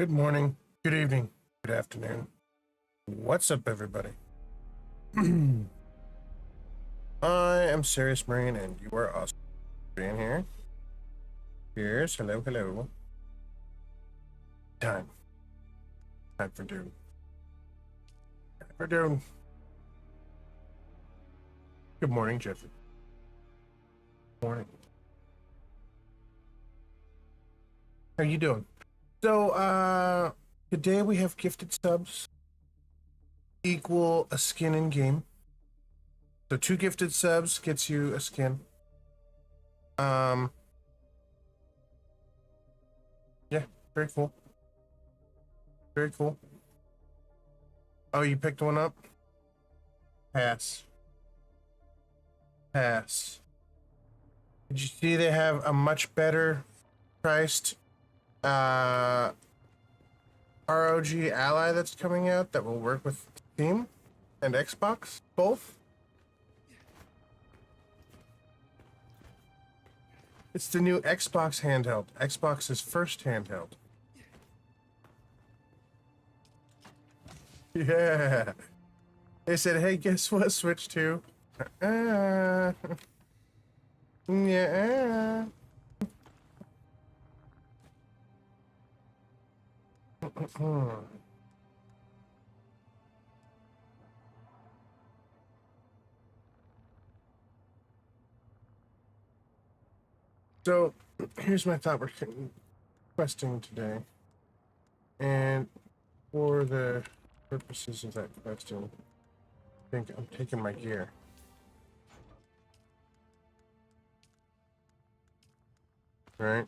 Good morning, good evening, good afternoon. What's up, everybody? I am Serious Marine, and you are awesome being here. Cheers. Hello, hello. Time for Dune. Time for Dune. Good morning, Jeffrey. Morning. How you doing? So, today we have gifted subs equal a skin in game. So 2 gifted subs gets you a skin. Yeah, very cool. Very cool. Oh, you picked one up? Pass. Pass. Did you see they have a much better priced ROG Ally that's coming out that will work with Steam and Xbox both? It's the new Xbox handheld. Xbox's first handheld. Yeah. They said, hey, guess what, Switch 2? Yeah. So, here's my thought. We're questing today. And for the purposes of that question, I think I'm taking my gear. Right?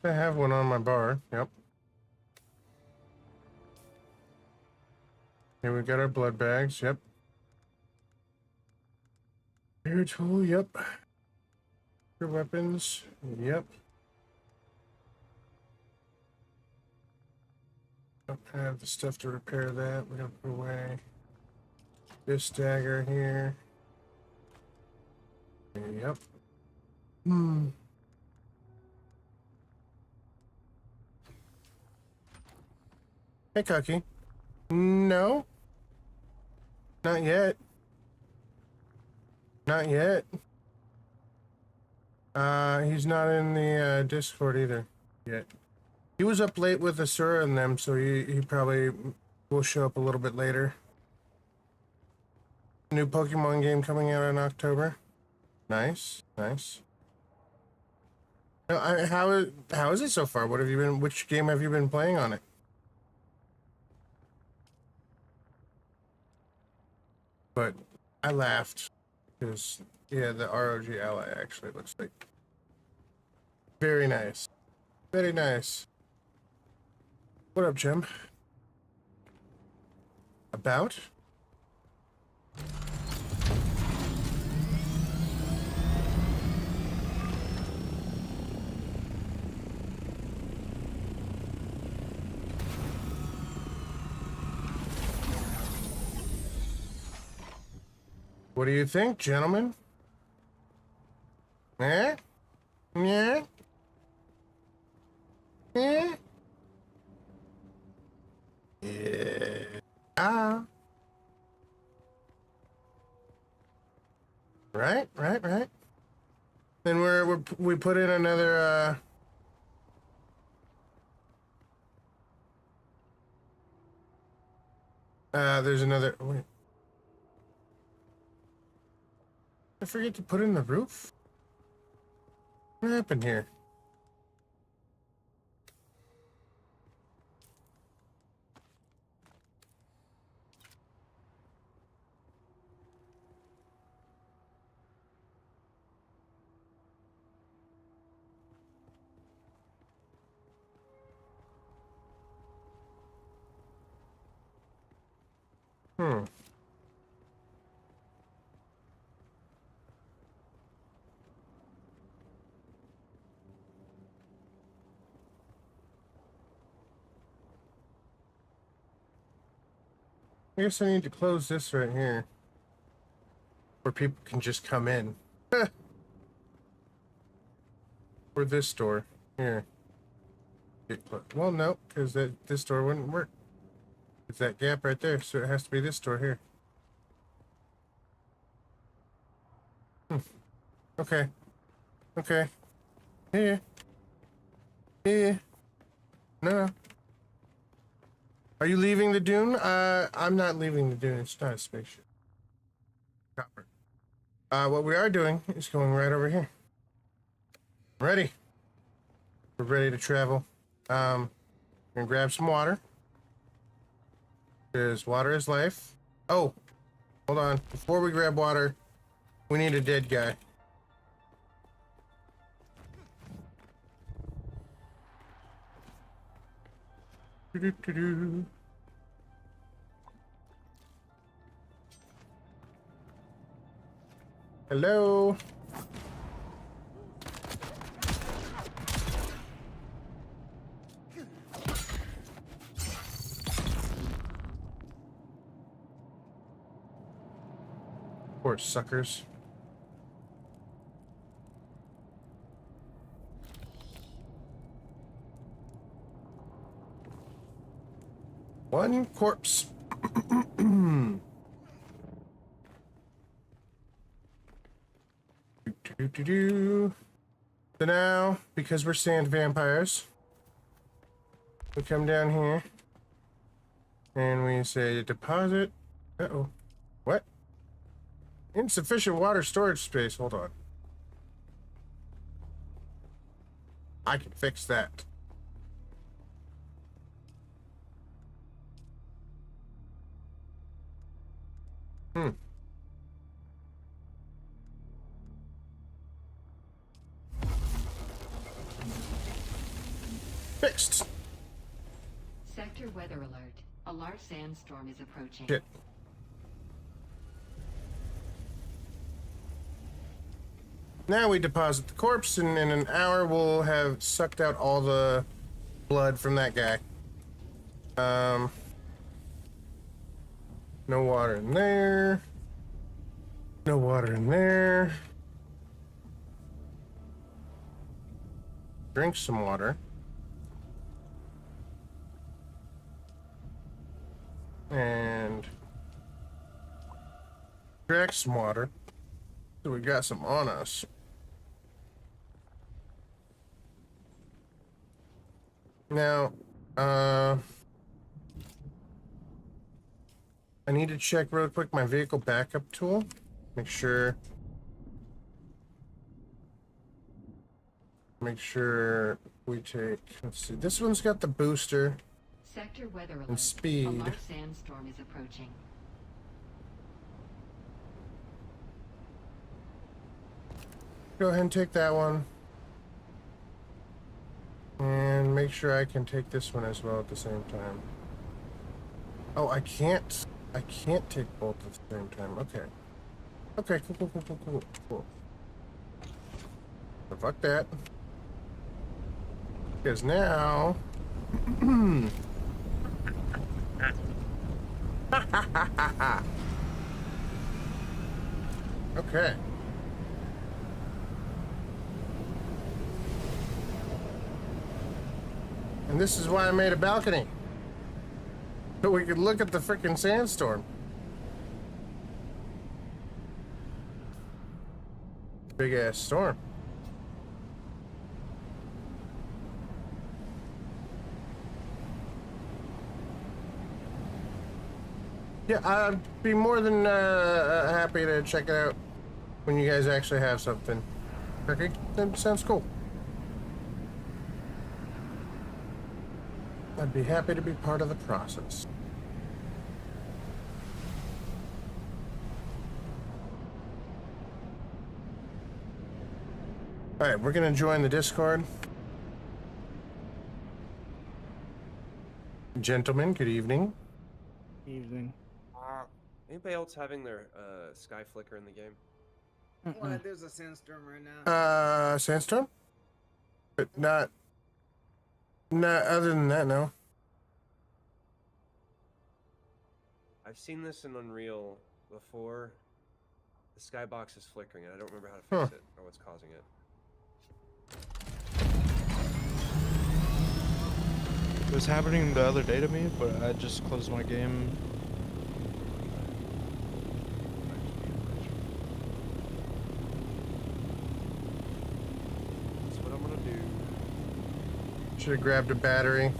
I have one on my bar. Yep. Here we got our blood bags. Yep. Air tool. Yep. Your weapons. Yep. Don't have the stuff to repair that. We're gonna put away this dagger here. Yep. Hey, Cookie. No. Not yet. Not yet. He's not in the Discord either yet. He was up late with Asura and them, so he probably will show up a little bit later. New Pokemon game coming out in October. Nice, nice. How is it so far? What have you been? Which game have you been playing on it? But I laughed because yeah, the ROG Ally actually looks like very nice, very nice. What up, Jim? About? What do you think, gentlemen? Eh? Yeah? Eh? Yeah. Ah. Right. Then we put in another there's another wait. I forget to put in the roof? What happened here? Hmm. I guess I need to close this right here, where people can just come in. Or this door here. Well, no, because this door wouldn't work. It's that gap right there, so it has to be this door here. Okay. Okay. Yeah. Yeah. No. Are you leaving the dune? I'm not leaving the dune. It's not a spaceship. Copper. What we are doing is going right over here. Ready. We're ready to travel. We're gonna grab some water. Because water is life. Oh, hold on. Before we grab water, we need a dead guy. Doo-doo-doo-doo. Hello. Poor suckers. One corpse. So now, because we're sand vampires, we come down here and we say deposit. Uh-oh. What? Insufficient water storage space. Hold on. I can fix that. Fixed. Sector weather alert. A large sandstorm is approaching. Shit. Now we deposit the corpse, and in an hour we'll have sucked out all the blood from that guy. No water in there. No water in there. Drink some water. And drink some water. So we got some on us. Now, I need to check real quick my vehicle backup tool. Make sure we take, let's see, this one's got the booster. Sector weather alert. And speed. A large sandstorm is approaching. Go ahead and take that one. And make sure I can take this one as well at the same time. Oh, I can't take both at the same time. Okay. Okay, cool. So fuck that. Because now... Okay. And this is why I made a balcony. So we could look at the frickin' sandstorm. Big ass storm. Yeah, I'd be more than happy to check it out when you guys actually have something. Okay, that sounds cool. I'd be happy to be part of the process. All right, we're gonna join the Discord. Gentlemen, good evening. Evening. Anybody else having their sky flicker in the game? What? There's a sandstorm right now. Sandstorm? But not other than that, no. I've seen this in Unreal before. The skybox is flickering, and I don't remember how to fix it or what's causing it. It was happening the other day to me, but I just closed my game. That's what I'm gonna do. Should have grabbed a battery.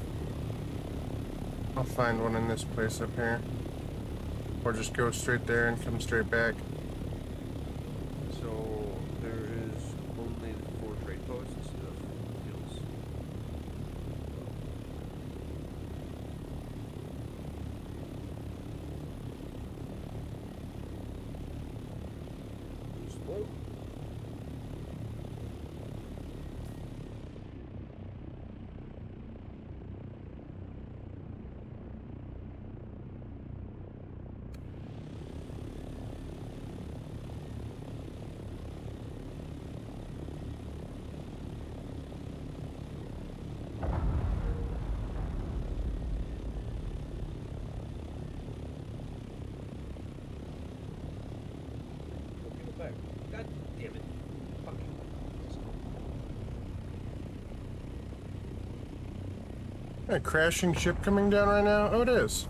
I'll find one in this place up here. Or just go straight there and come straight back. So there is only 4 trade posts of fuels. Slow. God damn it. Fucking. A crashing ship coming down right now? Oh, it is.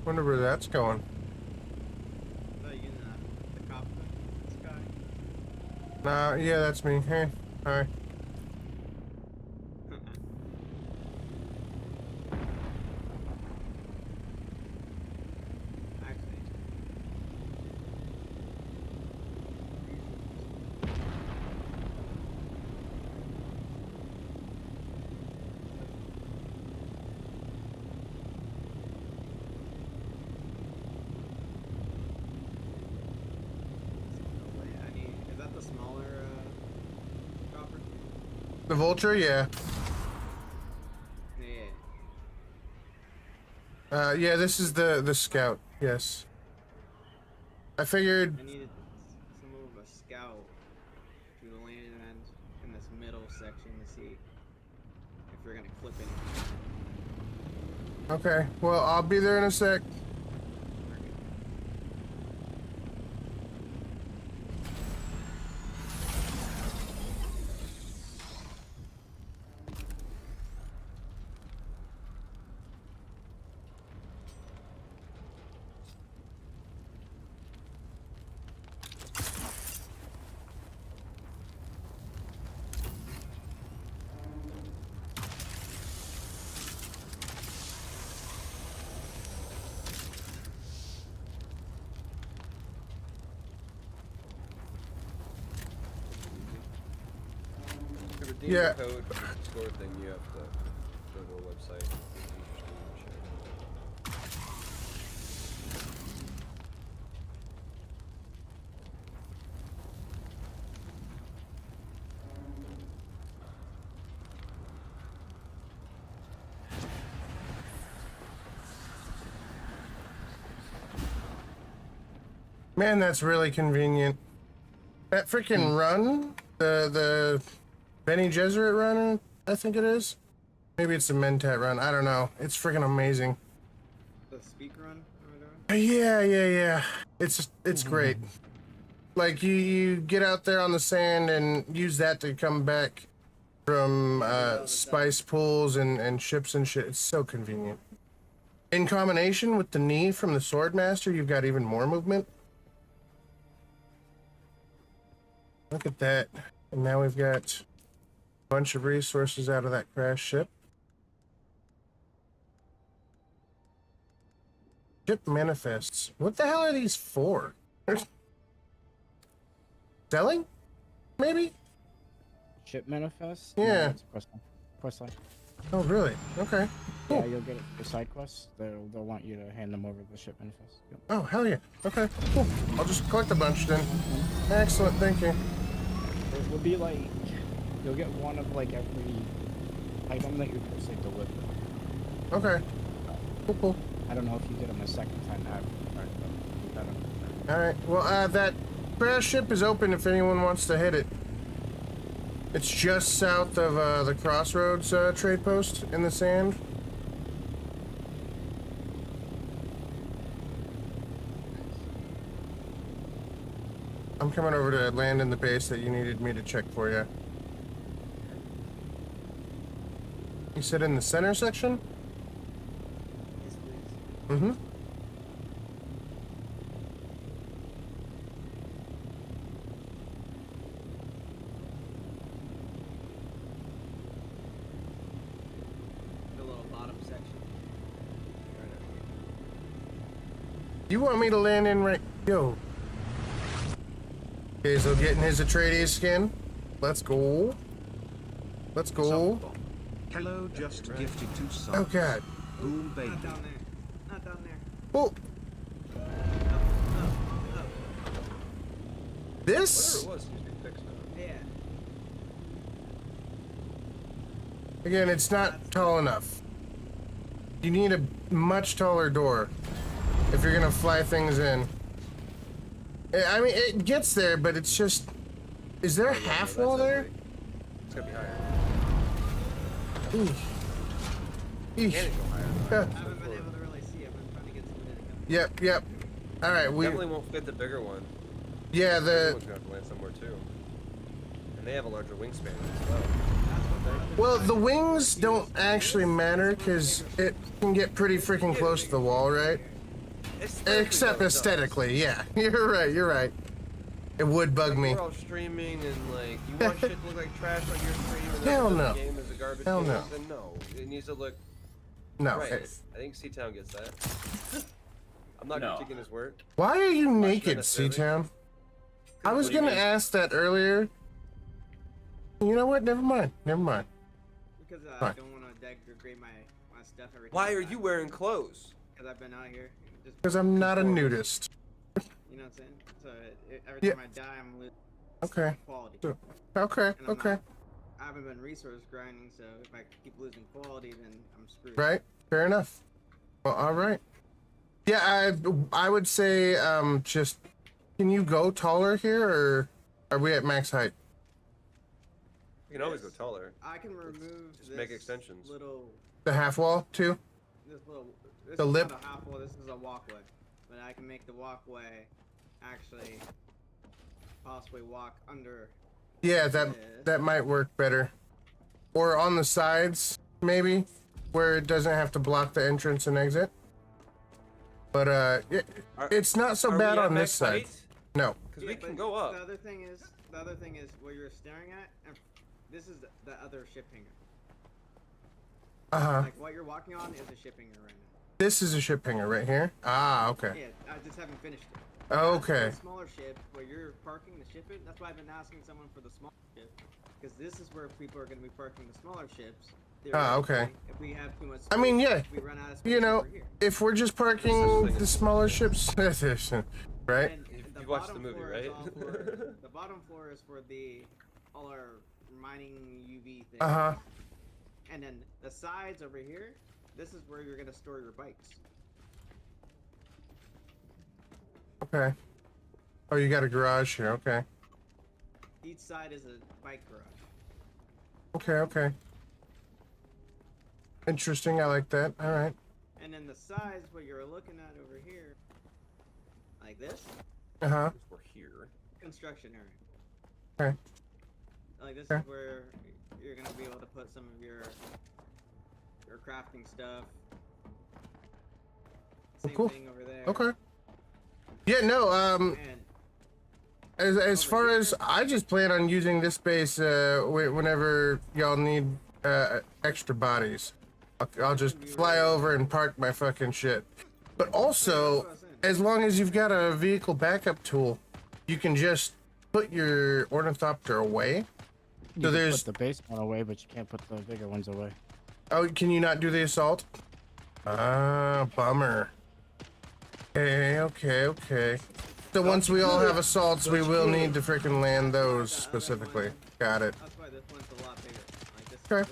Wonder where that's going. So you getting the cop sky? Yeah, that's me. Hey, hi. Actually. Is that the smaller chopper? The Vulture, yeah. Yeah. Yeah, this is the Scout, yes. I figured, I needed some of a scout to land in this middle section to see if we're gonna clip anything. okay, well, I'll be there in a sec. To redeem Yeah. the code score thing, you have to go to a website. It's interesting shit. Man, that's really convenient. That freaking run, the Benny Gesserit run, I think it is. Maybe it's the Mentat run. I don't know. It's freaking amazing. The speak run we're doing? Yeah. It's great. Like you get out there on the sand and use that to come back from spice pools and ships and shit. It's so convenient. In combination with the knee from the Swordmaster, you've got even more movement. Look at that. And now we've got a bunch of resources out of that crash ship. Ship manifests. What the hell are these for? Selling? Maybe? Ship manifest? Yeah. No, it's a quest line. Oh, really? Okay. Yeah, you'll get it for side quests. They'll want you to hand them over the ship manifest. Yep. Oh, hell yeah. Okay, cool. I'll just collect a bunch then. Excellent, thank you. It will be like you'll get one of like every item that you just like deliver. Okay. Cool. I don't know if you get them a second time after. All right. Well, that crash ship is open if anyone wants to hit it. It's just south of the Crossroads trade post in the sand. I'm coming over to land in the base that you needed me to check for you. You said in the center section? Yes, please. Mm-hmm. The little bottom section. You want me to land in right... Yo. Okay, so getting his Atreides skin. Let's go. Let's go. Hello, just gifted 2 subs. Oh, God. Boom, baby. Not down there. Not down there. Oh, Up. this? Whatever it was seems to be fixed now. Yeah. Again, it's not tall enough. You need a much taller door if you're gonna fly things in. I mean, it gets there, but it's just... Is there a Oh, yeah, half no, wall that's there? ugly. It's gotta be higher. Eesh. Can Eesh. it go higher? Yeah. I haven't been able to really see it. I've been trying to get somebody to come. Yep. All right, we... Definitely won't fit the bigger one. Yeah, The bigger the... one's gonna have to land somewhere too. And they have a larger wingspan as well. Well, the wings don't actually matter because it can get pretty freaking close to the wall, right? Except aesthetically, yeah. You're right. It would bug me. We're all streaming and like, you want shit to look like trash on your stream and Hell then no. the game is a garbage Hell game, no. then no. It needs to look No. right. it- I think C-Town gets that. I'm not No. critiquing his work. Why are you Not sure naked, necessarily. C-Town? I was What do you gonna mean? ask that earlier. You know what? Never mind. Because I Fine. don't want to degrade my stuff every time. Why are you wearing clothes? Because I've been out here. Just Because I'm not a conforming. nudist. You know what I'm saying? So every Yeah. time I die, I'm losing Okay. quality. So- Okay. And I'm Okay. not- I haven't been resource grinding, so if I keep losing quality, then I'm screwed. Right. Fair enough. Well, all right. Yeah, I would say just can you go taller here or are we at max height? You can always go Yes. taller. I can remove Just this make extensions. little, The half wall too? this little. This The is lip? not a half wall. This is a walkway, but I can make the walkway actually possibly walk under. Yeah, this. that might work better. Or on the sides, maybe, where it doesn't have to block the entrance and exit. But Are- it's not so Are bad we at on this max side. height? No. Because Yeah, we can but go up. The other thing is what you're staring at, and this is the other ship hangar. Uh-huh. Like what you're walking on is a ship hangar right now. This is a ship hangar right here. Ah, okay. Yeah, I just haven't finished it. Okay. The smaller ship where you're parking the ship in. That's why I've been asking someone for the small ship, because this is where people are going to be parking the smaller ships. Ah, okay. Theoretically, if we have too much space, I mean, yeah, we run out of space you know, over here. if we're just parking the smaller ships, right? And You watched the bottom movie, floor is right? all for- the bottom floor is for all our mining UV things. Uh-huh. And then the sides over here, this is where you're gonna store your bikes. Okay. Oh, you got a garage here. Okay. Each side is a bike garage. Okay. Interesting. I like that. All right. And then the sides, what you're looking at over here, like this, Uh-huh. We're here. construction area. Okay. Like this Okay. is where you're gonna be able to put some of your crafting stuff. Same cool. thing over there. Okay. Yeah, no, And as far as I just plan on using this space whenever y'all need extra bodies. I'll just fly over and park my fucking shit. But also, as long as you've got a vehicle backup tool, you can just put your ornithopter away. You So can there's put the base one away, but you can't put the bigger ones away. oh, can you not do the assault? Ah, bummer. Okay. So once we all have assaults, we will need to freaking land those specifically. Got it. that's why this one's a lot bigger. Like this, Okay.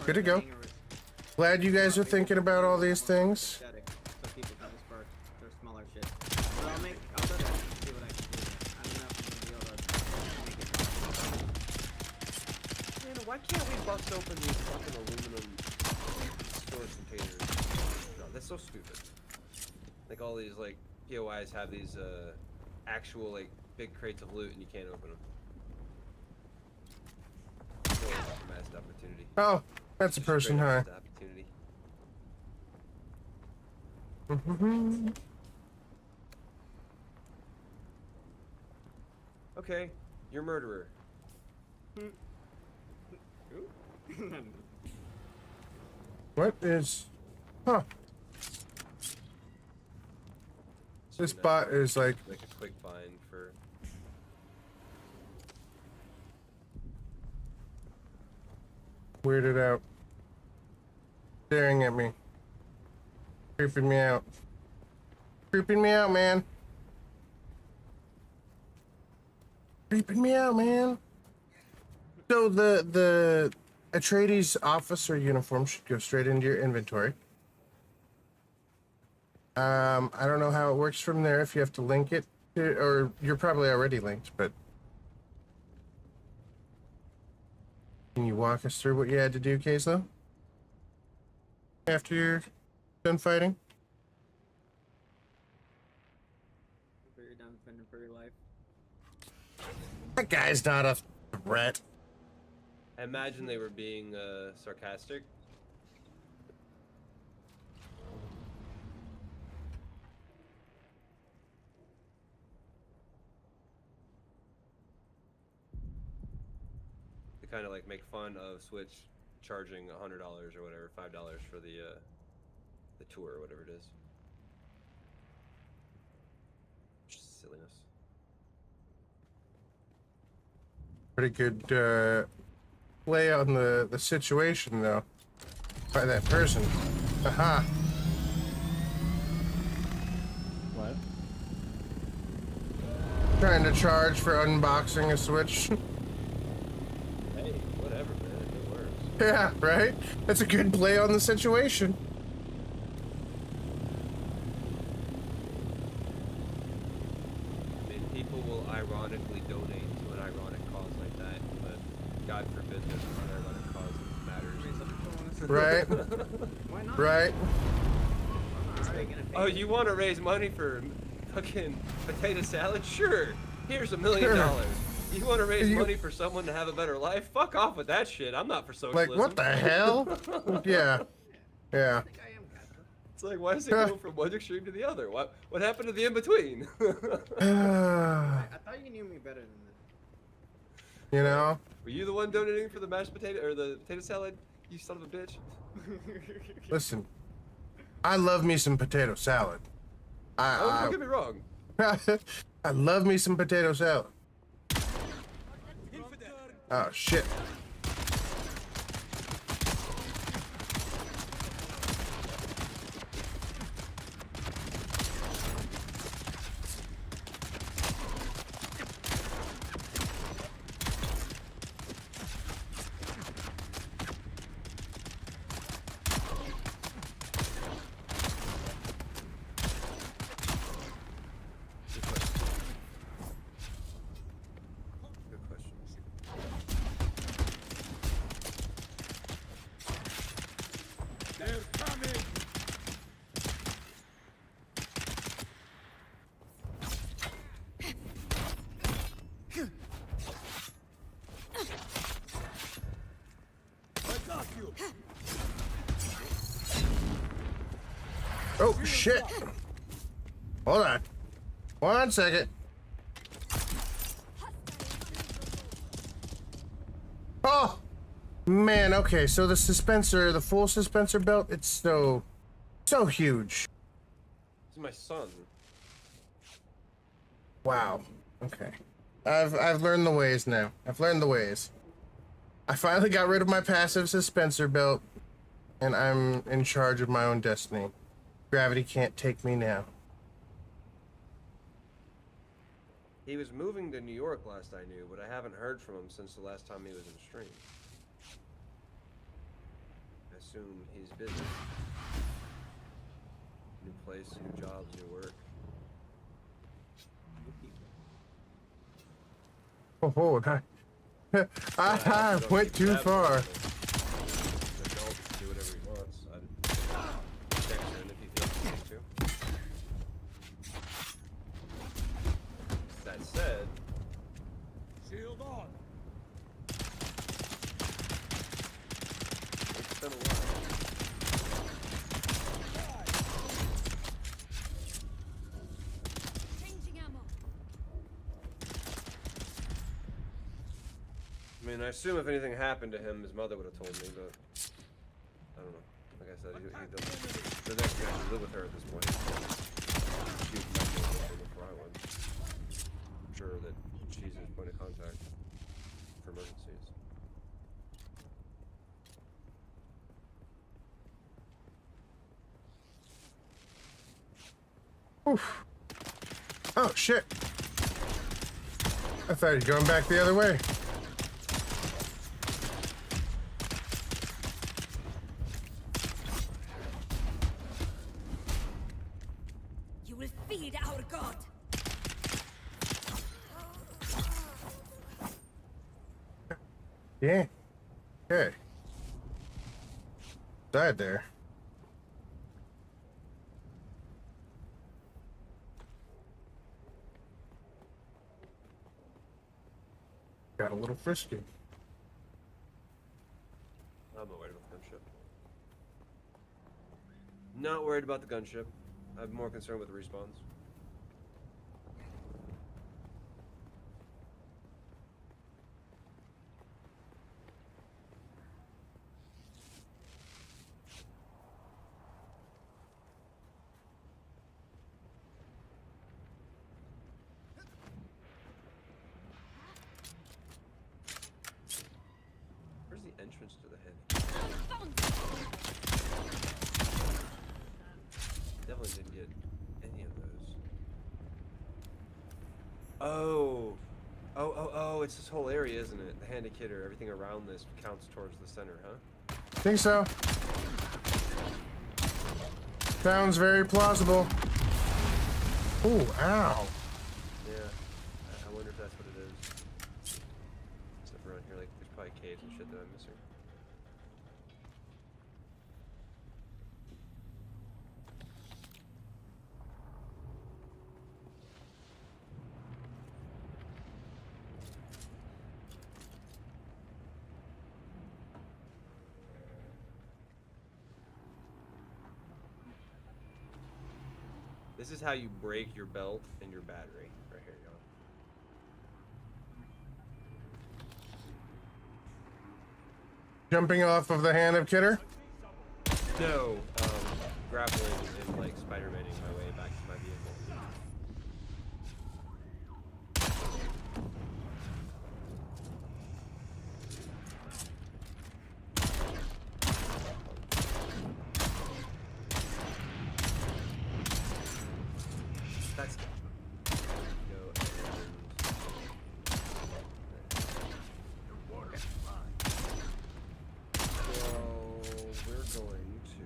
Good to go. Glad you guys are thinking about all these things. So people can just park their smaller shit. So I'll do that. See what I can do. I don't know if I'm gonna be able to make it. Man, why can't we bust open these fucking aluminum storage containers? No, that's so stupid. Like all these like POIs have these actual like big crates of loot and you can't open them. So it's a missed opportunity. Oh, that's a person, huh? Missed opportunity. Okay, you're a murderer. What is... Huh. This So, bot is like... Make a quick find for. weirded out. Staring at me. Creeping me out. Creeping me out, man. Creeping me out, man. So the Atreides officer uniform should go straight into your inventory. I don't know how it works from there, if you have to link it to, or you're probably already linked, but can you walk us through what you had to do, Queso? After you're done fighting? After you're done fending for your life. That guy's not a threat. I imagine they were being sarcastic. They kind of like make fun of Switch charging $100 or whatever, $5 for the tour or whatever it is. Just silliness. Pretty good play on the situation, though, by that person. Aha. What? Trying to charge for unboxing a Switch. Hey, whatever, man. It works. Yeah, right? That's a good play on the situation. I mean, people will ironically donate to an ironic cause like that, but God forbid that an ironic cause matters. Right? Why not? Right? Are you gonna pay Oh, you want to raise money for fucking potato salad? Sure. Here's $1 million. Sure. You want to raise You- money for someone to have a better life? Fuck off with that shit. I'm not for socialism. Like, what the hell? Yeah. Yeah. I think I am, Casper. It's like, why does it go from one extreme to the other? What happened to the in between? I thought you knew me better than this. You know? Were you the one donating for the mashed potato or the potato salad? You son of a bitch. Listen. I love me some potato salad. Oh, don't get me wrong. I love me some potato salad. Oh, shit. Good question. Oh, shit. Hold on. 1 second. Oh! Man, okay, so the suspensor, the full suspensor belt, it's so huge. This is my son. Wow. Okay. I've learned the ways now. I've learned the ways. I finally got rid of my passive suspensor belt, and I'm in charge of my own destiny. Gravity can't take me now. He was moving to New York last I knew, but I haven't heard from him since the last time he was in stream. assume he's busy. New place, new jobs, new work. New people. Oh, I went too far. Adult can do whatever he wants. I'd check in if he feels he needs to. That said, Shield on. it's been a while. Changing ammo. I mean, I assume if anything happened to him, his mother would have told me, but I don't know. Like I said, the next guy to live with her at this point. She would might know something before I would. I'm sure that she's his point of contact for emergencies. Oof. Oh, shit. I thought you were going back the other way. You will feed our god. Yeah. Okay. Died there. Got a little frisky. I'm not worried about the gunship. Not worried about the gunship. I'm more concerned with the respawns. Where's the entrance to the head? Definitely didn't get any of those. Oh, it's this whole area, isn't it? The handy kidder, everything around this counts towards the center, huh? Think so. Sounds very plausible. Ooh, ow. Yeah. I wonder if that's what it is. Stuff around here, like, there's probably caves and shit that I'm missing. This is how you break your belt and your battery. Right here, y'all. Jumping off of the hand of Kidder. No, grappling and like Spider-Maning my way back to my vehicle. That's go we're going to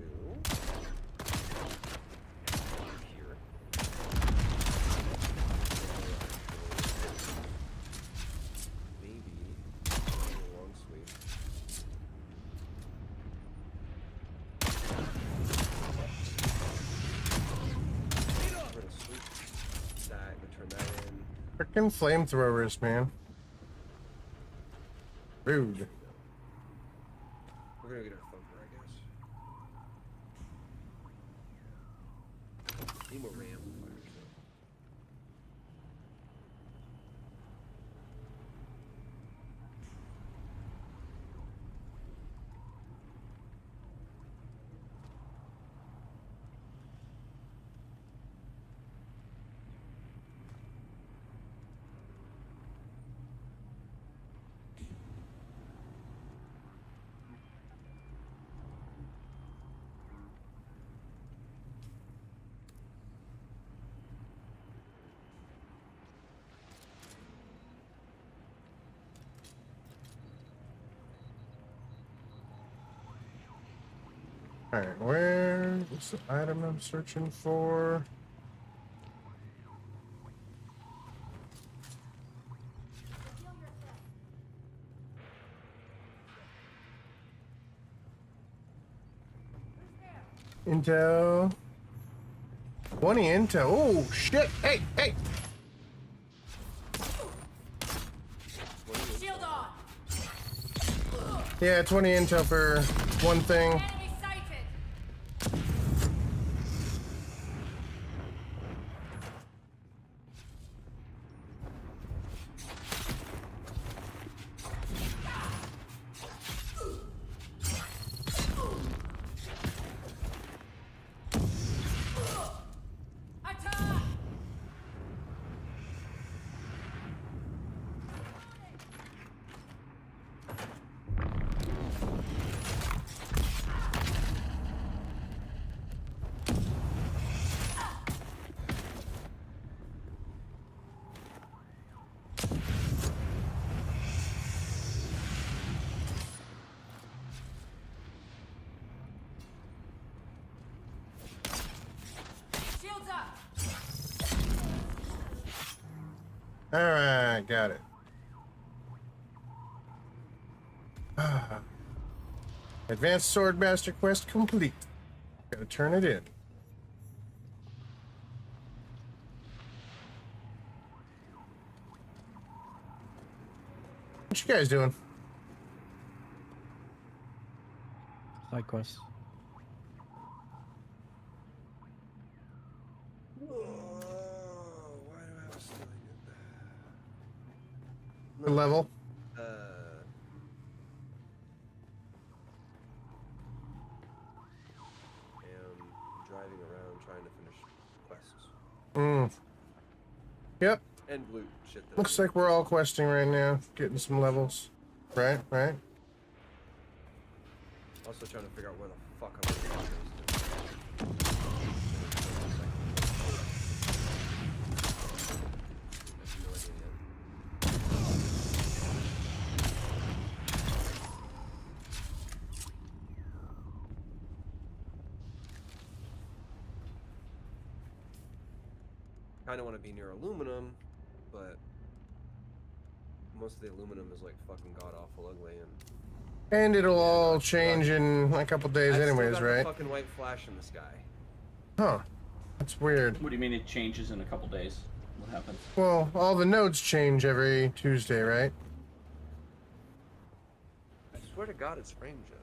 here. Maybe a long sweep. We're gonna sweep that, gonna turn that in. Frickin' flamethrowers, man. Rude. We're gonna get our thumper, I guess. Need more amplifiers though. Alright, where is the item I'm searching for? Intel. 20 intel. Oh, shit. Hey, hey. Shield on! Yeah, 20 intel for one thing. Enemy sighted! Attack! Shields up! Alright, got it. Advanced Swordmaster quest complete. Gotta turn it in. What you guys doing? Side quest. Why do I have a stomach? The level? Am driving around trying to finish quests Yep. and loot shit. That Looks like we're all questing right now. Getting some levels. Right, right. Also trying to figure out where the fuck I'm going. Kind of want to be near aluminum, but most of the aluminum is like fucking god awful ugly, And it'll all change in a couple days I've still anyways, got the right? fucking white flash in the sky. Huh. That's weird. What do you mean it changes in a couple days? What happens? Well, all the nodes change every Tuesday, right? I swear to God, it's rain, Jen.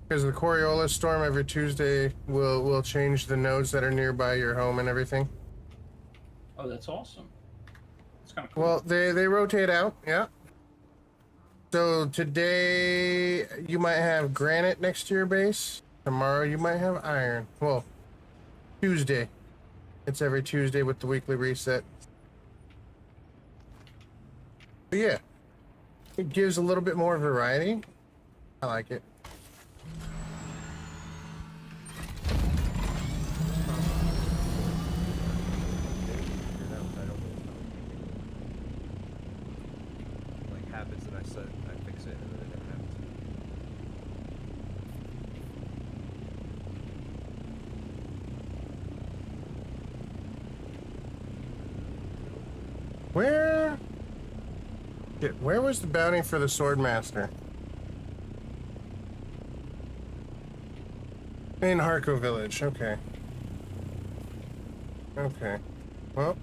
Because the Coriolis storm every Tuesday will change the nodes that are nearby your home and everything. Oh, that's awesome. It's kind of cool. Well, they rotate out, yeah. So today you might have granite next to your base. Tomorrow you might have iron. Well, Tuesday. It's every Tuesday with the weekly reset. But yeah, it gives a little bit more variety. I like it. Like habits that I set, I fix it, and then it never happens. Where? Shit, where was the bounty for the Swordmaster? In Harko Village, okay. Okay. Well.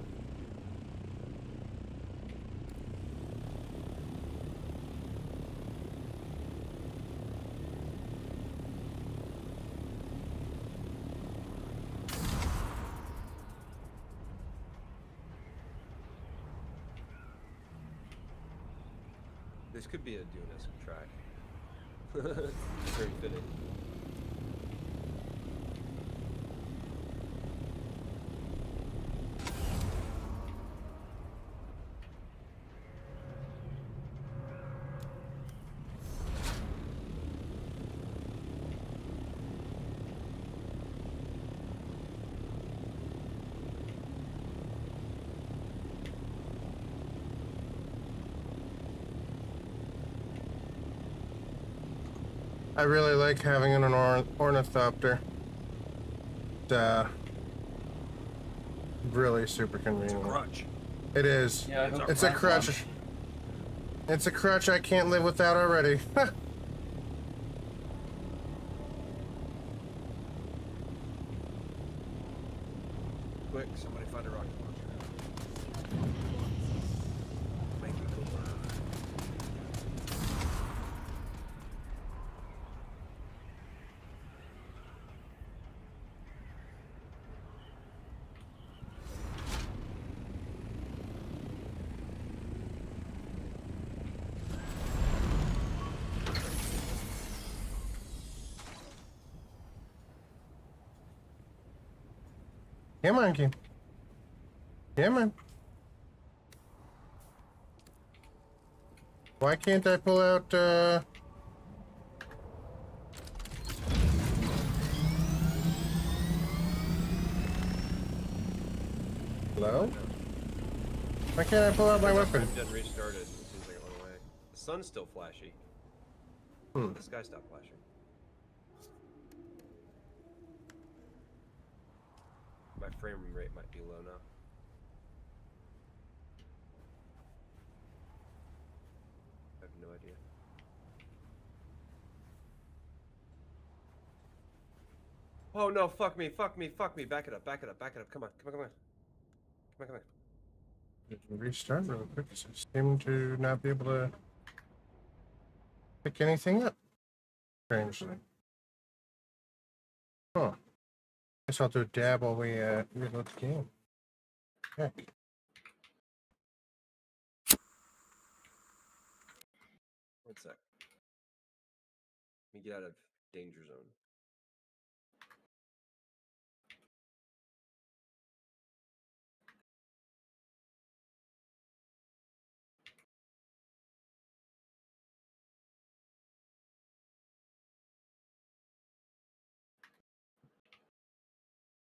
This could be a Dune-esque track. Very fitting. I really like having an ornithopter. It's really super convenient. Crutch. It is. Yeah, I hope It's a crack crutch. launch. It's a crutch I can't live without already. Quick, somebody find a rocket launcher. Make me go burn. Come on, Kim. Come on. Why can't I pull out, Hello? Why can't I pull out my weapon? It done restarted. It seems like it went away. The sun's still flashy. Hmm. The sky stopped flashing. My frame rate might be low now. I have no idea. Oh no, fuck me, fuck me, fuck me. Back it up, back it up, back it up. Come on, come on, come on. Come on, come on. Restart real quick. I seem to not be able to pick anything up. Strangely. Huh. Guess I'll do a dab while we reload the game. Heck. One sec. Let me get out of danger zone.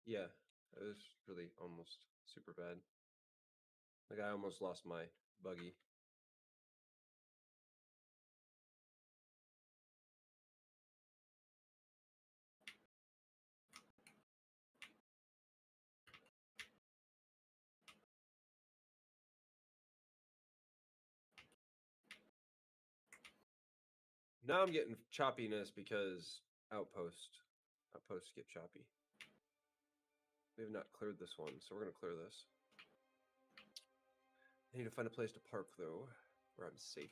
Yeah, it was really almost super bad. Like I almost lost my buggy. Now I'm getting choppiness because outposts get choppy. We have not cleared this one, so we're gonna clear this. I need to find a place to park though, where I'm safe.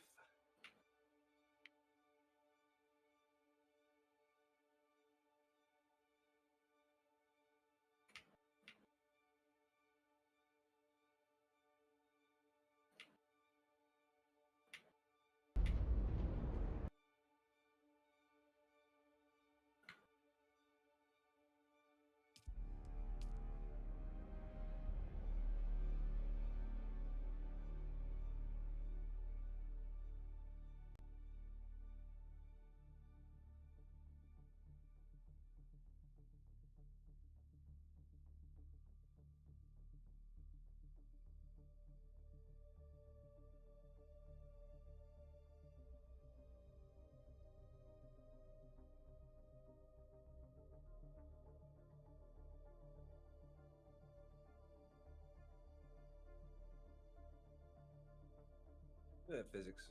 Yeah, physics.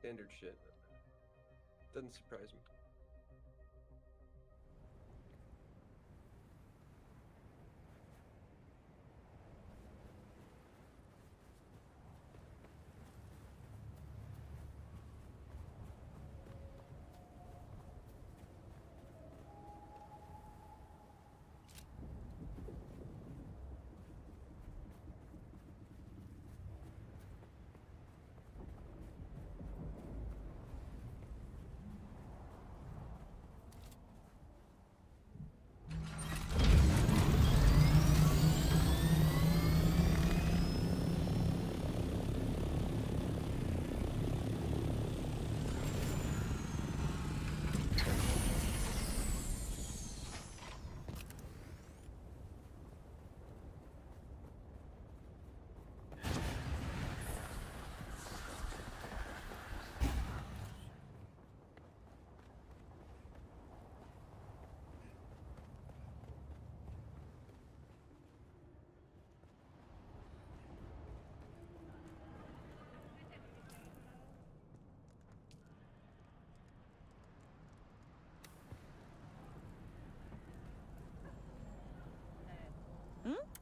Standard shit. Doesn't surprise me.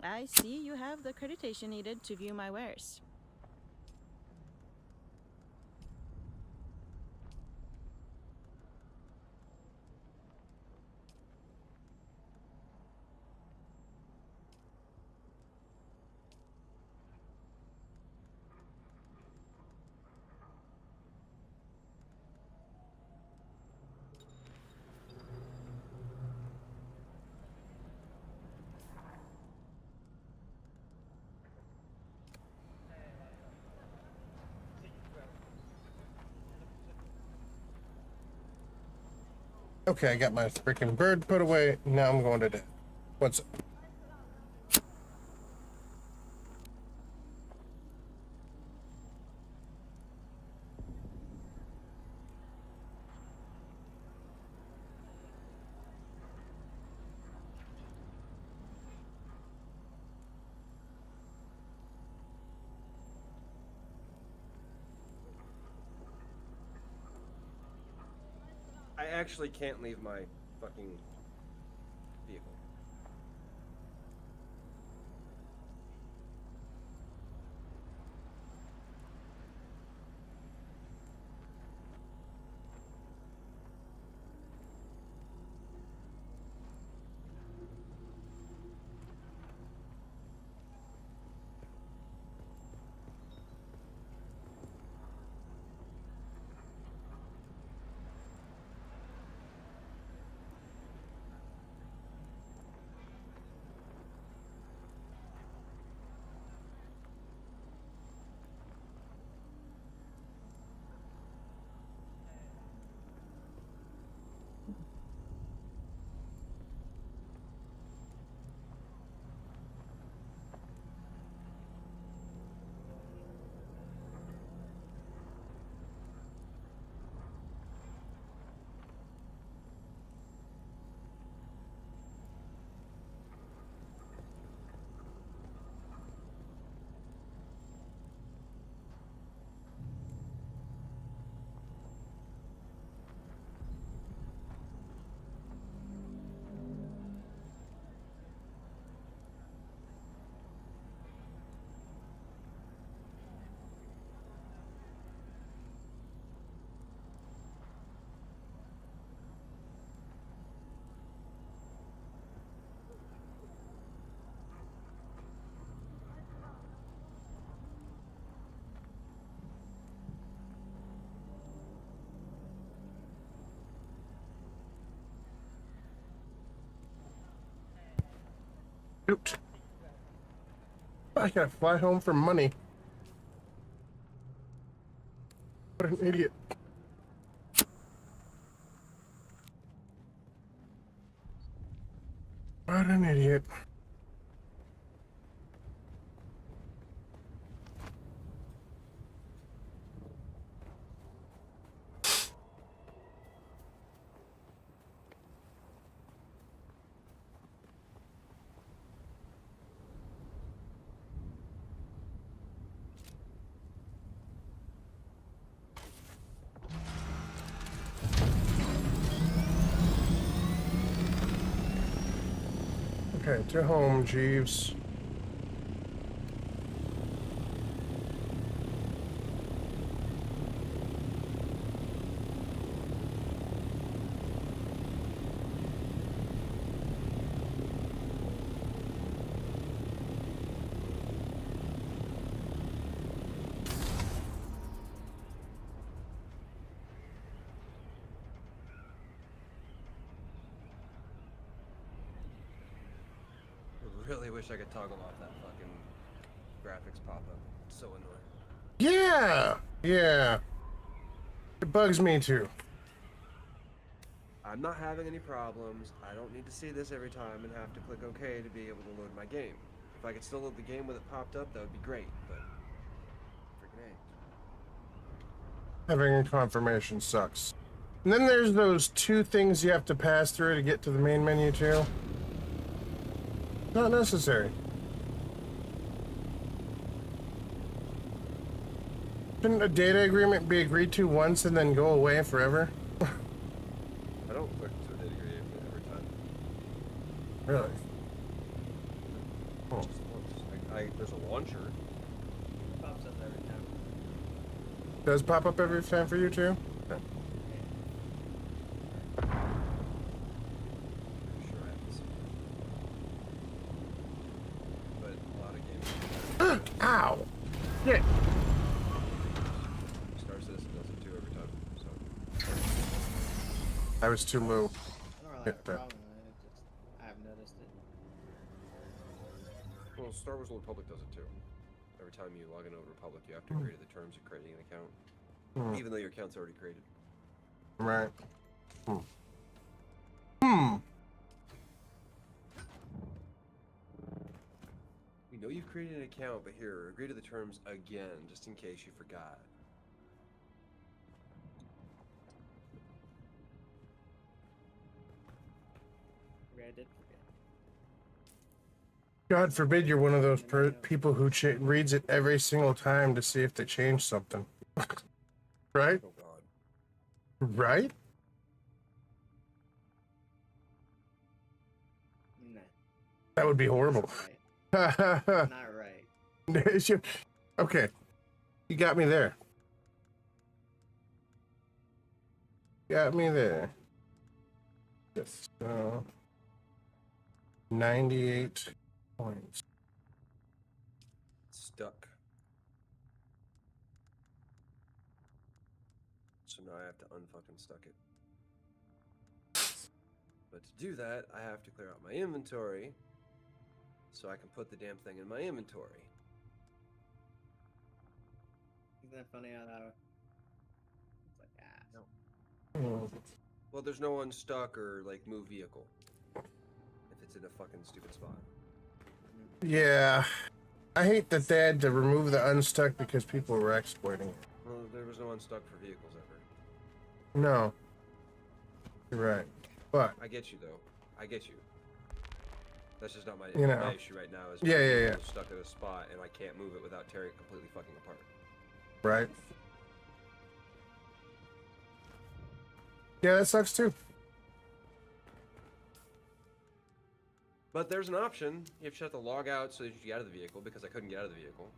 I see you have the accreditation needed to view my wares. Okay, I got my freaking bird put away. Now I'm going to death. What's up? I actually can't leave my fucking vehicle. Shoot. I gotta fly home for money. What an idiot. What an idiot. Okay, to home, Jeeves. I really wish I could toggle off that fucking graphics pop-up. It's so annoying. Yeah. It bugs me too. I'm not having any problems. I don't need to see this every time and have to click OK to be able to load my game. If I could still load the game with it popped up, that would be great, but freaking A. Having a confirmation sucks. And then there's those two things you have to pass through to get to the main menu too. Not necessary. Shouldn't a data agreement be agreed to once and then go away forever? I don't click to a data agreement every time. Really? Oh. Just once. There's a launcher. Pops up every time. Does pop up every time for you too? Okay. Pretty sure I have to see it. But a lot of games. Ow! Shit! Star Citizen does it too every time. So I was too low. I don't really have a Get that. problem with it. Just I have noticed it. well, Star Wars: The Old Republic does it too. Every time you log into Republic, you have to agree to the terms of creating an account, Hmm. even though your account's already created. Right. Hmm. We know you've created an account, but here, agree to the terms again, just in case you forgot. Maybe I did forget. God forbid you're one of those people who reads it every single time to see if they change something. Right? Oh God. Right? Nah, That would be horrible. right. Not right. Okay. You got me there. Got me there. Yes. 98 points. Stuck. So now I have to unfucking stuck it. But to do that, I have to clear out my inventory so I can put the damn thing in my inventory. Isn't that funny how that? It's like No. Hmm. Well, there's no unstuck or like move vehicle if it's in a fucking stupid spot. Yeah. I hate that they had to remove the unstuck because people were exploiting it. Well, there was no unstuck for vehicles ever. No. You're right. But, I get you though. I get you. That's just not my, You know. my issue right now. Is Yeah, my yeah, vehicle yeah. is stuck at a spot and I can't move it without tearing it completely fucking apart. right? Yeah, that sucks too. But there's an option. You just have to log out so that you get out of the vehicle because I couldn't get out of the vehicle.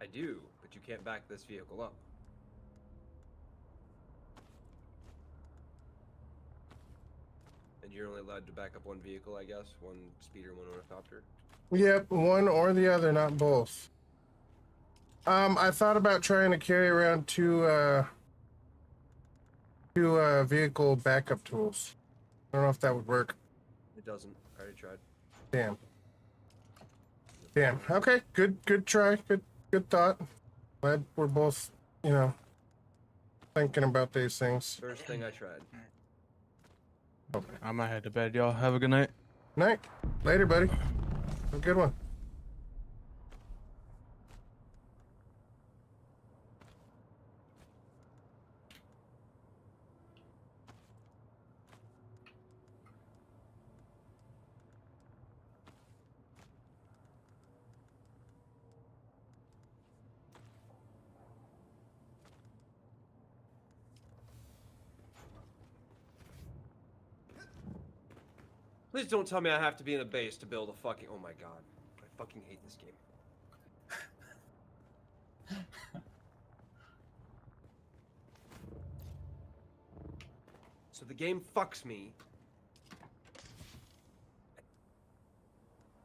I do, but you can't back this vehicle up. And you're only allowed to back up one vehicle, I guess. One speeder, one ornithopter. Yep, one or the other, not both. I thought about trying to carry around two vehicle backup tools. I don't know if that would work. It doesn't. I already tried. Damn. Damn. Okay, good try. Good thought. Glad we're both, thinking about these things. First thing I tried. I'm gonna head to bed, y'all. Have a good night. Night. Later, buddy. Have a good one. Please don't tell me I have to be in a base to build a fucking... Oh my god. I fucking hate this game. So the game fucks me.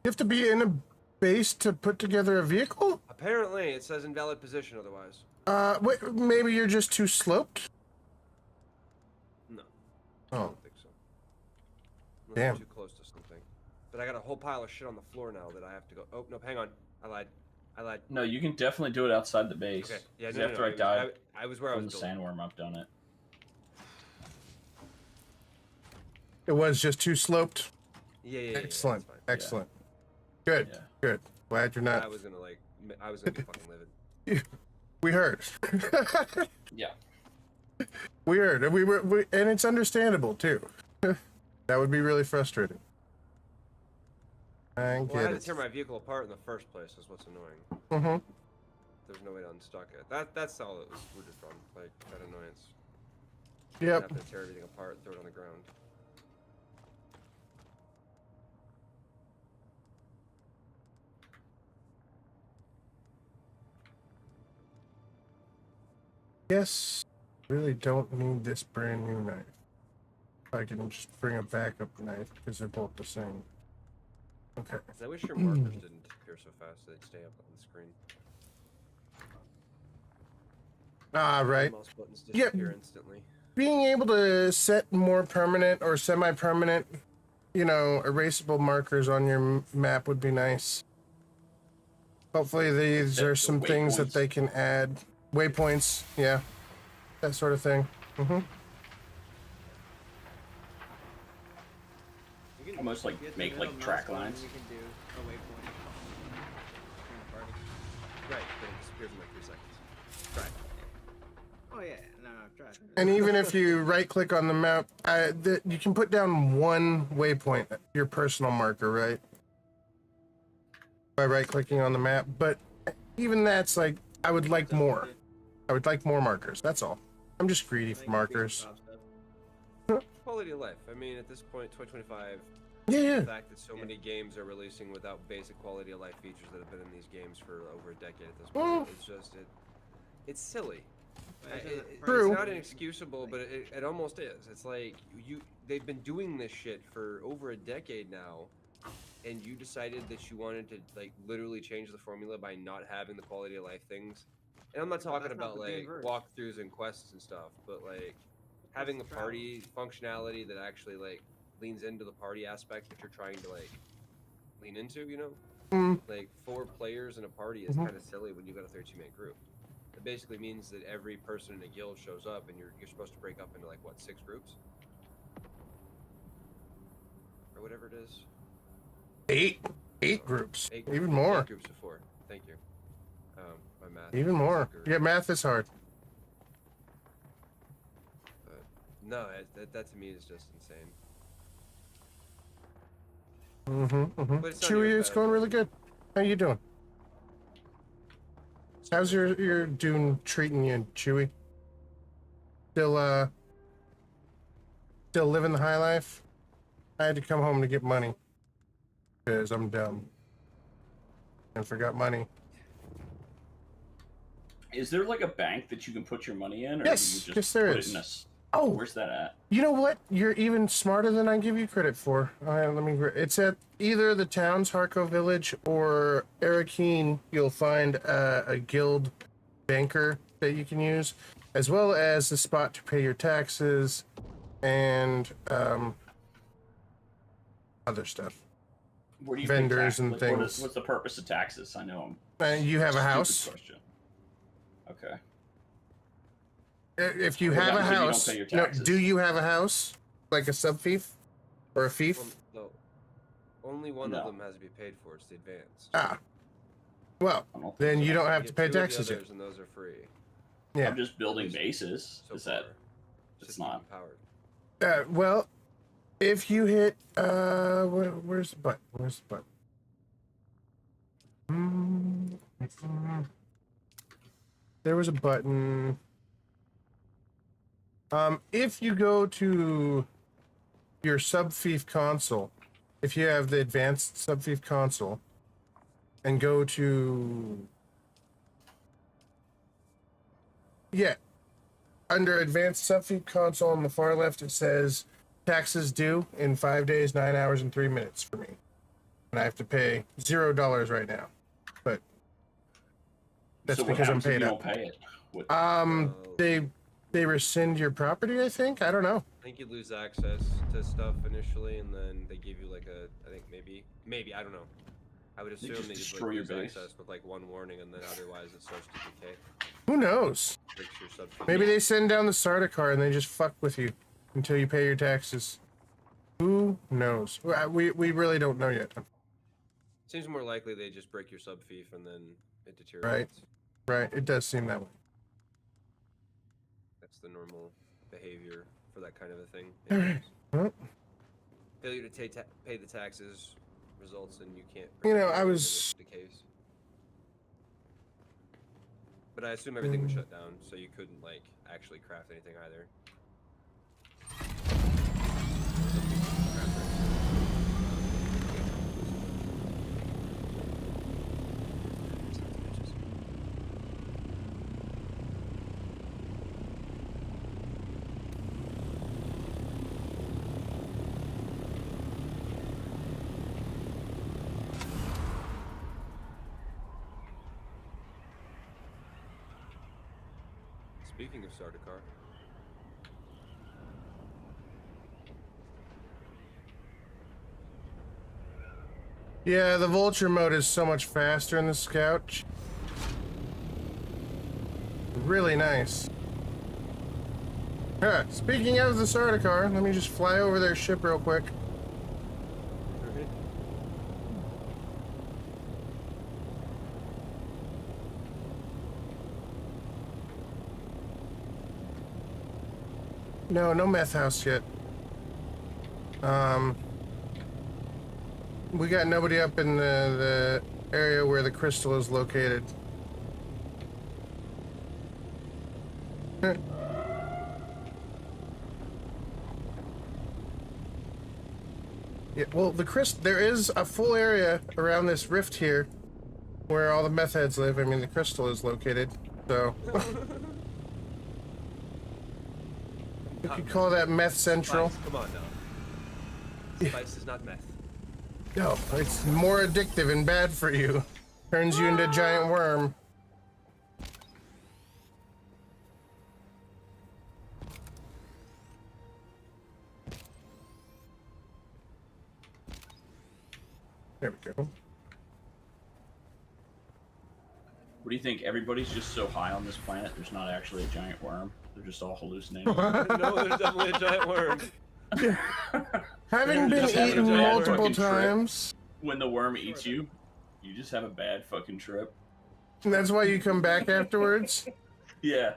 You have to be in a base to put together a vehicle? Apparently, it says invalid position otherwise. Wait, maybe you're just too sloped? No. I Oh, don't think so. Unless Damn. I'm too close to something. But I got a whole pile of shit on the floor now that I have to go... Oh, no, hang on. I lied. No, you can definitely do it outside the base. Okay. Yeah, 'Cause no, after no, I it was- died I was where I from was the building. sandworm, I've done it. it was just too sloped. Yeah, Excellent. that's fine. Excellent. Good. Yeah. Good. Glad you're I not. was gonna I was gonna be fucking livid. We heard. Yeah. We heard. And and it's understandable too. That would be really frustrating. I Well, I get had to it. tear my vehicle apart in the first place. Is what's annoying. Mm-hmm. there's no way to unstuck it. That's all it was rooted from, like that annoyance. Yep. Have to tear everything apart, throw it on the ground. Yes. Really don't need this brand new knife. I can just bring a backup knife because they're both the same. Okay. I wish your markers didn't disappear so fast; they'd stay up on the screen. Ah, right. Mouse buttons Yeah. disappear instantly. Being able to set more permanent or semi-permanent, you know, erasable markers on your map would be nice. Hopefully these Set are your some things that waypoints. they can add. Waypoints, yeah. That sort of thing. Mm-hmm. You can Almost like get the make, like, middle track mouse button, lines. You can do a waypoint. In a party. Right, but it disappears in like 3 seconds. Right. Oh yeah, no, try it. And even if you right-click on the map, you can put down one waypoint, your personal marker, right? By right-clicking on the map. But even that's like, I would like more. I would like more markers. That's all. I'm just greedy for markers. Quality of life. I mean, at this point, 2025, Yeah. the fact that so many games are releasing without basic quality of life features that have been in these games for over a decade at this point, it's just it's silly. True. It's not inexcusable, but it almost is. It's like they've been doing this shit for over a decade now, and you decided that you wanted to like literally change the formula by not having the quality of life things. And I'm not talking that's not about the like Gameverse. walkthroughs and quests and stuff, but like having a party functionality that actually like leans into the party aspect that you're trying to like lean into, you know? Like 4 players in a party is kind of silly when you got a 32-man group. It basically means that every person in a guild shows up, and you're supposed to break up into like what, 6 groups, or whatever it is. 8 groups, 8 even more. 8 groups of 4. Thank you. My math. Even more. sucker. Yeah, math is hard. But no, that to me is just insane. But it's not Chewy, near as it's bad going as- really good. How you doing? How's your Dune treating you, Chewy? Still living the high life? I had to come home to get money because I'm dumb and forgot money. Is there like a bank that you can put your money in, or Yes, do you just yes, there put is. it in a? Oh, Where's that at? you know what? You're even smarter than I give you credit for. It's at either the town's Harco Village or Arakeen. You'll find a guild banker that you can use, as well as the spot to pay your taxes and other stuff. Where do you Vendors pay tax? and Like, things. What's the purpose of taxes? I know. You have a Stupid house. question. Okay. If you What have a happens if you don't house, pay your no, taxes? do you have a house like a sub fief or a fief? No, only one No. of them has to be paid for. It's the advanced. Ah, well, I don't think then so. you don't have You to get pay 2 of the taxes yet. others, and those are free. Yeah. I'm just building bases. So Is that? far. It's Just not. empowered. Well, if you hit where's the button? Where's the button? There was a button. If you go to your Subfief console, if you have the advanced Subfief console, and go to under advanced Subfief console on the far left, it says taxes due in 5 days, 9 hours, and 3 minutes for me, and I have to pay $0 right now, but that's So what because I'm happens if paid you up. don't pay it? What, They rescind your property, I think. I don't know. I think you lose access to stuff initially, and then they give you like I think maybe I don't know. I would assume just they just destroy like your lose base. access with like 1 warning, and then otherwise it starts to decay. Who knows? Breaks your subsidy. Maybe they send down the Sardaukar and they just fuck with you until you pay your taxes. Who knows? We really don't know yet. Seems more likely they just break your sub fief and then it deteriorates. Right. It does seem that way. That's the normal behavior for that kind of a thing. All right. Well, Failure to pay the taxes results in you can't. You know, break I it, was- and it decays. But I assume everything was shut down, so you couldn't like actually craft anything either. Speaking of Sardaukar, Yeah, the vulture mode is so much faster in the scout. Really nice. Huh, speaking of the Sardaukar, let me just fly over their ship real quick. No, no meth house yet. We got nobody up in the area where the crystal is located. Huh. Yeah, well, there is a full area around this rift here where all the meth heads live. I mean, the crystal is located, so... You could call that meth central. Spice, come on now. Spice is not meth. No, it's more addictive and bad for you. Turns you into a giant worm. There we go. What do you think? Everybody's just so high on this planet, there's not actually a giant worm. They're just all hallucinating. No, there's definitely a giant worm. Having been Just having a eaten giant multiple fucking trip. times, When the worm eats you, you just have a bad fucking trip. and that's why you come back afterwards. Yeah.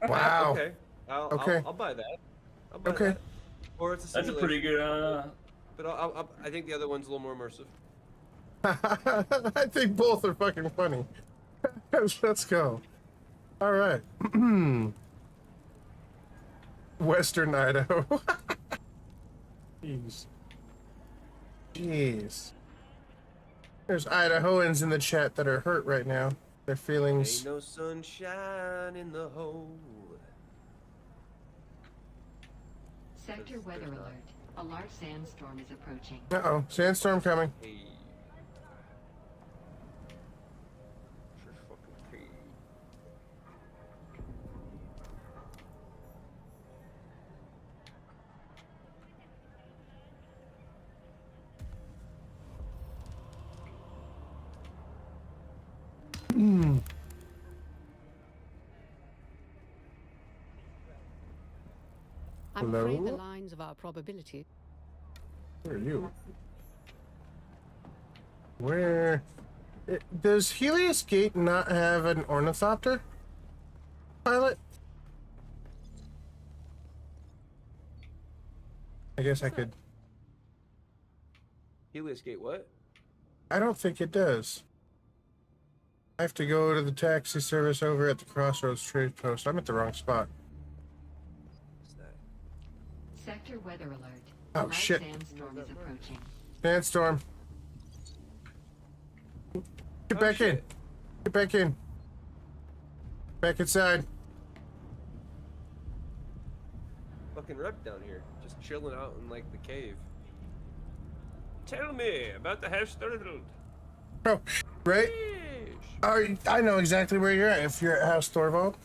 Wow. Okay. Okay. I'll buy that. I'll buy Okay. that. Or it's a That's a simulation. pretty good, But I think the other one's a little more immersive. I think both are fucking funny. Let's go. All right. Western Idaho. Jeez. Jeez. There's Idahoans in the chat that are hurt right now. Their feelings. Ain't no sunshine in the hole. Sector weather alert. A large sandstorm is approaching. Uh-oh. Sandstorm coming. Hey. Just fucking hey. I'm afraid the Hello? lines of our probability. Where are you? Where? Does Helios Gate not have an Ornithopter pilot? I guess I could. Helios Gate, what? I don't think it does. I have to go to the taxi service over at the Crossroads Trade Post. I'm at the wrong spot. What's that? Sector weather alert. Oh, A large shit. sandstorm is approaching. Sandstorm. Get back in. Get back in. Back inside. Fucking rep down here, just chilling out in like the cave. Tell me about the house turtle. Oh, right? I know exactly where you're at. If you're at House Thorvald.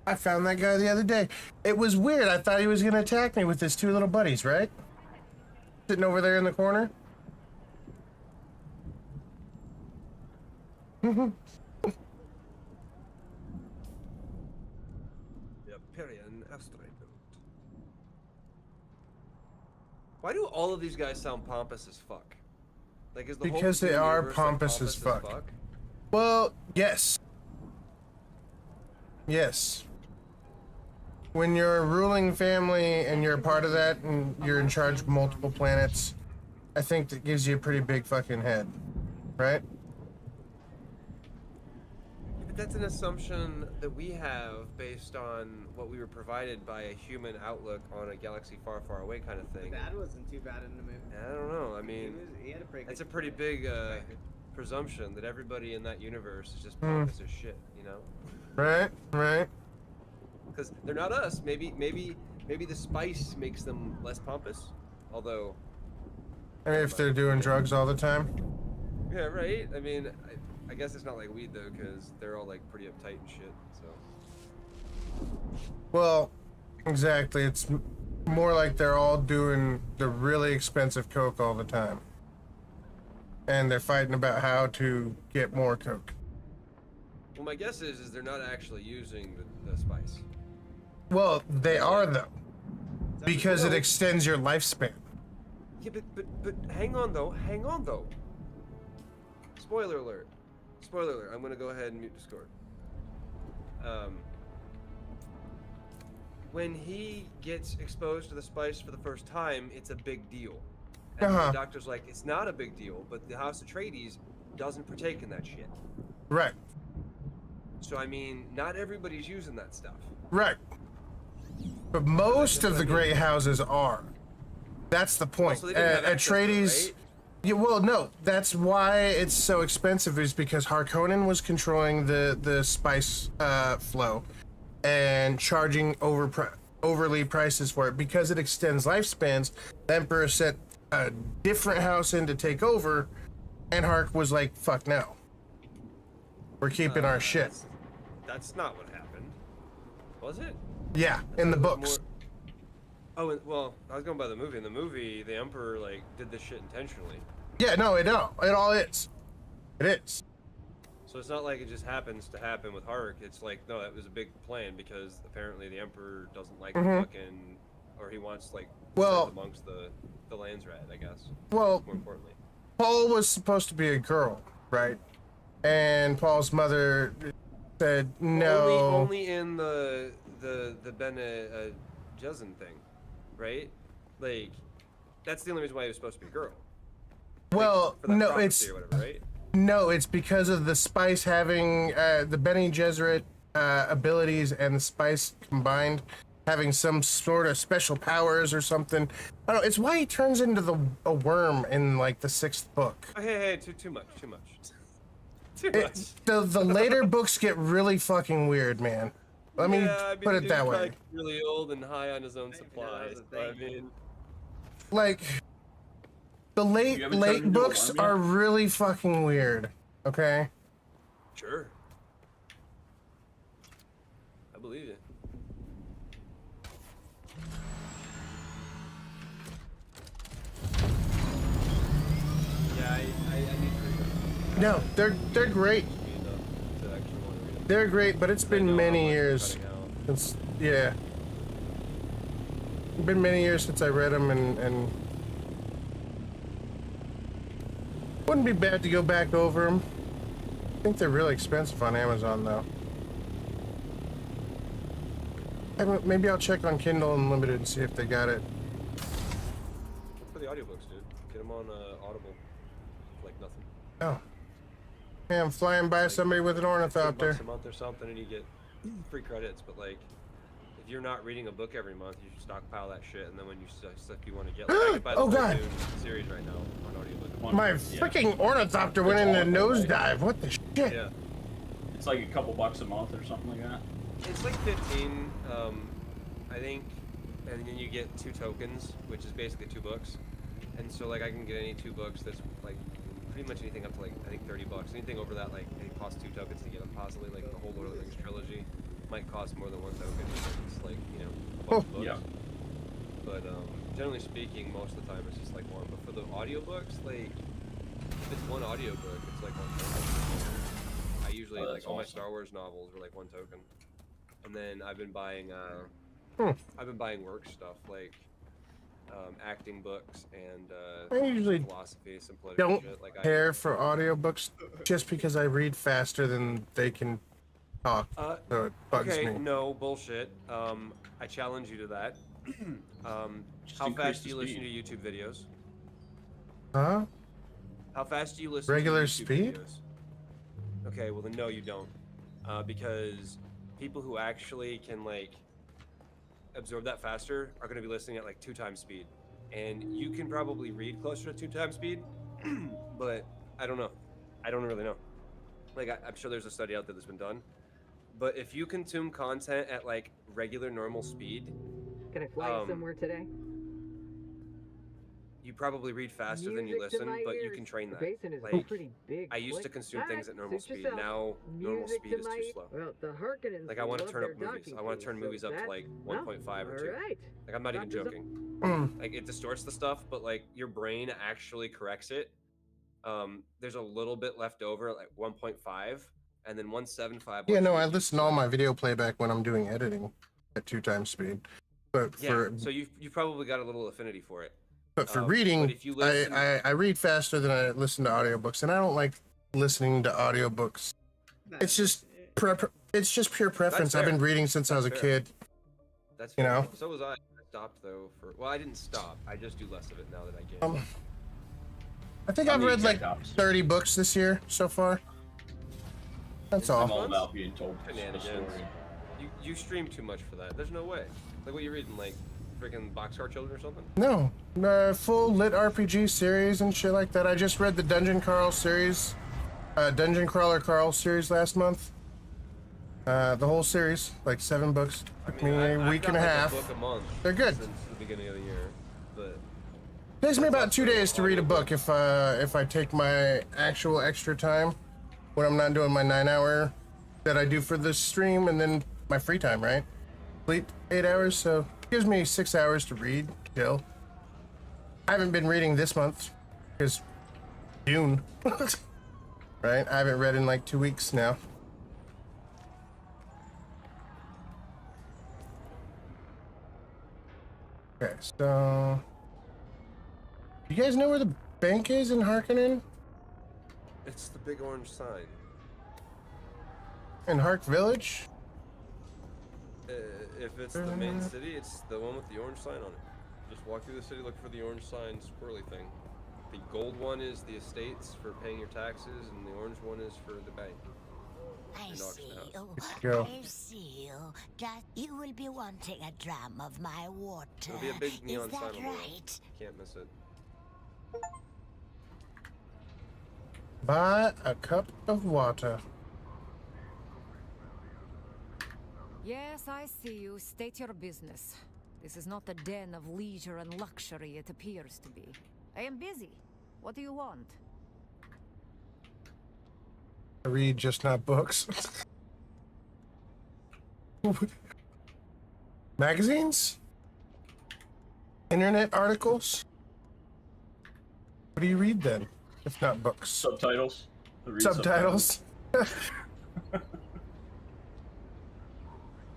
I found that guy the other day. It was weird. I thought he was going to attack me with his two little buddies, right? Sitting over there in the corner. The Empyrean asteroid belt. Why do all of these guys sound pompous as fuck? Like, is the whole Because they Steam are universe, like, pompous as fuck. Well, yes. Yes. When you're a ruling family and you're a part of that and you're in charge of multiple planets, I think that gives you a pretty big fucking head. Right? that's an assumption that we have based on what we were provided by a human outlook on a galaxy far, far away kind of The thing. dad wasn't too bad in the movie. I don't know. I He mean, had a pretty that's a good pretty big perspective. presumption that everybody in that universe is just pompous as shit, you know? Right, right. Because they're not us. Maybe the spice makes them less pompous. Although, I mean, if they're doing drugs all the time. yeah, right. I mean, I guess it's not like weed though, because they're all like pretty uptight and shit. So. Well, exactly. It's more like they're all doing the really expensive coke all the time. And they're fighting about how to get more coke. Well, my guess is they're not actually using the spice. Well, they are though. Is that Because it Well- extends your lifespan. Yeah, but hang on though. Spoiler alert. Spoiler alert. I'm gonna go ahead and mute Discord. When he gets exposed to the spice for the first time, it's a big deal. And Uh-huh. the doctor's like, it's not a big deal, but the House Atreides doesn't partake in that shit. Right, So I mean, not everybody's using that stuff. right. But most of the great houses are. That's the point. So they didn't have access to it, Atreides. right? Yeah, well, no. That's why it's so expensive. Is because Harkonnen was controlling the spice flow, and charging overly prices for it because it extends lifespans. The Emperor sent a different house in to take over, and Hark was like, "Fuck no, we're keeping our shit." That's not what happened, was it? Yeah, in the It was books. more- Oh, well, I was going by the movie. In the movie, the Emperor like did this shit intentionally. Yeah, no, it all is. It is. So it's not like it just happens to happen with Hark. It's like, no, that was a big plan because apparently the Emperor doesn't like the fucking, or he wants like Well- sent amongst the lands rat, I guess. Well, More importantly. Paul was supposed to be a girl, right? And Paul's mother said no. Only in the Bene Gesserit thing, right? Like, that's the only reason why he was supposed to be a girl. Well, For that no, prophecy it's or whatever, right? no, it's because of the spice having the Bene Gesserit abilities and the spice combined having some sort of special powers or something. I don't know. It's why he turns into a worm in like the 6th book. Oh, hey, too much. Too much. The later books get really fucking weird, man. Let me Yeah, I mean, put the it that dude's way. like really old and high on his own that supplies. was a But I thing. mean, Like the You late haven't turned into a books worm yet? are really fucking weird. Okay. sure. I believe you. Yeah, I need to read them. No, they're great. To actually want to read them. They're great, but it's I been know many how much years. cutting out. It's yeah. It's been many years since I read them, and wouldn't be bad to go back over them. I think they're really expensive on Amazon though. Maybe I'll check on Kindle Unlimited and see if they got it. Look for the audiobooks, dude. Get them on Audible. Like nothing. Oh. Hey, I'm flying by somebody with an $10 ornithopter. a month or something, and you get free credits. But like, if you're not reading a book every month, you should stockpile that shit. And then when you stuff you want to get, like, I could buy the Oh, whole God. Dune series right now on audiobook. One- My yeah. freaking ornithopter went in a nosedive. What the shit? Yeah. It's like a couple bucks a month or something like that. It's like 15, I think, and then you get 2 tokens, which is basically 2 books. And so like I can get any 2 books that's like pretty much anything up to like I think $30. Anything over that like it costs 2 tokens to get them. Possibly like the whole Lord of the Rings trilogy might cost more than 1 token. It's like a bunch of books. Yeah. But generally speaking, most of the time it's just like 1. But for the audiobooks, like if it's 1 audiobook, it's like 1 token. I usually Oh, like that's all my awesome. Star Wars novels were like 1 token. And then I've been buying work stuff like acting books and I usually philosophy, some political don't shit. Like care for audiobooks just because I read faster than they can talk. So it bugs okay, me. no bullshit. I challenge you to that. Just How increase fast the do you listen to speed. YouTube videos? Huh? How fast do you listen Regular to YouTube speed? videos? Okay, well then no, you don't. because people who actually can like absorb that faster are going to be listening at like 2 times speed, and you can probably read closer to 2 times speed, but I don't know. I don't really know. Like I'm sure there's a study out there that's been done, but if you consume content at like regular normal speed, Can I fly you somewhere today? you probably read faster than you Music to listen, my but you ears. can train The that. basin is Like pretty big. I used to Click. consume Alright, things at normal suit speed. yourself. Now normal Music speed to is my too slow. Well, the Harkonnens Like I want to love turn their up movies. docking I want to fees, turn so movies up to that's- like well, 1.5 or 2. alright. Like I'm not even Doctor's joking. Like it distorts the stuff, but like your brain actually corrects it. There's a little bit left over, like 1.5, and then 1.75. Yeah, no, lets I you listen to all my video playback when I'm doing editing at 2 times speed. But Yeah, for so you probably got a little affinity for it. for But reading, if you listen, I read faster than I listen to audiobooks, and I don't like listening to audiobooks. It's just it's just pure preference. I've fair. been reading since I was a That's kid. that's you fair. know. So was I. I stopped though for I didn't stop. I just do less of it now that I get. I think I'm I've the read like exact opposite. 30 books this year so far. That's I'm all. all about being told a Shenanigans. story. You stream too much for that. There's no way. Like what you reading, like freaking Boxcar Children or something? No, full lit RPG series and shit like that. I just read the Dungeon Crawl series, Dungeon Crawler Carl series last month. The whole series, like 7 books. Took me a I've week got and a like half. A book a month They're good. since the beginning of the year, but Takes me about 2 days to read a book audiobook. if I take my actual extra time when I'm not doing my 9-hour that I do for the stream and then my free time, right? Sleep 8 hours, so it gives me 6 hours to read, chill. I haven't been reading this month because June, right? I haven't read in like 2 weeks now. Okay, so you guys know where the bank is in Harkonnen? It's the big orange sign. In Hark Village? If it's the main city, it's the one with the orange sign on it. Just walk through the city, look for the orange sign, squirrely thing. The gold one is the estates for paying your taxes, and the orange one is for the bank. I see you. Go. I see you. Just you will be wanting a dram of my water. There'll be a big neon Is sign that on the wall. right? Can't miss it. Buy a cup of water. Yes, I see you. State your business. This is not the den of leisure and luxury it appears to be. I am busy. What do you want? I read just not books. Magazines? Internet articles? What do you read then, if not books? Subtitles. I read Subtitles?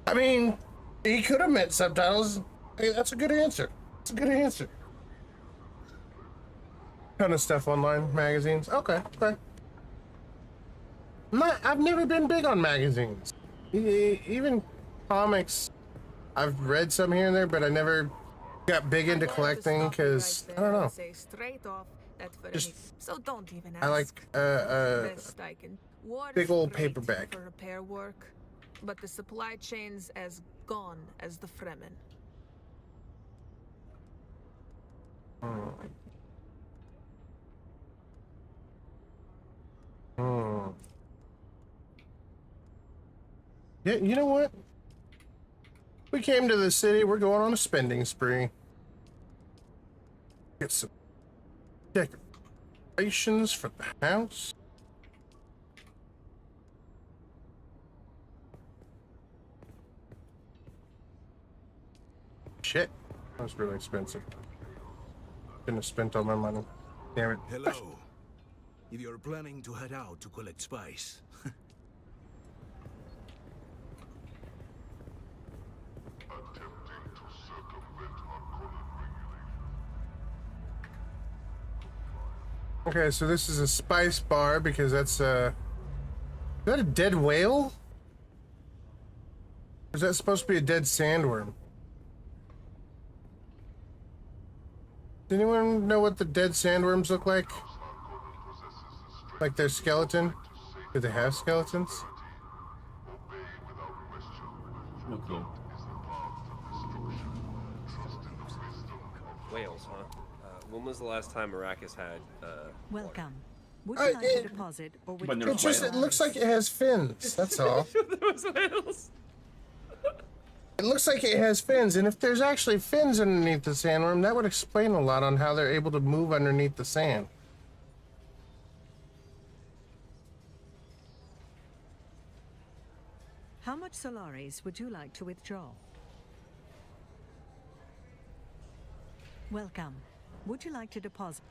I mean, he could have meant subtitles. Hey, that's a good answer. That's a good answer. Ton of stuff online, magazines. Okay, okay. I've never been big on magazines. Even comics, I've read some here and there, but I never got big into collecting because I don't know. Say straight off that for Just- any, so don't even ask. I like Best I can. War big is old great paperback. for repair work, but the supply chain's as gone as the Fremen. Yeah, you know what? We came to the city. We're going on a spending spree. Get some decorations for the house. Shit, that was really expensive. Shouldn't have spent all my money. Damn it. Hello. If you're planning to head out to collect spice, Okay, so this is a spice bar because that's is that a dead whale? Or is that supposed to be a dead sandworm? Does anyone know what the dead sandworms look like? Like their skeleton? Do they have skeletons? No clue. Whales, huh? When was the last time Arrakis had? Welcome. Would you like to deposit or When there was It looks like it has fins. That's all. There was whales. It looks like it has fins, and if there's actually fins underneath the sandworm, that would explain a lot on how they're able to move underneath the sand. How much Solaris would you like to withdraw? Welcome. Would you like to deposit?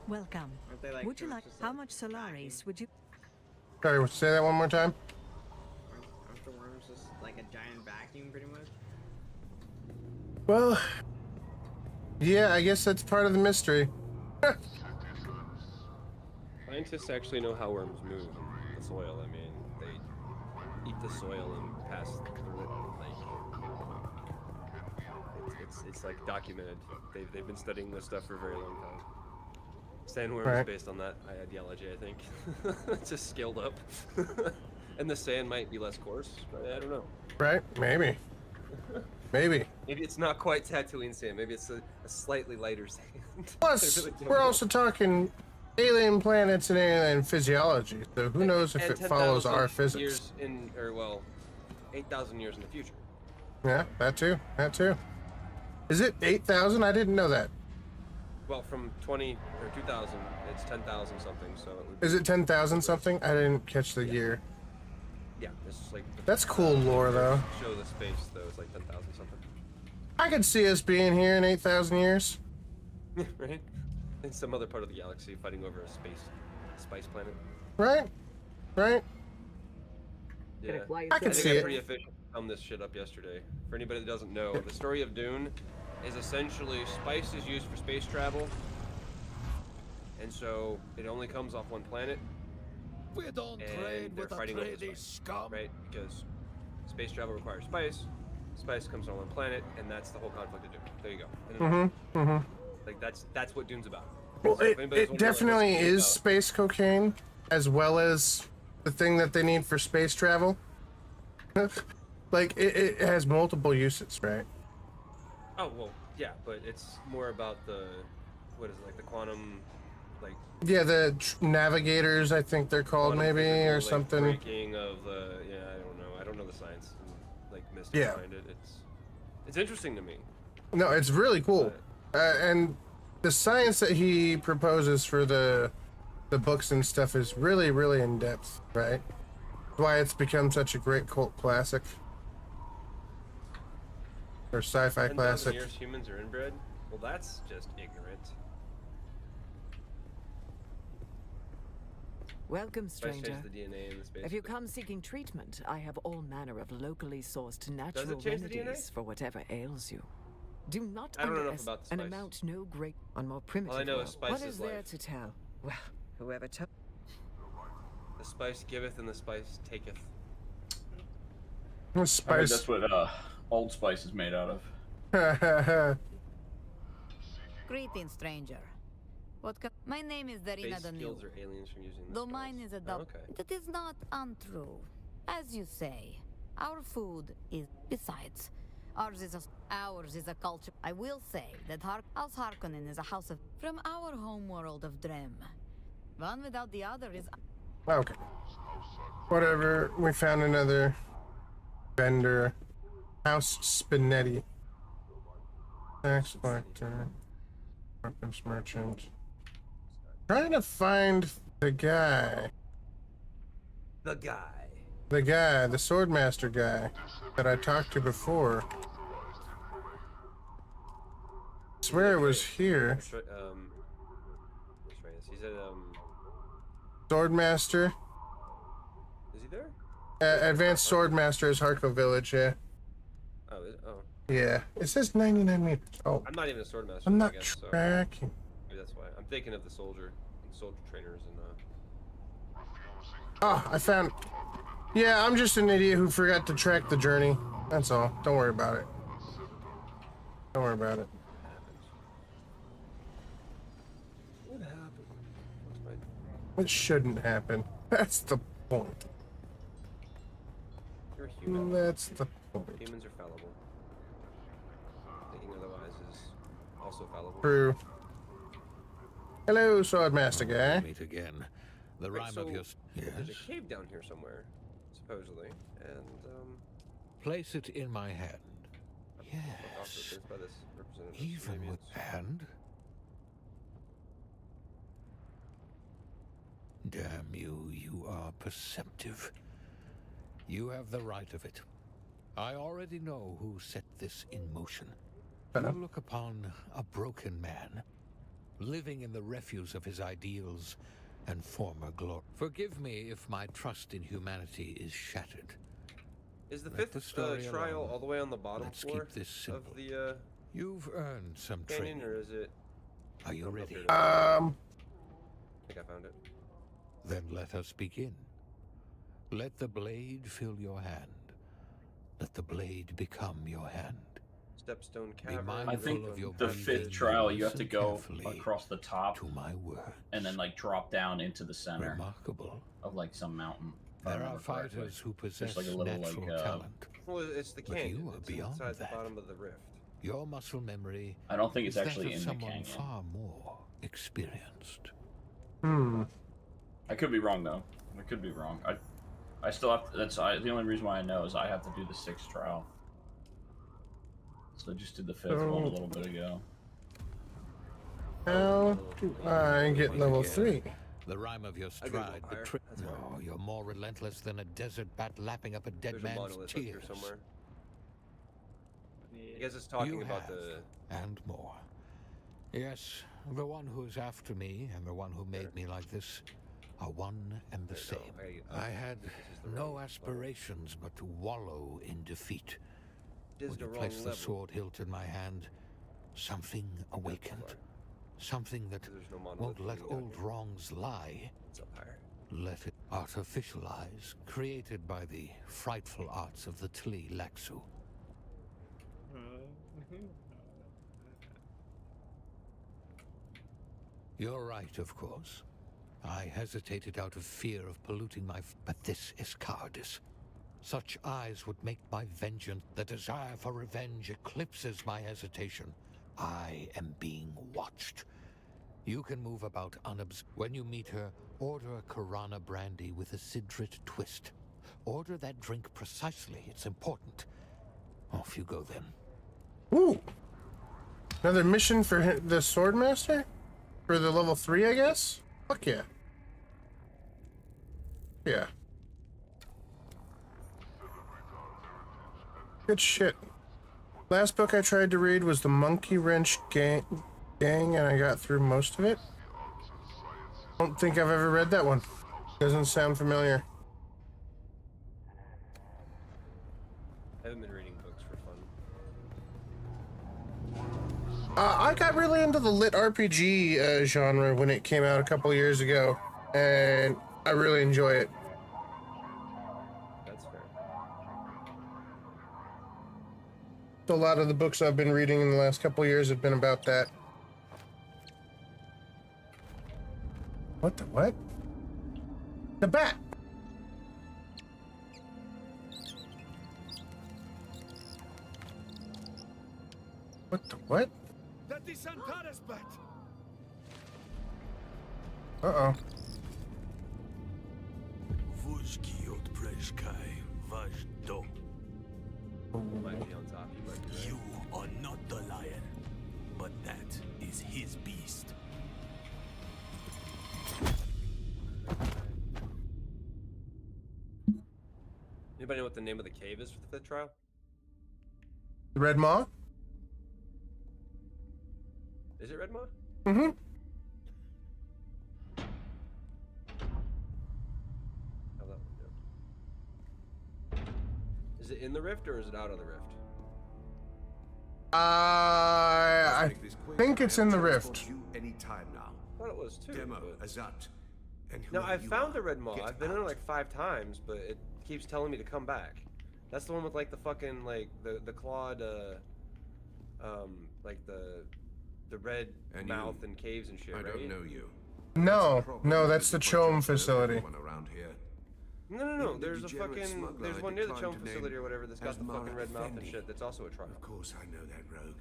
Welcome. Aren't they, like, Would you like? just, How much Solaris would you? Sorry, say that one more time. Aren't the worms just like a giant vacuum, pretty much? Well, yeah, I guess that's part of the mystery. Scientists actually know how worms move in the soil. I mean, they eat the soil and pass through it. Like, it's like documented. They've been studying this stuff for a very long time. Sandworm Right. is based on that ideology, I think. It's just scaled up. And the sand might be less coarse, but I don't know. Right? Maybe. Maybe. Maybe it's not quite Tatooine sand. Maybe it's a slightly lighter sand. Plus, I really don't we're know. also talking alien planets and alien physiology, so who knows if And it follows 10,000 our physics. Years in, or well, 8,000 years in the future. Yeah, that too. That too. Is it 8,000? I didn't know that. Well, from 20 or 2000, it's 10,000 something. So it would Is it 10,000 something? I didn't catch the year. Yeah, it's like. That's cool lore, though. Show the space though. It's like 10,000 something. I could see us being here in 8,000 years. Right? In some other part of the galaxy, fighting over a spice planet. Right? Right? Yeah. I can think see I'm it. pretty efficient to sum this shit up yesterday. For anybody that doesn't know, the story of Dune is essentially spice is used for space travel, and so it only comes off one planet. We don't And trade they're with a fighting over the tradie spice, scum. right? Because space travel requires spice. Spice comes on one planet, and that's the whole conflict of Dune. There you go. Mm-hmm. Mm-hmm. Like that's what Dune's about. Well, So if anybody's it wondering, like, definitely what's Dune is about, space cocaine, as well as the thing that they need for space travel. Like, it has multiple uses, right? Oh well, yeah, but it's more about the what is it, like the quantum, like Yeah, the navigators, I think they're called, quantum maybe, physical, or like, something. breaking of the I don't know the science and, like mystics Yeah. behind it. It's interesting to me. No, it's really cool. And the science that he proposes for the books and stuff is really, really in depth, right? That's why it's become such a great cult classic. Or sci-fi 10,000 classic. years humans are inbred. Well, that's just ignorant. Welcome, Spice stranger. changed the DNA in the space. If you come seeking treatment, I have all manner of locally sourced natural change the DNA? remedies for whatever ails you. Do not I don't know enough underestimate about the an spice. amount no great on more primitive. I know is world. spice What is is there life. to tell? Well, whoever took. The spice giveth and the spice taketh. I heard Spice. that's what Old Spice is made out of. Greetings, stranger. My name is Darina Space Danu. guilds are aliens from using the Though spice. mine is a Oh, double. okay. That is not untrue. As you say, our food is. Besides, ours is a culture. I will say that House Harkonnen is a house of. From our homeworld of Drem. One without the other is. Okay. Whatever. We found another vendor. House Spinetti. Tax collector. Weapons merchant. Trying to find the guy. The guy. The guy, the swordmaster guy that I talked to before. I swear it was here. Let's try this. He said, Swordmaster. is he there? Advanced swordmaster is Harko Village, yeah. Oh, oh. Yeah. It says 99 meters. Oh. I'm not even a swordmaster. I'm I not guess, so tracking. maybe that's why. I'm thinking of the soldier trainers and Oh, I found. Yeah, I'm just an idiot who forgot to track the journey. That's all. Don't worry about it. Don't worry about it. What happened? What's my It shouldn't happen. That's the point. You're a human. That's the point. Humans are fallible. Thinking otherwise is also fallible. True. Hello, Swordmaster guy. Meet again. The Wait, rhyme so of your... there's a Yes? cave down here somewhere, supposedly, and Place it in my hand. also Yes. by this representative. Even Maybe with it's- hand? Damn you, you are perceptive. You have the right of it. I already know who set this in motion. You look upon a broken man, living in the refuse of his ideals and former glory. Forgive me if my trust in humanity is shattered. Is the Let the fifth story trial alone. all the way on the bottom Let's floor keep this of simple. the You've earned some canyon, training. or is it? Are you ready? I think I found it. Then let us begin. Let the blade fill your hand. Let the blade become your hand. Stepstone Be cavern. mindful I think of your the breathing. fifth trial you have to Listen go carefully across the top to my word. and then like drop down into the center Remarkable. of like some mountain. if I There are remember correctly. fighters who possess There's like a little natural like talent. Well, it's the But canyon. you are It's beyond inside that. the bottom of the rift. Your muscle memory I don't think it's is that actually of in the someone canyon. far more experienced. I could be wrong though. I could be wrong. I still have to, the only reason why I know is I have to do the sixth trial. So I just did the fifth one a little bit ago. How do I get level 3? The rhyme of your I gotta go stride higher. betrays. That's No, fine. you're more relentless than a desert bat lapping up a dead There's a man's monolith up here tears. somewhere. Yeah. I guess it's talking You about have, the. and more. Yes, the one who is after me and the one who made me like this are one and the There same. you go. I had This is the no wrong aspirations but to wallow in defeat. This is When the you wrong placed the level. sword hilt in my hand, something awakened. Sorry. Something that There's no monolith won't let leading down old here. wrongs lie. It's up higher. Let it artificialize, created by the frightful arts of the Tli Laxu. You're right, of course. I hesitated out of fear of polluting my... But this is cowardice. Such eyes would make my vengeance. The desire for revenge eclipses my hesitation. I am being watched. You can move about unobserved. When you meet her, order a Karana brandy with a Sidrit twist. Order that drink precisely. It's important. Off you go then. Ooh! Another mission for the Swordmaster? For the level 3, I guess? Fuck yeah. Yeah. Good shit. Last book I tried to read was the Monkey Wrench Gang, and I got through most of it. Don't think I've ever read that one. Doesn't sound familiar. I haven't been reading books for fun. I got really into the lit RPG genre when it came out a couple years ago, and I really enjoy it. That's fair. So a lot of the books I've been reading in the last couple years have been about that. What the what? The bat! What the what? That is Antares bat! Uh-oh. Vujkiot prejkai vajdo. Might be on top. You might be right. You are not the lion, but that is his beast. Anybody know what the name of the cave is for the fifth trial? The Red Maw? Is it Red Maw? Mm-hmm. How'd that one go? Is it in the rift or is it out of the rift? I think it's in the rift. You anytime now. I thought it was too. Demo, but- Azat. And No, whoever I've you found are, the Red Maw. get I've been in it out. like 5 times, but it keeps telling me to come back. That's the one with like the fucking like the clawed like the red And mouth you, and caves and shit, I right? don't know you. No, Problem no, is that's the you point out Chom to facility. everyone around here. No. There's a degenerate fucking. smuggler There's I one near the declined Chum to name facility or whatever that's got as the fucking Mara red mouth and Effendi. shit. That's also a trial. Of course, I know that rogue.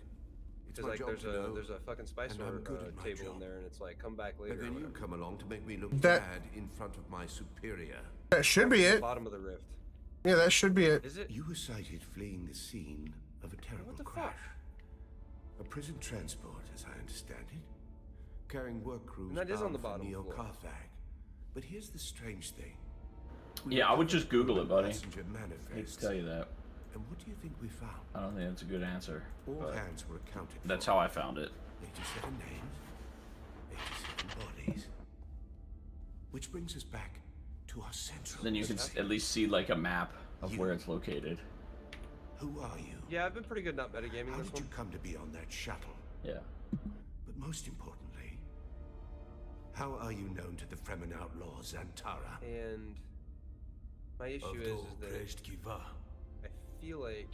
It's Because my like job to know, there's a fucking spice and I'm good at my table job. in there, and it's like come back later. But then or you whatever. come along to make me look That- bad in front of my superior. That should be The it. bottom of the rift. Yeah, that should be it. Is it? You were sighted fleeing the scene of a terrible What the crash. fuck? A prison transport, as I understand it, carrying work crews And that is on the bound for bottom floor. Neo-Carthag. But here's the strange thing. Yeah, I would just Google it, buddy. Passenger I hate manifest. to tell you that. And what do you think we found? I don't think that's a good answer. All but hands were accounted that's for. how I found it. 87 names, 87 bodies. Which brings us back to our central. Then you can at least see like a map of where it's located. Who are you? Yeah, I've been pretty good not metagaming How this did one. you come to be on that shuttle? Yeah. But most importantly, how are you known to the Fremen outlaws, Antara? And my issue is that I feel like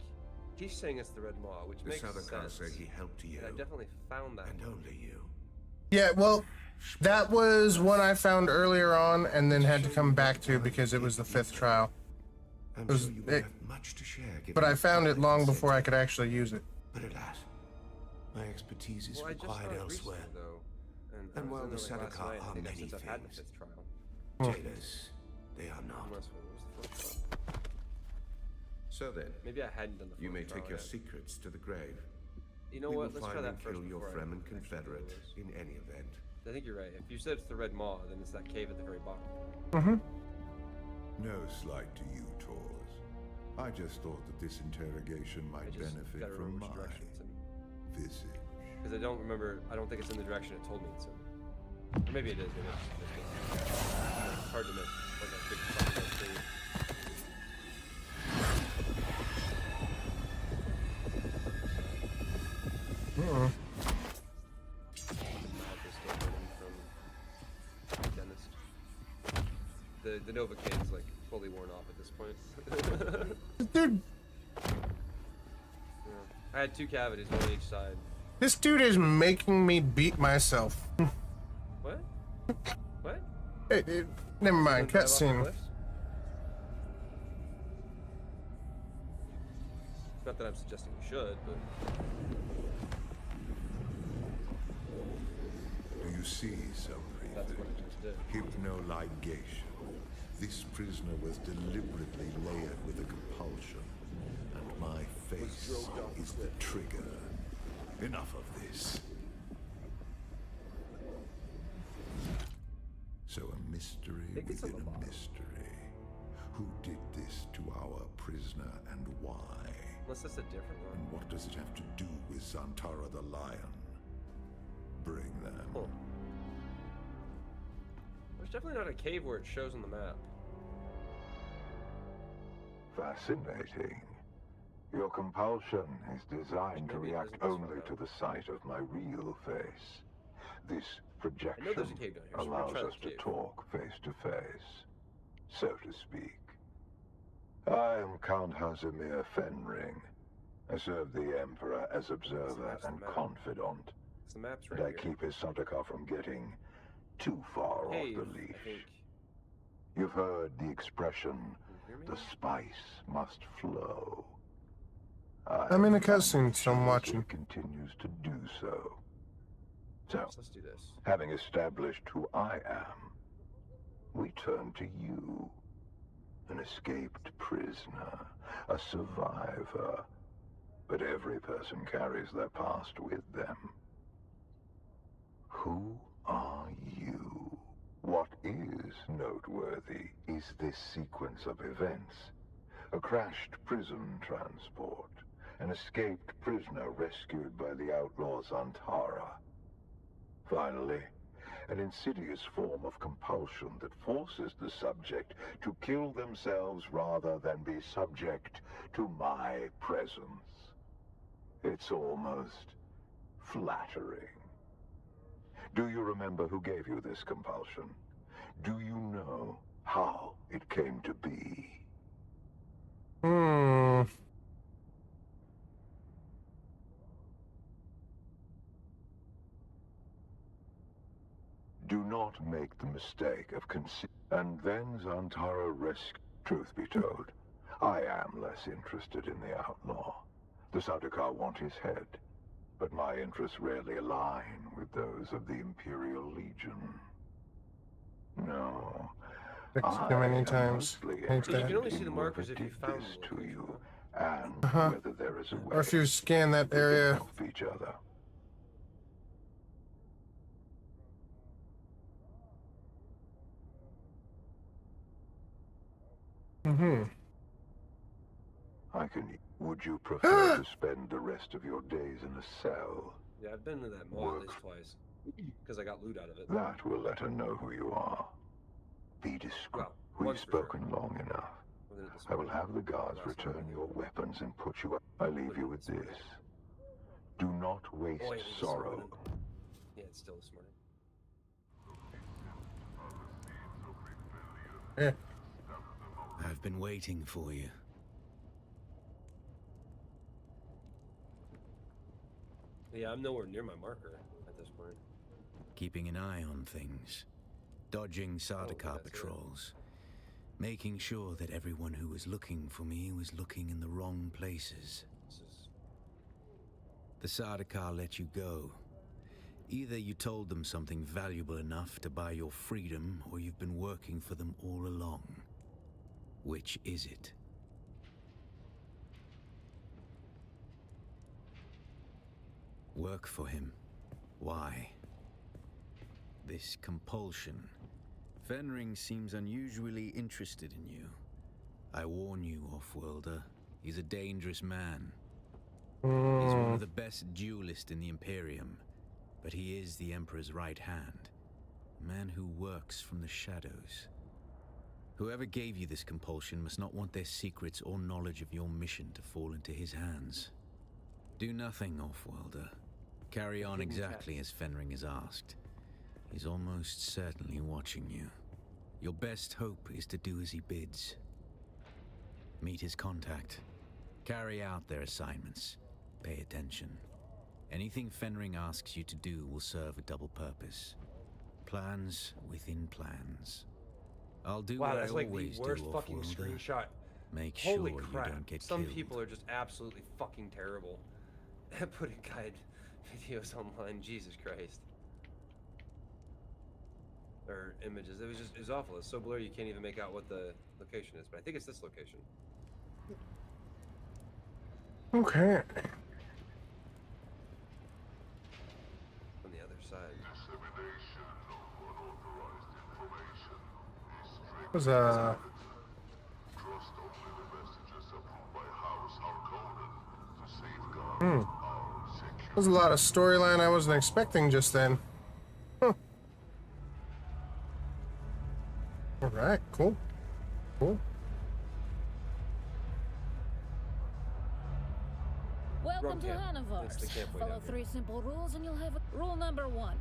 he's saying it's the Red Maw, which The makes Southern sense. say he helped you. And I definitely found that. And only you. Yeah, well, that was one I found earlier on and then had to come back to because it was the 5th trial. I'm It was- sure you will it- have much to share. given but I your found it public long consent. before I could actually use it. But alas, my expertise is Well, I just required started elsewhere. recently, though. And, And while the last Sadaka night, I are think many since I've had the things, 5th trial. jailers, they are not. Unless it was the 4th trial. So then, Maybe I hadn't done the 4th you may trial take your yet. secrets to the grave. You know we what? will Let's try find that and first kill your before I Fremen actually do confederate this. in any event. I think you're right. If you said it's the Red Maw, then it's that cave at the very bottom. Mm-hmm. No slight to you, Tors. I just thought that this interrogation I might just benefit gotta from remember my which direction it's in. visit. Because I don't remember. I don't think it's in the direction it told me it's in. Or maybe it is. Maybe it's just hard to miss. Like a big fucking tree. Uh-oh. The Novocaine is like fully worn off at this point. Dude, Yeah. I had 2 cavities, one on each side. this dude is making me beat myself. What? What? Hey, never mind, Drive off the cutscene. cliffs? Not that I'm suggesting you should, but Do you see something? that's what I just did. Hypnoligation. This prisoner was deliberately layered with a compulsion, and my face is the trigger. Enough of this. So a mystery think it's on within the a bottom. mystery. Who did this to our prisoner and why? Unless that's a different one. And what does it have to do with Zantara the Lion? Bring them. Cool. There's definitely not a cave where it shows on the map. Fascinating. Your compulsion is designed to Maybe it react isn't this only far to the sight of my real face. This I know projection there's a cave down here, so we're gonna allows try us this to cave. talk face to face, so to speak. I am Count Hazimir Fenring. I serve the Emperor as observer that's the and map. confidant, The map's but right I here. keep his Sadaka from getting too far Cave, off the I leash. think. You've heard the expression, Can you hear me? the spice must flow. I'm in a am cutscene, so I'm sure watching. It continues to do so. So, Let's do this. having established who I am, we turn to you. An escaped prisoner, a survivor. But every person carries their past with them. Who are you? What is noteworthy is this sequence of events. A crashed prison transport. An escaped prisoner rescued by the outlaws Antara. Finally, an insidious form of compulsion that forces the subject to kill themselves rather than be subject to my presence. It's almost flattering. Do you remember who gave you this compulsion? Do you know how it came to be? Do not make the mistake of and then Zantara rescued. Truth be told, I am less interested in the outlaw. The Sardaukar want his head, but my interests rarely align with those of the Imperial Legion. No. Too many times. Hate So you that. can only see the markers if you found this them. to you, and whether there is a way Or if you scan that we can area. help each other. I can. Would you prefer to spend the rest of your days in a cell? Yeah, I've been to that mall at least twice because I got loot out of it. That will let her know who you are. Be discreet. Well, We've once for spoken long enough. Wasn't it this I will morning? have the guards Last return morning. your weapons and put you up. I leave you with this. Do not waste Oh, yeah, it was this sorrow. morning. Yeah, it's still this morning. Yeah. I've been waiting for you. Yeah, I'm nowhere near my marker at this point. Keeping an eye on things. Dodging Sardaukar patrols. Making sure that everyone who was looking for me was looking in the wrong places. The Sardaukar let you go. Either you told them something valuable enough to buy your freedom, or you've been working for them all along. Which is it? Work for him. Why? This compulsion. Fenring seems unusually interested in you. I warn you, Offworlder. He's a dangerous man. He's one of the best duelists in the Imperium, but he is the Emperor's right hand. A man who works from the shadows. Whoever gave you this compulsion must not want their secrets or knowledge of your mission to fall into his hands. Do nothing, Offworlder. Carry on exactly as Fenring has asked. He's almost certainly watching you. Your best hope is to do as he bids. Meet his contact. Carry out their assignments. Pay attention. Anything Fenring asks you to do will serve a double purpose. Plans within plans. I'll do Wow, what that's I like the always worst do, fucking Offworlder. screenshot. Make Holy sure crap. you don't get Some killed. people are just absolutely fucking terrible at putting guide videos online. Jesus Christ. Or images. It was awful. It's so blurry you can't even make out what the location is. But I think it's this location. Okay. On the other side. Was There's a lot of storyline I wasn't expecting just then. Huh. Alright, cool. Cool. Welcome to camp. Hanover. That's the camp way Follow down here. 3 simple rules and you'll have Rule number 1.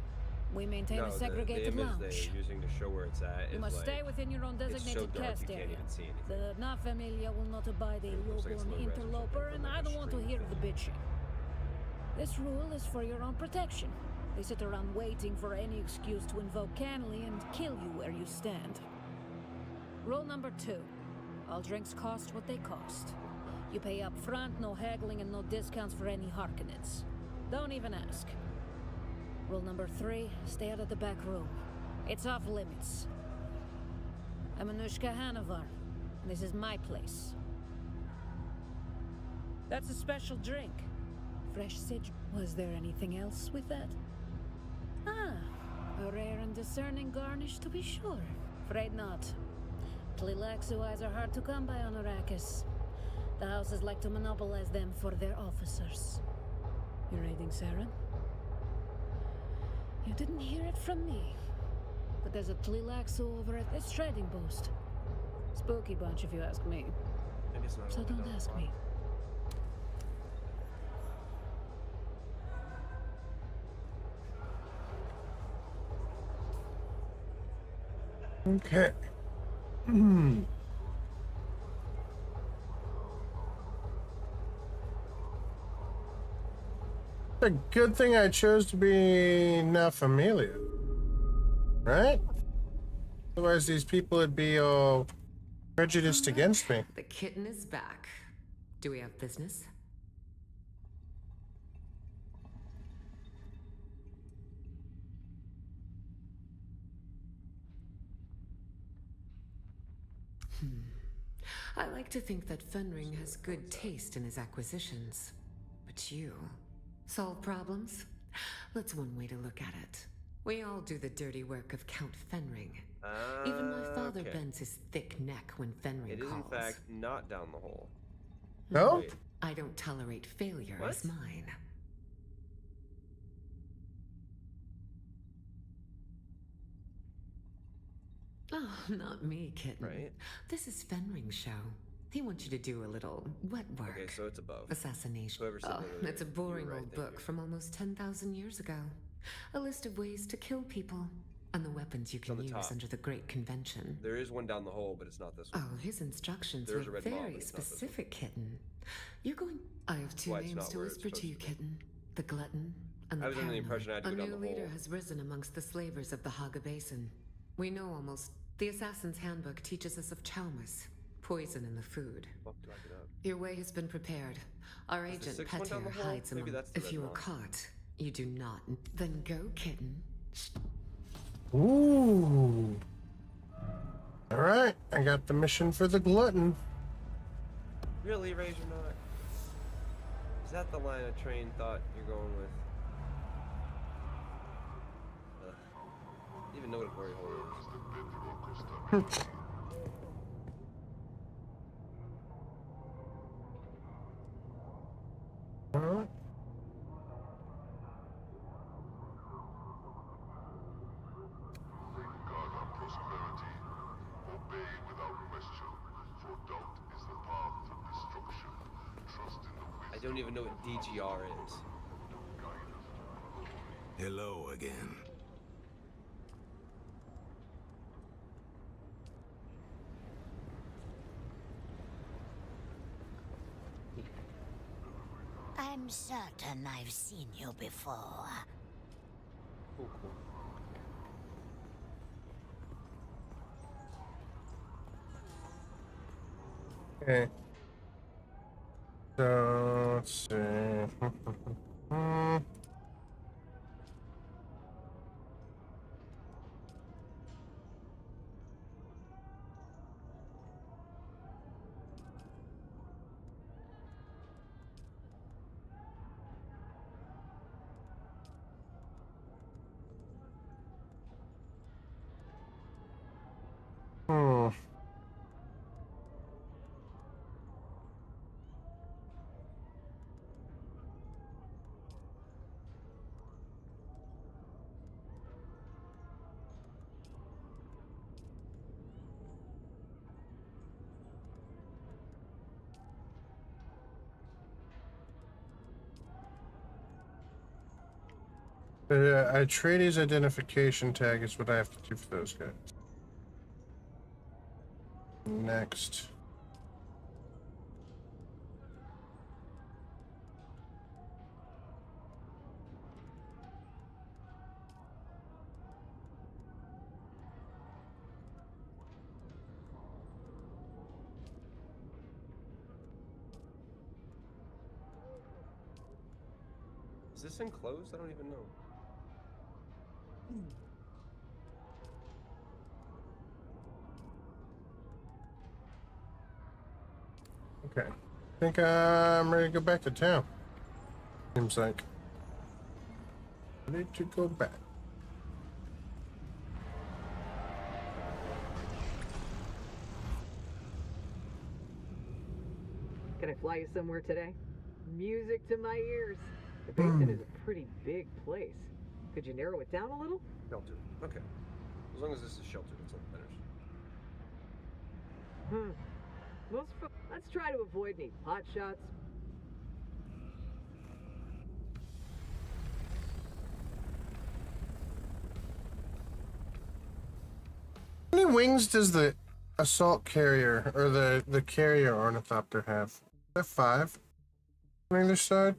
We maintain No, a segregated the image lounge. they're using to show where it's at You is must like, stay within your own it's so designated dark cast you can't area. even see anything. The not familiar will not abide a looks like it's low-born low res or interloper, something and from, I like, a don't want to stream hear thing. the bitching. This rule is for your own protection. They sit around waiting for any excuse to invoke Canley and kill you where you stand. Rule number 2. All drinks cost what they cost. You pay up front, no haggling and no discounts for any Harkonnens. Don't even ask. Rule number 3, stay out of the back room. It's off limits. I'm Anushka Hanover, and this is my place. That's a special drink. Fresh sage. Was there anything else with that? Ah, a rare and discerning garnish to be sure. Afraid not. Tlilaxu eyes are hard to come by on Arrakis. The houses like to monopolize them for their officers. You raiding Saren? You didn't hear it from me. But there's a Tlilaxu over at this trading post. Spooky bunch if you ask me. Maybe it's not So all don't done. ask me. Okay. A good thing I chose to be not familiar. Right? Otherwise, these people would be all prejudiced against me. The kitten is back. Do we have business? I like to think that Fenring has good taste in his acquisitions. But you... solve problems? That's one way to look at it. We all do the dirty work of Count Fenring. Even my father Okay. bends his thick neck when Fenring It is calls. in fact not down the hole. No? Wait. I don't tolerate failure as mine. Oh, not me, kitten. Right. This is Fenring's show. He wants you to do a little wet work. Okay, so it's above. Assassination. Whoever said Oh, literally, it's a you boring were right, old thank book you. from almost 10,000 years ago. A list of ways to kill people. And the weapons you It's on can the use top. under the Great Convention. There is one down the hole, but it's not this one. Oh, his instructions There's a are red ball, but very it's not this one. specific, kitten. You're going... I have two Why it's names not to where it's whisper to supposed you, to be. kitten. The glutton and the I was under the impression I had to paranoid. go A down new the leader hole. has risen amongst the slavers of the Haga Basin. We know almost... The Assassin's Handbook teaches us of chaumas, poison in the food. Fuck, do I get up? Your way has been prepared. Our Is the agent sixth one down Petir the hole? hides Maybe among... that's the If red you are ball. caught, you do not... Then go, kitten. Ooh. All right, I got the mission for the glutton. Really, Razor Knock? Is that the line of train thought you're going with? Even know what a glory hole is. All right. I don't even know what DGR is. Hello again. I'm certain I've seen you before. Cool, cool. Okay. So let's see. Hmm. The Atreides identification tag is what I have to do for those guys. Next. Is this enclosed? I don't even know. Okay. I think I'm ready to go back to town. Seems like. Ready to go back. Can I fly you somewhere today? Music to my ears. The basin is a pretty big place. Could you narrow it down a little? Sheltered. Okay. As long as this is sheltered, it's all that matters. Let's try to avoid any pot shots. How many wings does the assault carrier or the carrier ornithopter have? Is that 5 on either side?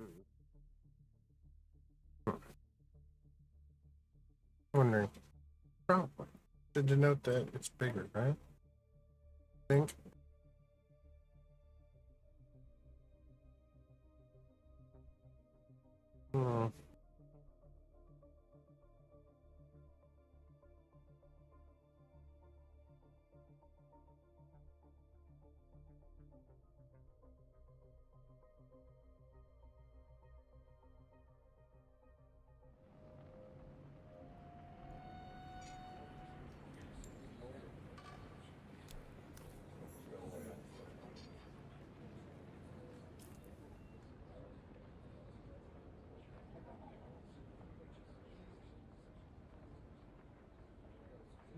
Wondering. Probably. to denote that it's bigger, right? I think. Hmm.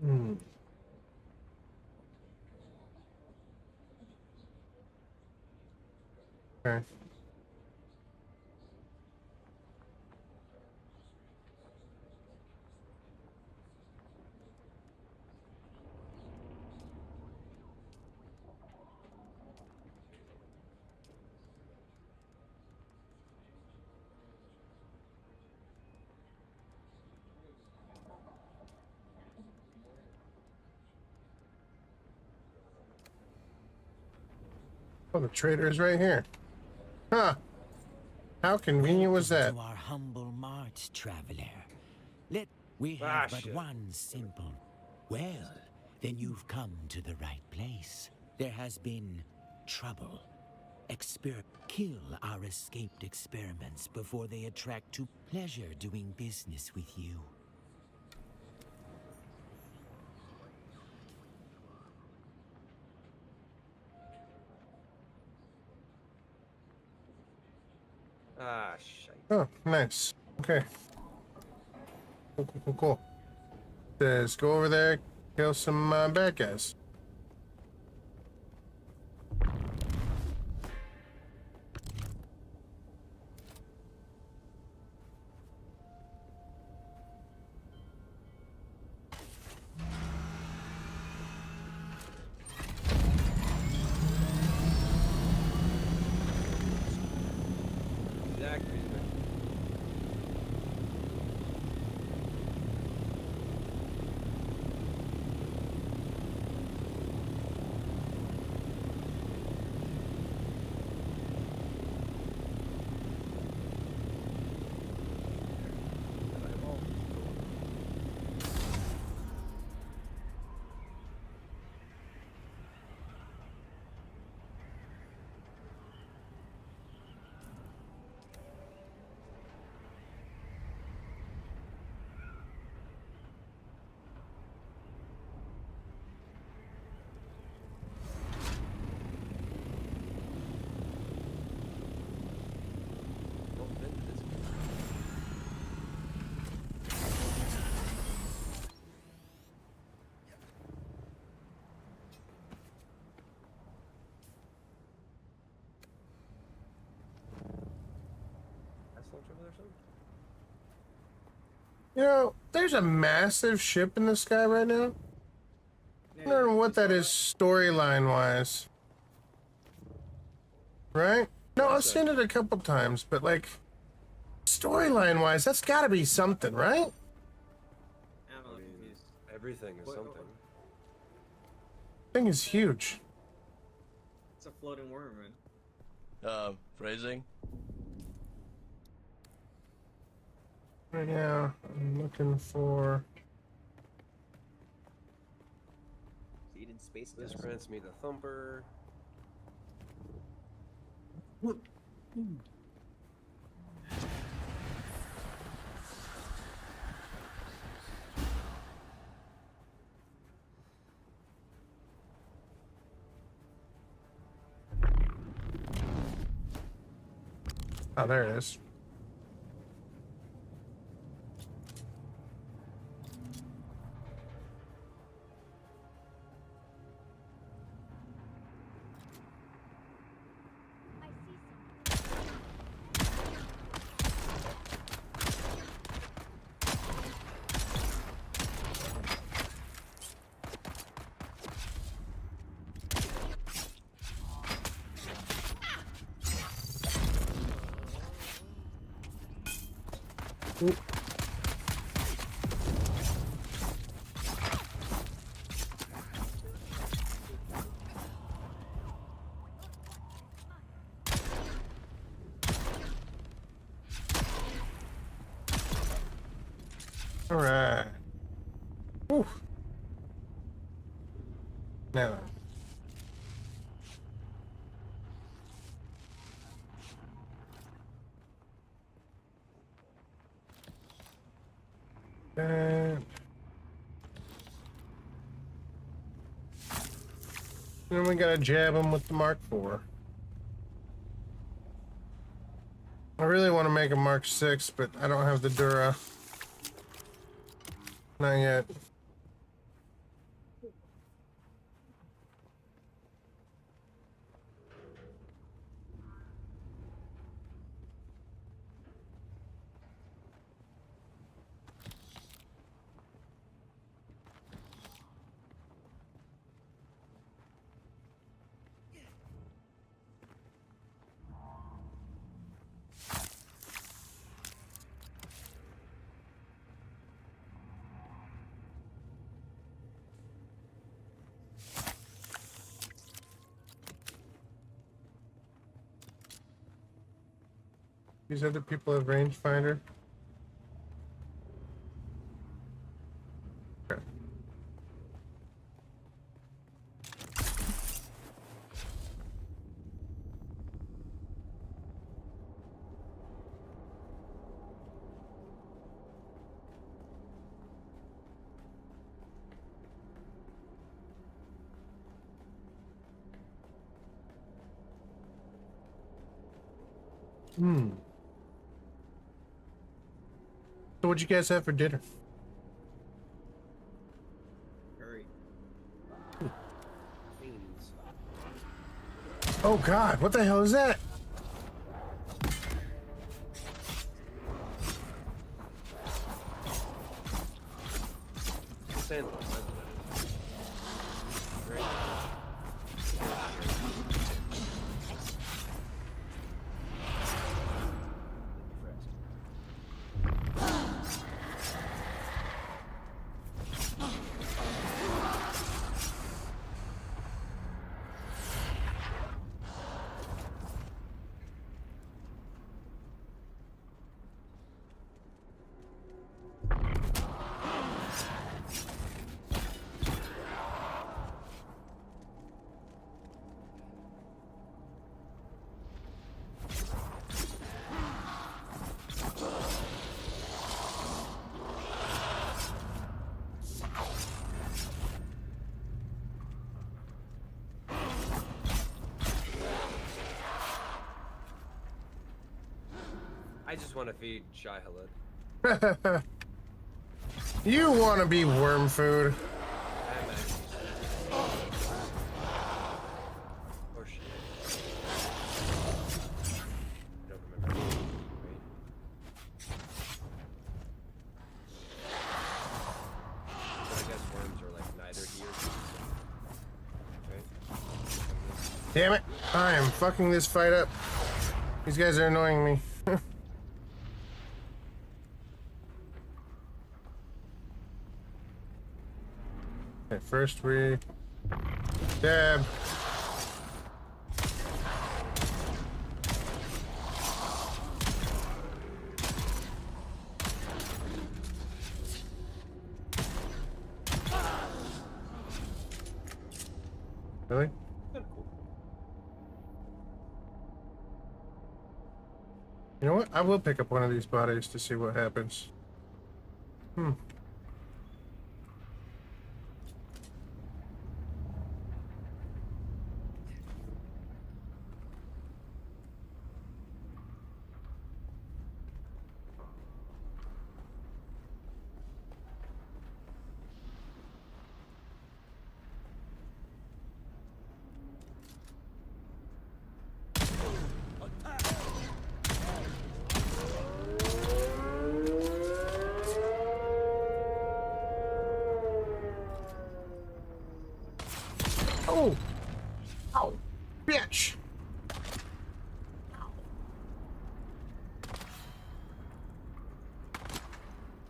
Hmm. Okay. Oh, the trader is right here. Huh. How convenient was that? To our humble mart, traveler. We Ah, have but shit. one simple. Well, then you've come to the right place. There has been trouble. Kill our escaped experiments before they attract to pleasure doing business with you. Ah, shite. Oh, nice. Okay. Cool. Just go over there, kill some bad guys. Exactly. You know, there's a massive ship in the sky right now. I don't know what that is storyline wise. Right? No, I've seen it a couple times, but like storyline wise, that's gotta be something, right? I don't know if it is. Everything is something. Thing is huge. It's a floating worm, man. Phrasing? Right now, I'm looking for. Seed in space. This grants me the thumper. Oh, there it is. All right. Whew. Now. And then we gotta jab him with the Mark IV. I really want to make a Mark VI, but I don't have the Dura. Not yet. These other people have rangefinder. Okay. So what'd you guys have for dinner? Curry. Beans. Oh God, what the hell is that? Sand. Right. I just want to feed Shy Halid. You want to be worm food? Or shit. I don't remember. Right? So I guess worms are like neither here. Right? Damn it! I am fucking this fight up. These guys are annoying me. Okay, first we dab. Really? You know what? I will pick up one of these bodies to see what happens. Oh! Ow! Bitch!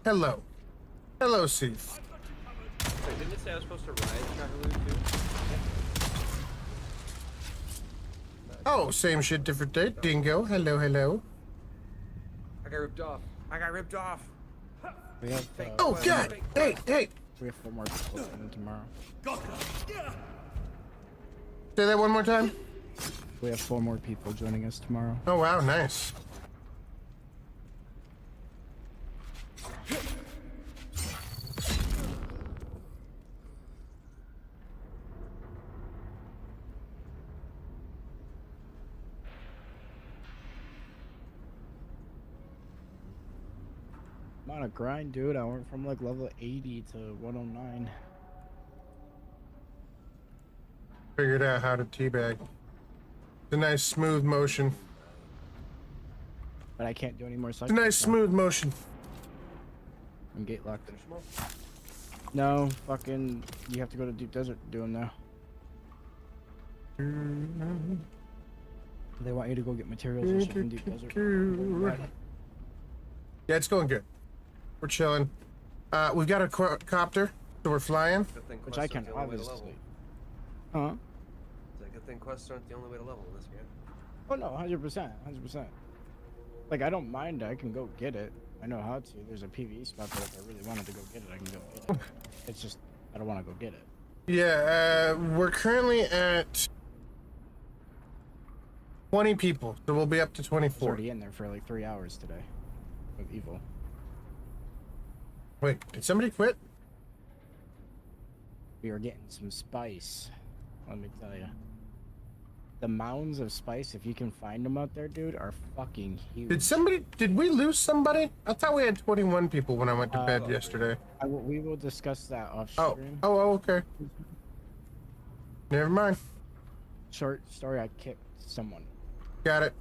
Hello. Hello, Sif. Wait, didn't it say I was supposed to ride Shy Halid too? Oh, same shit, different date. Dingo. Hello, hello. I got ripped off. I got ripped off. We have. Oh God! Hey! We have 4 more people coming tomorrow. Say that one more time. We have 4 more people joining us tomorrow. Oh wow, nice. I'm on a grind, dude. I went from like level 80 to 109. Figured out how to teabag. It's a nice smooth motion. But I can't do any more It's side a nice quests now. smooth motion. I'm gate locked. No, fucking. You have to go to Deep Desert to do them now. They want you to go get materials and shit from Deep Desert. Yeah, it's going good. We're chilling. We've got a copter, so we're flying. Which I can obviously. Huh? It's like, good thing quests aren't the only way to level in this game. Oh no, 100%, 100%. Like I don't mind. I can go get it. I know how to. There's a PvE spot, but if I really wanted to go get it, I can go get it. It's just I don't want to go get it. Yeah, we're currently at 20 people, so we'll be up to I was 24. already in there for like 3 hours today with Evil. Wait, did somebody quit? We are getting some spice. Let me tell you. The mounds of spice, if you can find them out there, dude, are fucking huge. Did we lose somebody? I thought we had 21 people when I went to bed yesterday. We will discuss that off Oh, stream. okay. Never mind. Short story, I kicked someone. Got it.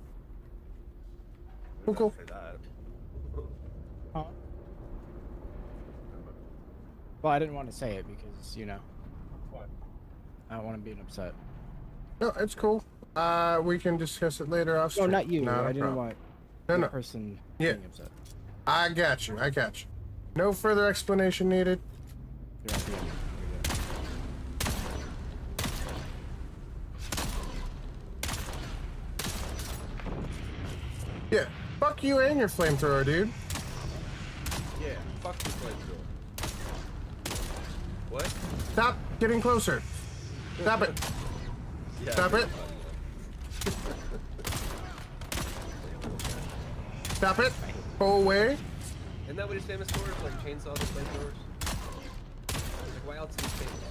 Cool. Huh? Well, I didn't want to say it because, you know. What? I don't want to be upset. No, it's cool. We can discuss it later off No, stream. not you. Not a I didn't problem. want No, the no. person Yeah. being upset. I got you. No further explanation needed. You're at the end. Yeah. Fuck you and your flamethrower, dude. Yeah, fuck the flamethrower. What? Stop getting closer. Stop it. Yeah, Stop it. Stop it. Go away. Isn't that what he's famous for? Is like chainsaw the flamethrowers? Like, why else is he famous?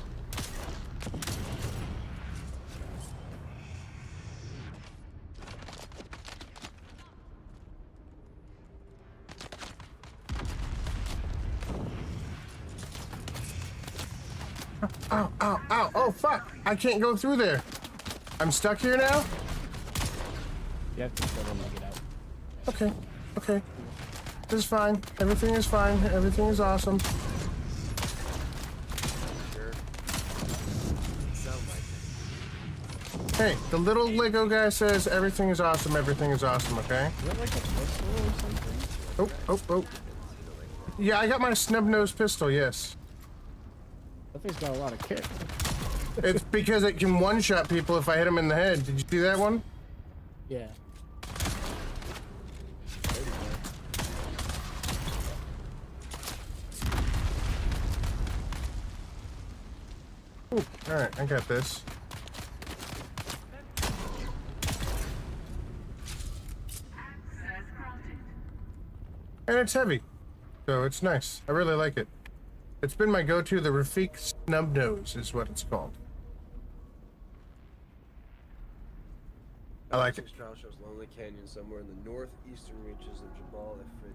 Ow. Oh, fuck. I can't go through there. I'm stuck here now? You have to kill them to get out. Okay. This is fine. Everything is fine. Everything is awesome. Sure. Sound like it. Hey, the little Lego guy says everything is awesome, okay? Is that like a pistol or something? Oh. Yeah, I got my snub-nosed pistol, yes. That thing's got a lot of kick. It's because it can one-shot people if I hit them in the head. Did you see that one? Yeah. Ooh, alright, I got this. And it's heavy, so it's nice. I really like it. It's been my go-to. The Rafik Snub Nose is what it's called. I like it. This trial shows Lonely Canyon somewhere in the northeastern reaches of Jabal Ifrit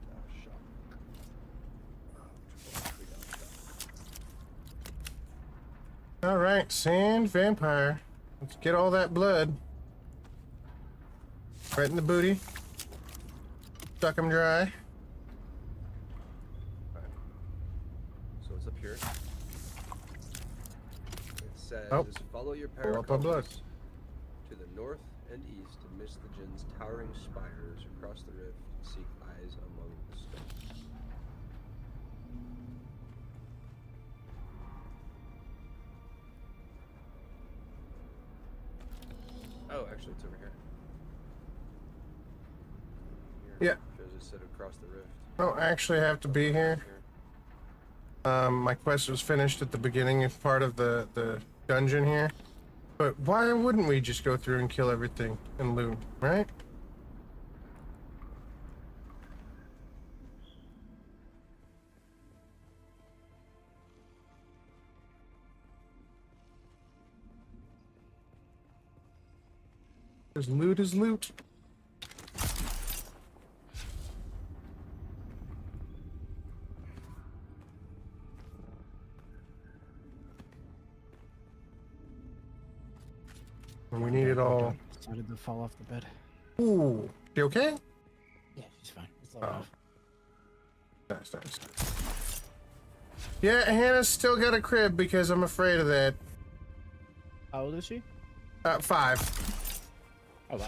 al-Shah. Alright, Sand Vampire. Let's get all that blood. Right in the booty. Suck them dry. So it's up here. It says, Oh. follow your Pull up on blood. compass to the north and east amidst the Jinn's towering spires across the rift. Seek eyes among the stones. Oh, actually, it's over here. Yeah. There's a set across the rift. Oh, I actually have to be here. My quest was finished at the beginning of part of the dungeon here. But why wouldn't we just go through and kill everything and loot, right? Because loot is loot. And we need it all. Decided to fall off the bed. Ooh, you okay? Yeah, she's fine. It's all Oh. off. Nice. Yeah, Hannah's still got a crib because I'm afraid of that. How old is she? 5. Oh wow.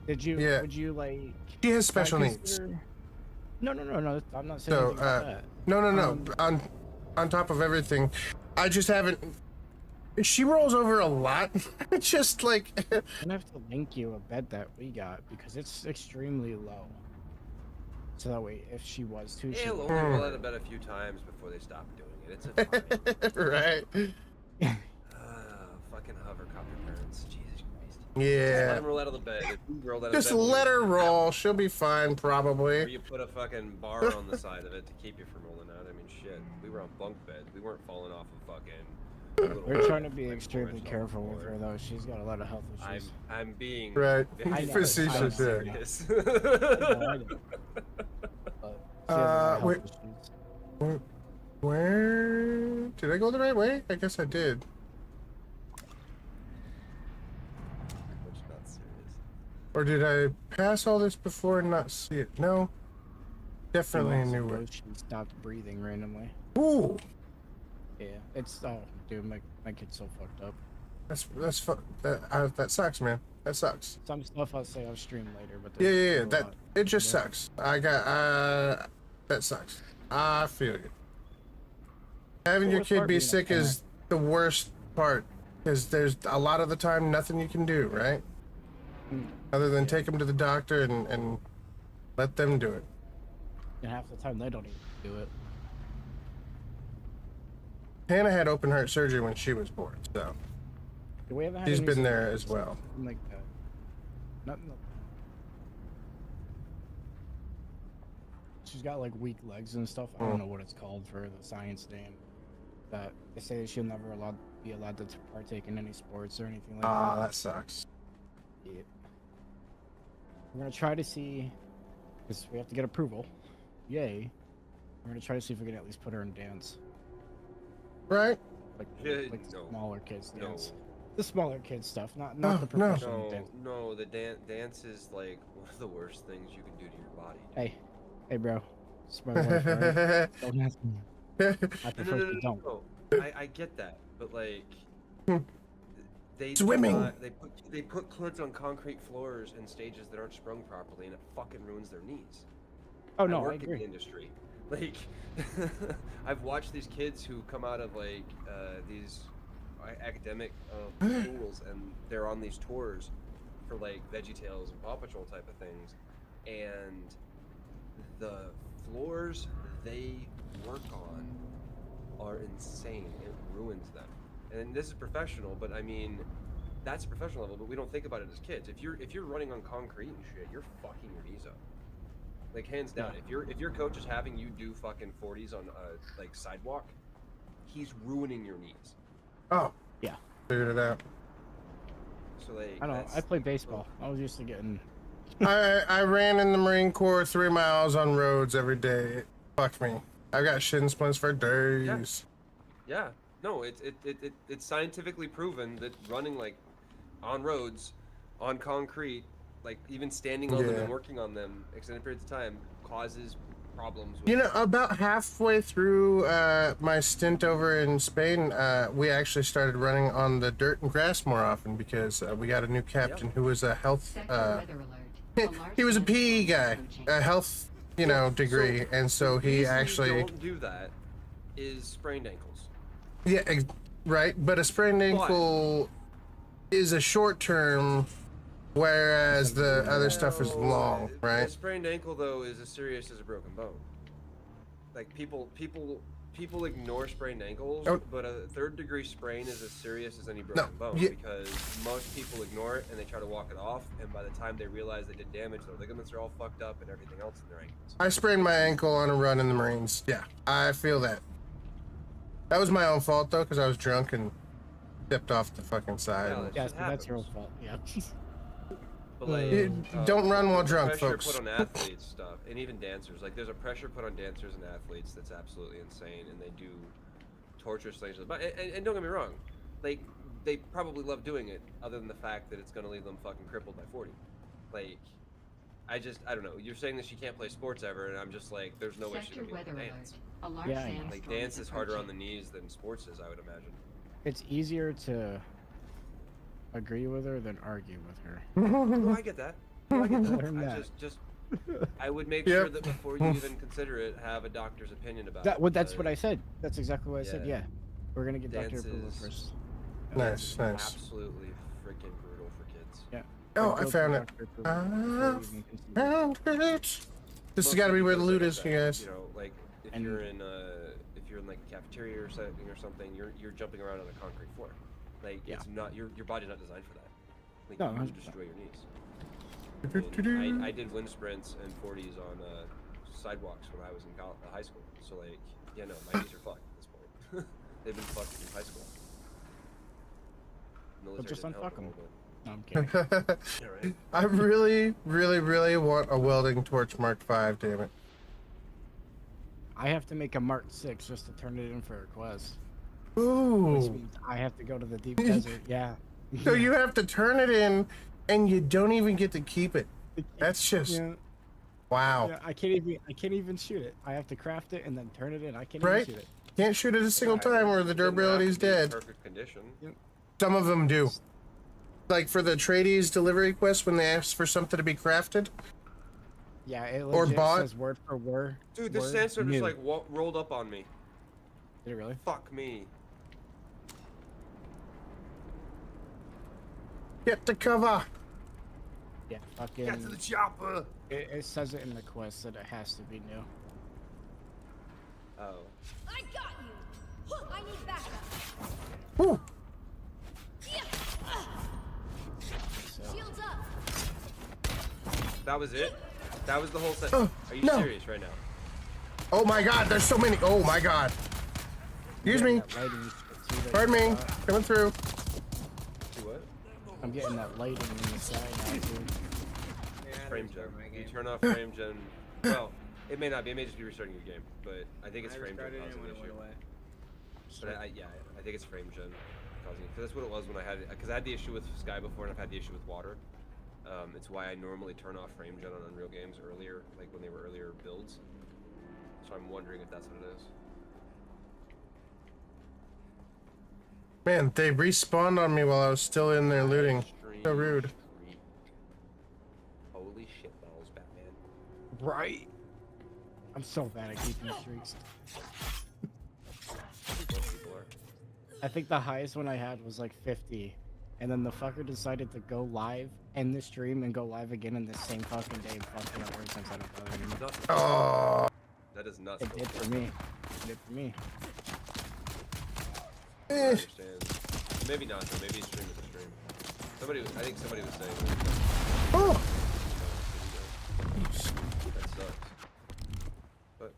Did you? Yeah. Would you like? She has special needs. consider- No. I'm not saying So, anything about that. no. On top of everything, I just haven't. She rolls over a lot. Just like. I'm gonna have to link you a bed that we got because it's extremely low. So that way, if she was to, she It'll would. only roll out of bed a few times before they stop doing it. It's a fine. Right. Fucking hovercopter parents. Jesus Christ. Just Yeah. let them roll out of the bed. If you rolled out of Just bed, let her roll. She'll be fine, Or probably. you put a fucking bar on the side of it to keep you from rolling out. I mean, shit. We were on bunk beds. We weren't falling off of fucking. We're trying to be extremely careful with her though. She's got a lot of health issues. I'm being Right. very Facetious, serious. I know. But she has a lot of wait. health issues. Where did I go the right way? I guess I did. Which not serious. Or did I pass all this before and not see it? No. Definitely a new way. She stopped breathing randomly. Ooh. Yeah, it's dude, my kid's so fucked up. That sucks, man. That sucks. Some stuff I'll say on stream later, but Yeah. there's a That lot. it just sucks. That sucks. I feel you. Having your Worst kid part be being a sick is the worst part, because there's a lot of the time nothing you can do, right? Other than take them to the doctor and let them do it. And half the time they don't even do it. Hannah had open heart surgery when she was born, so We haven't had she's any been there surgeries, as well. nothing like that. Nothing. She's got like weak legs and stuff. I don't know what it's called for the science name. But they say she'll never be allowed to partake in any sports or anything like that. That sucks. Yeah. We're gonna try to see, because we have to get approval. Yay! We're gonna try to see if we can at least put her in dance. Right? Like No. smaller kids No. dance. The smaller kids stuff, not No, the professional No, dance. no, the dance is like one of the worst things you can do to your body. Hey, bro. It's my wife, alright? Don't ask me. I prefer if you don't. No. I get that, but like, they Swimming. do not- they put kids on concrete floors in stages that aren't sprung properly, and it fucking ruins their knees. Oh I no, I work in agree. the industry. Like, I've watched these kids who come out of like these academic schools, and they're on these tours for like VeggieTales and Paw Patrol type of things, and the floors they work on are insane. It ruins them. And this is professional, but I mean, that's a professional level. But we don't think about it as kids. If you're running on concrete and shit, you're fucking your knees up. Like hands down. If your coach is having you do fucking 40s on like sidewalk, he's ruining your knees. Oh. Yeah. Figured it out. So like, I don't know. I play baseball. I was used to getting. I ran in the Marine Corps 3 miles on roads every day. It fucked me. I've got shin splints for days. Yeah. No, it's scientifically proven that running like on roads, on concrete, like even standing on them Yeah. and working on them extended periods of time causes problems. With You know, about halfway through my stint over in Spain, we actually started running on the dirt and grass more often because we got a new captain who was a health. He was a PE guy, a health, degree, and so he reason actually. you don't do that is sprained ankles. Yeah, right. But a sprained ankle is a short term, whereas the other stuff is long, A right? sprained ankle though is as serious as a broken bone. Like people ignore sprained ankles, Oh. but a third-degree sprain is as serious as any broken bone because most people ignore it and they try to walk it off, and by the time they realize they did damage, their ligaments are all fucked up and everything else in their ankles. I sprained my ankle on a run in the Marines. Yeah, I feel that. That was my own fault though, because I was drunk and stepped off the fucking side. Yeah, so that's your own fault. Yeah. But like, don't run while the drunk, pressure folks. put on athletes stuff, and even dancers. Like, there's a pressure put on dancers and athletes that's absolutely insane, and they do torturous things. But and don't get me wrong, like they probably love doing it, other than the fact that it's gonna leave them fucking crippled by 40. Like, I don't know. You're saying that she can't play sports ever, and I'm just like, there's no way she's gonna be able to dance. A large Yeah, sandstorm Like, dance is harder on approaching. the knees than sports is, I would imagine. It's easier to agree with her than argue with her. No, I get that. No, I get that. Learn I that. just I would make Yep. sure that before you even consider it, have a doctor's opinion about That, it. well, that's what I because said. That's exactly what I said. Yeah. Yeah, we're gonna get doctor dance approval is- first. Nice, It's nice. absolutely freaking brutal for kids. Yeah. Oh, We'll I go found to it. doctor approval before we even consider it. Found it. This has Mostly got to be where the because, loot like I is, said, you guys. You know, like if And- you're in like a cafeteria or something, you're jumping around on a concrete floor. Like Yeah. it's not your body's not designed for that. Like No, you 100%. would destroy your knees. And I did wind sprints and 40s on sidewalks when I was in high school. So like, yeah, no, my knees are fucked at this point. They've been fucked since high school. Military just didn't help unfuck a 'em. little bit. No, I'm kidding. Yeah, right. I really, really, really want a welding torch Mark V, damn it. I have to make a Mark 6 just to turn it in for a quest. Which Ooh. means I have to go to the deep desert. Yeah. So you have to turn it in and you don't even get to keep it. That's just Yeah. wow. Yeah, I can't even shoot it. I have to craft it and then turn it in. I can't Right? even shoot it. Can't shoot it a single time or the It doesn't have durability is to be in dead. Perfect condition. Some of them do. Like for the tradies delivery quest when they ask for something to be crafted. Yeah, it Or legit bought. says word for word. Dude, this word sandstorm just new. like rolled up on me. Did it really? Fuck me. Get the cover. Yeah, fucking. Get to the chopper. It says it in the quest that it has to be new. Oh. I got you! I need backup! Woo. So. Shields up! That was it? That was the whole set. Oh, Are you no. serious right now? Oh my god, there's so many. Oh my god. Excuse me. That lighting shit too that Pardon you me. got. Coming through. See what? I'm getting that lighting in the side now too. Yeah, Frame that's gen. part of my You game. turn off frame gen. Well, it may not be. It may just be restarting your game. But I think it's I frame gen restarted it causing when the it went issue. away. But yeah, I think it's frame gen causing it. Because that's what it was when I had it. Because I had the issue with Sky before, and I've had the issue with water. It's why I normally turn off frame gen on Unreal games earlier, like when they were earlier builds. So I'm wondering if that's what it is. Man, they respawned on me while I was still in there looting. So rude. Holy shit balls, Batman. Right. I'm so bad at keeping streaks. Most people are. I think the highest one I had was like 50. And then the fucker decided to go live, end the stream, and go live again in the same fucking day and fucking up ever since I don't bother anymore. Nuts. Oh. That is nuts. It did for me. It did for me. I understand. Maybe not though. Maybe a stream is a stream. I think somebody was saying that. Oh. That sucks. But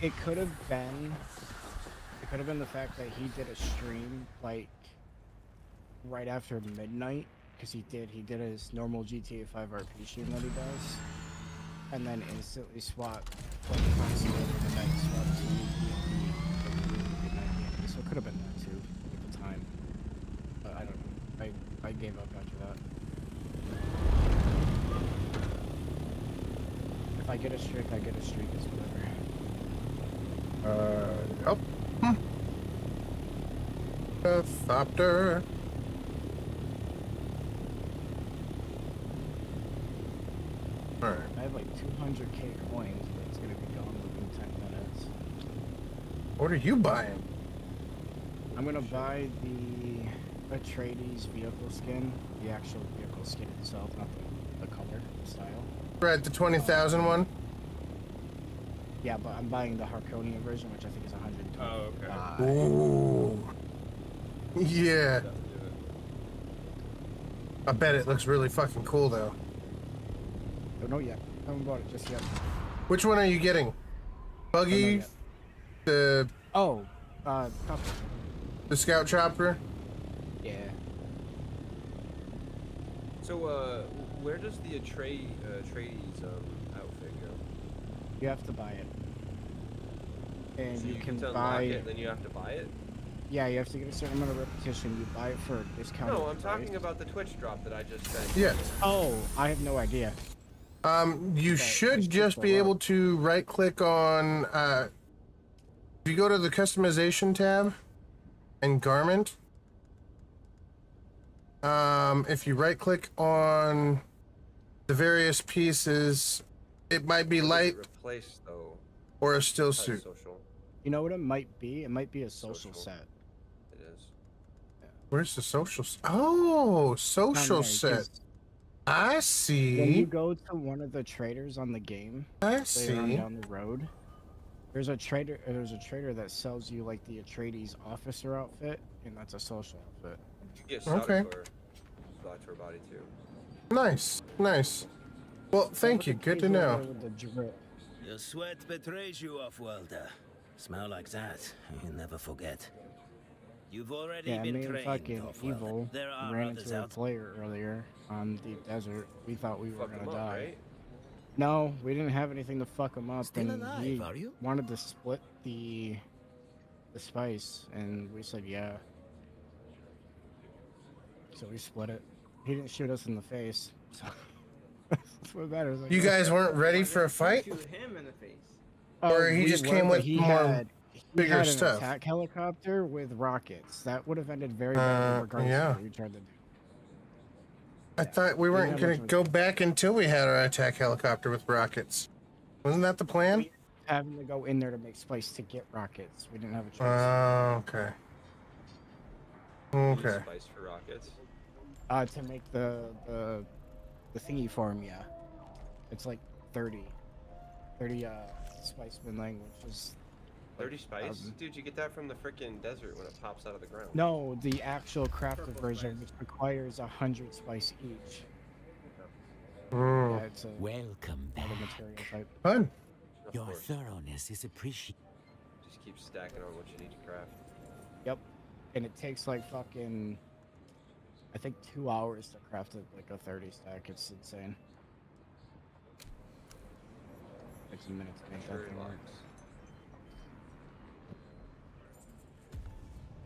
It could have been the fact that he did a stream like right after midnight, because he did his normal GTA 5 RP stream that he does, and then instantly swapped like constantly the night swap to midnight. So it could have been that too at the time, but I don't know. I gave up after that. If I get a streak, I get a streak. It's whatever. Oh. Ornithopter. Alright. I have like 200k coins, but it's gonna be gone within 10 minutes. What are you buying? I'm gonna buy the Atreides vehicle skin, the actual vehicle skin itself, not the color, the style. Right, the 20,000 one? Yeah, but I'm buying the Harkonian version, which I think is 120. Oh, okay. Ooh. Yeah. I bet it looks really fucking cool though. Don't know yet. I haven't bought it just yet. Which one are you getting? Buggy? The Chopper. The Scout Chopper? Yeah. So, where does the Atreides outfit go? You have to buy it. And So you can unlock buy it, then you have to buy it? Yeah, you have to get a certain amount of repetition. You buy it for a discount. No, I'm talking about the Twitch drop that I just sent. Yeah. Oh, I have no idea. You should just be able to right click on if you go to the customization tab and garment, if you right click on the various pieces, it might be light Replace though. or a still Type suit. Social. You know what it might be? It might be a social set. It is. Where's the social? Oh, social there, set. 'cause I When you see. go to one of the traders on the game, I later on see. down the road, there's a trader that sells you like the Atreides officer outfit, and that's a social outfit. You get Okay. Salvatore body too. Nice, nice. Well, thank you. Good to know. With the drip. Your sweat betrays you, Off-Worlder. Smell like that, you never forget. You've already Yeah, been me and trained, fucking Off-Worlder. Evil There are ran others into a out. player earlier on Deep Desert. We thought we were Fuck gonna him up, die. right? No, we didn't have anything to fuck him up, Still and alive, he are you? wanted to split the spice, and we said yeah. So we split it. He didn't shoot us in the face, so that's what matters. You guys weren't ready for a fight? Shoot him in the face. Or he just came with more bigger had stuff? An attack helicopter with rockets. That would have ended very badly, regardless yeah. of what you tried to do. I thought we weren't have going much to of a go back until we had our attack helicopter with rockets. Wasn't that the plan? Having to go in there to make spice to get rockets. We didn't have a choice. Okay. Use Okay. Spice for rockets. To make the thingy for him, yeah. It's like 30 spice spin which is 30 spice? Dude, you get that from the frickin' desert when it pops out of the ground. no, the actual crafted version, which requires 100 spice each. Mm. Yeah, it's a Welcome other back. material type. Fun. Of Your course. thoroughness is appreciated. Just keep stacking on what you need to craft. Yep. And it takes like fucking, I think 2 hours to craft it like a 30 stack. It's insane. Takes a minute to make Sure that it thing work. works.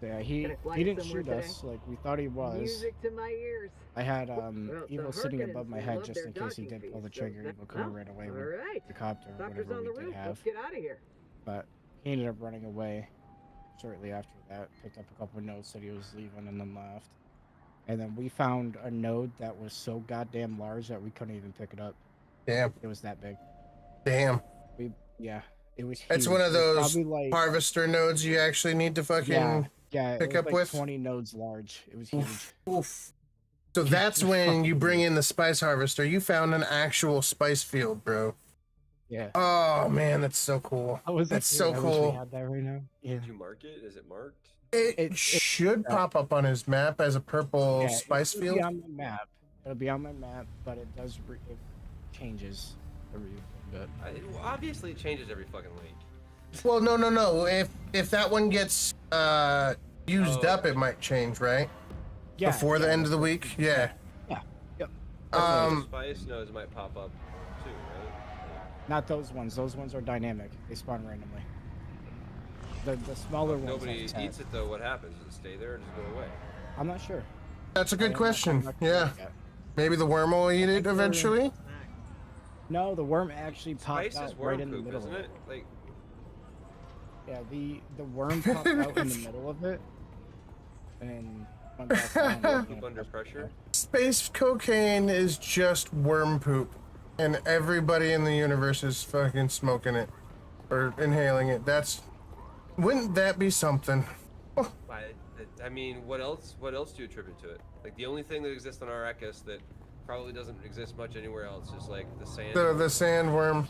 Yeah, Gonna fly he didn't somewhere shoot today? us like we thought he was. Music to my ears. I had Well, Evil the sitting above Harkonnens my head love just their in case he docking did pull the fees, so trigger. that- Evil could have oh, ran away all with right. the copter or Doctor's whatever on the we did roof. have. Let's get out of here. But he ended up running away shortly after that. Picked up a couple of notes, said he was leaving, and then left. And then we found a node that was so goddamn large that we couldn't even pick it up. Damn. It was that big. Damn. It was. It's huge. one of It was those probably like, harvester nodes you actually need to fucking yeah, pick it was up like with. 20 nodes large. It was huge. Oof. So that's when you bring in the spice harvester. You found an actual spice field, bro. Yeah. Oh man, that's so cool. That's so I wish we cool. had that right now. Yeah. Did you mark it? Is it marked? It should pop up on his map as a purple Yeah, spice it'll field. Be on my map. It'll be on my map, but it does it changes every bit. Well, obviously, it changes every fucking week. Well, no. If that one gets used up, it might change, right? Yeah, Before the yeah. end of the week. Yeah. Yeah. Yep. Spice nodes might pop up too, right? Not those ones. Those ones are dynamic. They spawn randomly. The smaller ones. Nobody have eats it though. What happens? Does it stay there or does it go away? I'm not sure. That's a good I'm question. not sure Yeah. yet. Maybe the worm will eat it eventually. No, the worm actually popped Spice is out worm right in the poop, middle. isn't of it? Like, Yeah, the worm popped out in the middle of it, and then went back down. poop under pressure. Space cocaine is just worm poop, and everybody in the universe is fucking smoking it or inhaling it. Wouldn't that be something? I mean, what else? What else do you attribute to it? Like the only thing that exists on Arrakis that probably doesn't exist much anywhere else is like the sand. The sandworm.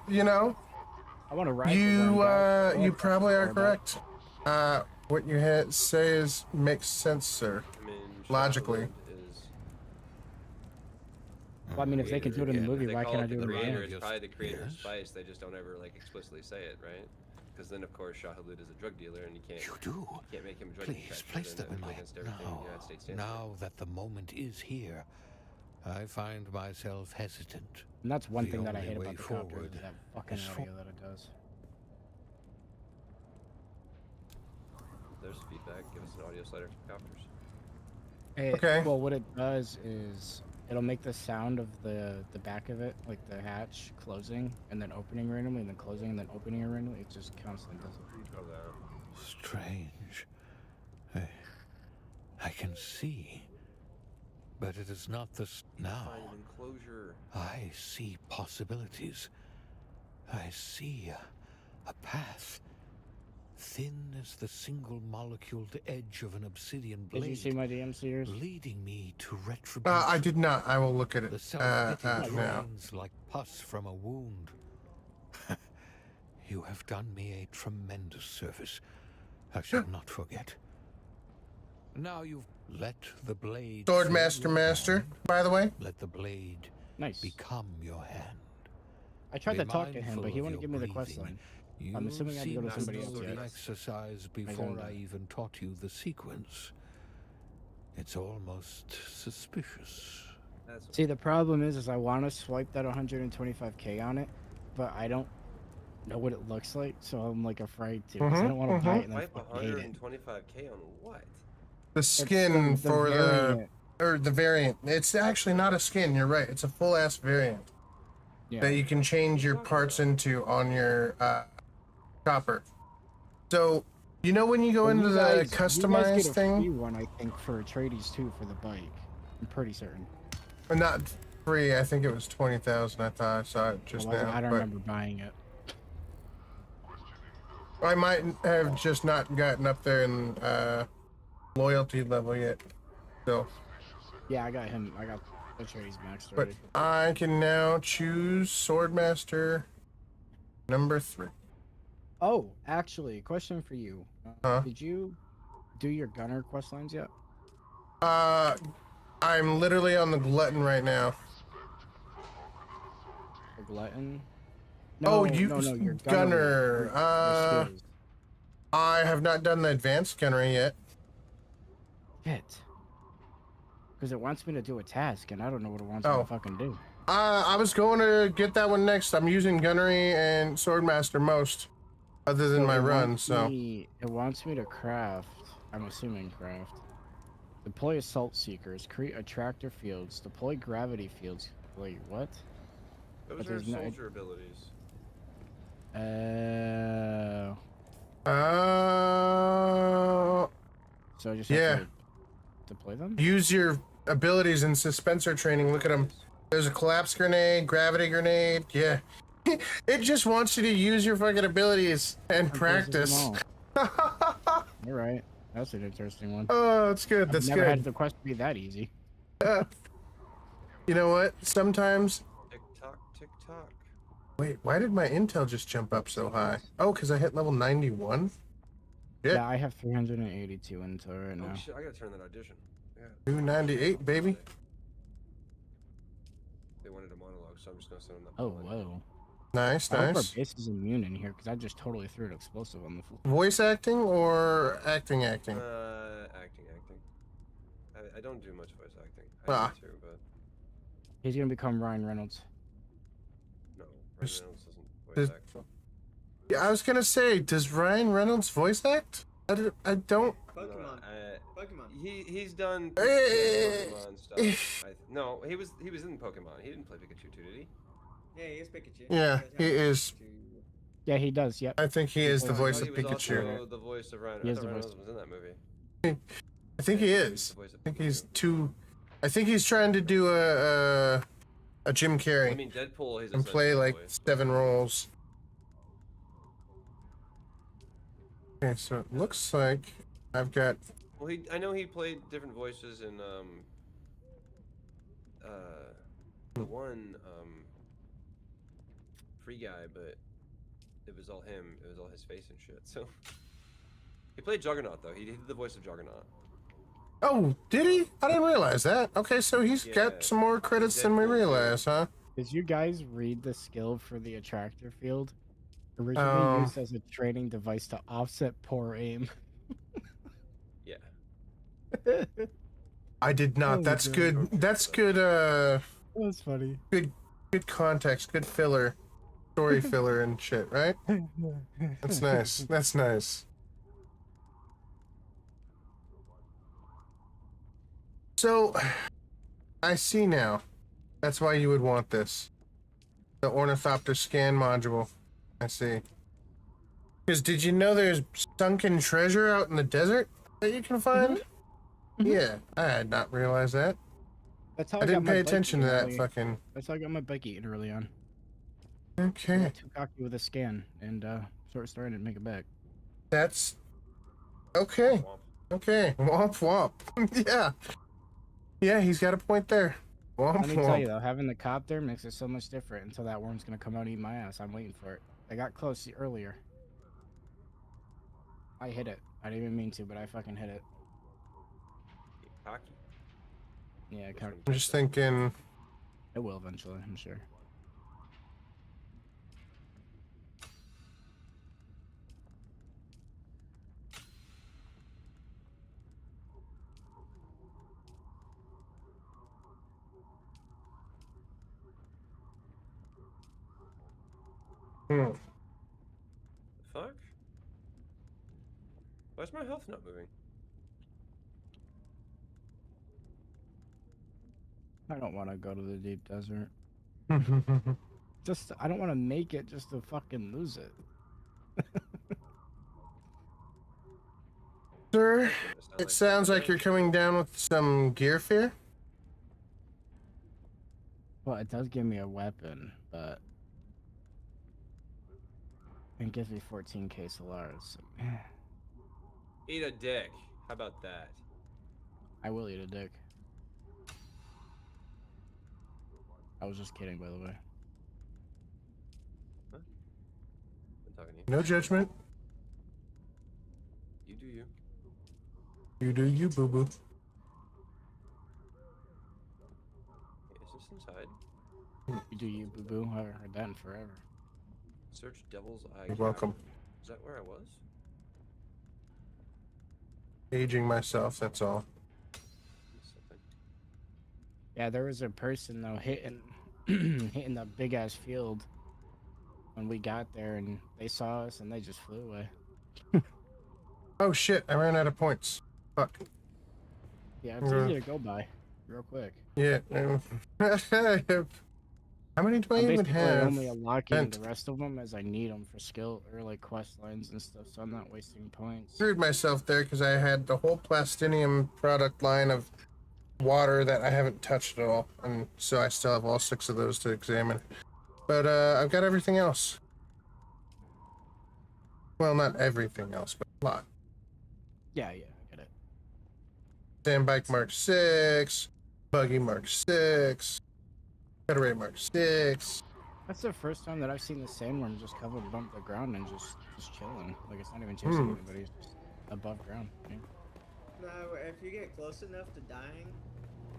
You know? I want to ride the one guy. You probably are correct. What you say is makes sense, sir. I mean, Logically. is Well, I mean, if they can do it in the movie, they why call can't I it do the it in creator, the it's game? probably the creator's spice. They just don't ever like explicitly say it, right? Because then, of course, Shahilud is a drug dealer, and you can't make him a drug Please manufacturer. place Then them in that would my. go against everything the United States stands for. Now that the moment is here, I find myself hesitant. And that's one The thing that I only hate way about the copter forward is that fucking is audio that it does. There's feedback. Give us an audio slider for copters. Okay. Well, what it does is it'll make the sound of the back of it, like the hatch closing and then opening randomly, and then closing and then opening it randomly. It just constantly does it. Strange. I can see, but it is not the now. Find an enclosure. I see possibilities. I see a path, thin as the single moleculed edge of an obsidian blade. Did you see my DM series? Leading me to retribution. I did not. I will look at it The self-pity now. drains like pus from a wound. You have done me a tremendous service. I shall not forget. Now you've let the blade. Swordmaster Master, by the way. Let the blade nice become your hand. I tried Be to talk to him, mindful but he of wouldn't give your me the quest breathing. line. I'm assuming I had to go to somebody else. The yet. exercise before I even taught you the sequence. It's almost suspicious. See, the problem is I want to swipe that 125k on it, but I don't know what it looks like, so I'm like afraid to. 'Cause I don't want to buy it and then Wipe fucking hate it. 125k on what? The skin the for variant. the variant. It's actually not a skin. You're right. It's a full ass variant that you can change your parts into on your chopper. So you know when you go Well, into you the guys customized get a thing, free one, I think, for Atreides too for the bike. I'm pretty certain. not free. I think it was 20,000. I thought I saw it just now. I don't but remember buying it. I might have just not gotten up there in loyalty level yet. So. Yeah, I got him. I got Atreides maxed But already. I can now choose Swordmaster number 3. Oh, actually, question for you. Did you do your gunner quest lines yet? I'm literally on the glutton right now. The glutton? No, no, your gunner. your skills. I have not done the advanced gunner yet. Shit. Because it wants me to do a task, and I don't know what it wants me to fucking do. I was going to get that one next. I'm using gunnery and swordmaster most, other than my run. So it wants me to craft. I'm assuming craft. Deploy assault seekers. Create attractor fields. Deploy gravity fields. Wait, what? Those are soldier abilities. So I just have to deploy them? Use your abilities in suspensor training. Look at them. There's a collapse grenade, gravity grenade. Yeah. It just wants you to use your fucking abilities and practice. You're right. That's an interesting one. Oh, that's good. That's I've never good. had the quest be that easy. You know what? Sometimes. Tick tock, tick tock. Wait, why did my intel just jump up so high? Oh, because I hit level 91? Yeah, I have 382 intel right now. Oh shit, I gotta turn that audition. Yeah. 298, baby. They wanted a monologue, so I'm just gonna send them that. Oh, whoa. Nice, I hope our nice. base is immune in here, because I just totally threw an explosive on the floor. Voice acting or acting? Acting. I don't do much voice acting. I do too, but He's gonna become Ryan Reynolds. no, Ryan Reynolds doesn't voice act. Yeah, I was gonna say, does Ryan Reynolds voice act? I don't. Pokemon. Pokemon. He's done Hey. Pokemon stuff. No, he was in Pokemon. He didn't play Pikachu too, did he? Yeah, he is Pikachu. Yeah, he is. Yeah, he does. Yep. I think he is the voice He of was Pikachu. also the voice of Ryan. He I is thought the Ryan voice. Reynolds was in that movie. I think he is. I think he's too. I think he's trying to do a Jim Carrey. I mean, Deadpool. He's and play like 7 roles. Okay, so it looks like I've got. Well, I know he played different voices in the one Free Guy, but it was all him. It was all his face and shit. So he played Juggernaut though. He did the voice of Juggernaut. Oh, did he? I didn't realize that. Okay, so he's got some more credits than we realize, huh? Did you guys read the skill for the attractor field? Originally used as a training device to offset poor aim. Yeah. I did not. Oh, That's God. good. That's good. That's funny. Good context. Good filler, story filler and shit. Right? That's nice. That's nice. So, I see now. That's why you would want this. The Ornithopter scan module. I see. Because did you know there's sunken treasure out in the desert that you can find? Yeah, I had not realized that. That's how I didn't got my pay bike attention to eaten that early. fucking. That's how I got my bike eaten early on. Okay. I got too cocky with a scan and started to make it back. That's okay. Okay. Womp womp. Yeah. Yeah, he's got a point there. Womp Let me tell you womp. though, having the copter makes it so much different until that worm's gonna come out and eat my ass. I'm waiting for it. I got close earlier. I hit it. I didn't even mean to, but I fucking hit it. Cocky. Yeah, I'm just thinking. It will eventually, I'm sure. The fuck? Why's my health not moving? I don't want to go to the deep desert. I don't want to make it just to fucking lose it. Sir, it sounds like you're coming down with some gear fear. Well, it does give me a weapon, but it gives me 14k Solars. Eat a dick. How about that? I will eat a dick. I was just kidding, by the way. Huh? I'm talking to you. No judgment. You do you. You do you, boo boo. Okay, is this inside? You do you, boo boo. I haven't heard that in forever. Search Devil's Eye. You're welcome. Is that where I was? Aging myself, that's all. Yeah, there was a person though hitting hitting that big ass field when we got there, and they saw us and they just flew away. Oh shit, I ran out of points. Fuck. Yeah, it's easy to go by, real quick. Yeah. How many do I I'm even basically have? only unlocking Spent? the rest of them as I need them for skill or like quest lines and stuff, so I'm not wasting points. Screwed myself there because I had the whole plastinium product line of water that I haven't touched at all, and so I still have all 6 of those to examine. But I've got everything else. Well, not everything else, but a lot. Yeah, I get it. Sandbike Mark 6, Buggy Mark 6, Federate Mark 6. That's the first time that I've seen the sandworm just cover bump the ground and just chilling. Like it's not even chasing anybody, it's just above ground. Yeah. No, if you get close enough to dying,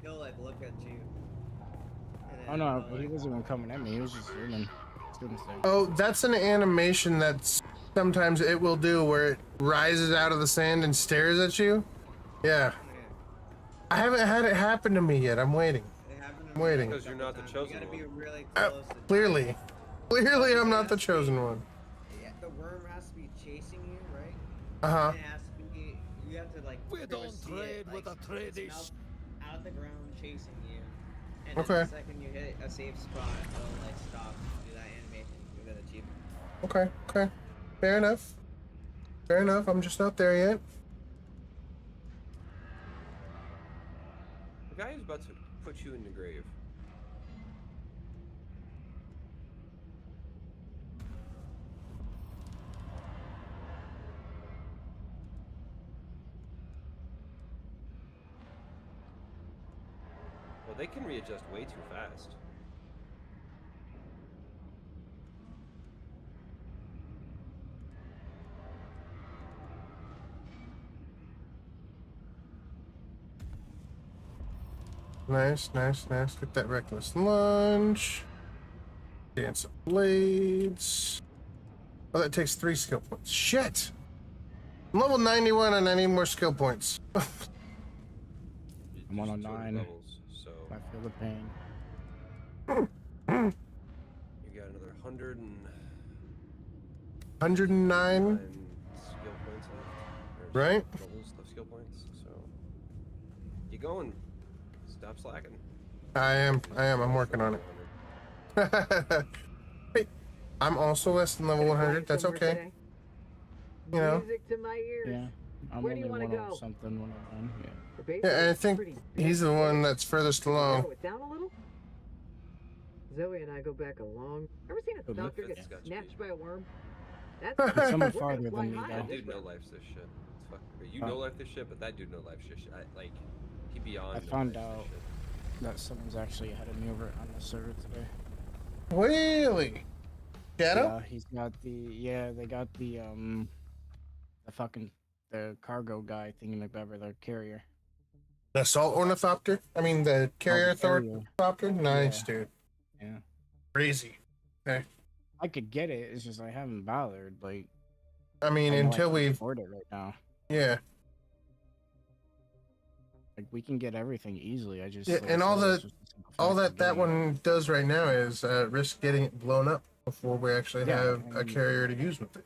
he'll like look at you. Oh no, he wasn't even coming at me, he was just zooming. Doing his thing. Oh, that's an animation that's sometimes it will do where it rises out of the sand and stares at you. Yeah. I haven't had it happen to me yet. I'm waiting. I'm waiting. Because you're not the chosen one. Really Clearly. Clearly I'm not the chosen one. Yeah, the worm has to be chasing you, right? Uh-huh. It has to be, you have to like We really don't see trade it, with like, a tradie. it's out of the ground chasing you. And Okay. then the second you hit a safe spot, it'll like stop, do that animation, do that achievement. Okay, okay. Fair enough. Fair enough. I'm just not there yet. The guy is about to put you in the grave. Well, they can readjust way too fast. Nice, nice, nice. Get that reckless lunge. Dance of blades. Oh, that takes 3 skill points. Shit! I'm level 91 and I need more skill points. I'm 109. Levels, so I feel the pain. you got another 109. skill points left. Right? Levels of skill points. So keep going. Stop slacking. I am. I'm working on it. Hey, I'm also less than level 100. That's okay. You know. Music to my ears. Yeah. I'm Where do only you want to go? something 109. Yeah. The base Yeah, I is think pretty he's the one that's furthest along. Narrow it down a little. Zoe and I go back a long. Ever seen a Good stalker look. get snatched by a worm? That's He's somewhat we're farther gonna than me, fly high though. on That this dude no round. life's this shit. It's fucking great. You know life this shit, but that dude no life's this shit. Like he beyond. I found out that someone's actually ahead of me over on the server today. Really? Shadow? Yeah, he's got the they got the fucking the cargo guy thingy McBever, the carrier. The assault ornithopter? I mean, the carrier carrier. ornithopter? Nice, Yeah. dude. Yeah. Crazy. Okay. I could get it, it's just I haven't bothered, like I mean, I know I until can't we've. afford it right now. Yeah. Like we can get everything easily. I just Yeah, like I and all said, the it's just a simple all fact of that getting it. one does right now is risk getting it blown up before we actually Yeah, have a and- carrier to use with it.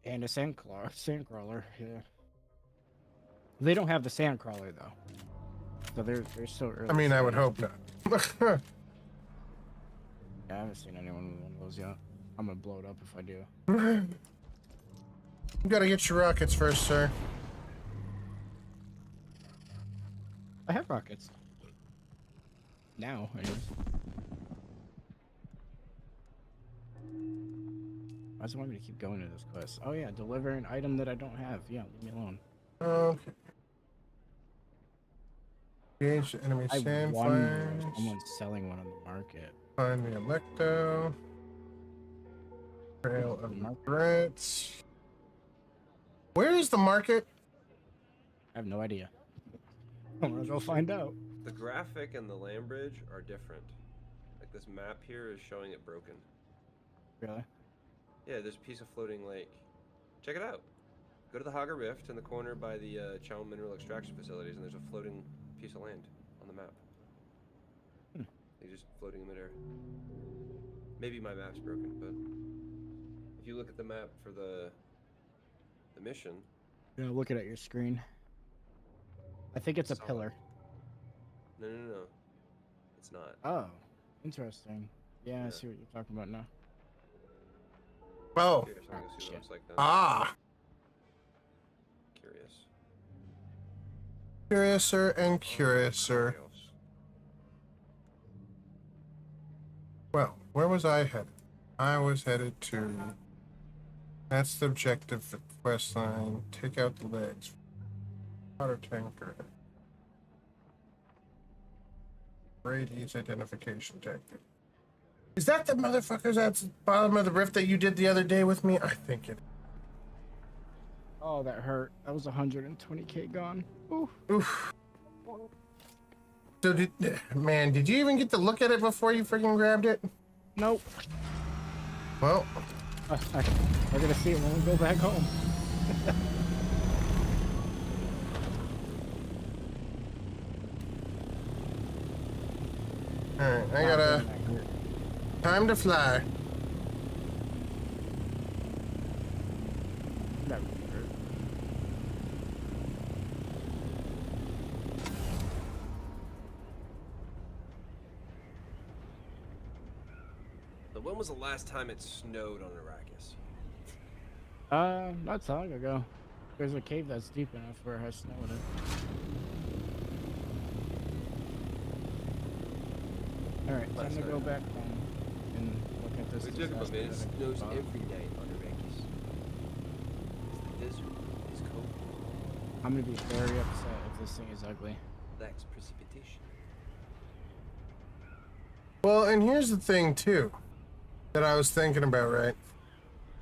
And a sandcrawler, yeah. They don't have the sandcrawler though. So they're still early. I mean, I would stage. hope not. Yeah, I haven't seen anyone with one of those yet. I'm gonna blow it up if I do. You gotta get your rockets first, sir. I have rockets. Now, anyways. Why does it want me to keep going to this quest? Oh yeah, deliver an item that I don't have. Yeah, leave me alone. Okay. Engage the enemy I sand wonder if fires. someone's selling one on the market. Find the Electo. Trail of regrets. Where is the market? I have no idea. I'm gonna go find out. The graphic and the land bridge are different. Like this map here is showing it broken. Really? Yeah, there's a piece of floating lake. Check it out. Go to the Haga Rift in the corner by the Chow Mineral Extraction Facilities, and there's a floating piece of land on the map. They're just floating in midair. Maybe my map's broken, but if you look at the map for the mission, Yeah, looking at your screen. I think it's a Solid. pillar. no, it's not. Oh, interesting. Yeah, I see what you're talking about now. Oh. Curious, I'm gonna see what it looks like then. Ah. Curious. Curiouser and curiouser. Well, where was I headed? I was headed to. That's the objective for the quest line. Take out the legs. Water tanker. Brady's identification tactic. Is that the motherfuckers at the bottom of the rift that you did the other day with me? I think it. Oh, that hurt. That was 120k gone. Oof. Oof. So did you even get to look at it before you freaking grabbed it? Nope. Well, we're gonna see it when we go back home. alright, I gotta. Time to fly. That really hurt. But when was the last time it snowed on Arrakis? Not so long ago. There's a cave that's deep enough where it has snow in it. Alright, time to go back home and look at this. We took about disaster it that I snows saw. every day on Arrakis. It's the desert. It's cold. I'm gonna be very upset if this thing is ugly. Lacks precipitation. Well, and here's the thing too, that I was thinking about. Right,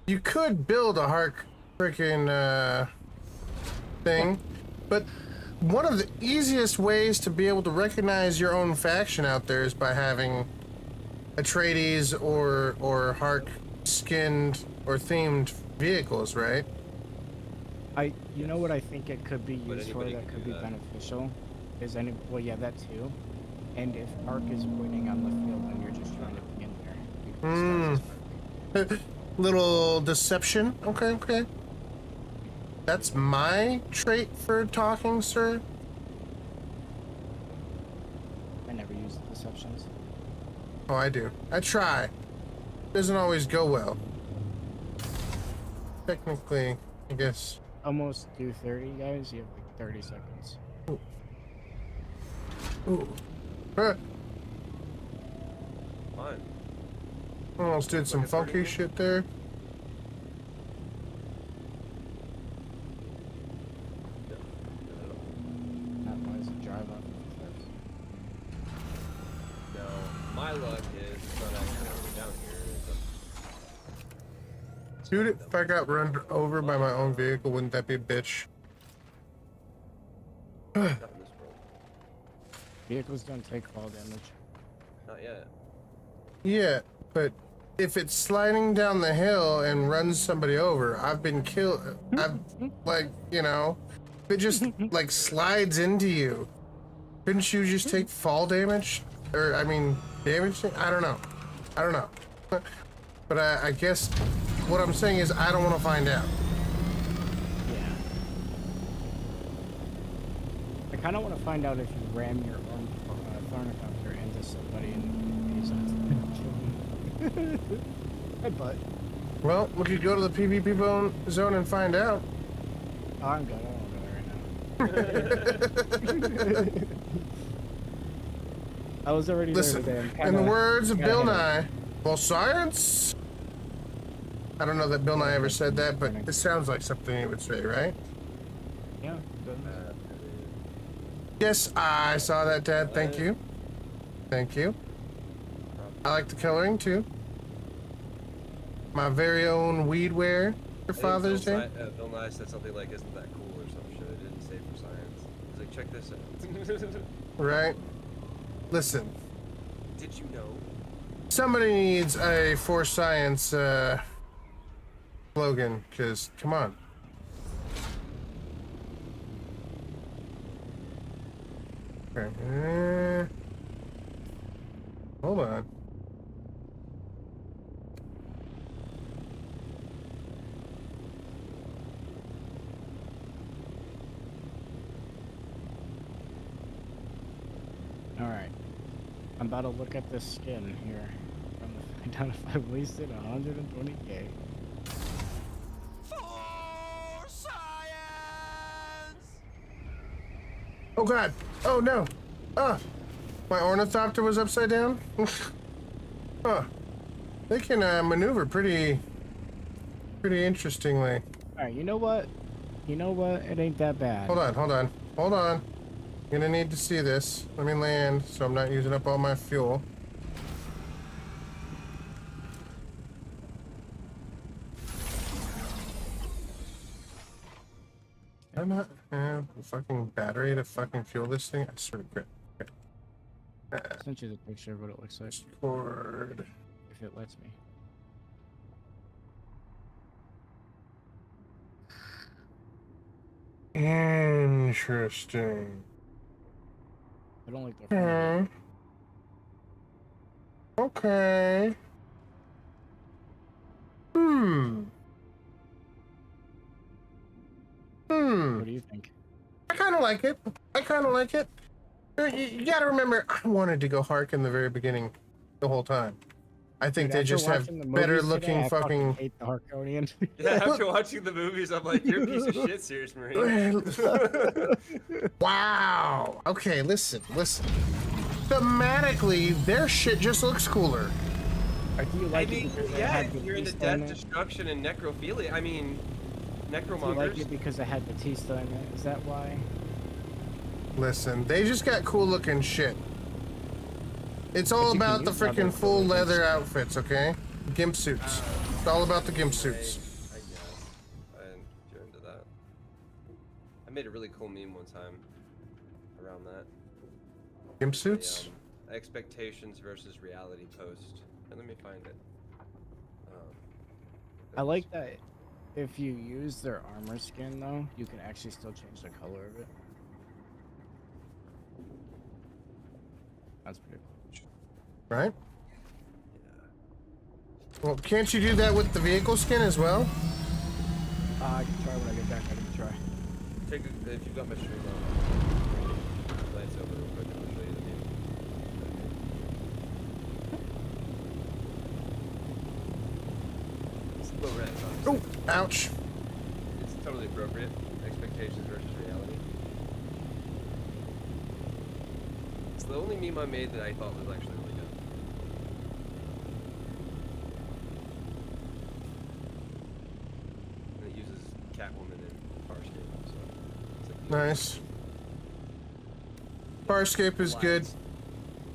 you could build a Hark freaking thing, but one of the easiest ways to be able to recognize your own faction out there is by having Atreides or Hark skinned or themed vehicles, right? You know what I think it could be used for anybody that can could do be that. beneficial? Is well, yeah, that too. And if Ark is winning on the field and you're just trying to be in there. you can disguise as Little deception. Okay, okay. That's my trait for talking, sir. I never use deceptions. Oh, I do. I try. Doesn't always go well. Technically, I guess. Almost do 30, guys. You have like 30 seconds. Ooh. Huh. Fine. Almost did some funky shit there. Not wise to drive off of the cliffs. No, my luck is it's not actually all the way down here. Dude, if I got run over by my own vehicle, wouldn't that be a bitch? Not in this world. Vehicles don't take fall damage. Not yet. Yeah, but if it's sliding down the hill and runs somebody over, I've been killed. I've, like, you know, if it just, like, slides into you, couldn't you just take fall damage? Or, I mean, damage? I don't know. I don't know. But I guess what I'm saying is I don't want to find out. Yeah. I kind of want to find out if you ram your own Ornithopter into somebody and he's on my butt. Well, we could go to the PvP zone and find out. Oh, I'm good. I don't go there right now. I was already Listen, there today. in the words of Bill Nye, well, science. I don't know that Bill Nye ever said that, but it sounds like something he would say, right? Yeah. Yes, I saw that, Dad. Thank you. Thank you. I like the coloring too. My very own weed wear for Father's Day. Bill Nye said something like, "Isn't that cool?" or some shit. It didn't say for science. He's like, "Check this out." Right? Listen. Did you know? Somebody needs a for science slogan, because come on. Okay. Hold on. Alright. I'm about to look at this skin here. I'm gonna find out if I wasted 120k. Oh god! Oh no! My Ornithopter was upside down? Huh. They can maneuver pretty interestingly. Alright, you know what? You know what? It ain't that bad. Hold on. I'm gonna need to see this. Let me land so I'm not using up all my fuel. Did I not have a fucking battery to fucking fuel this thing? I swear to God. I sent you the picture of what it looks like. Cord. If it lets me. Interesting. I don't like the front. Okay. What do you think? I kind of like it. You gotta remember, I wanted to go Hark in the very beginning, the whole time. I think Dude, they just have watching the better movies looking today, I fucking. hate the Harkonian. Yeah, after watching the movies, I'm like, "You're a piece of shit, Serious Marine." Wow. Okay, listen. Thematically, their shit just looks cooler. Do you like I mean, it because it yeah, had you're into Batista in death, it? destruction, and necrophilia. I mean, Do you necromongers. like it because it had Batista in it? Is that why? Listen, they just got cool looking shit. It's all But you can about the use other freaking full cool-looking leather stuff. outfits, okay? Gimp suits. It's all about the gimp suits. I guess. I didn't get into that. I made a really cool meme one time around that. Gimp suits? Expectations versus reality post. And let me find it. I like that if you use their armor skin, though, you can actually still change the color of it. That's pretty cool. Right? Well, can't you do that with the vehicle skin as well? I can try when I get back. I can try. Take a, if you've got my stream on, glance over real quick and I'll show you the game. It's low res, obviously. Oh, ouch. It's totally appropriate. Expectations versus reality. It's the only meme I made that I thought was actually really good. And it uses Catwoman in Farscape, so it's like Nice. Farscape is good.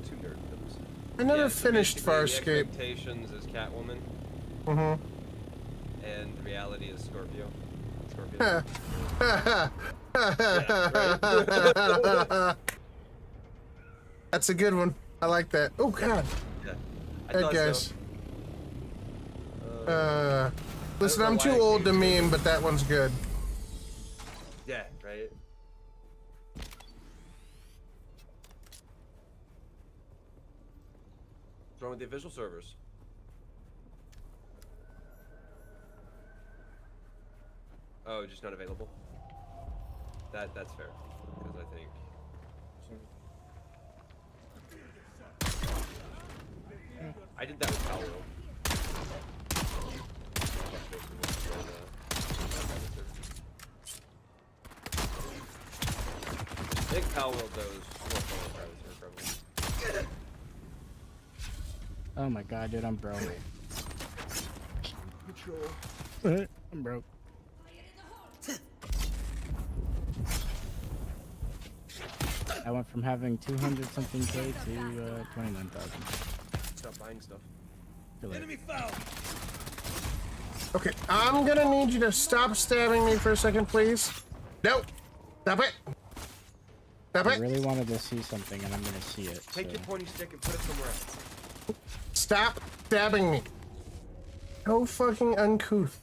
two nerddoms. I never Yeah, so finished basically Farscape. The expectations is Catwoman, Mm-hmm. and the reality is Scorpio. That's a good one. I like that. Oh God. Yeah. I Hey thought guys. so. Listen, know I'm why too it old to came to meme, it. but that one's good. Yeah, right? What's wrong with the official servers? Oh, just not available? That's fair. Because I think... I did that with Powell. I think Powell goes more probably. Oh my god, dude, I'm broke. I'm broke. I went from having 200 something K to 29,000. Stop buying stuff. Enemy foul! Okay, I'm gonna need you to stop stabbing me for a second, please. No! Stop it! Stop I it! really wanted to see something, and I'm gonna see it. Take your pointy stick and put it somewhere else. Stop stabbing me! How fucking uncouth.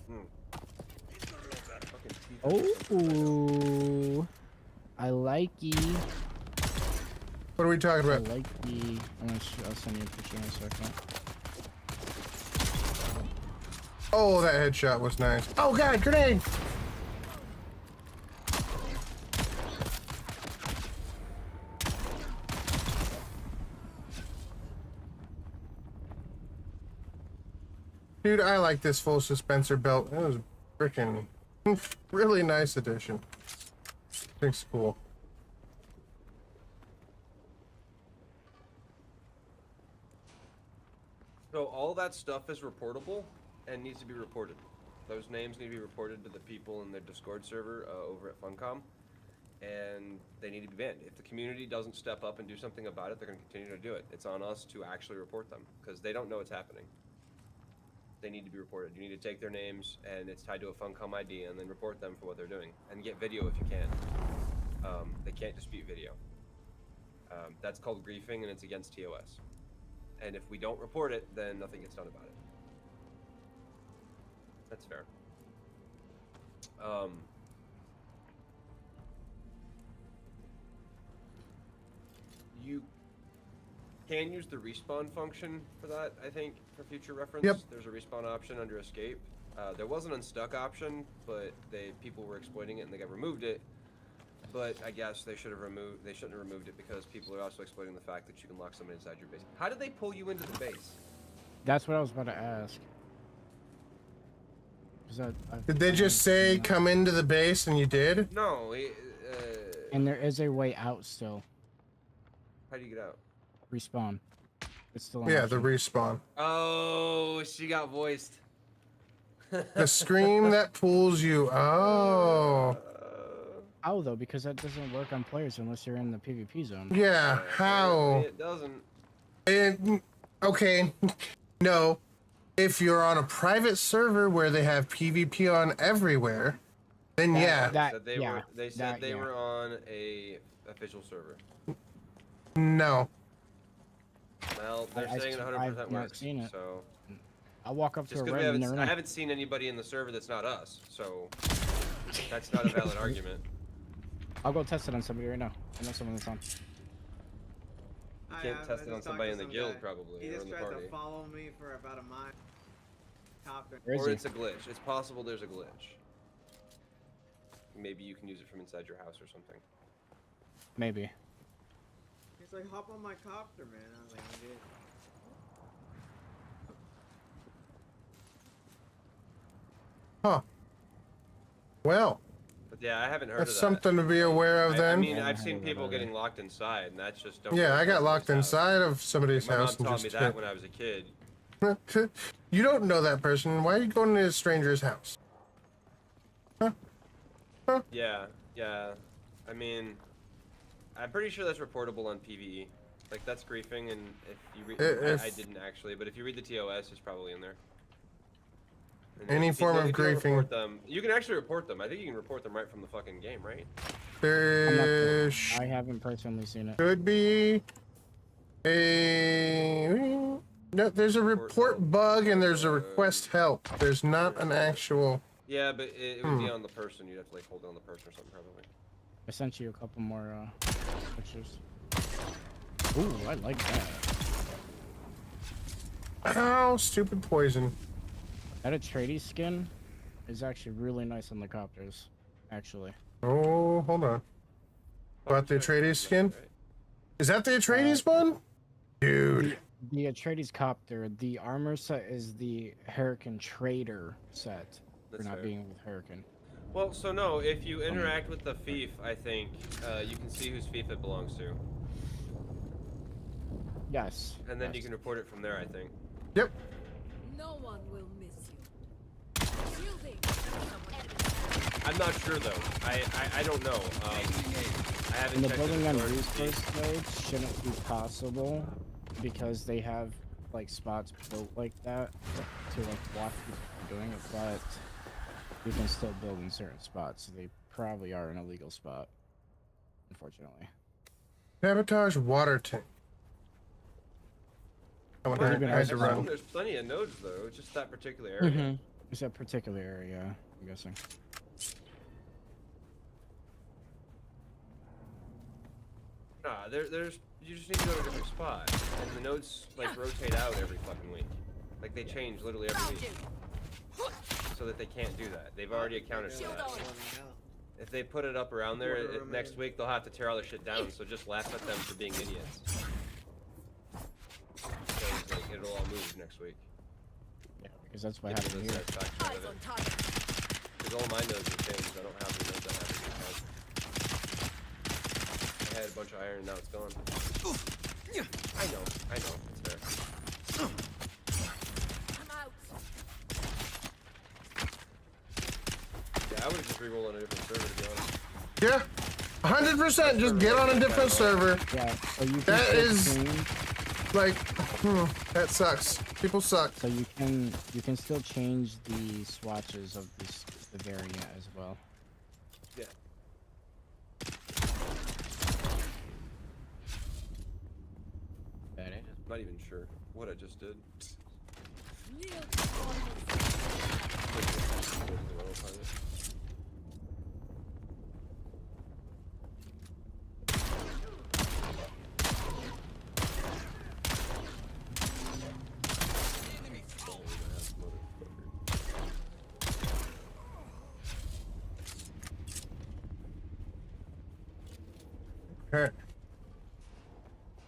Oh, I like ye. What are we talking I about? like ye. I'll send you a picture in a second. Oh, that headshot was nice. Oh God, grenade! Dude, I like this full suspensor belt. That was freaking really nice addition. Thing's cool. So all that stuff is reportable and needs to be reported. Those names need to be reported to the people in their Discord server over at Funcom, and they need to be banned. If the community doesn't step up and do something about it, they're going to continue to do it. It's on us to actually report them because they don't know what's happening. They need to be reported. You need to take their names, and it's tied to a Funcom ID, and then report them for what they're doing, and get video if you can. They can't dispute video. That's called griefing, and it's against TOS. And if we don't report it, then nothing gets done about it. That's fair. You can use the respawn function for that, I think, for future reference. Yep. There's a respawn option under escape. There was an unstuck option, but people were exploiting it and they got removed it. But I guess they shouldn't have removed it because people are also exploiting the fact that you can lock somebody inside your base. How did they pull you into the base? That's what I was about to ask. Did they just say come into the base and you did? No. And there is a way out still. How do you get out? Respawn. It's still on. Yeah, the respawn. Oh, she got voiced. The scream that pulls you. Oh. How though? Because that doesn't work on players unless you're in the PvP zone. Yeah, how? It doesn't. Okay. No. If you're on a private server where they have PvP on everywhere, Then yeah. They said they were on a official server. No. Well, they're saying it 100% I've not works. seen it. So I'll walk up to just a because we random haven't, near I haven't seen anybody in the server that's not us. So that's not a valid argument. I'll go test it on somebody right now. I know someone that's on. You can't test it on somebody in the guild, probably, He or just in the tried party. to follow me for about a mile. Or it's a glitch. It's possible there's a glitch. Maybe you can use it from inside your house or something. Maybe. He's like, hop on my copter, man. I was like, I'm good. Huh. Well. But yeah, I haven't heard That's of that. something to be aware of then. I mean, I've seen people getting locked inside, and that's just don't. Yeah, I got locked inside of somebody's My mom house and taught just me that when I was a kid. You don't know that person. Why are you going to a stranger's house? Yeah, yeah. I mean, I'm pretty sure that's reportable on PvE. Like, that's griefing, and if you read, I didn't actually, but if you read the TOS, it's probably in there. And Any form of if you don't griefing. report them, you can actually report them. I think you can report them right from the fucking game, right? There I haven't personally seen it. should be a... No, there's a report bug and there's a request help. There's not an actual... Yeah, but it would be on the person. You'd have to, like, hold down the person or something, probably. I sent you a couple more pictures. Ooh, I like that. Ow, stupid poison. That Atreides skin is actually really nice on the copters, actually. Oh, hold on. About the Atreides skin? Is that the Atreides one? Dude. The Atreides copter, the armor set is the Hurricane Trader set. That's For not fair. being with Hurricane. Well, so no, if you interact with the fief, I think you can see whose fief it belongs to. Yes. And then you can report it from there, I think. Yep. No one will miss you. Shielding. I'm not sure though. I don't know. I haven't And the checked building on source. resource nodes shouldn't be possible because they have like spots built like that to like watch people doing it, but you can still build in certain spots. So they probably are an illegal spot, unfortunately. Sabotage water tank. I wonder Keep it I had to as- run. There's plenty of nodes though. It's just that particular area. It's that particular area, I'm guessing. Nah, there's you just need to go to a different spot, and the nodes like rotate out every fucking week. Like they change literally every week, so that they can't do that. They've already accounted for that. If they put it up around there next week, they'll have to tear all their shit down. So just laugh at them for being idiots. Because like it'll all move next week. Yeah, because that's what happened here. Because all my nodes have changed. I don't have the nodes I had at the time. I had a bunch of iron, now it's gone. I know, it's fair. Yeah, I would have just re-rolled on a different server to be honest. Yeah. 100% just get on a different server. Yeah, so you can That still is change, like that sucks. People suck. so you can still change the swatches of the variant as well. Yeah. That is. Not even sure what I just did. Okay.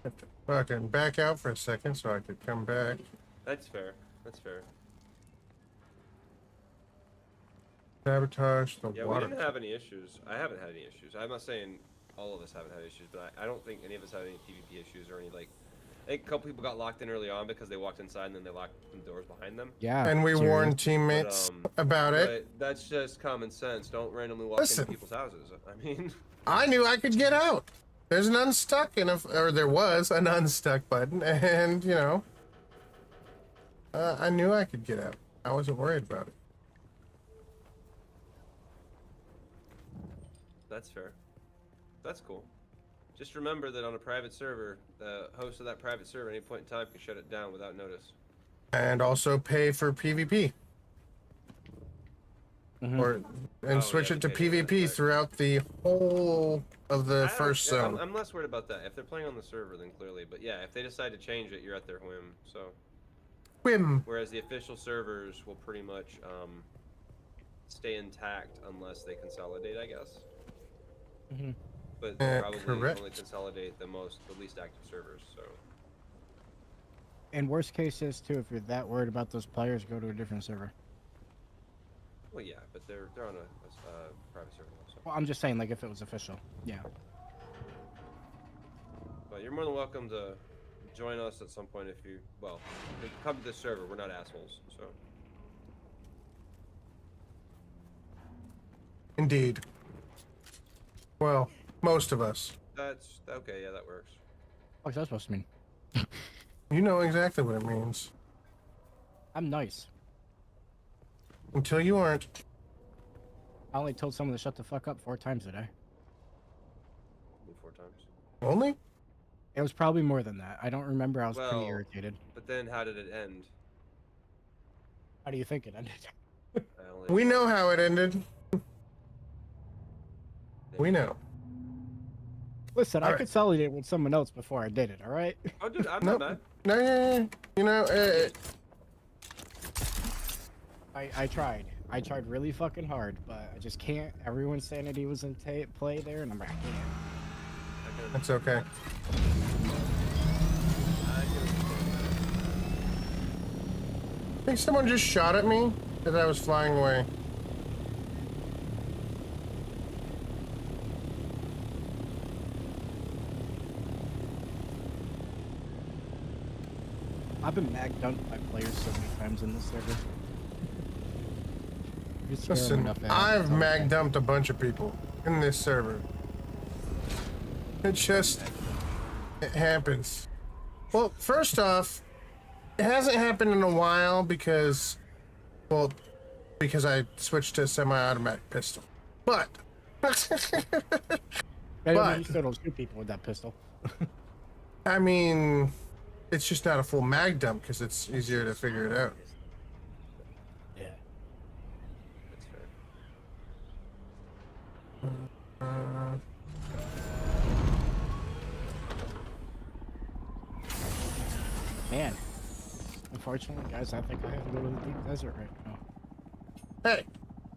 Have to fucking back out for a second so I could come back. That's fair. That's fair. Sabotage the Yeah, we water. didn't have any issues. I haven't had any issues. I'm not saying all of us haven't had issues, but I don't think any of us had any PvP issues or any like. I think a couple people got locked in early on because they walked inside and then they locked the doors behind them. Yeah. And we warned teammates about it. But that's just common sense. Don't randomly walk Listen. into people's houses. I mean, I knew I could get out. There's an unstuck or there was an unstuck button, and you know, I knew I could get out. I wasn't worried about it. That's fair. That's cool. Just remember that on a private server, the host of that private server at any point in time can shut it down without notice. And also pay for PvP. Switch it to PvP throughout the whole of the first zone. I'm less worried about that. If they're playing on the server, then clearly. But yeah, if they decide to change it, you're at their whim. So. Whim. Whereas the official servers will pretty much stay intact unless they consolidate, I guess. But probably correct. only consolidate the least active servers. So. And worst case is too, if you're that worried about those players, go to a different server. Well, yeah, but they're on a private server. So. Well, I'm just saying, like, if it was official, yeah. But you're more than welcome to join us at some point if you, well, come to this server. We're not assholes, so. Indeed. Well, most of us. That's okay. Yeah, that works. What's that supposed to mean? You know exactly what it means. I'm nice. Until you aren't. I only told someone to shut the fuck up 4 times today. 4 times. Only? It was probably more than that. I don't remember. I was pretty irritated. But then how did it end? How do you think it ended? We know how it ended. We know. Listen, I consolidated with someone else before I did it, alright? Oh, dude, I'm not mad. No, you know, I tried. I tried really fucking hard, but I just can't. Everyone's sanity was in play there, and I'm like, I can't. That's okay. I think someone just shot at me as I was flying away. I've been mag dumped by players so many times in this server. Listen, I've mag dumped a bunch of people in this server. It happens. Well, first off, it hasn't happened in a while because I switched to a semi-automatic pistol. But you still don't shoot people with that pistol. I mean, it's just not a full mag dump because it's easier to figure it out. Yeah. That's fair. Man, unfortunately, guys, I think I have to go to the deep desert right now. Hey,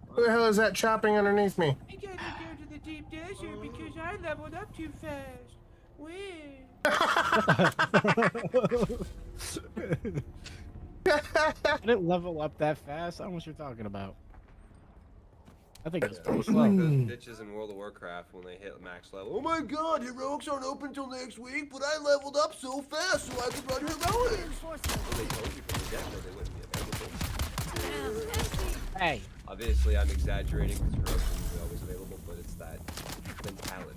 who the hell is that chopping underneath me? I gotta go to the deep desert because I leveled up too fast. Where? I didn't level up that fast. I don't know what you're talking about. I think it's pretty Like slow. those bitches in World of Warcraft when they hit max level. Oh my god, heroics aren't open till next week, but I leveled up so fast so I could run heroics. Well, they told you from the get-go they wouldn't be available. Hey. Obviously, I'm exaggerating because heroics are always available, but it's that mentality.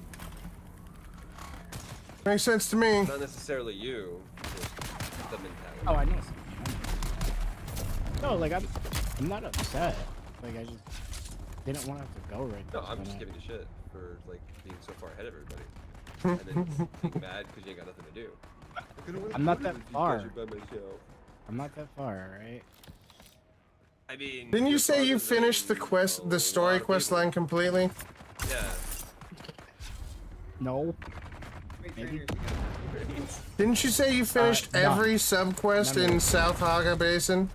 Makes sense to me. Not necessarily you, just the mentality. Oh, I know. No, like I'm not upset. Like I just didn't want to have to go right No, now. I'm just giving you shit for like being so far ahead of everybody, and then being mad because you ain't got nothing to do. I'm not that far. By myself. I'm not that far, alright? I mean, Didn't you say you finished the story quest line completely? Yeah. No. Maybe. Didn't you say you finished every sub-quest in South Haga Basin?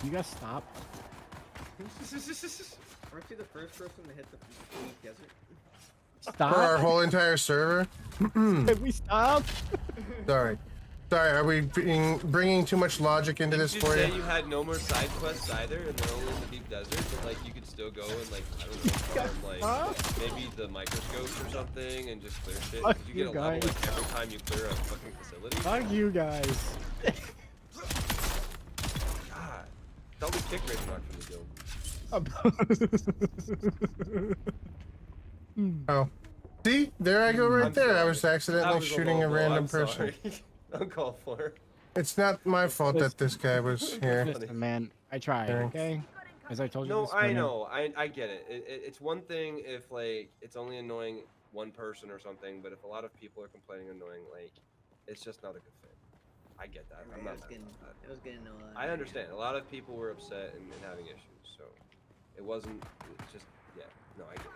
You guys stop. Aren't you the first person to hit the deep desert? Stop. For our whole entire server? Can we stop? Sorry. Sorry, are we bringing too much logic into this for Did you you? say you had no more side quests either, and they're only in the deep desert, but like you could still go and like, I don't know, farm like maybe the microscopes or something and just clear shit? Fuck You get a you level guys. like every time you clear a fucking facility? Fuck you guys. God. Tell me kick Rage Rock from the guild. Oh. See? There I go right I'm there. I sorry. was accidentally That was shooting a low blow. random I'm person. sorry. Uncalled for. It's not my fault that this guy was here. Listen, man, I tried, Thanks. okay? As I told you. No, this I morning, know. I get it. It's one thing if like it's only annoying one person or something, but if a lot of people are complaining annoying, like it's just not a good fit. I get that. I'm not mad about that. It was getting a lot. I understand. A lot of people were upset and having issues, so it wasn't. It's just yeah. No, I get it.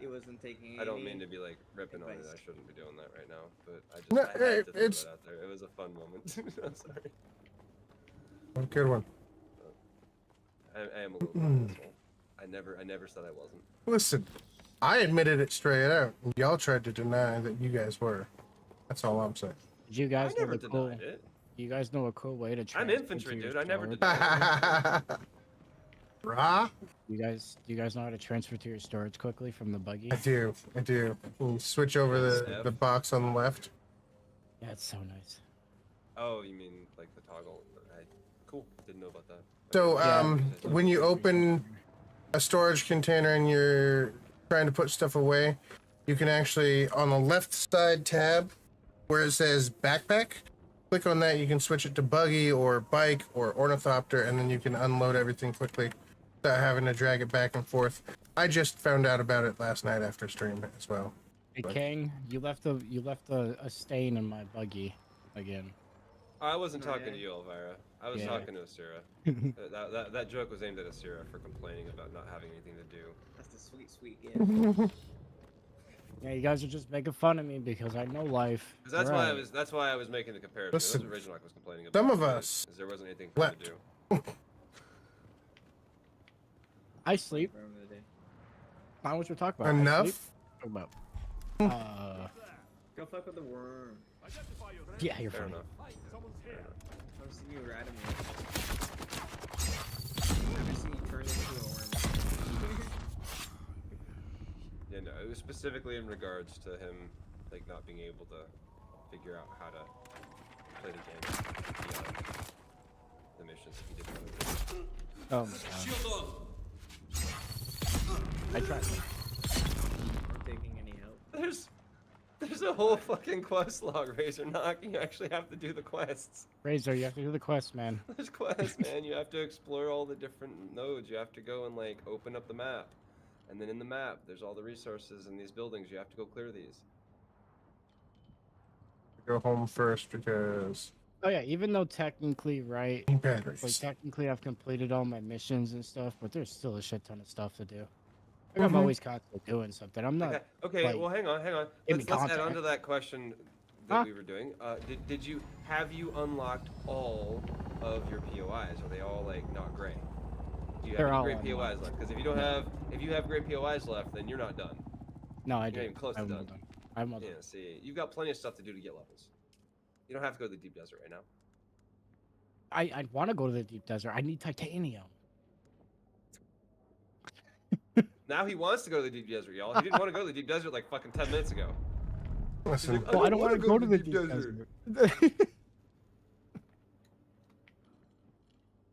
He wasn't taking. I don't mean to be like ripping on it. I shouldn't be doing that right now, but I just No, I had to throw it's- that out there. It was a fun moment. I'm sorry. Good one. I am a little bit of an asshole. I never said I wasn't. Listen, I admitted it straight out. Y'all tried to deny that you guys were. That's all I'm saying. did you guys I know never the cool? denied it. You guys know a cool way to. I'm transfer infantry, to your dude. I never storage? denied it. Rah? Do you guys know how to transfer to your storage quickly from the buggy? I do. You switch over the box on the left. Yeah, it's so nice. Oh, you mean like the toggle? Cool. Didn't know about that. So, when you open a storage container and you're trying to put stuff away, you can actually, on the left side tab, where it says backpack, click on that. You can switch it to buggy or bike or ornithopter, and then you can unload everything quickly without having to drag it back and forth. I just found out about it last night after stream as well. Hey But- King, you left a stain in my buggy again. I wasn't talking to you, Elvira. I was Yeah. talking to Asira. that joke was aimed at Asira for complaining about not having anything to do. That's the sweet gift. Yeah, you guys are just making fun of me because I know life. 'Cause that's Right. why I was making the comparison. Listen, That's what Original was complaining about. some of because us there wasn't anything for him to slept. do. I sleep. Not what you're talking about. I Enough? sleep. Talk about. Go fuck with the worm. Yeah, you're Fair funny. enough. I've seen you rat at me. I've never seen you turn into a worm. Yeah, no, it was specifically in regards to him, like, not being able to figure out how to play the game beyond the missions that he didn't want to do. Oh my god. I tried. Not taking any help. There's a whole fucking quest log, Razor Knock. You actually have to do the quests. Razor, you have to do the quest, man. There's quests, man. You have to explore all the different nodes. You have to go and, like, open up the map. And then in the map, there's all the resources in these buildings. You have to go clear these. Go home first because Oh yeah, even though technically, right, batteries. like technically I've completed all my missions and stuff, but there's still a shit ton of stuff to do. Like, I'm always constantly doing something. I'm not. Okay, like, well, hang on. give me Let's add on content. to that question that we were doing. Have you unlocked all of your POIs? Are they all, like, not gray? Do you They're have all any gray POIs unlocked. left? Because if you have gray POIs left, then you're not done. No, I You're do. not even close to I'm done. well done. I'm well Yeah, done. see, you've got plenty of stuff to do to get levels. You don't have to go to the deep desert right now. I want to go to the deep desert. I need titanium. Now he wants to go to the deep desert, y'all. He didn't want to go to the deep desert like fucking 10 minutes ago. Listen, He's like, Well, I don't want to go to the deep desert.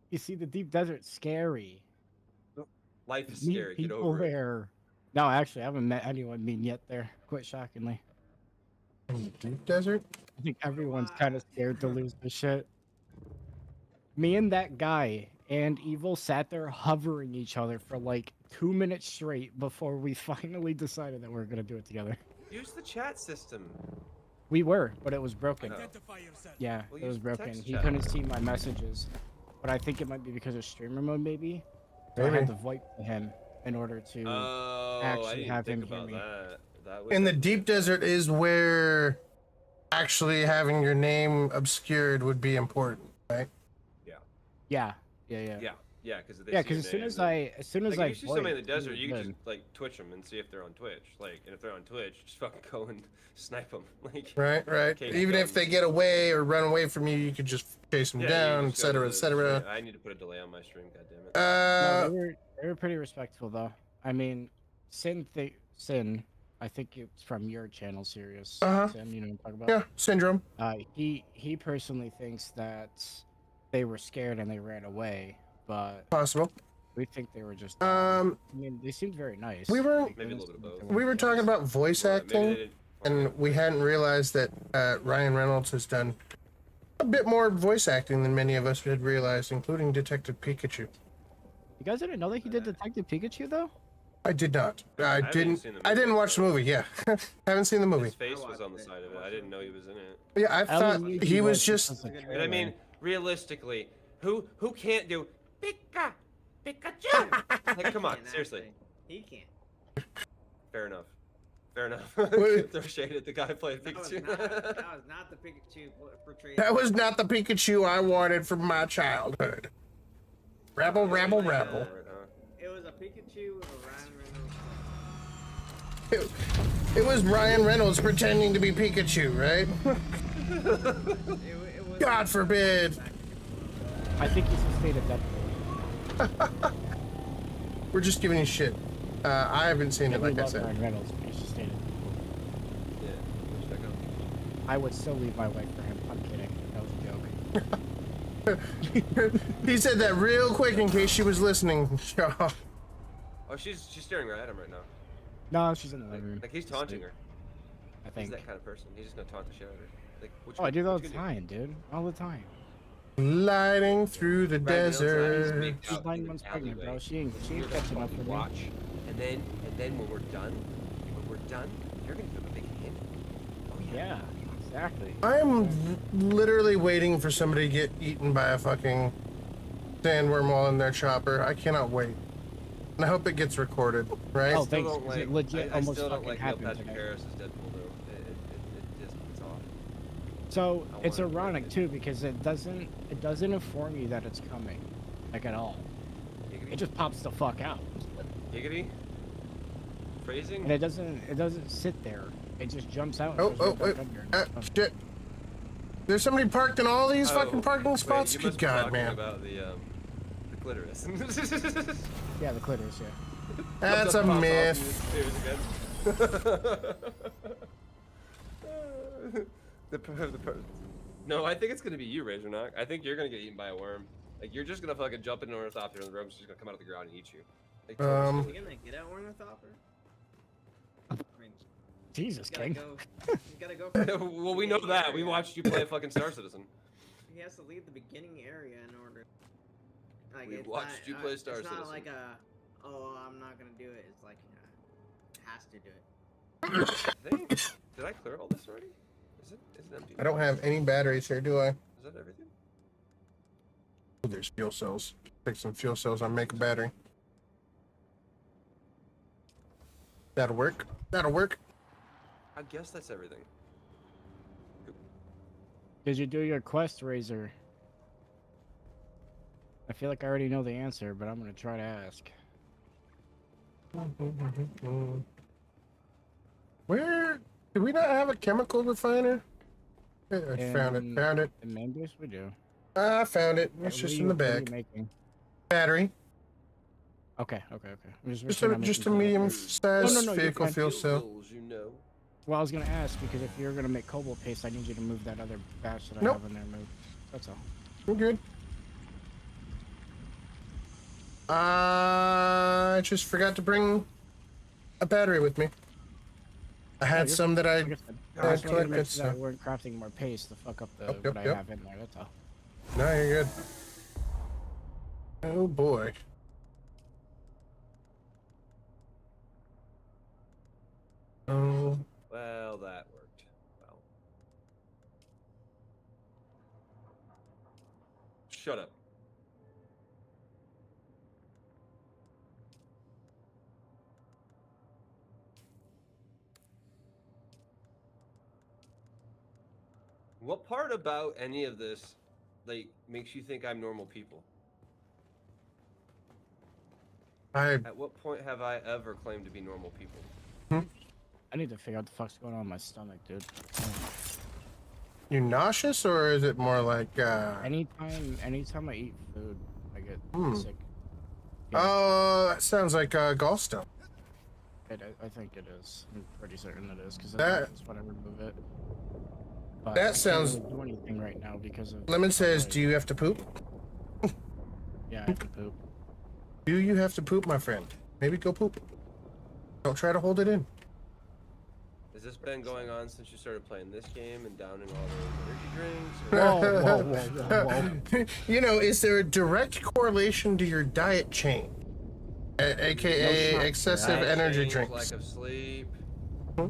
You see, the deep desert's scary. Life is Meet scary. Get people over it. there. No, actually, I haven't met anyone mean yet there. Quite shockingly. in the deep desert. I think everyone's kind of scared to lose the shit. Me and that guy and Evil sat there hovering each other for like 2 minutes straight before we finally decided that we were gonna do it together. Use the chat system. We were, but it was broken. Oh. Yeah, Well, it was use broken. text He chat. couldn't see my messages, but I think it might be because of streamer mode, maybe. So I Maybe. had to VoIP to him in order to Oh, I actually didn't have him think hear about me. that. That would In the deep desert is where actually having your name obscured would be important, right? Yeah. Yeah, because Yeah, because as soon as I like, I if you see somebody in the VoIPed, desert, he you was can good. just like Twitch them and see if they're on Twitch. Like, and if they're on Twitch, just fucking go and snipe them. Like, Right. okay, Even if they get away or run away from you, you could just chase them yeah, down, you just go to etc., the- etc. I need to put a delay on my stream. God damn it. No, they were pretty respectful though. I mean, Sin, I think it's from your channel, Sirius. Uh-huh. Sin, you know what I'm talking about? Yeah, Syndrome. He personally thinks that they were scared and they ran away, but Possible. we think they were just. I mean, they seemed very nice. we were Maybe a little bit of both. we were talking about voice Well, maybe they acting, didn't- and we hadn't realized that Ryan Reynolds has done a bit more voice acting than many of us had realized, including Detective Pikachu. You guys didn't know that he did Detective Pikachu though? I did not. I haven't even didn't. seen the I movie, didn't watch the movie. Yeah, haven't seen the movie. His face was on the side of it. I didn't know he was in it. Yeah, I thought he was just. But I mean, realistically, who can't do Pika Pikachu? Like, come on, seriously. He can't. Fair enough. Fair enough. Throw shade at the guy playing Pikachu. That was not the Pikachu portrayed. That was not the Pikachu I wanted from my childhood. Rabble, rabble, rabble. It was a Pikachu of Ryan Reynolds. It was Ryan Reynolds pretending to be Pikachu, right? God forbid. I think he's a state of Deadpool. We're just giving you shit. I haven't seen it, like I said. Ryan Reynolds, but he's a state of Deadpool. I would still leave my wife for him. I'm kidding. That was a joke. He said that real quick in case she was listening. Oh, she's staring right at him right now. No, she's in the living room. Like he's taunting her. I think. He's that kind of person. He's just gonna taunt the shit out of her. Like, Oh, I do that all the time, dude. All the time. Gliding through the Right, desert. She's 9 months pregnant, bro. She ain't catching up with me. Watch, and then when we're done, you're gonna give him a big hint. Oh Yeah, exactly. I'm literally waiting for somebody to get eaten by a fucking sandworm while in their chopper. I cannot wait. And I hope it gets recorded, right? Oh, thanks. It legit I almost still don't fucking like Neil happened Patrick today. Harris as Deadpool though. It's off. So I it's wanna ironic too because it doesn't inform you that it's coming, like at all. It just pops the fuck out. Giggity. Phrasing. And it doesn't sit there. It just jumps out. Oh, and goes right wait. back under. Shit. There's somebody parked in all these Oh, fucking parking wait, spots? you Good must be God, talking man. about the clitoris. Yeah, the clitoris. Yeah. That's a myth. No, I think it's gonna be you, Razorknock. I think you're gonna get eaten by a worm. Like you're just gonna fucking jump into an ornithopter and the worm's just gonna come out of the ground and eat you. Like, You gonna get out Ornithopter? I mean, Jesus, you gotta King. go. You gotta go. from the well, we know beginning that. We area. watched you play fucking Star Citizen. He has to leave the beginning area in order. Like, We it's watched you play Star It's not Citizen. like oh, I'm not gonna do it. It's like, has to do it. I think. Did I clear all this already? Is it empty? I don't have any batteries here, do I? Is that everything? Oh, there's fuel cells. Take some fuel cells and make a battery. That'll work. That'll work. I guess that's everything. Did you do your quest, Razor? I feel like I already know the answer, but I'm gonna try to ask. Where? Do we not have a chemical refiner? I found it. Found it. In Memphis, we do. I found it. It's What just are in you- the what are you bag. making? Battery. Okay. I'm Just a making- medium-sized No, you're vehicle fine. fuel cell. You know. Well, I was gonna ask because if you're gonna make cobalt paste, I need you to move that other batch that I Nope. have in there. Move. That's all. We're good. I just forgot to bring a battery with me. I had some that I I just wanted to make collected. sure that So. we weren't crafting more paste to fuck up the Yep, what I yep. have in there. That's all. No, you're good. Oh boy. Oh. Well, that worked. Well. Shut up. What part about any of this, like, makes you think I'm normal people? At what point have I ever claimed to be normal people? I need to figure out what the fuck's going on in my stomach, dude. You nauseous, or is it more like Anytime I eat food, I get sick. Oh, that sounds like gallstone. I think it is. I'm pretty certain it is because That- that's when I remove it. But That I can't sounds- really do anything right now because of. Lemon says, like- "Do you have to poop? Yeah, I have to poop. Do you have to poop, my friend? Maybe go poop. Don't try to hold it in." Has this been going on since you started playing this game and downing all those energy drinks? Whoa. You know, is there a direct correlation to your diet change? AKA excessive Diet energy change, drinks. lack of sleep. Hmm?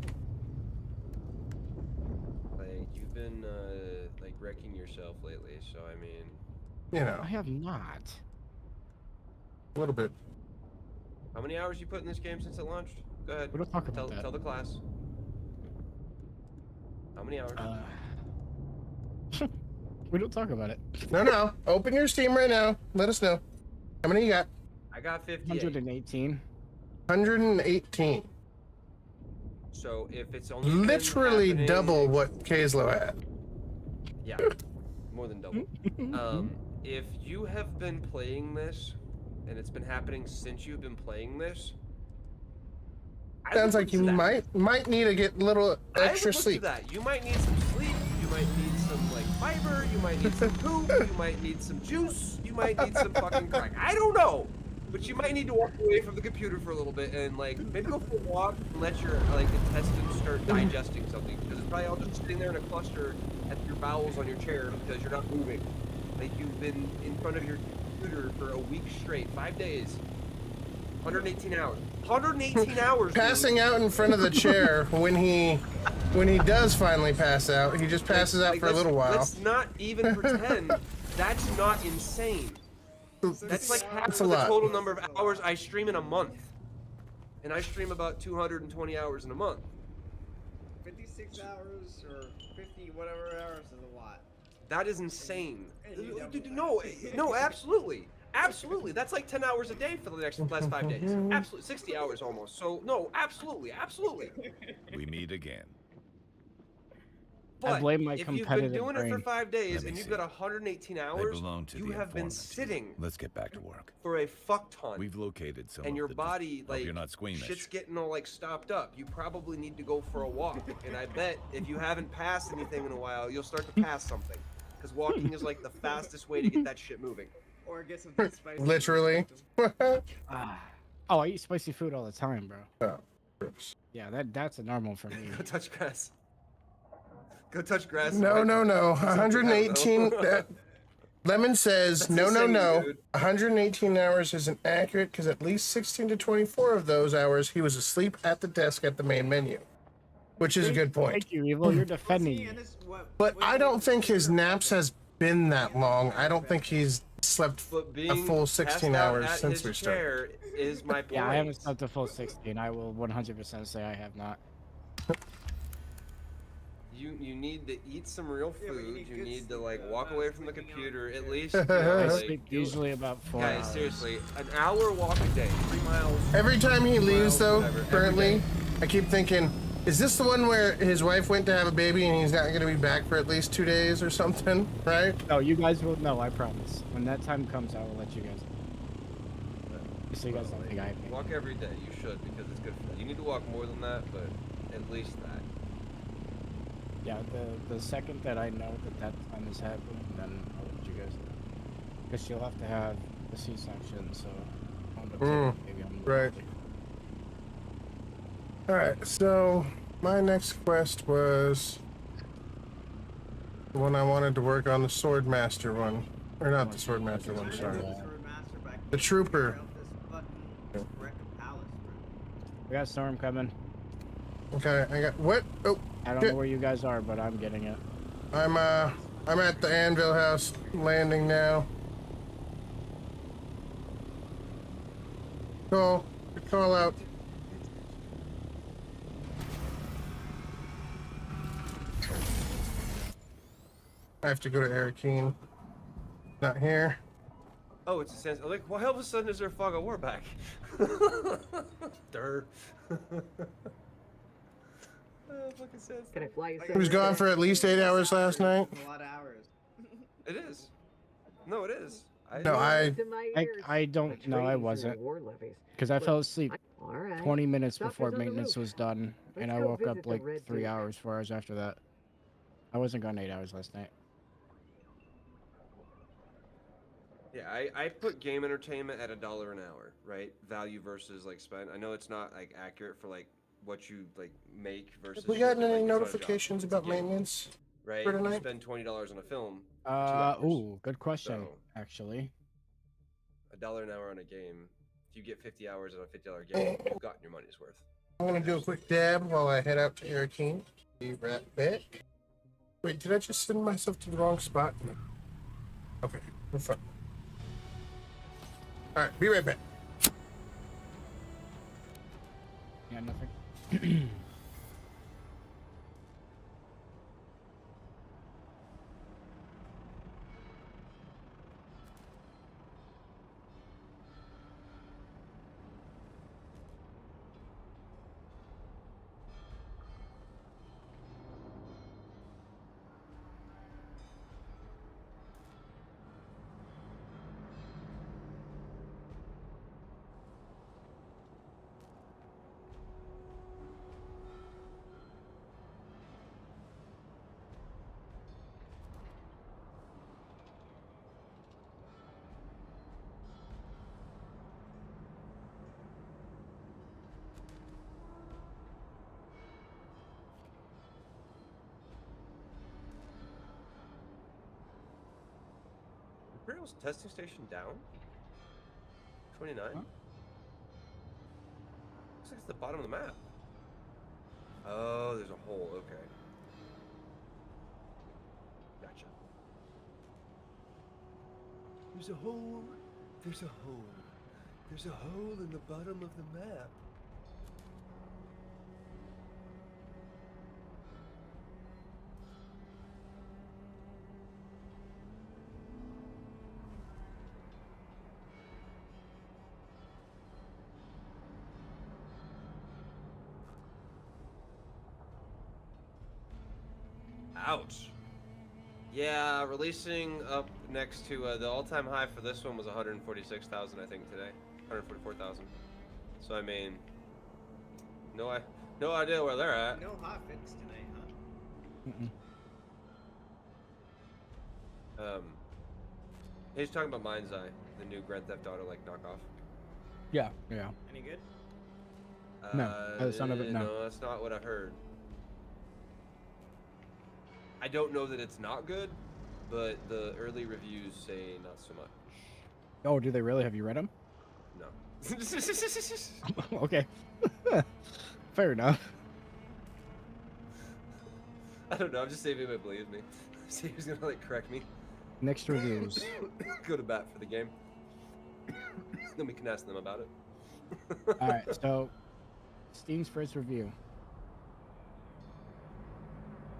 Like, you've been, like, wrecking yourself lately, so I mean... You know. I have not. A little bit. How many hours you put in this game since it launched? Go ahead. We don't talk about that. Tell the class. How many hours? We don't talk about it. No. Open your Steam right now. Let us know. How many you got? I got 58. 118. 118. So if it's only Literally double what Kazlo had. Yeah, more than double. If you have been playing this, and it's been happening since you've been playing this, Sounds like you might need to get a little extra sleep. That. You might need some sleep. You might need some like fiber. You might need some poop. You might need some juice. You might need some fucking crack. I don't know, but you might need to walk away from the computer for a little bit and like maybe go for a walk and let your like intestines start digesting something, because it's probably all just sitting there in a cluster at your bowels on your chair because you're not moving. Like you've been in front of your computer for a week straight, 5 days, 118 hours. 118 hours. Passing out in front of the chair when he does finally pass out, he just passes out for a little while. Let's not even pretend that's not insane. That's like half of the total number of hours I stream in a month. And I stream about 220 hours in a month. 56 hours or 50 whatever hours is a lot. That is insane. No, absolutely. Absolutely. That's like 10 hours a day for the last 5 days. Absolutely. 60 hours almost. So, no, absolutely. We meet again. But I blame my if you've been competitive doing it for brain. 5 days and you've got 118 hours, you have been sitting Let's get back to work. for a fuck ton. We've located some And of your the body, hope like, you're not squeamish. shit's getting all, like, stopped up. You probably need to go for a walk. And I bet if you haven't passed anything in a while, you'll start to pass something. Because walking is, like, the fastest way to get that shit moving. Or get some spicy. Literally. Oh, I eat spicy food all the time, bro. Oh. Yeah, that's a normal for me. Go touch grass. Go touch grass. No. 118. Lemon says That's no. insane, dude. 118 hours isn't accurate because at least 16 to 24 of those hours he was asleep at the desk at the main menu, which is a good point. Thank you, Evil. You're defending me. But I don't think his naps has been that long. I don't think he's slept a full 16 hours since we started. Is my point. Yeah, I haven't slept a full 16. I will 100% say I have not. You need to eat some real food. You need to like walk away from the computer at least. I Like, sleep usually about 4 hours. guys, seriously, an hour walk a day, 3 miles. Every time he 2 leaves, miles, though, whatever, every currently, day. I keep thinking, is this the one where his wife went to have a baby and he's not going to be back for at least 2 days or something, right? No, you guys will know, I promise. When that time comes, I will let you guys know. So you guys don't think I have Walk every day. You should, because it's good for you. You need to walk more than that, but at least that. Yeah, the second that I know that time is happening, then I'll let you guys know. Because she'll have to have a C-section, so I'll end up taking the baby on the Right. Alright, so my next quest was the one I wanted to work on, the Swordmaster one. Or not the Swordmaster one, sorry. The Trooper. We got Storm coming. Okay, I got what? Oh, I don't know where you guys are, but I'm getting it. I'm at the Anvil House landing now. Call out. I have to go to Arakeen. Not here. Oh, it's a sense. Like, why all of a sudden is there fog of war back? Durr. Fucking sense. Can I fly you He was gone for at least 8 hours last night. A lot of hours. It is. No, it is. I don't know. I wasn't. Because I fell asleep 20 minutes before maintenance was done, and I woke up like 3 hours, 4 hours after that. I wasn't gone 8 hours last night. Yeah, I put game entertainment at $1 an hour, right? Value versus like spend. I know it's not like accurate for like what you like make versus. Have we gotten shit, any like, it's not a job, notifications it's a about game, maintenance right? for You tonight? spend $20 on a film for 2 hours. Ooh, good question, So actually. $1 an hour on a game. If you get 50 hours on a $50 game, you've gotten your money's worth. I'm gonna do a quick dab while I head out to Airkeen. Be right back. Wait, did I just send myself to the wrong spot? Okay, we're fine. Alright, be right back. Yeah, nothing. Imperial's testing station down? 29? Huh? Looks like it's the bottom of the map. Oh, there's a hole. Okay. Gotcha. There's a hole. There's a hole. There's a hole in the bottom of the map. Ouch. Yeah, releasing up next to the all-time high for this one was 146,000, I think, today. 144,000. So I mean, no idea where they're at. No hotfix tonight, huh? He's talking about Mind's Eye, the new Grand Theft Auto like knockoff. Yeah. Any good? No, by the sound of it, no. No, that's not what I heard. I don't know that it's not good, but the early reviews say not so much. Oh, do they really? Have you read them? No. Okay. Fair enough. I don't know. I'm just saving if it believes me. See who's gonna like correct me. Next reviews. Go to bat for the game. Then we can ask them about it. All right. So, Steam's first review.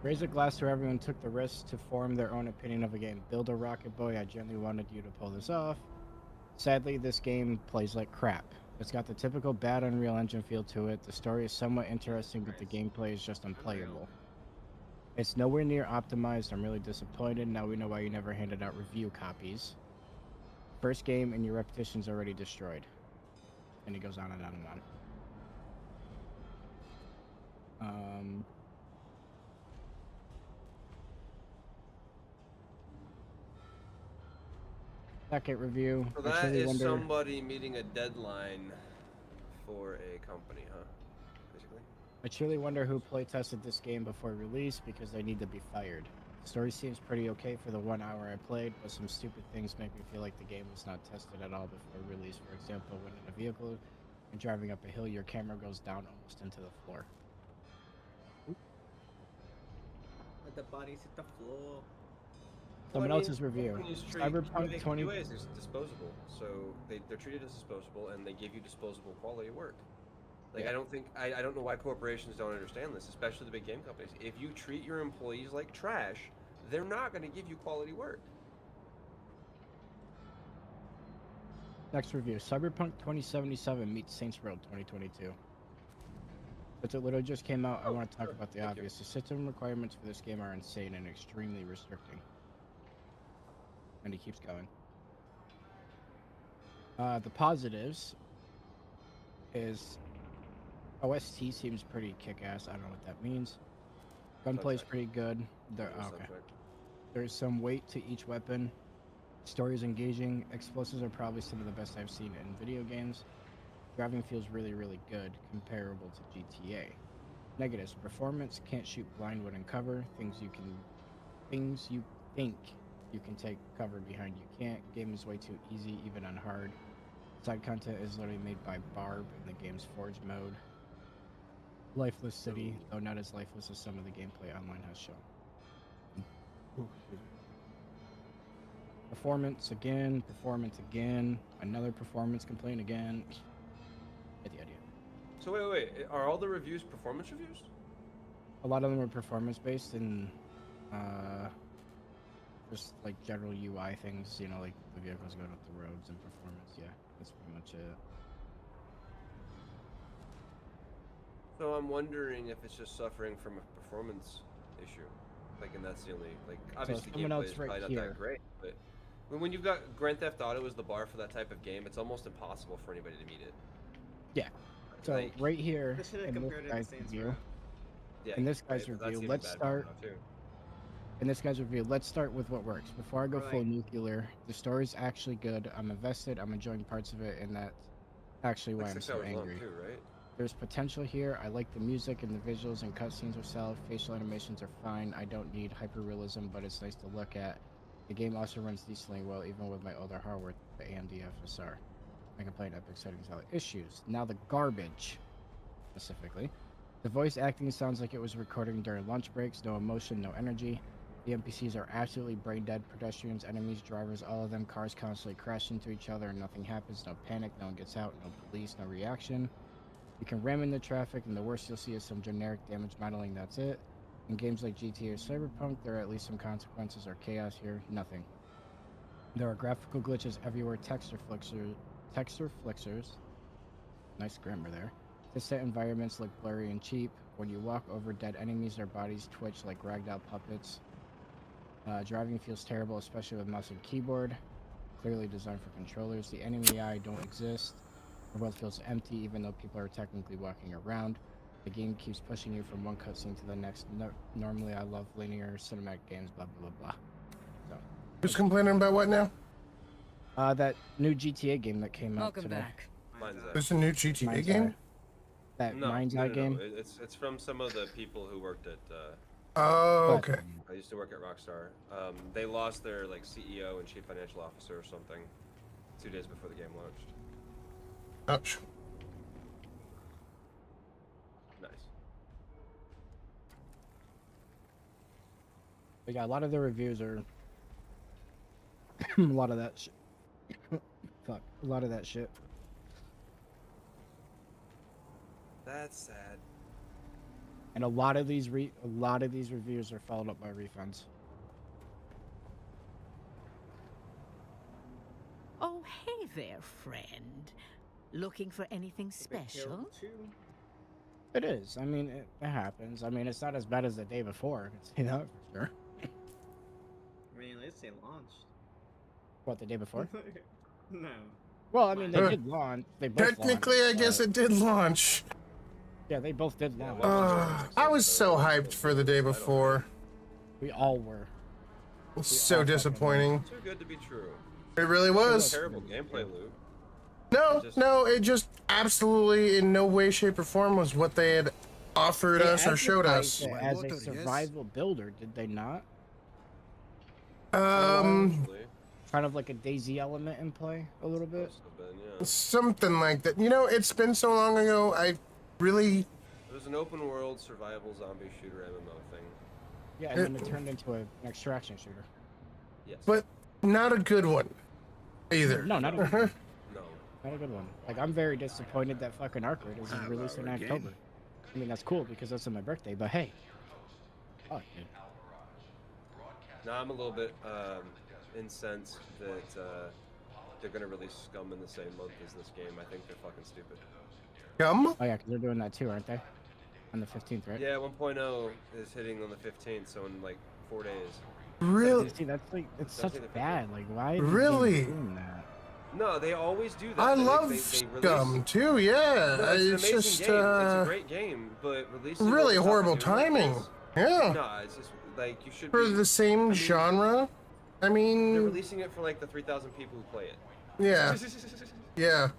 Raise a glass to everyone took the risk to form their own opinion of a game. Build a Rocket Boy. I genuinely wanted you to pull this off. Sadly, this game plays like crap. It's got the typical bad Unreal Engine feel to it. The story is somewhat interesting, but the gameplay is just unplayable. It's nowhere near optimized. I'm really disappointed. Now we know why you never handed out review copies. First game and your reputation's already destroyed. And he goes on and on and on. Second review. So that is somebody meeting a deadline for a company, huh? Basically. I truly wonder who playtested this game before release because they need to be fired. The story seems pretty okay for the 1 hour I played, but some stupid things make me feel like the game was not tested at all before release. For example, when in a vehicle and driving up a hill, your camera goes down almost into the floor. Let the bodies hit the floor. Someone else's review. Cyberpunk 20. QA is disposable, so they're treated as disposable, and they give you disposable quality work. Like Yeah. I don't know why corporations don't understand this, especially the big game companies. If you treat your employees like trash, they're not going to give you quality work. Next review. Cyberpunk 2077 meets Saints Row 2022. Since it literally just came out, I want to talk about the obvious. The system requirements for this game are insane and extremely restricting. And he keeps going. The positives is OST seems pretty kick-ass. I don't know what that means. Gunplay's pretty good. There's some weight to each weapon. Story is engaging. Explosives are probably some of the best I've seen in video games. Driving feels really, really good, comparable to GTA. Negatives: performance, can't shoot blind when in cover. Things you think you can take cover behind you can't. Game is way too easy, even on hard. Side content is literally made by Barb in the game's Forge mode. Lifeless city, though not as lifeless as some of the gameplay online has shown. Performance again, another performance complaint again. Get the idea. So wait. Are all the reviews performance reviews? A lot of them are performance based and just like general UI things, you know, like the vehicles going up the roads and performance. Yeah, that's pretty much it. So I'm wondering if it's just suffering from a performance issue. Like, and that's the only, like, obviously the gameplay is probably not that great, but when you've got Grand Theft Auto as the bar for that type of game, it's almost impossible for anybody to meet it. Yeah. So Like, right here They should have in this compared it to guy's Saints review, Row. Yeah, in this guy's right, but that's review, even let's bad start. now, too. In this guy's review, let's start with what works. Before I go full Right. nuclear, the story's actually good. I'm invested. I'm enjoying parts of it, and that's actually why Like I'm 6 so hours long, angry. too, right? There's potential here. I like the music and the visuals and cutscenes are solid. Facial animations are fine. I don't need hyperrealism, but it's nice to look at. The game also runs decently well, even with my older hardware, the AMD FSR. I complain Epic settings have issues. Now the garbage, specifically. The voice acting sounds like it was recording during lunch breaks. No emotion, no energy. The NPCs are absolutely brain dead. Pedestrians, enemies, drivers, all of them. Cars constantly crash into each other and nothing happens. No panic, no one gets out, no police, no reaction. You can ram into traffic, and the worst you'll see is some generic damage modeling. That's it. In games like GTA or Cyberpunk, there are at least some consequences or chaos here. Nothing. There are graphical glitches everywhere. Texture flexors. Nice grammar there. Distant environments look blurry and cheap. When you walk over dead enemies, their bodies twitch like ragdoll puppets. Driving feels terrible, especially with mouse and keyboard. Clearly designed for controllers. The enemy AI don't exist. The world feels empty, even though people are technically walking around. The game keeps pushing you from one cutscene to the next. Normally, I love linear cinematic games, blah, blah, blah, blah. So, Who's complaining about what now? that new GTA game that came out Welcome today. back. Mind's Eye. There's a new GTA Mind's game? Eye. That No, Mind's no, Eye no, game? no. It's from some of the people who worked at. Oh, okay. I used to work at Rockstar. They lost their like CEO and chief financial officer or something 2 days before the game launched. Ouch. Nice. But yeah, a lot of the reviews are a lot of that shit. Fuck, a lot of that shit. That's sad. And a lot of these reviews are followed up by refunds. Oh, hey there, friend. Looking for anything special? It is. I mean, it happens. I mean, it's not as bad as the day before. I can say that for sure. I mean, at least they launched. What, the day before? No. Well, I mean, they did launch. They both Technically, launched, I guess it did launch. Yeah, they both did launch. I was so hyped for the day before. We all were. It's so disappointing. Too good to be true. It really was. Terrible gameplay loop. No, it just absolutely in no way, shape, or form was what they had offered us or showed us. As a survival builder, did they not? Kind of like a DayZ element in play, a little bit. Something like that. You know, it's been so long ago. I really. It was an open world survival zombie shooter MMO thing. Yeah, and then it turned into an extraction shooter. Yes. But not a good one, either. No, not a good one. No. Not a good one. Like, I'm very disappointed that fucking Arc Raid isn't released in October. I mean, that's cool because that's on my birthday, but hey. Oh, dude. No, I'm a little bit incensed that they're gonna release Scum in the same month as this game. I think they're fucking stupid. Scum? Oh yeah, because they're doing that too, aren't they? On the 15th, right? Yeah, 1.0 is hitting on the 15th, so in like 4 days. Really? See, that's like, it's such bad. Like, why? Are Really? they doing that? No, they always do that. I They, love they Scum release... too. Yeah, No, it's an it's amazing just game. It's a great game, but releasing really over top horrible of doing like timing. this- Yeah. No, it's just like you should For be. the same genre. I mean, They're releasing it for like the 3,000 people who play it. yeah, yeah.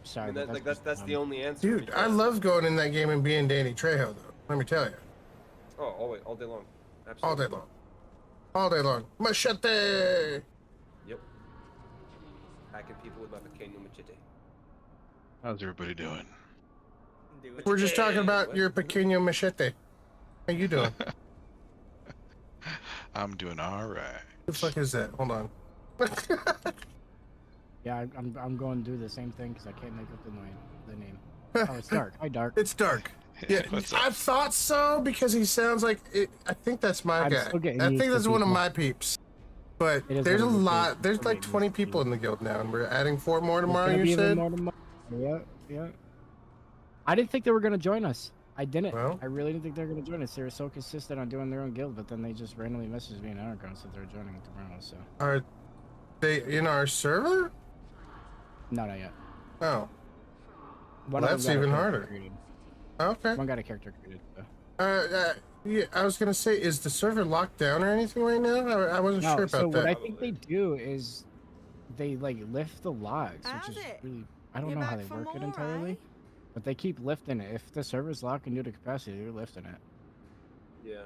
Sorry, I mean, but that, like just that's the dumb. only answer. Dude, I love going in that game and being Danny Trejo, though. Let me tell you. Oh, always, all day long. All Absolutely. day long. All day long. Machete! Yep. Hacking people with my pequeño machete. How's everybody doing? We're just talking about What? your pequeño machete. How you doing? I'm doing all right. The fuck is that? Hold on. Yeah, I'm going to do the same thing because I can't make up the name. Oh, it's Dark. Hi, Dark. It's Dark. Yeah, What's up? I thought so because he sounds like it. I think that's my I'm guy. still getting I used think to that's one of people. my peeps. But It is there's a one of the lot. peeps. There's I'm like getting 20 used to people in the guild now, and we're adding 4 more There's tomorrow. gonna be You even said. more tomorrow. Yeah, yeah. I didn't think they were gonna join us. I didn't. Well. I really didn't think they were gonna join us. They were so consistent on doing their own guild, but then they just randomly messaged me an hour ago and said they're joining tomorrow. So Are they in our server? no, not yet. Oh, One well, of them that's got a even character harder. created. Okay. One got a character created. So. Yeah, I was gonna say, is the server locked down or anything right now? I wasn't No, sure about so that. what I think they do is they like lift the logs, which is really I don't know how they work it entirely, but they keep lifting it. If the server's locked and due to capacity, they're lifting it. Yeah.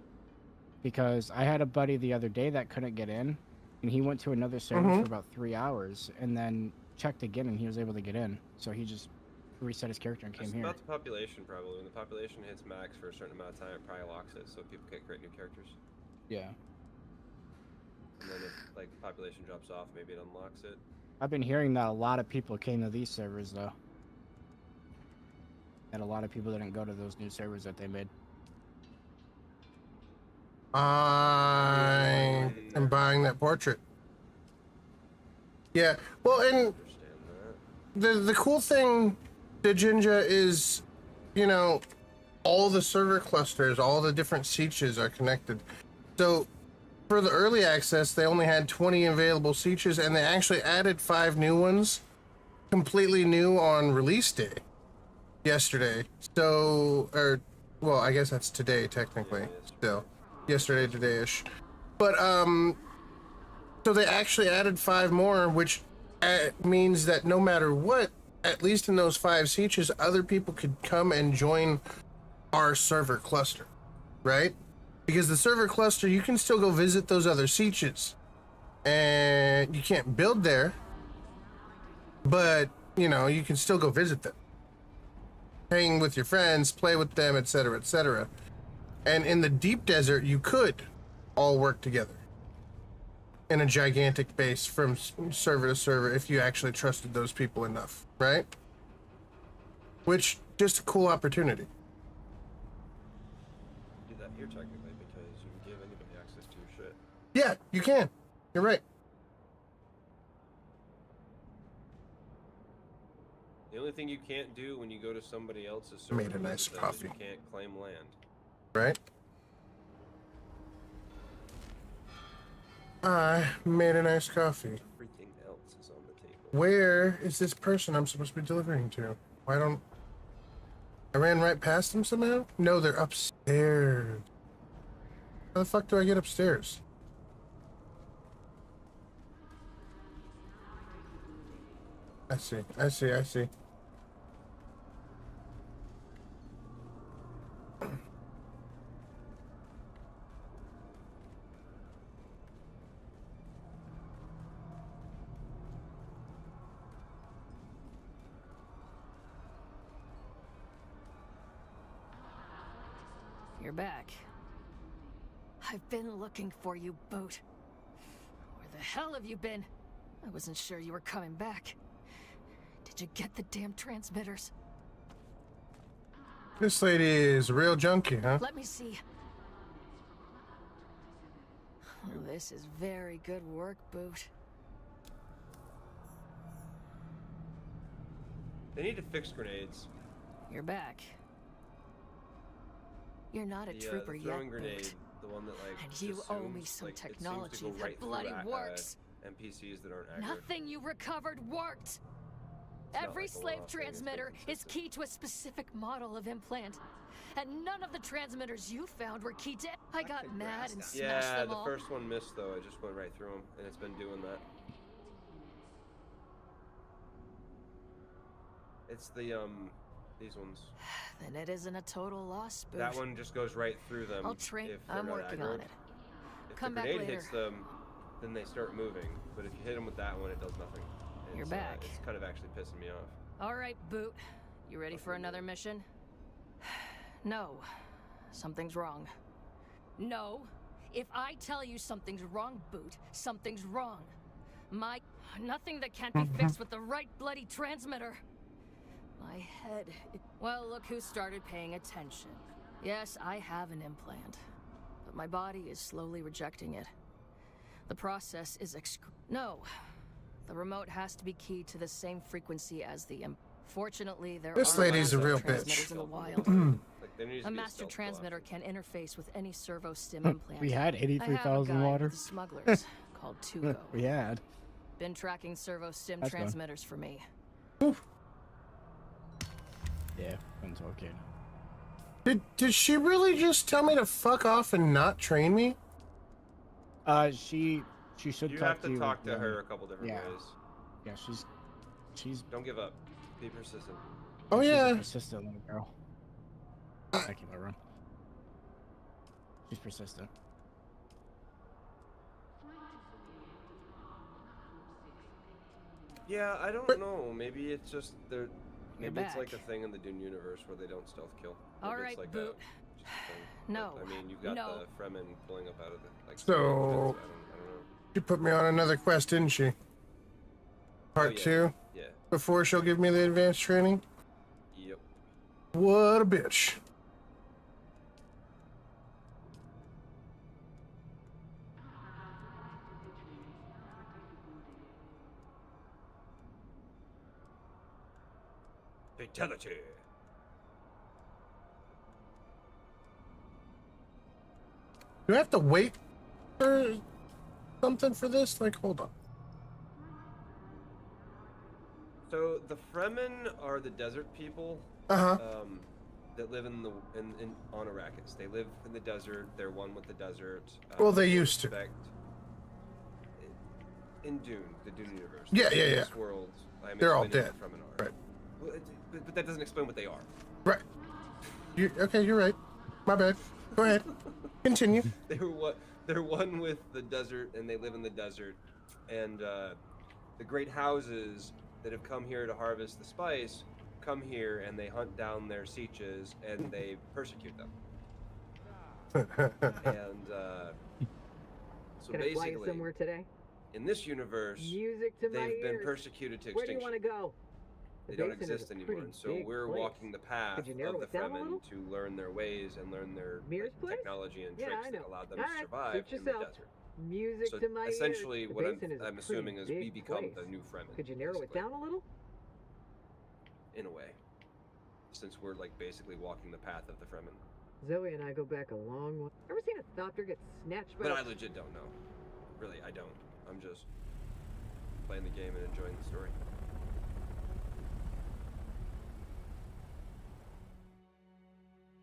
Because I had a buddy the other day that couldn't get in, and he went to another server Mhm. for about 3 hours, and then checked again, and he was able to get in. So he just reset his character and came It's here. about the population, probably. When the population hits max for a certain amount of time, it probably locks it, so people can't create new characters. Yeah, And then if like population drops off, maybe it unlocks it. I've been hearing that a lot of people came to these servers though, and a lot of people didn't go to those new servers that they made. I am buying that portrait. Yeah, well, and the cool thing, Dejinja, is, you know, all the server clusters, all the different sietches are connected. So for the early access, they only had 20 available sietches, and they actually added 5 new ones, completely new on release day, yesterday. So, or, well, I guess that's today, technically, still. Yesterday, today-ish. But, so they actually added 5 more, which means that no matter what, at least in those 5 sietches, other people could come and join our server cluster, right? Because the server cluster, you can still go visit those other sietches, and you can't build there, but, you know, you can still go visit them. Hang with your friends, play with them, etc., etc. And in the deep desert, you could all work together in a gigantic base from server to server if you actually trusted those people enough, right? Which, just a cool opportunity. Do that here technically because you can give anybody access to your shit. Yeah, you can. You're right. The only thing you can't do when you go to somebody else's server Made a nice is coffee. you can't claim land. Right? I made a nice coffee. Everything else is on the table. Where is this person I'm supposed to be delivering to? Why don't... I ran right past them somehow? No, they're upstairs. How the fuck do I get upstairs? I see, I see, I see. You're back. I've been looking for you, Boot. Where the hell have you been? I wasn't sure you were coming back. Did you get the damn transmitters? This lady is a real junkie, huh? Let me see. Oh, this is very good work, Boot. They need to fix grenades. You're back. You're not a The trooper yet, throwing grenade, Boot. the one that like And you just owe me zooms, some like, it seems to technology go that right through, bloody works. NPCs that aren't aggro. Nothing you recovered worked. not Every like a slave one-off thing, it's been transmitter is key to a specific model of implant. And none of the transmitters you found were key to. I got mad and smashed Yeah, them the all. first one missed though. I just went right through them, and it's been doing that. It's the these ones. Then it isn't a total loss, Boot. That one just goes right through them. I'll train. If they're I'm not working aggroed. on it. If Come the back grenade later. hits them, then they start moving. But if you hit them with that one, it does nothing. You're It's, back. It's kind of actually pissing me off. All right, Boot. You ready for another mission? No. Something's wrong. No. If I tell you something's wrong, Boot, something's wrong. Nothing that can't be fixed with the right bloody transmitter. My head. Well, look who started paying attention. Yes, I have an implant, but my body is slowly rejecting it. The process is No. The remote has to be keyed to the same frequency as the Fortunately, there This are lady's a master real transmitters bitch. in the wild. Like, there needs A to be master stealth transmitter can interface with any servo stim implant. We had I have a 83,000 guy water. with the smugglers called Tuco. We had. Been tracking servo stim That's fine. transmitters for me. Yeah, one's okay. Did she really just tell me to fuck off and not train me? She should You talk have to you talk to when- her a couple different yeah. ways. Yeah, she's. Don't give up. Be persistent. Oh she's yeah. a persistent little girl. Thank you, Laura. She's persistent. Yeah, I don't know. Maybe it's just they're. You're Maybe it's like a back. thing in the Dune universe where they don't stealth kill. All Maybe right, it's like Boot. just a thing. No. But, I mean, you've got No. the Fremen pulling up out of the like. So- I don't know. She put me on another quest, didn't she? Part yeah. 2? Yeah. Before she'll give me the advanced training? Yep. What a bitch. Fatality. Do I have to wait for something for this? Like, hold on. So the Fremen are the desert people. Uh-huh. That live in on Arrakis. They live in the desert. They're one with the desert. Well, they used to. respect- In Dune, the Dune universe. Yeah, yeah, In yeah. This world, I'm They're all explaining dead. what Fremen are. Right. Well, but that doesn't explain what they are. Right. Okay, you're right. My bad. Go ahead. Continue. They're one with the desert, and they live in the desert. And the great houses that have come here to harvest the spice come here, and they hunt down their sieges, and they persecute them. And so Can I fly you basically, somewhere today? in this universe, Music to my they've been ears. persecuted to Where do you extinction. want to go? They The don't basin is exist a anymore, pretty and so big we're place. walking the path Could you of narrow the it down a little? Fremen to learn their ways and learn their Mirror's place? technology and Yeah, tricks I that know. allow them All to right, survive suit in the yourself. desert. Music So to my essentially, ears. The what basin is a I'm pretty assuming is we big become place. the new Fremen. Could you narrow it basically, down a little? in a way, since we're like basically walking the path of the Fremen. Zoe and I go back a long way. Ever seen a thopter get snatched by But a- I legit don't know. Really, I don't. I'm just playing the game and enjoying the story.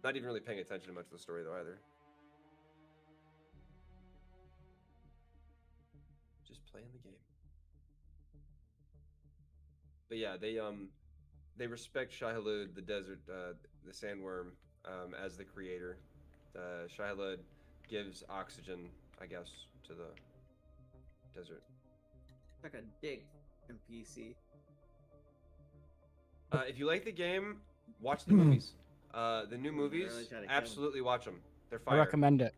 Not even really paying attention much to the story though either. Just playing the game. But yeah, they respect Shai-Hulud, the desert, the sandworm, as the creator. Shai-Hulud gives oxygen, I guess, to the desert. Like a dig NPC. If you like the game, watch the movies. The new movies, really try to kill him. absolutely watch them. They're I fire. recommend it,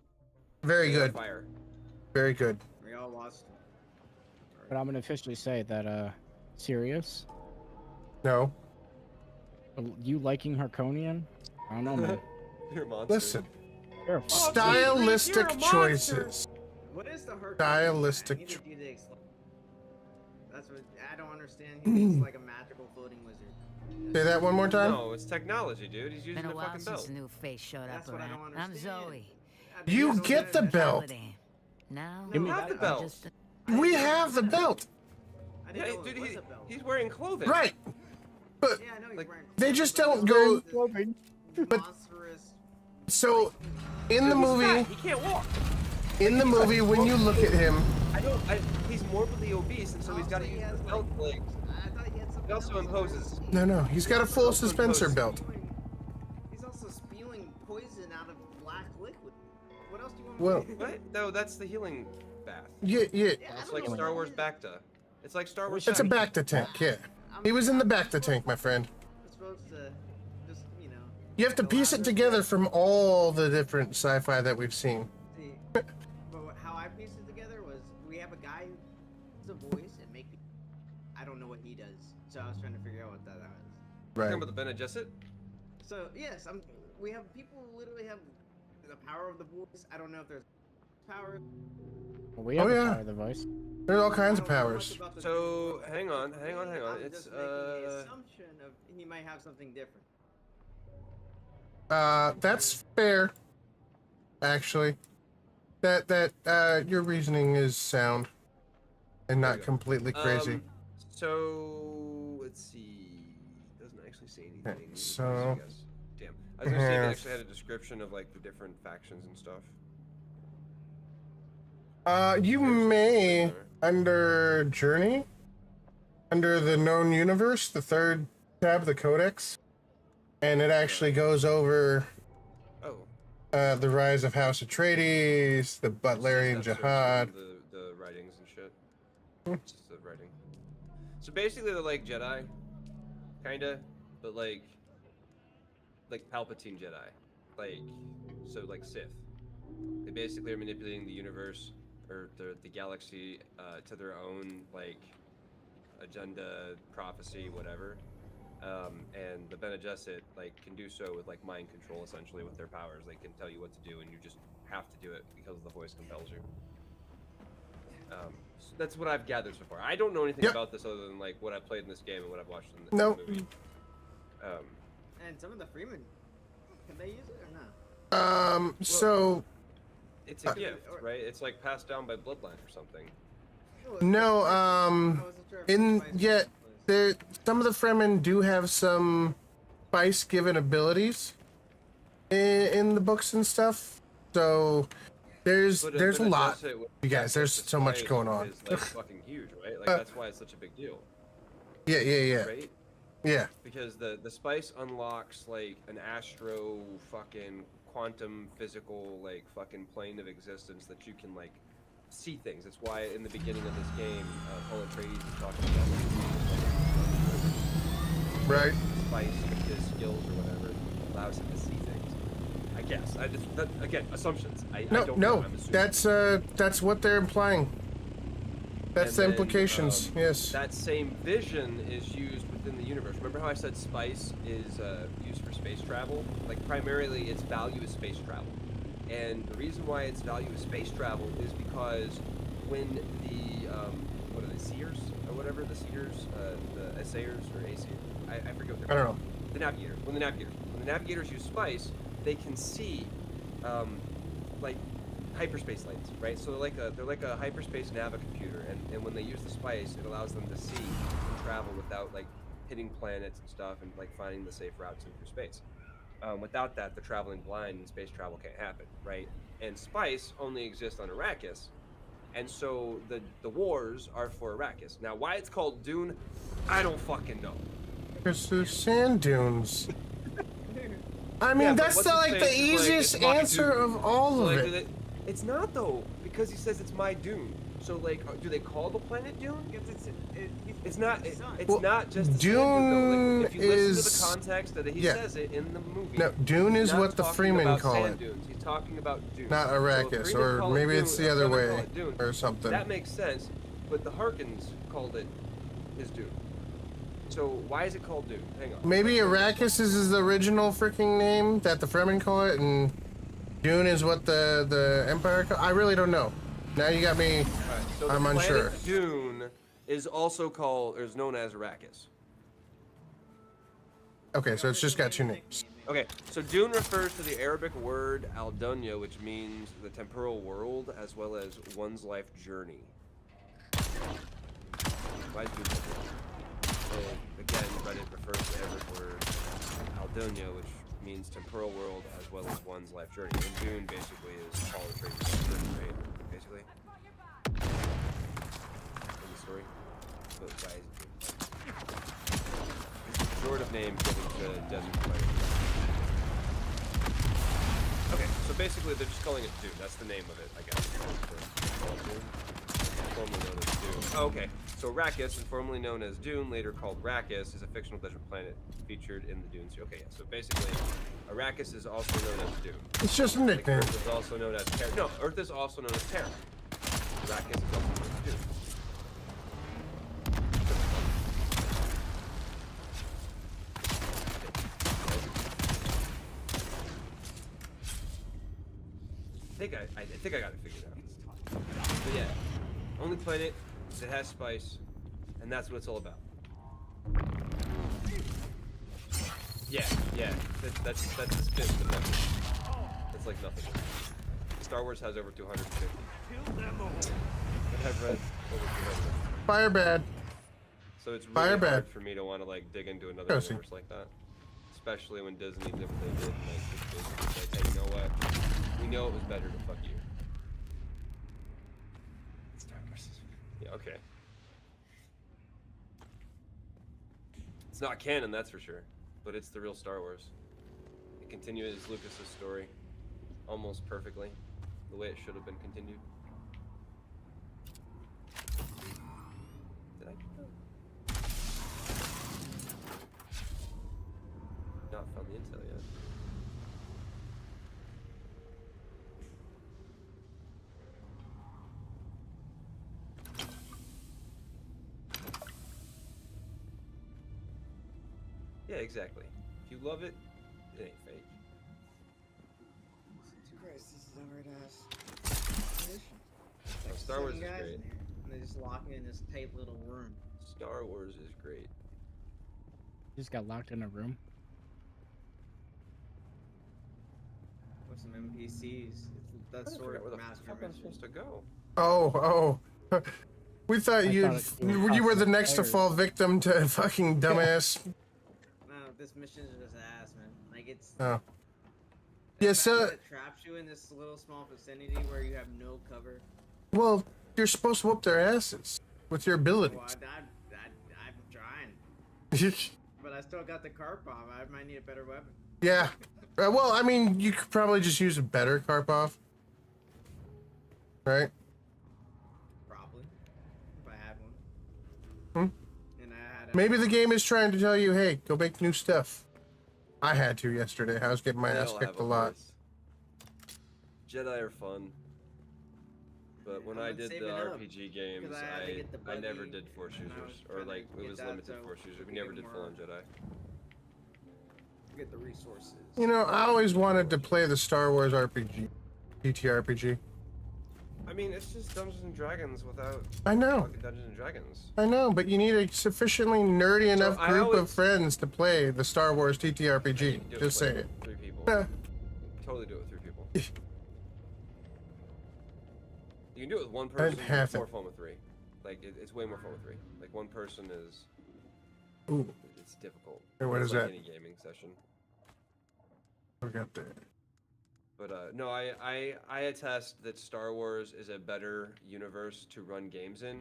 Very They are good. Fire. Very good. We all watched. but I'm gonna officially say that Sirius, No. you liking Harkonian? I don't know, man. You're a monster. Listen. You're a Oh, Stylistic you're a monster. choices. What is the hurt? Stylistic I need you to explain. That's what I don't understand. He's like a magical floating wizard. Say that one more time. No, it's technology, dude. He's using Been a the while fucking since belt. a new face showed That's up what I around. don't I'm understand. Zoe. You get the belt. Holiday. Now Give me You have the belt. just We have the belt. I Yeah, didn't know dude, it was a belt. he's wearing clothing. Right. But Yeah, I know he's like, wearing. they just clothes, don't go. but monstrous. So, in the Dude, he's movie, fat. He can't walk. when you look at him, He's morbidly obese, and so he's got to Also, he use has, the belt legs. I thought he had some He also imposes. No, he's got a full also suspensor imposes- belt. He's also spewing poison out of black liquid. What else do you want Well, me to do? What? No, that's the healing bath. yeah. It's like Star Wars Bacta. It's like Star Wars. It's a Bacta. Bacta tank, yeah. He was in the Bacta tank, my friend. I'm supposed to just, you know. You have to piece it together from all the different sci-fi that we've seen. See, but how I pieced it together was we have a guy who's a voice and make. I don't know what he does, so I was trying to figure out what that is. Right. Talking about the Bene Gesserit? So yes, we have people who literally have the power of the voice. I don't know if there's power. We have Oh, the yeah. power of the voice. There's all kinds of powers. So hang on. I'm It's just making the assumption of he might have something different. That's fair. Actually, that your reasoning is sound and not completely crazy. So let's see. Doesn't actually say anything. Okay, so I guess. Damn. I was gonna say they actually had a description of like the different factions and stuff. You may under Journey, under the known universe, the third tab, the Codex, and it actually goes over the rise of House Atreides, the Butlerian Jihad. The writings and shit. It's just the writing. So basically, they're like Jedi, kinda, but like Palpatine Jedi, like Sith. They basically are manipulating the universe or the galaxy to their own like agenda, prophecy, whatever. And the Bene Gesserit can do so with mind control, essentially, with their powers. They can tell you what to do, and you just have to do it because the voice compels you. So that's what I've gathered so far. I don't know anything about this other than what I've played in this game and what I've watched in the movie. And some of the Freemen, can they use it or not? So it's a gift, right? It's passed down by bloodline or something. no, there some of the Fremen do have some spice-given abilities in the books and stuff. So there's a lot. You guys, there's so much going on. It's fucking huge, right? That's why it's such a big deal. Yeah. Right? Yeah. Because the spice unlocks an astro fucking quantum physical fucking plane of existence that you can see things. That's why in the beginning of this game, Paul Atreides is talking about right. Spice with his skills or whatever allows him to see things. I guess. Again, assumptions. I don't know. I'm assuming. That's what they're implying. That's the implications. Yes. That same vision is used within the universe. Remember how I said spice is used for space travel? Primarily, its value is space travel. And the reason why its value is space travel is because when the what are they, seers or whatever, the seers, the assayers or asayers, I forget what they're called. I don't know. The navigators. When the navigators use spice, they can see hyperspace lanes, right? So they're like a hyperspace navicomputer, and when they use the spice, it allows them to see and travel without hitting planets and stuff and finding the safe routes in through space. Without that, the traveling blind and space travel can't happen, right? And spice only exists on Arrakis, and so the wars are for Arrakis. Now, why it's called Dune, I don't fucking know. Because there's sand dunes. I mean, that's the easiest answer of all of it. It's not though, because he says it's my Dune. So do they call the planet Dune? It's not. It's not just a Dune though. If you listen to is the context that he says it in the movie. No, Dune is what the Freemen call it. Dunes. He's talking about Dune. Not Arrakis, or maybe it's the other way, or something. That makes sense, but the Harkins called it his Dune. So why is it called Dune? Hang on. Maybe Arrakis is the original freaking name that the Fremen call it, and Dune is what the Empire call. I really don't know. Now you got me. Right, so I'm unsure. Dune is also called, or is known as Arrakis. Okay, so it's just got two names. Okay, so Dune refers to the Arabic word al-dunya, which means the temporal world, as well as one's life journey. Why is Dune different? So again, Reddit refers to the Arabic word al-dunya, which means temporal world, as well as one's life journey. And Dune basically is Paul Atreides' journey, right? Basically. In the story. But why is it Dune? name given to desert players. Okay, so basically they're just calling it Dune. That's the name of it, I guess. Dune. Formerly known as Dune. Oh, okay, so Arrakis, and formerly known as Dune, later called Arrakis, is a fictional desert planet featured in the Dune series. Okay, yeah, so basically, Arrakis is also known as Dune. It's just a nickname. Like Earth is also known as Terra. No, Earth is also known as Terra. Arrakis is also known as Dune. I think I got it figured out. But yeah, only planet that has spice, and that's what it's all about. Yeah. That's a spin. It's like nothing. Star Wars has over 250. I've read over 200. Fire bad. So it's Fire really hard bad. for me to want to like dig into another universe like that, especially when Disney did what they did. Like, hey, you know what? We know it was better to fuck you. Star Wars. Yeah, okay. It's not canon, that's for sure, but it's the real Star Wars. It continues Lucas's story almost perfectly, the way it should have been continued. Did I do that? Not found the intel yet. Yeah, exactly. If you love it, it ain't fake. Christ, this is a hard ass mission. Oh, Star Wars is guys great. in here, and they just lock me in this tight little room. Star Wars is great. You just got locked in a room. With some NPCs. That's sort of where the master fuck I'm mission. supposed to go. Oh. We thought you were the next to players. fall victim to fucking dumbass. No, this mission is just ass, man. Like it's. Oh. the Yeah, fact so that it traps you in this little small vicinity where you have no cover. well, you're supposed to whoop their asses with your abilities. Well, I'm trying, but I still got the Karpov. I might need a better weapon. Yeah. Well, I mean, you could probably just use a better Karpov. Right? Probably, if I had one. And I had. Maybe the game is trying to tell you, hey, go make new stuff. I had to yesterday. I was getting my They ass all kicked have a lot. voice. Jedi are fun. But when I I'm did the saving up, RPG games, 'cause I had to get the I never buggy, did Force and I users. was Or trying to like, it get was that limited so Force users. we We could never get did more- full on Jedi. Get the resources. You know, I always wanted to play the Star Wars RPG, TTRPG. I mean, it's just Dungeons and Dragons without I know. fucking Dungeons and Dragons. I know, but you need a sufficiently nerdy enough I group of always- friends to play the Star Wars TTRPG. Do it Just with, say like, it. 3 people. Yeah. Totally do it with 3 people. You can do it with one person. half It's more it. fun with 3. Like it's way more fun with 3. Like one person is. Ooh. It's difficult. Hey, what It's is like that? Any gaming session. Forgot that. But no, I attest that Star Wars is a better universe to run games in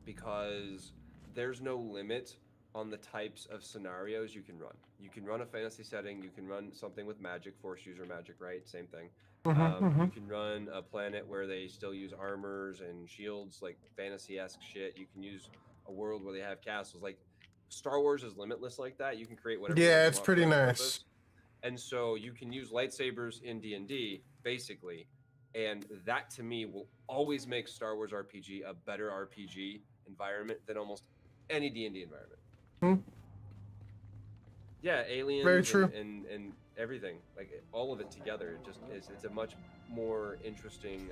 because there's no limit on the types of scenarios you can run. You can run a fantasy setting, you can run something with magic, Force user magic, right? Same thing. You can run a planet where they still use armors and shields, like fantasy-esque shit. You can use a world where they have castles. Like Star Wars is limitless like that. You can create whatever. Yeah, you it's want pretty for that nice. purpose. And so you can use lightsabers in D&D, basically, and that to me will always make Star Wars RPG a better RPG environment than almost any D&D environment. Yeah, aliens Very true. And everything, like all of it together, just it's a much more interesting.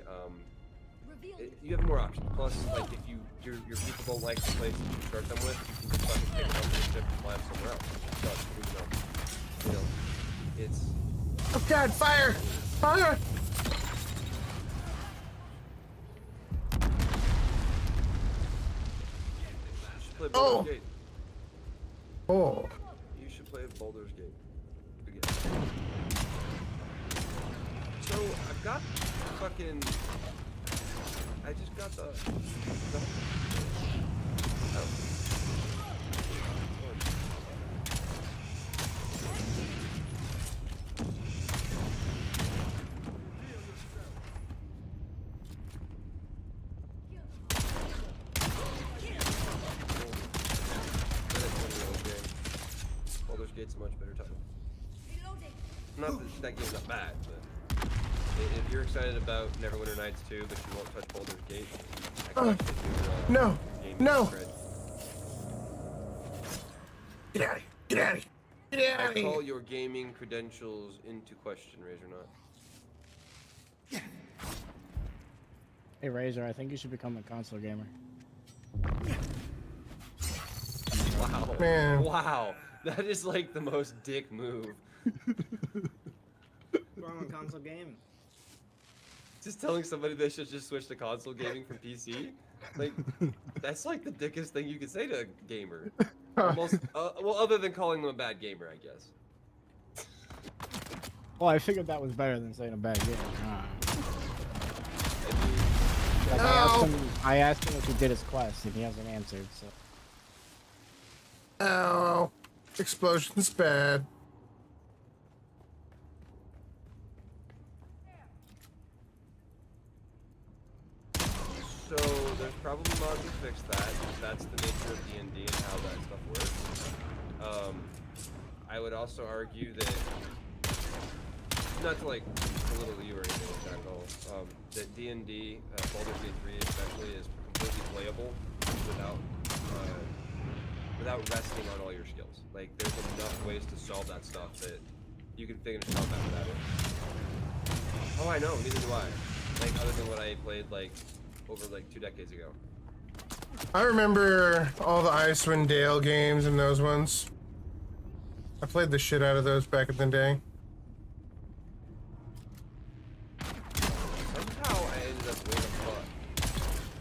You have more options. Plus, like if your people don't like the place that you start them with, you can just fucking pick them up on your ship and fly them somewhere else. So, you know, it's. Oh God! Fire! Fire! You should play Baldur's Gate. Oh. You should play Baldur's Gate. Good game. So I've got fucking. I just got the. Oh. Gate's a much better title. Not that that game's not bad, but if you're excited about Neverwinter Nights 2, but you won't touch Baldur's Gate, I question your, No, gaming no. cred. Get out of here. Get out of here. Get out of I here. call your gaming credentials into question, Razor Not. Hey Razor, I think you should become a console gamer. Wow. Man. Wow. That is like the most dick move. Wrong on console game. Just telling somebody they should just switch to console gaming from PC? Like, that's like the dickest thing you could say to a gamer. Almost, well, other than calling them a bad gamer, I guess. Well, I figured that was better than saying a bad game. Like, I asked him if he did his quest, and he hasn't answered, so. Ow. Explosion's bad. So there's probably mods to fix that. That's the nature of D&D and how that stuff works. I would also argue that, not to like belittle you or anything like that at all, that D&D, Baldur's Gate 3 especially, is completely playable without resting on all your skills. Like, there's enough ways to solve that stuff that you can figure it out without it. Oh, I know, neither do I. Like, other than what I played, like, over, like, 2 decades ago. I remember all the Icewind Dale games and those ones. I played the shit out of those back in the day. Somehow I ended up way the fuck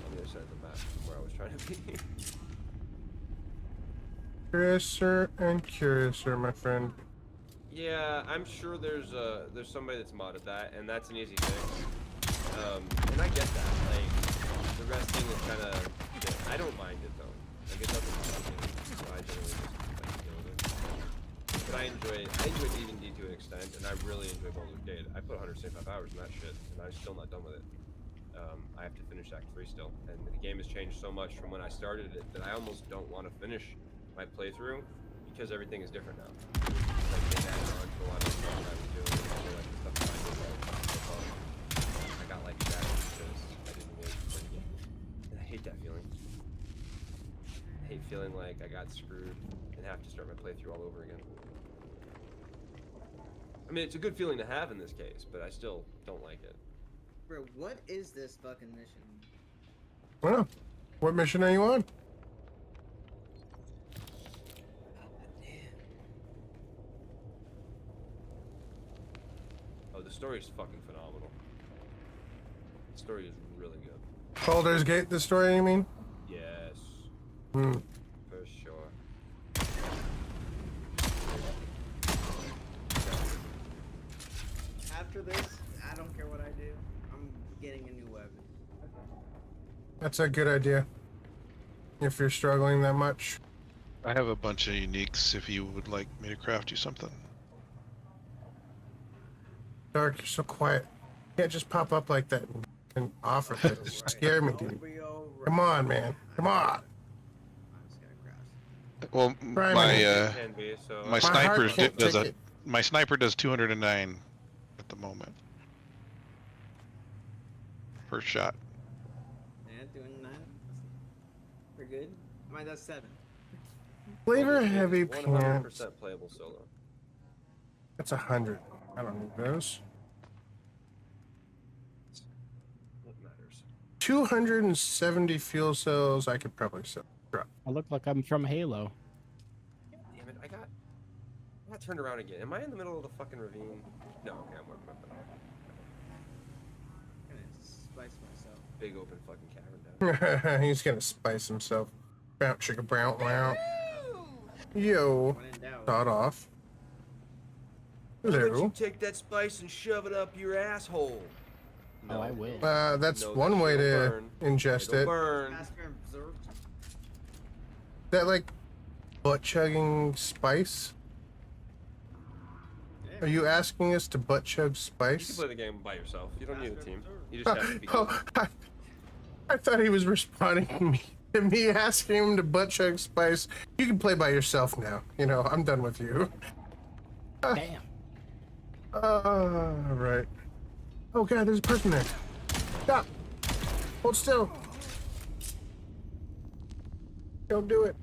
on the other side of the map from where I was trying to be. Curiouser and curiouser, my friend. Yeah, I'm sure there's somebody that's modded that, and that's an easy fix. And I get that. Like, the resting is kind of. I don't mind it though. Like, it doesn't bother me. So I generally just like deal with it. But I enjoy D&D to an extent, and I really enjoy Baldur's Gate. I put 175 hours in that shit, and I'm still not done with it. I have to finish Act 3 still, and the game has changed so much from when I started it that I almost don't want to finish my playthrough because everything is different now. Like, they added on to a lot of stuff that I was doing, and like the stuff that I did. I got like shattered because I didn't wait for the game. And I hate that feeling. I hate feeling like I got screwed and have to start my playthrough all over again. I mean, it's a good feeling to have in this case, but I still don't like it. Bro, what is this fucking mission? Well, what mission are you on? Oh, the story is fucking phenomenal. The story is really good. Baldur's Gate, the story, you mean? Yes. Hmm. For sure. After this, I don't care what I do. I'm getting a new weapon. That's a good idea. If you're struggling that much. I have a bunch of uniques if you would like me to craft you something. Dark, you're so quiet. You can't just pop up like that and offer things. Scare me, dude. Come on, man. Come on. Well, Try me. my sniper heart can't does take a it. my sniper does 209 at the moment per shot. Yeah, doing that. We're good. Mine does 7. Flavor heavy 100% pants. playable solo. That's 100. I don't need those. What matters? 270 fuel cells. I could probably sell. Drop. I look like I'm from Halo. Damn it, I got turned around again. Am I in the middle of the fucking ravine? No, okay, I'm working my butt off. I'm gonna spice myself. Big open fucking cavern down. He's gonna spice himself. Bounce, chicka, brown, wow. Yo. When in doubt. Start off. Why don't Hello. you take that spice and shove it up your asshole? Oh, I will. That's No, one that way shit'll to burn. ingest It'll it. burn. Faster and observed. That like butt chugging spice? Are you asking us to butt chug You spice? can play the game by yourself. You don't need a team. You just have to be. Oh, I thought he was responding me asking him to butt chug Spice. You can play by yourself now. You know, I'm done with you. Damn. Right. Oh god, there's a person there. Stop. Hold still. Don't do it.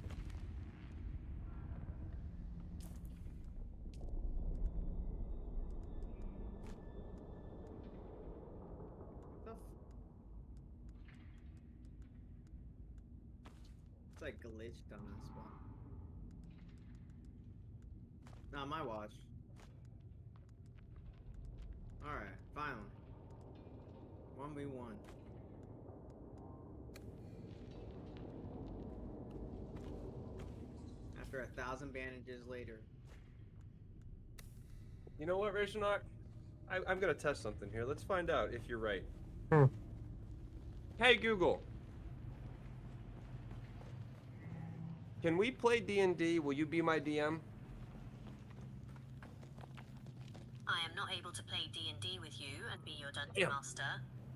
It's like glitched on that spot. Not my watch. Alright, finally. 1v1. After 1,000 bandages later. You know what, Rachel? I'm gonna test something here. Let's find out if you're right. Hey Google. Can we play D&D? Will you be my DM? I am not able to play D&D with you and be your dungeon master.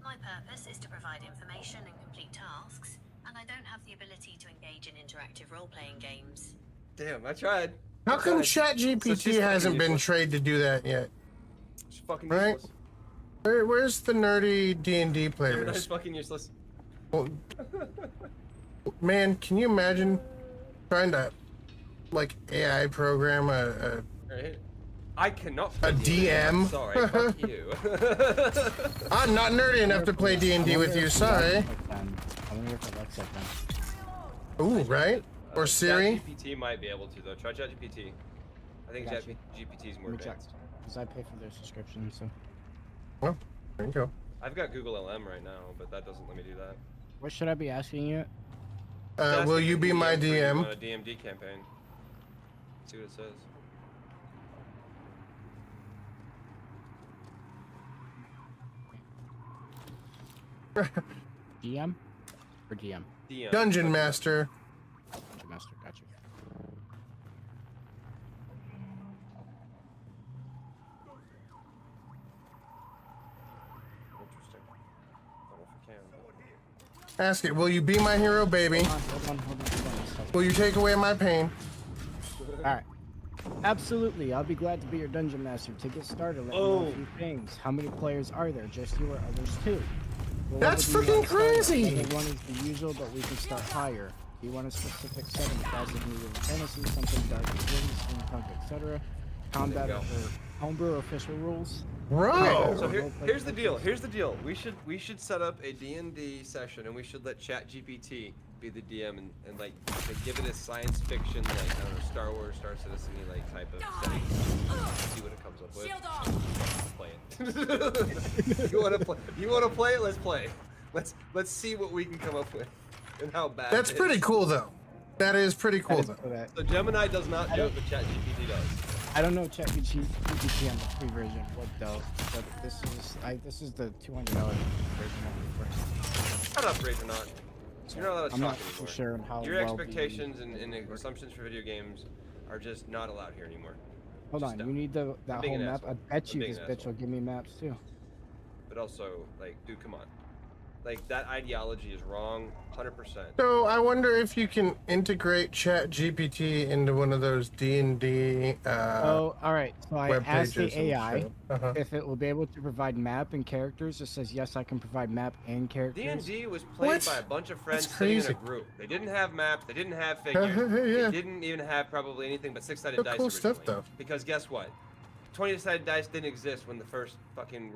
My purpose is to provide information and complete tasks, and I don't have the ability to engage in interactive role-playing games. Damn, I tried. How come ChatGPT hasn't been trained to do that yet? It's fucking right? useless. Where's the nerdy D&D Gemini's players? fucking useless. Well, man, can you imagine trying to, like, AI program a Right. I cannot A play D&D. DM? I'm sorry, fuck you. I'm not nerdy enough to play D&D with you, sorry. I wonder if Alexa can. Ooh, right? Or Siri? ChatGPT might be able to, though. Try ChatGPT. I think Got you. ChatGPT is more Let me check. advanced. Because I pay for their subscription, so. Well, there you go. I've got Google LM right now, but that doesn't let me do that. What should I be asking you? Will you be my for you DM? on a DMD campaign. See what it says. DM? Or DM? DM. Dungeon Master. Dungeon Master, got you. Interesting. I don't know if I can. But... Ask it, will you be my hero, baby? Hold on. Will you take away my pain? Alright. Absolutely, I'll be glad to be your dungeon master. To get started, let me know a few things. How many players are there? Just you or others too? That's freaking crazy! Level 1 is the usual, but we can start higher. Do you want a specific setting? Classic medieval fantasy, something dark and gritty, steampunk, etc. Combat for homebrew or official rules? Bro! So here's the deal. Here's the deal. We should set up a D&D session, and we should let ChatGPT be the DM and like give it a science fiction, like, I don't know, Star Wars, Star Citizen-y like type of setting. See what it comes up with. Play it. You wanna play it? Let's play. Let's see what we can come up with and how bad. That's pretty cool, though. That is pretty cool, though. So Gemini does not do what ChatGPT does. I don't know ChatGPT on the free version what though, but this is the $200 version of it first. Shut up, Rachel. You're not allowed to I'm talk not anymore. sure how Your well expectations and assumptions for video games are just not allowed here anymore. Hold on, you need that I'm being whole an map. asshole. I bet I'm you being this an bitch asshole. will give me maps too. But also, like, dude, come on. Like, that ideology is wrong, 100%. So I wonder if you can integrate ChatGPT into one of those D&D. Oh, all right. So I web asked the pages and AI shit. Uh-huh. if it will be able to provide map and characters. It says yes, I can provide map and characters. D&D was played by a bunch of friends That's sitting in a crazy. group. They didn't have maps, they didn't have figures, Yeah. they didn't even have probably anything but 6-sided Still dice cool originally. stuff, though. Because guess what? 20-sided dice didn't exist when the first fucking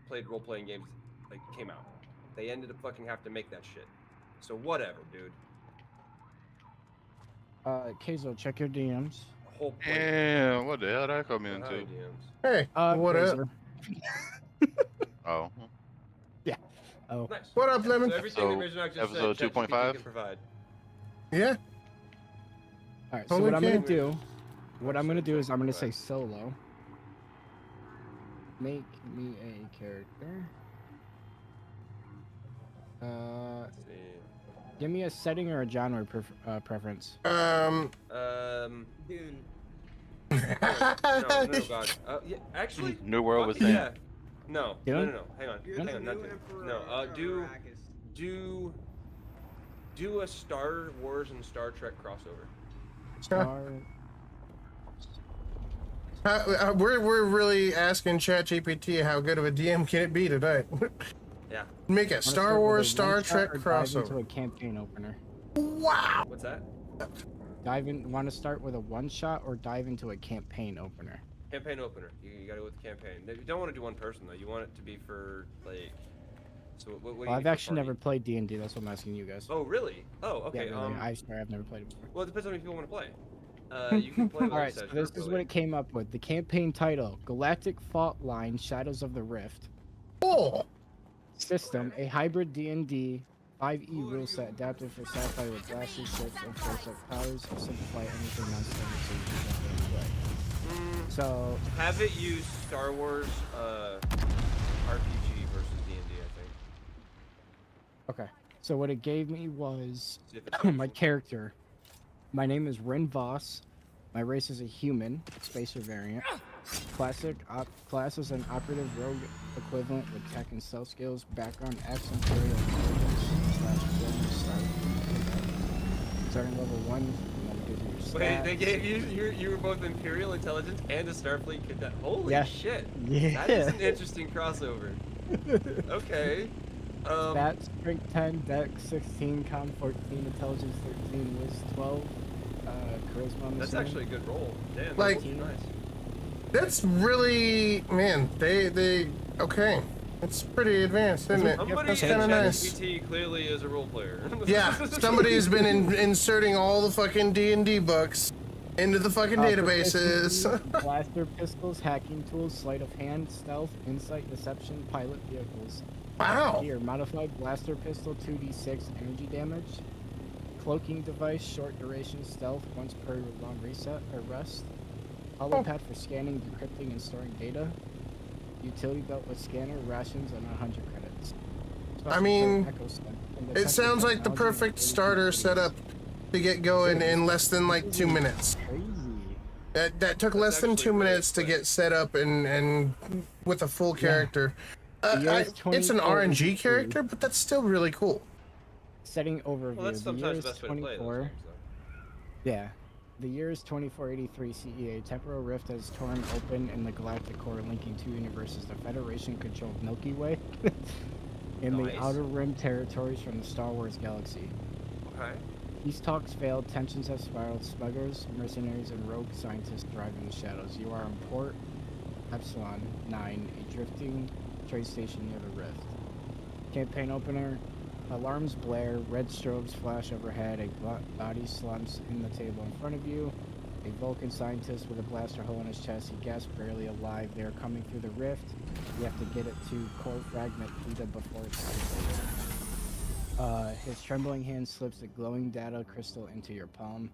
played role-playing games like came out. They ended up fucking have to make that shit. So whatever, dude. Keizo, check your DMs. Whole point. Yeah, what the hell did I come into? Hey, what up? Keizo. Oh. Yeah. Oh. Nice. What up, Lemon? So everything the Riznock just episode said, ChatGPT 2.5? can provide. Yeah. All right. So Totally what I'm can. gonna do is I'm gonna say solo. Make me a character. Give me a setting or a genre preference. Dune. No, God. Yeah, actually. New World was yeah. saying. No. Dune? No. Hang on. Hang on. Not Dune. No. Do Do a Star Wars and Star Trek crossover. Star. We're really asking ChatGPT how good of a DM can it be today. Yeah. Make a Wanna Star start with Wars, a Star one-shot Trek or dive into crossover. a campaign opener. Wow. What's that? Want to start with a one-shot or dive into a campaign opener? Campaign opener. You gotta go with the campaign. You don't want to do one person though. You want it to be for like. So what do you Well, need I've for actually party? never played D&D. That's what I'm asking you guys. Oh really? Oh okay. Yeah, really. I've never played it before. Well, it depends on how many people want to play. You can play with All right, so like, this is what it came up with. The campaign title: Galactic Fault Line: Shadows of the Rift. Oh. System: a hybrid D&D 5e rule set adapted for sci-fi with blasters, ships, and force-like powers to simplify anything non-standard so you can jump in and play. So have it use Star Wars RPG versus D&D, I think. okay, so what it gave me was See if it's my character. My name is Rin Voss. My race is a human, spacer variant. Class is an operative rogue equivalent with tech and stealth skills. Background X Imperial Intelligence / former start. Starting level 1. And then it gives you your stats. Wait, they gave you were both Imperial Intelligence and a Starfleet cadet. Holy Yeah. shit! Yeah. That is an interesting crossover. Okay. Stats: Strength 10, Dex 16, Con 14, Intelligence 13, Wiz 12, Charisma. I'm That's assuming. actually a good roll. Damn, that Like- rolls nice. That's really, man. They okay. It's pretty advanced, isn't it? Somebody That's in kind of nice. ChatGPT clearly is a role player. Yeah, somebody's been inserting all the fucking D&D books into the fucking databases. Proficiency, blaster pistols, hacking tools, sleight of hand, stealth, insight, deception, pilot vehicles. Wow. Here, modified blaster pistol, 2d6 energy damage. Cloaking device, short duration stealth, once per long reset or rest. Holopad for scanning, decrypting, and storing data. Utility belt with scanner, rations, and 100 credits. I mean, Echo stun, and it detective sounds like the technology and perfect 32 starter goodies. setup to get going in less than like 2 minutes. Crazy. That took less than 2 minutes to get set up and with a full character. The year is It's an RNG 2483. character, but that's still really cool. Setting overview. Well, that's The year sometimes is the best way to play those 24. games, though. Yeah. The year is 2483 CE. A temporal rift has torn open in the galactic core, linking two universes. The Federation-controlled Milky Way in the Nice. Outer Rim territories from the Star Wars galaxy. Okay. Peace talks failed, tensions have spiraled, smugglers, mercenaries, and rogue scientists drive in the shadows. You are on Port Epsilon 9, a drifting trade station near the rift. Campaign opener. Alarms blare, red strobes flash overhead, a body slumps in the table in front of you. A Vulcan scientist with a blaster hole in his chest, he gasps, barely alive. They are coming through the rift. You have to get it to core fragment Theta before it's activated. His trembling hand slips a glowing data crystal into your palm.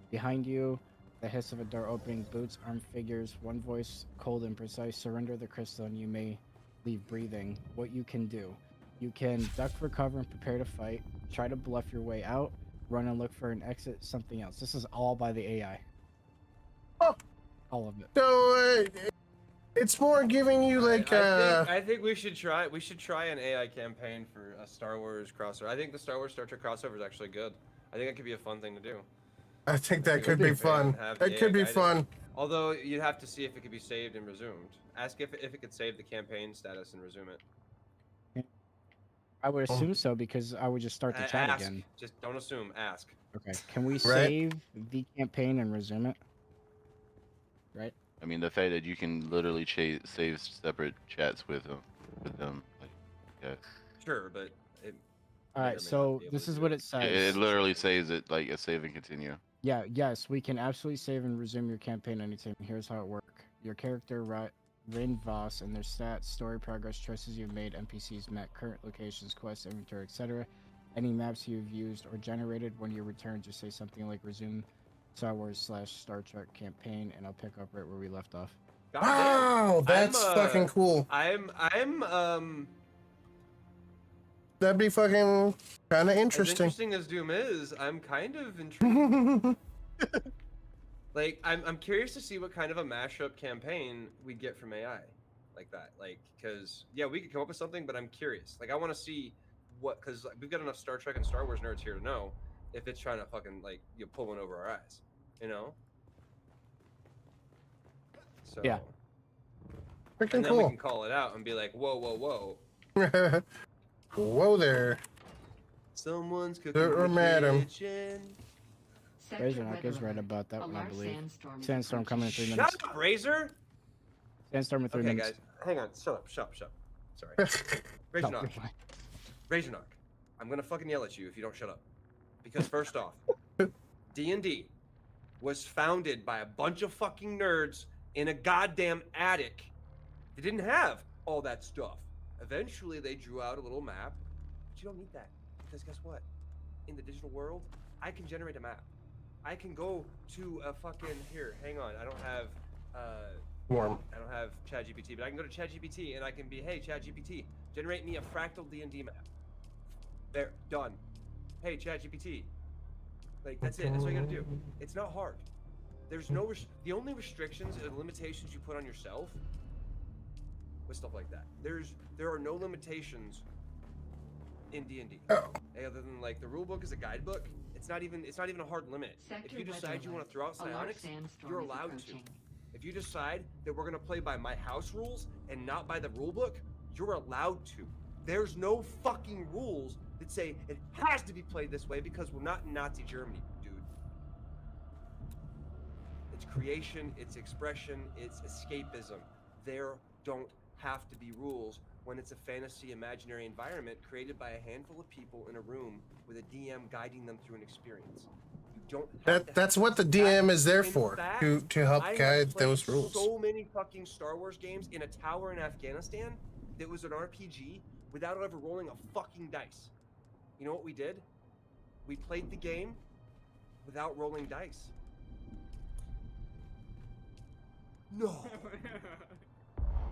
Behind you, the hiss of a door opening, boots, armed figures, one voice, cold and precise. Surrender the crystal and you may leave breathing. What you can do. You can duck for cover and prepare to fight, try to bluff your way out, run and look for an exit, something else. This is all by the AI. Oh. All of it. So it's more giving you like I think we should try an AI campaign for a Star Wars crossover. I think the Star Wars Star Trek crossover is actually good. I think it could be a fun thing to do. I think that could be fun. It could be fun. Although you'd have to see if it could be saved and resumed. Ask if it could save the campaign status and resume it. I would assume so because I would just start the chat Ask. again. Just don't assume. Ask. Okay. Can we save the campaign and resume it? Right. I mean, the fact that you can literally save separate chats with them, like, yeah. Sure, but it. All right. So this is what it says. It literally saves it like a save and continue. Yeah, yes, we can absolutely save and resume your campaign anytime. Here's how it works. Your character, Rin Voss, and their stats, story progress, choices you've made, NPCs met, current locations, quests, inventory, etc. Any maps you've used or generated. When you return, just say something like resume Star Wars / Star Trek campaign, and I'll pick up right where we left off. Wow, that's fucking cool. That'd be fucking kind of interesting. As interesting as Doom is, I'm kind of intrigued. Like, I'm curious to see what kind of a mashup campaign we get from AI, like that. Like, because yeah, we could come up with something, but I'm curious. Like, I want to see what, because we've got enough Star Trek and Star Wars nerds here to know if it's trying to fucking like pull one over our eyes, you know. So Yeah. Freaking and then we cool. can call it out and be like, whoa, whoa, Whoa. Whoa there. someone's cooking Sir or in the madam. kitchen. Razornock is right about that one, I believe. Sandstorm, Sandstorm coming in 3 Shut minutes. up, Razor. Sandstorm in 3 Okay, minutes. guys, hang on. Shut up. Sorry. No, Razornock. you're fine. Razornock. I'm gonna fucking yell at you if you don't shut up. Because first off, D&D was founded by a bunch of fucking nerds in a goddamn attic. They didn't have all that stuff. Eventually, they drew out a little map, but you don't need that because guess what? In the digital world, I can generate a map. I can go to a fucking hang on. I don't have Warm. I don't have ChatGPT, but I can go to ChatGPT and I can be, hey ChatGPT, generate me a fractal D&D map. There, done. Hey ChatGPT. Like that's it. That's all you gotta do. It's not hard. There's no the only restrictions and limitations you put on yourself with stuff like that. There are no limitations in D&D. Other than like the rule book is a guidebook. It's not even a hard limit. If you decide you want to throw out psionics, you're allowed to. If you decide that we're gonna play by my house rules and not by the rule book, you're allowed to. There's no fucking rules that say it has to be played this way because we're not in Nazi Germany, dude. It's creation, it's expression, it's escapism. There don't have to be rules when it's a fantasy imaginary environment created by a handful of people in a room with a DM guiding them through an experience. You don't have to That's what the DM is there for, to help guide those rules. So many fucking Star Wars games in a tower in Afghanistan that was an RPG without ever rolling a fucking dice. You know what we did? We played the game without rolling dice. No.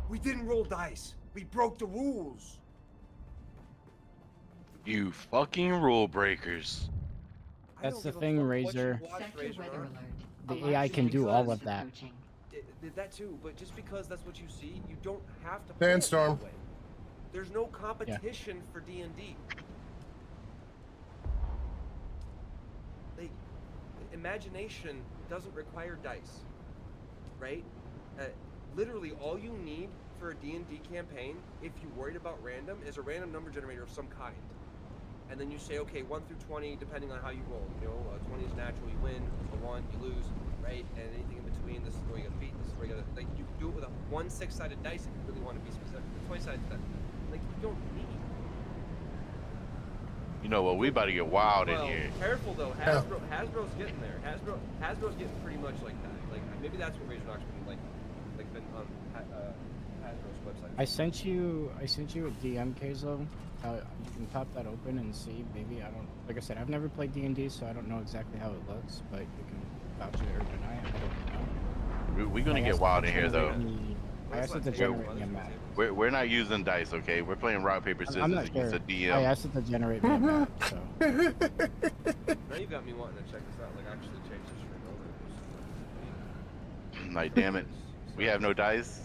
We didn't roll dice. We broke the rules. You fucking rule breakers. That's the thing, Razor. The AI can do all of that. That too, but just because that's what you see, you don't have to play Sandstorm. it that way. There's no competition for D&D. Like, imagination doesn't require dice, right? Literally, all you need for a D&D campaign, if you're worried about random, is a random number generator of some kind. And then you say, okay, 1 through 20, depending on how you roll. You know, 20 is natural, you win. A 1, you lose, right? And anything in between, this is where you gotta beat. This is where you gotta, like, you do it with a 1 6-sided dice if you really want to be specific. The 20-sided dice, like, you don't need. You know what? We about to get wild in Well, here. careful though. Hasbro's getting there. Hasbro's getting pretty much like that. Like maybe that's what Razornock's been been on Hasbro's website. I sent you a DM, Keizo. You can pop that open and see. Maybe like I said, I've never played D&D, so I don't know exactly how it looks. But you can vouch it or deny it. I don't know. We're gonna get wild in here though. I asked it to generate me a map. We're not using dice, okay? We're playing rock paper scissors I'm not against sure. a DM. I asked it to generate me a map. So. Now you've got me wanting to check this out. Like actually change this stream over. Like damn it, we have no dice.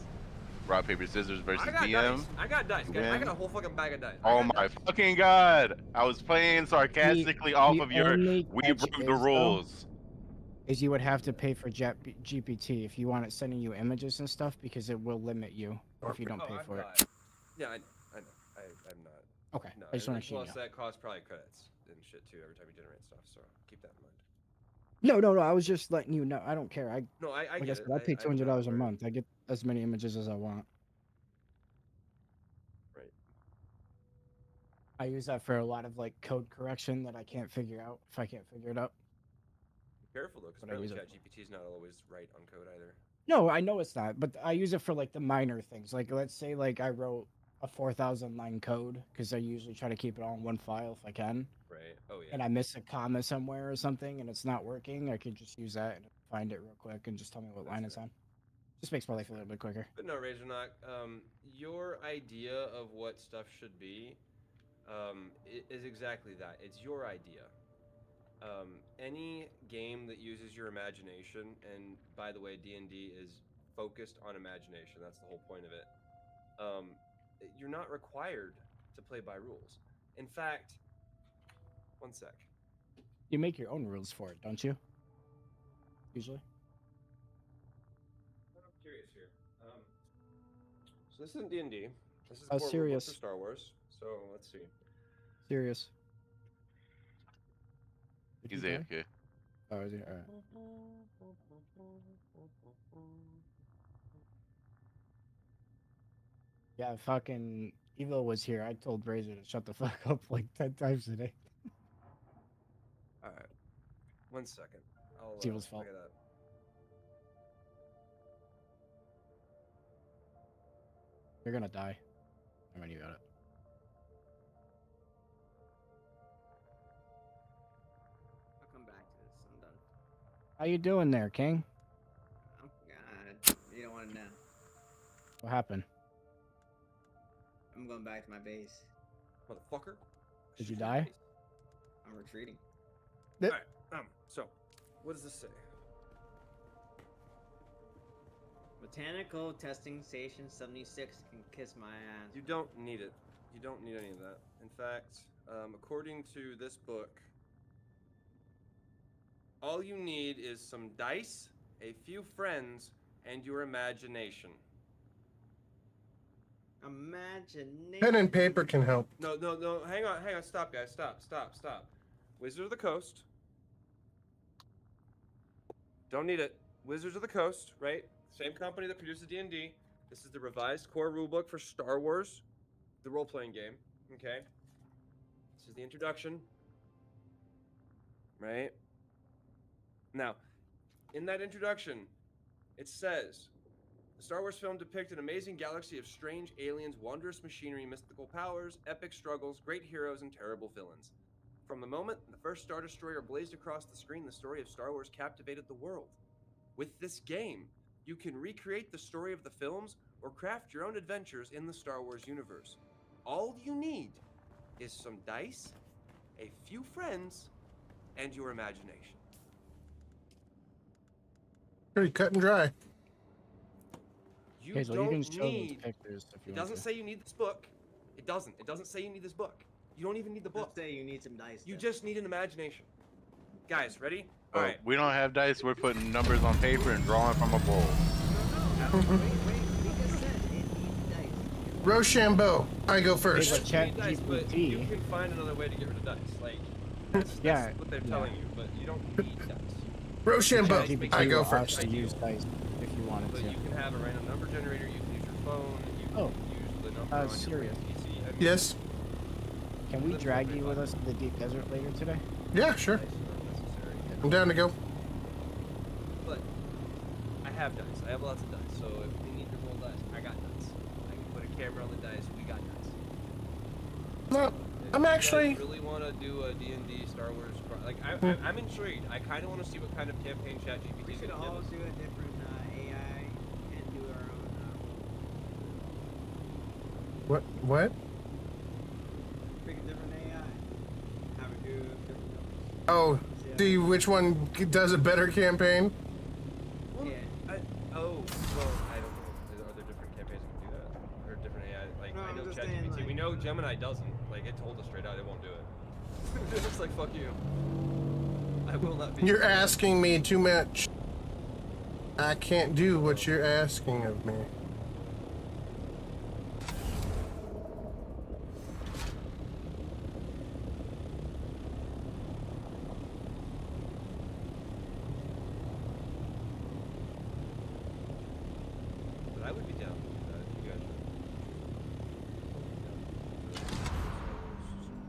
Rock paper scissors versus DM. I got dice. Guys. I got a whole fucking bag of dice. Oh my fucking god! I was playing sarcastically off of your. We broke the rules. Is you would have to pay for GPT if you want it sending you images and stuff because it will limit you if you don't pay for it. Yeah, I know. I'm not. Okay. No, I just want to show you. Plus, that costs probably credits and shit too every time you generate stuff. So keep that in mind. No. I was just letting you know. I don't care. No, I like get I said, it. I pay I'm $200 a month. I get as many images as I want. Right. I use that for a lot of like code correction that I can't figure out if I can't figure it out. Be careful though, because apparently ChatGPT is not always right on code either. No, I know it's not, but I use it for like the minor things. Like let's say like I wrote a 4,000 line code because I usually try to keep it all in one file if I can. Right. Oh yeah. And I miss a comma somewhere or something and it's not working, I could just use that and find it real quick and just tell me what line it's on. Just makes my life a little bit quicker. But no, Razornock, your idea of what stuff should be is exactly that. It's your idea. Any game that uses your imagination, and by the way, D&D is focused on imagination. That's the whole point of it. You're not required to play by rules. In fact, one sec. You make your own rules for it, don't you? Usually. I'm curious here. So this isn't D&D. This is Oh, core rulebook serious. for Star Wars. So let's see. Serious. Did He's he die? AFK. Oh, is he? All right. Yeah, fucking Evo was here. I told Razor to shut the fuck up like 10 times today. All right. One second. I'll It's Evil's fault. look it up. You're gonna die. I mean, you got it. I'll come back to this. I'm done. How you doing there, King? Oh God, you don't want to know. What happened? I'm going back to my base. Motherfucker. Did you die? I'm retreating. All right. So, what does this say? Botanical Testing Station 76 can kiss my ass. You don't need it. You don't need any of that. In fact, according to this book, all you need is some dice, a few friends, and your imagination. Imagination. Pen and paper can help. No, hang on, stop, guys, stop. Wizards of the Coast. Don't need it. Wizards of the Coast, right? Same company that produces D&D. This is the revised core rulebook for Star Wars, the role-playing game, okay? This is the introduction, right? Now, in that introduction, it says, the Star Wars film depicts an amazing galaxy of strange aliens, wondrous machinery, mystical powers, epic struggles, great heroes, and terrible villains. From the moment the first Star Destroyer blazed across the screen, the story of Star Wars captivated the world. With this game, you can recreate the story of the films or craft your own adventures in the Star Wars universe. All you need is some dice, a few friends, and your imagination. Pretty cut and dry. You Hazel, don't you can show need. those pictures if you It want doesn't to. say you need this book. It doesn't. It doesn't say you need this book. You don't even need the book. Just say you need some dice. You then. just need an imagination. Guys, ready? Oh, All right. we don't have dice. We're putting numbers on paper and drawing from a bowl. Wait, we just said it needs dice. Rochambeau, I go first. Yes, you need Chat dice, but GPT. you can find another way to get rid of dice. Like, that's Yeah, what they're yeah. telling you, but you don't need dice. Rochambeau, ChatGPT I go will first. actually use dice if you wanted But to. you can have a random number generator. You can use your phone. You can Oh, use the number on your serious. PC. I mean, Yes. Can we drag you with us to the deep desert later today? Yeah, sure. dice are necessary. I'm down to go. But I have dice. I have lots of dice. So if we need to roll dice, I got dice. I can put a camera on the dice. We got dice. No, If I'm you actually. guys really want to do a D&D Star Wars. I'm intrigued. I kind of want to see what kind of campaign ChatGPT We is should going to all give us. do a different AI and do our own. What? Pick a different AI. Have it do different numbers. Oh, see which one does a better campaign? Well, Yeah. well, I don't know. Are there different campaigns that can do that? Or different AI? Like, No, I I'm know just ChatGPT. saying, like- We know Gemini doesn't. Like, it told us straight out it won't do it. It's like, fuck you. I will not be. You're asking me too much. I can't do what you're asking of me. But I would be down to do that if you guys are.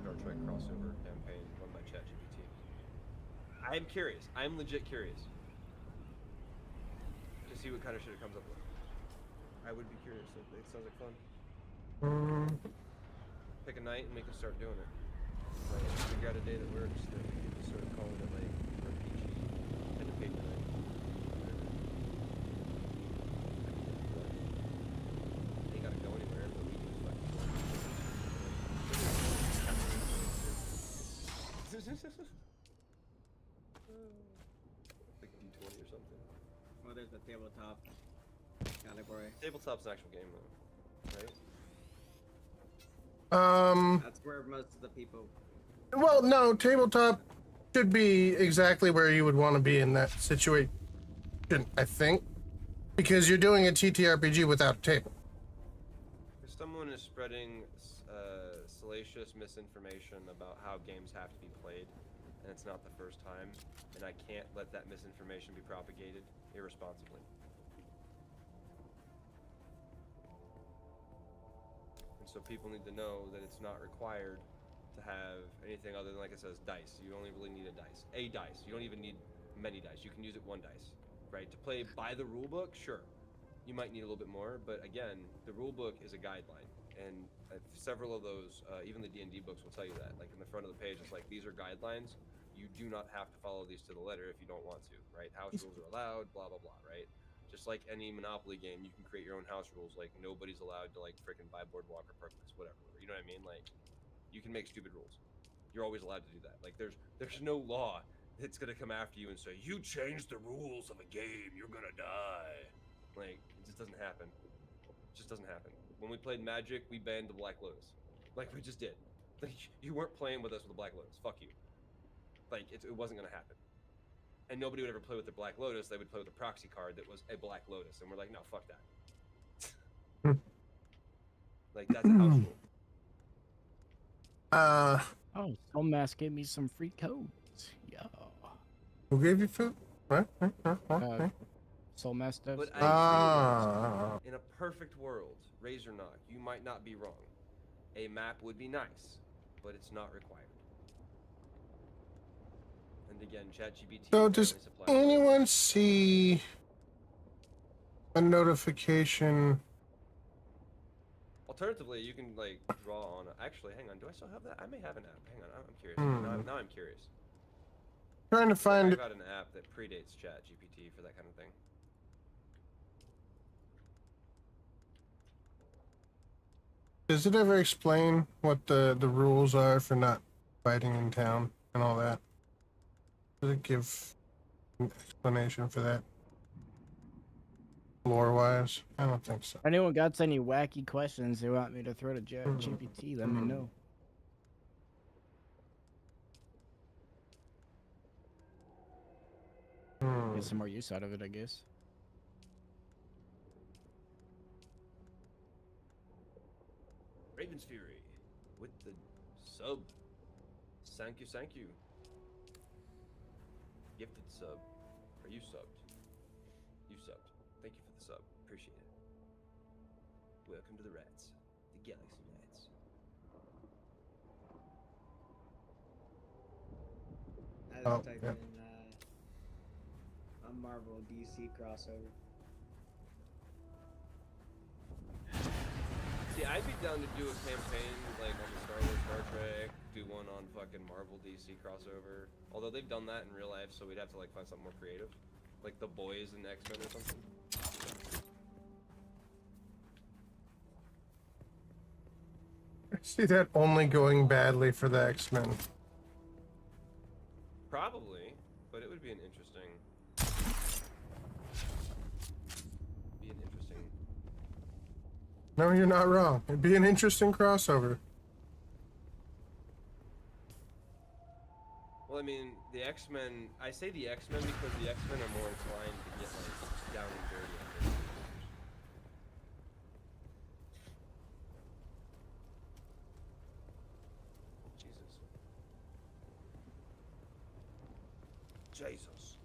Star Trek crossover campaign run by ChatGPT. I'm curious. I'm legit curious. To see what kind of shit it comes up with. I would be curious. It sounds like fun. Pick a night and make us start doing it. Like, figure out a day that works that we can just sort of call it like RPG pen and paper night. They gotta go anywhere, but we can just fucking like D20 or something. Well, there's the tabletop category. Tabletop's an actual game though, right? That's where most of the people. Well, no, tabletop should be exactly where you would want to be in that situation, I think, because you're doing a TTRPG without a table. If someone is spreading salacious misinformation about how games have to be played, and it's not the first time, and I can't let that misinformation be propagated irresponsibly. And so people need to know that it's not required to have anything other than, like it says, dice. You only really need a dice. A dice. You don't even need many dice. You can use it one dice, right? To play by the rule book, sure. You might need a little bit more, but again, the rule book is a guideline. And several of those, even the D&D books will tell you that. Like in the front of the page, it's like, these are guidelines. You do not have to follow these to the letter if you don't want to, right? House rules are allowed, blah, blah, blah, right? Just like any Monopoly game, you can create your own house rules. Like nobody's allowed to like freaking buy Boardwalk or Park Place, whatever. You know what I mean? Like you can make stupid rules. You're always allowed to do that. Like there's no law that's gonna come after you and say, you changed the rules of a game, you're gonna die. Like it just doesn't happen. It just doesn't happen. When we played Magic, we banned the Black Lotus. Like we just did. Like you weren't playing with us with the Black Lotus. Fuck you. Like it wasn't gonna happen. And nobody would ever play with the Black Lotus. They would play with a proxy card that was a Black Lotus, and we're like, no, fuck that. Like that's a house rule. Oh, Soulmask gave me some free codes. Yeah. Who gave you food? What? Soulmask does. But I say this, in a perfect world, Razor Knock, you might not be wrong. A map would be nice, but it's not required. And again, ChatGPT. So does anyone see a notification? Alternatively, you can like draw on. Actually, hang on. Do I still have that? I may have an app. Hang on. I'm curious. Now I'm curious. Trying to find. I've got an app that predates ChatGPT for that kind of thing. Does it ever explain what the rules are for not fighting in town and all that? Does it give an explanation for that? Lore-wise? I don't think so. If anyone got any wacky questions they want me to throw to GPT, let me know. Get some more use out of it, I guess. Raven's Fury with the sub. Thank you, thank you. Gifted sub. Are you subbed? You subbed. Thank you for the sub. Appreciate it. Welcome to the rats. The Galaxy Rats. I just typed in a Marvel DC crossover. See, I'd be down to do a campaign like on the Star Wars, Star Trek, do one on fucking Marvel DC crossover. Although they've done that in real life, so we'd have to like find something more creative. Like The Boys and X-Men or something. I see that only going badly for the X-Men. Probably, but it would be an interesting. No, you're not wrong. It'd be an interesting crossover. Well, I mean, the X-Men. I say the X-Men because the X-Men are more inclined to get like down and dirty. Jesus.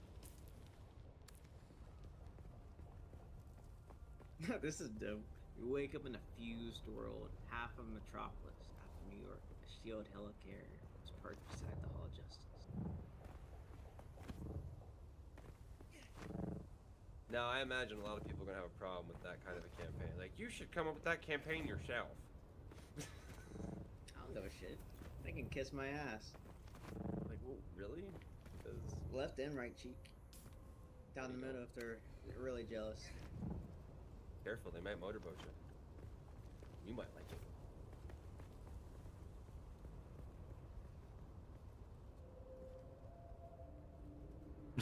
This is dope. You wake up in a fused world, half of Metropolis, half of New York, a shield helicarrier is parked beside the Hall of Justice. Now, I imagine a lot of people are gonna have a problem with that kind of a campaign. Like, you should come up with that campaign yourself. I don't give a shit. They can kiss my ass. Like, well, really? Because left and right cheek. Down the middle if they're really jealous. Careful, they might motorboat you. You might like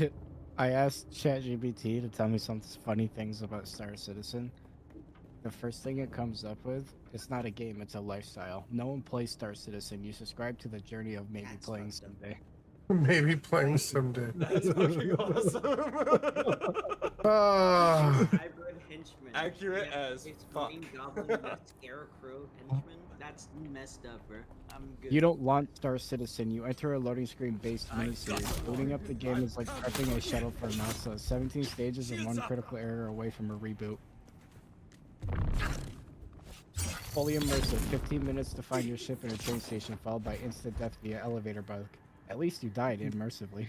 it. I asked ChatGPT to tell me some funny things about Star Citizen, the first thing it comes up with, it's not a game, it's a lifestyle. No one plays Star Citizen. You subscribe to the journey of maybe playing someday. Maybe playing someday. That's fucking awesome. Hybrid henchman. Accurate Yeah, as it's fuck. Green Goblin, that Scarecrow henchman. That's messed up, bro. I'm good. You don't launch Star Citizen. You enter a loading screen-based miniseries. Loading up the game is like prepping a shuttle for NASA. 17 stages and 1 critical error away from a reboot. Fully immersive. 15 minutes to find your ship in a train station, followed by instant death via elevator bug. At least you died immersively.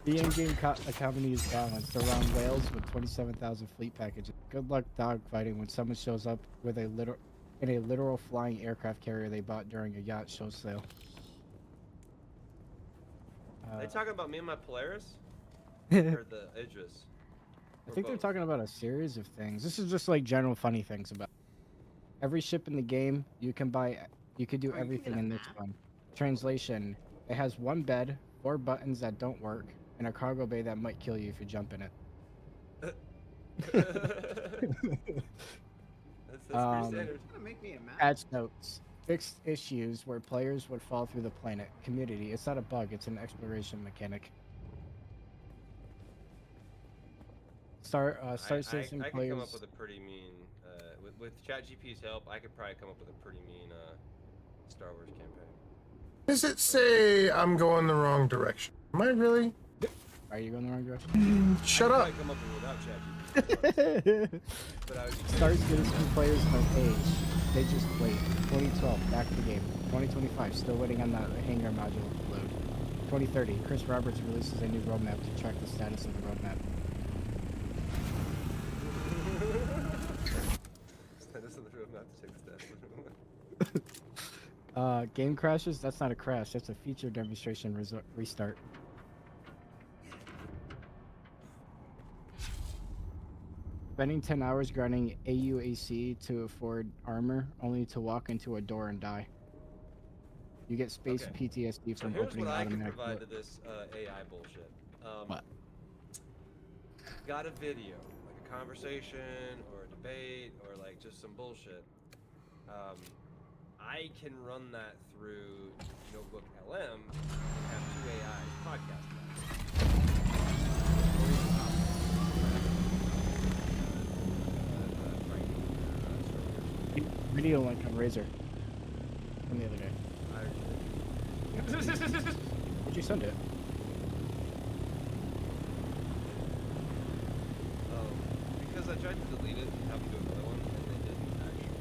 The in-game economy is balanced around whales with 27,000 fleet packages. Good luck dogfighting when someone shows up with a literal flying aircraft carrier they bought during a yacht show sale. Are they talking about me and my Polaris? Or the Idris? I think they're talking about a series of things. This is just like general funny things about every ship in the game. You can buy, you can do everything in this one. Translation: it has 1 bed, 4 buttons that don't work, and a cargo bay that might kill you if you jump in it. That's pretty standard. Make me a map. Patch notes. Fixed issues where players would fall through the planet. Community. It's not a bug, it's an exploration mechanic. Star Citizen I could players... come up with a pretty mean, with ChatGPT's help, I could probably come up with a pretty mean Star Wars campaign. Does it say I'm going the wrong direction? Am I really? Are you going the wrong direction? Shut up. I could probably come up with without ChatGPT. But I would be Star Citizen players don't age. They just wait. 2012, back to the game. 2025, still waiting on that hangar module to load. 2030, Chris Roberts releases a new roadmap to track the status of the roadmap. Status of the roadmap to check the status of the roadmap. Game crashes? That's not a crash. That's a feature demonstration restart. Spending 10 hours grinding AUAC to afford armor, only to walk into a door and die. You get space PTSD So from here's opening what I can automatic provide door. to this AI bullshit. What? Got a video, like a conversation or a debate or like just some bullshit. I can run that through Notebook LM and have 2 AIs podcast Video link on Razer from the other day. Did you send it? Because I tried to delete it and have them do another one, and they didn't actually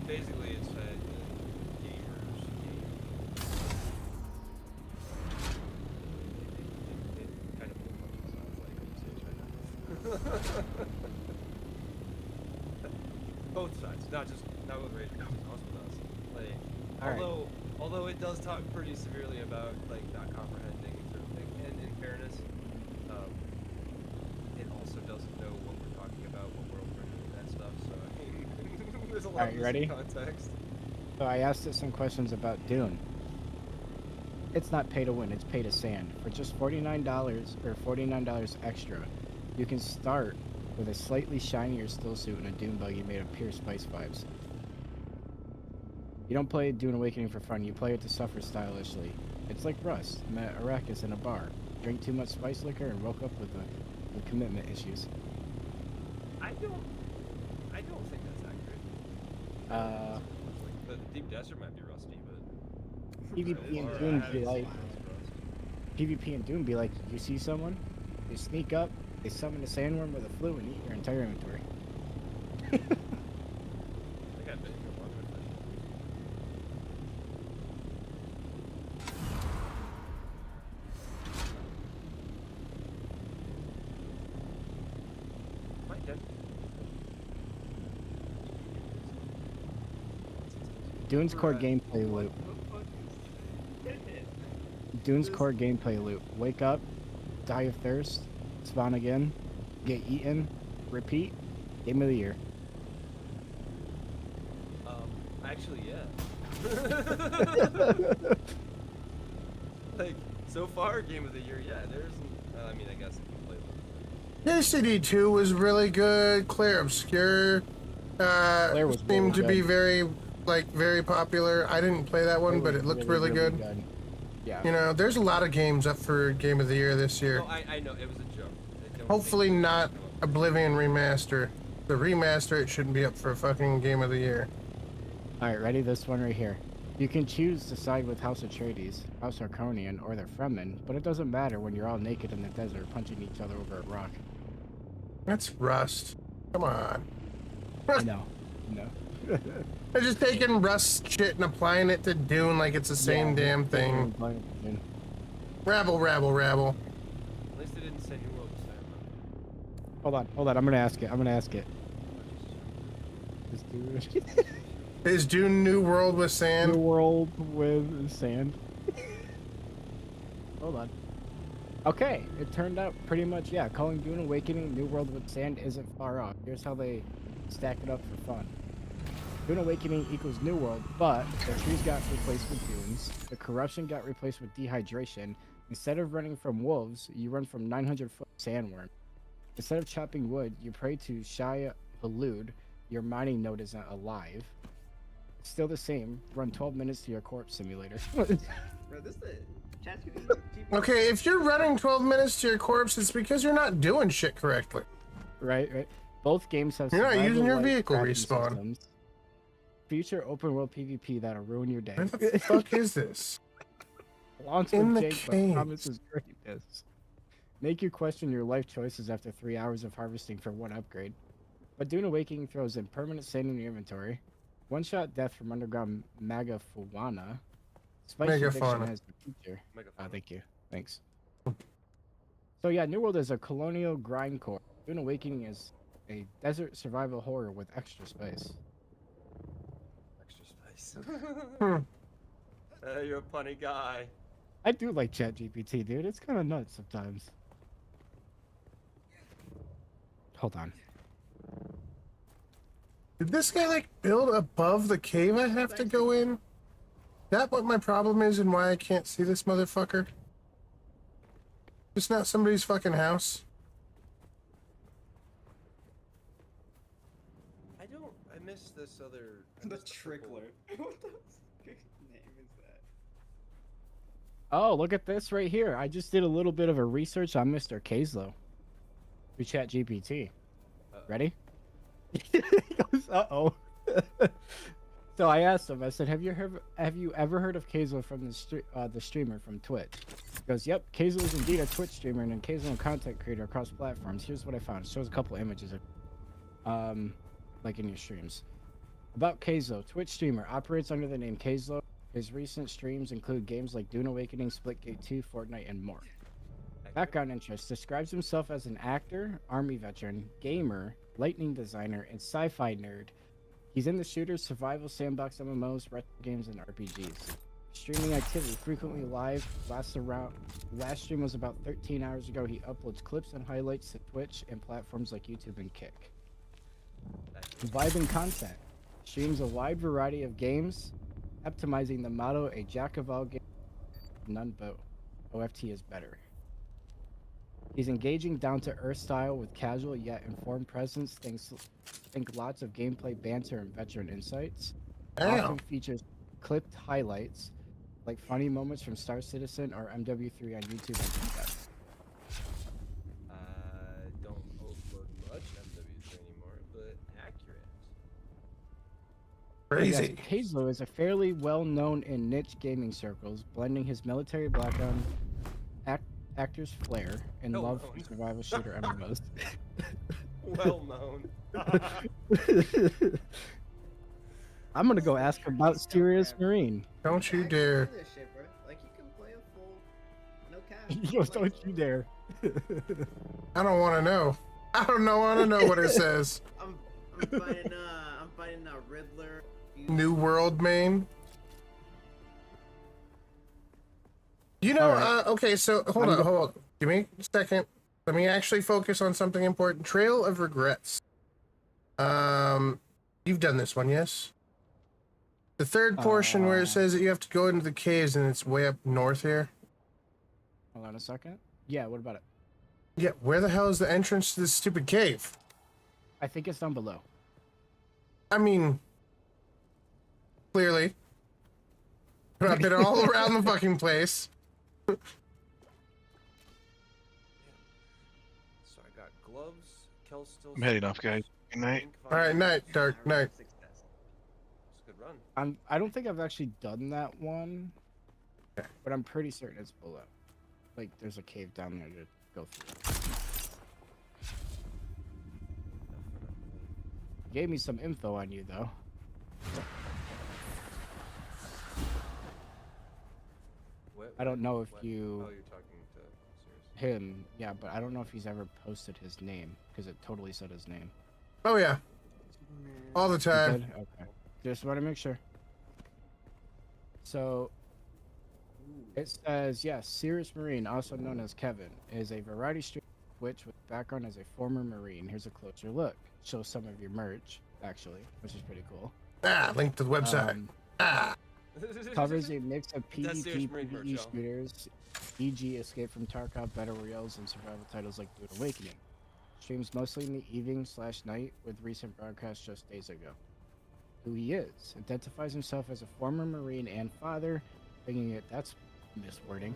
basically it said gamers game. It kind of sounds like both sides, not with Razer, also with us. Like, although it does talk pretty severely about like not comprehending certain things, and in fairness, it also doesn't know what we're talking about, what world we're in, and that stuff. So I mean, there's a lot of ready? context. So I asked it some questions about Dune. It's not pay to win, it's pay to sand. For just $49 or $49 extra, you can start with a slightly shinier still suit and a Dune buggy made of pure spice vibes. You don't play Dune Awakening for fun, you play it to suffer stylishly. It's like Rust, met Arrakis in a bar. Drink too much spice liquor and woke up with commitment issues. I don't think that's accurate. The Deep Desert might be rusty, but PvP and Dune be like PvP and Dune be like, you see someone, they sneak up, they summon a sandworm with a flu and eat your entire inventory. I think I've been here longer than Might dead. Dune's core gameplay loop. Dune's core gameplay loop. Wake up, die of thirst, spawn again, get eaten, repeat, game of the year. Actually, yeah. Like, so far, game of the year, yeah, there isn't. I mean, I guess if you play Destiny 2 was really good. Claire Obscure Claire was really seemed to be good. very popular. I didn't play that one, but it looked really good. Yeah. You know, there's a lot of games up for Game of the Year this year. No, I know, it was a joke. Hopefully not Oblivion Remaster. The remaster, it shouldn't be up for a fucking Game of the Year. Alright, ready? This one right here. You can choose to side with House Atreides, House Harkonnen, or the Fremen, but it doesn't matter when you're all naked in the desert punching each other over a rock. That's Rust. Come on. I know. No. They're just taking Rust shit and applying it to Dune like it's the same damn thing. Rabble, rabble, rabble. At least they didn't say New World was there. Hold on. I'm gonna ask it. Is Dune New World with sand? New World with sand. Hold on. Okay, it turned out pretty much, yeah, calling Dune Awakening New World with sand isn't far off. Here's how they stack it up for fun. Dune Awakening equals New World, but the trees got replaced with dunes, the corruption got replaced with dehydration. Instead of running from wolves, you run from 900-foot sandworm. Instead of chopping wood, you pray to Shia Halud. Your mining node isn't alive. Still the same. Run 12 minutes to your corpse simulator. Bro, this the ChatGPT. Okay, if you're running 12 minutes to your corpse, it's because you're not doing shit correctly. Right. Both games have You're not using your survival-like vehicle crafting respawn. systems. Future open world PvP that'll ruin your day. What the fuck is this? Launch In with the Jake, but caves. promises greatness. Make you question your life choices after 3 hours of harvesting for one upgrade. But Dune Awakening throws in permanent sand in your inventory. One-shot death from underground Magafuana. Spice addiction Megafauna. has the future. Thank you. Thanks. So yeah, New World is a colonial grindcore. Dune Awakening is a desert survival horror with extra spice. Extra spice. You're a funny guy. I do like ChatGPT, dude. It's kind of nuts sometimes. Hold on. Did this guy like build above the cave I have to go in? Is that what my problem is and why I can't see this motherfucker? It's not somebody's fucking house. I missed this other. The Trickler. What the name is that? Oh, look at this right here. I just did a little bit of a research on Mr. Kazlo through ChatGPT. Ready? He goes, uh-oh. So I asked him, I said, have you ever heard of Kazlo from the streamer from Twitch? He goes, yep, Kazlo is indeed a Twitch streamer and a Kazlo content creator across platforms. Here's what I found. It shows a couple images of like in your streams. About Kazlo, Twitch streamer, operates under the name Kazlo. His recent streams include games like Dune Awakening, Splitgate 2, Fortnite, and more. Background interests: describes himself as an actor, army veteran, gamer, lightning designer, and sci-fi nerd. He's in the shooters, survival, sandbox MMOs, retro games, and RPGs. Streaming activity frequently live. Last stream was about 13 hours ago. He uploads clips and highlights to Twitch and platforms like YouTube and Kick. Vibing content. Streams a wide variety of games, optimizing the motto, a jack of all games, none but OFT is better. He's engaging down-to-earth style with casual yet informed presence. Think lots of gameplay banter and veteran insights. Often features clipped highlights, like funny moments from Star Citizen or MW3 on YouTube and TikTok. Don't upload much MW3 anymore, but accurate. Crazy. Yes, Kazlo is a fairly well-known in niche gaming circles, blending his military background, actor's flair, and love for survival shooter MMOs. Well known. I'm gonna go ask about Sirius Marine. Don't you dare. This shit, bro. Like you can play a full no cap. Yo, don't you dare. I don't want to know. I don't want to know what it says. I'm fighting Riddler. New World main. You know, okay, so hold on. Give me a second. Let me actually focus on something important. Trail of Regrets. You've done this one, yes? The third portion where it says that you have to go into the caves and it's way up north here. Hold on a second. Yeah, what about it? Yeah, where the hell is the entrance to this stupid cave? I think it's down below. I mean, clearly. I've been all around the fucking place. So I got gloves. Kel's still. I'm heading off, guys. Good night. All right, night, Dark, night. It's a good run. I don't think I've actually done that one, but I'm pretty certain it's below. Like, there's a cave down there to go through. Gave me some info on you, though. I don't know if you... Oh, you're talking to Sirius. Him, yeah, but I don't know if he's ever posted his name, because it totally said his name. Oh, yeah. All the You time. did? Okay. Just want to make sure. So, it says, yes, Sirius Marine, also known as Kevin, is a variety streamer on Twitch with background as a former Marine. Here's a closer look. Shows some of your merch, actually, which is pretty cool. Link to the website. Covers a mix of That's PvP, Sirius Marine merch, PvE y'all. shooters, e.g. Escape from Tarkov, Battle Royales, and survival titles like Dude Awakening. Streams mostly in the evening/night, with recent broadcasts just days ago. Who he is. Identifies himself as a former Marine and father, bringing it, that's miswording.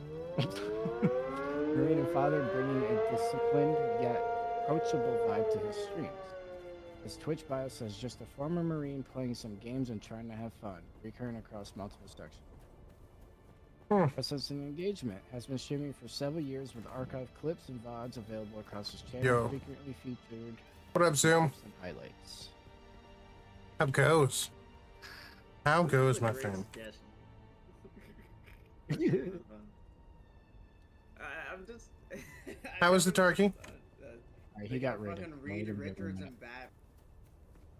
Marine and father, bringing a disciplined yet approachable vibe to his streams. His Twitch bio says just a former Marine playing some games and trying to have fun, recurring across multiple sections. Presence and engagement has been streaming for several years with archived clips and VODs available across his channel, Yo. frequently featured What up, Zoom? clips and highlights. How goes? How goes, my friend? I'm just. How was the turkey? Alright, he got rid of Fucking it. Reed Richards and Bat.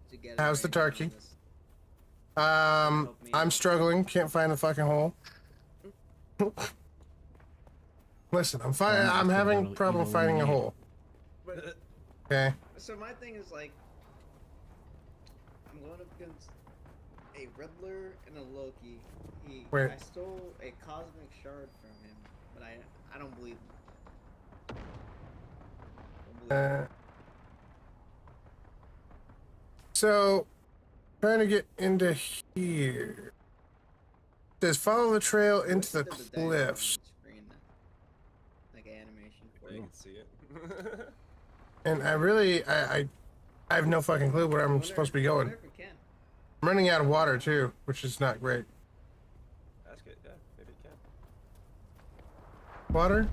together How's the right now on turkey? this. I'm struggling. Can't find the fucking hole. Listen, I'm fine. I'm having problem finding a hole. But, Okay. so my thing is like, I'm going up against a Riddler and a Loki. Wait. I stole a cosmic shard from him, but I don't believe him. So, trying to get into here. It says follow the trail into the cliffs. Like animation. Yeah, you can see it. And I really, I have no fucking clue where I'm supposed to be going. I'm running out of water too, which is not great. Ask it, yeah, maybe it can. Water?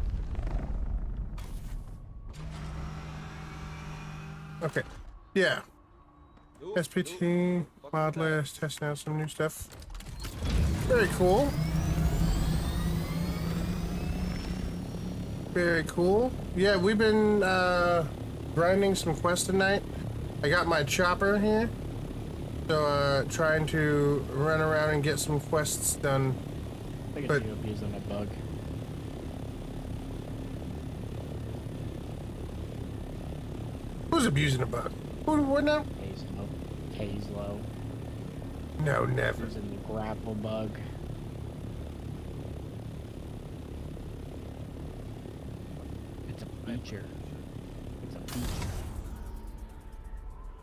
Okay. Yeah. SPT, Wildlist, testing out some new stuff. Very cool. Very cool. Yeah, we've been grinding some quests tonight. I got my chopper here. So trying to run around and get some quests done. I think But it's you abusing a bug. who's abusing a bug? Who, what now? Hazlo. No, never. Using the grapple bug. It's a feature. It's a feature.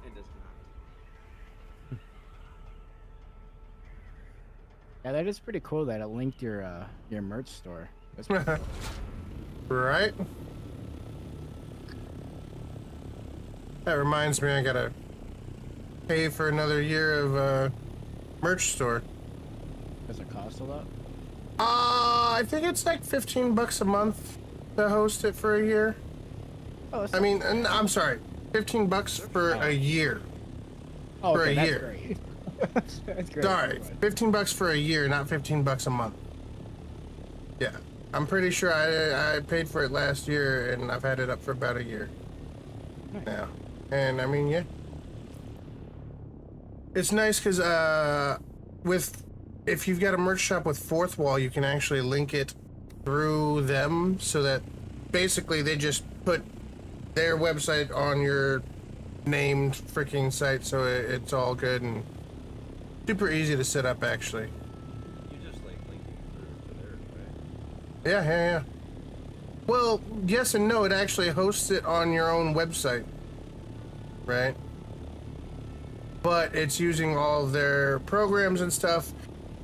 It does not. Yeah, that is pretty cool that it linked your merch store. That's pretty cool. Right? That reminds me, I gotta pay for another year of merch store. Does it cost a lot? I think it's like $15 a month to host it for a year. Oh, I mean, I'm sorry, $15 for a year. Oh, for okay, a that's year. great. That's great. Sorry, $15 for a year, not $15 a month. Yeah, I'm pretty sure I paid for it last year, and I've had it up for about a year now. And I mean, yeah, it's nice because if you've got a merch shop with Fourth Wall, you can actually link it through them, so that basically they just put their website on your named freaking site, so it's all good and super easy to set up, actually. You just like linking through to there, right? Yeah. Well, yes and no. It actually hosts it on your own website, right? But it's using all of their programs and stuff.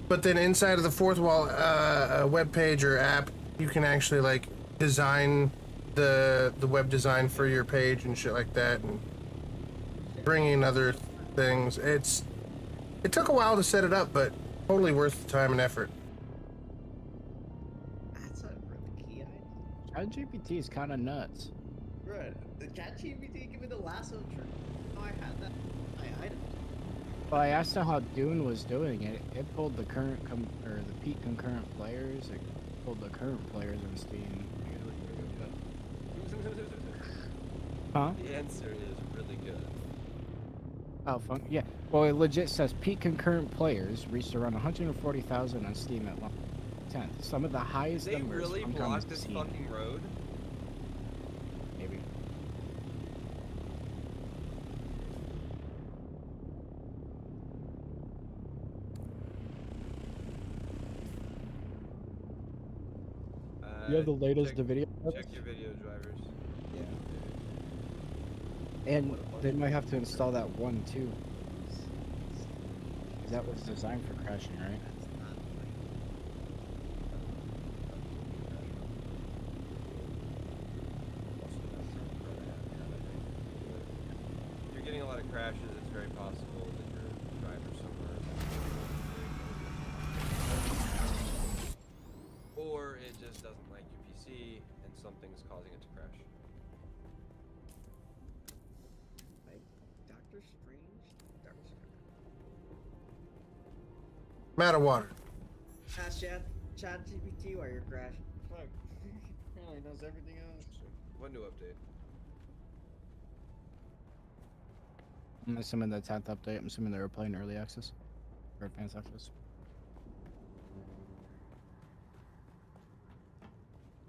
But then inside of the fourth wall web page or app, you can actually like design the web design for your page and shit like that, and bring in other things. It took a while to set it up, but totally worth the time and effort. That's a really key item. ChatGPT is kind of nuts. Right. The ChatGPT give me the lasso trick. Oh, I had that. My item. Well, I asked him how Dune was doing it. It pulled the current or the peak concurrent players. It pulled the current players on Steam. Huh? The answer is really good. Oh, yeah. Well, it legit says peak concurrent players reached around 140,000 on Steam at 10th. Some of the highest Did they numbers. really Funcom block has this seen. fucking road? Maybe. You have the latest video. Check your video drivers. And they might have to install that one too. 'Cause that was designed for crashing, right? If you're getting a lot of crashes, it's very possible that your driver's somewhere. Or it just doesn't like your PC and something's causing it to crash. Like Doctor Strange? Doctor Strange. I'm out of water. Ask ChatGPT while you're crashing. Fuck. Apparently knows everything else. What new update? I'm assuming the 10th update. I'm assuming they were playing early access or advanced access.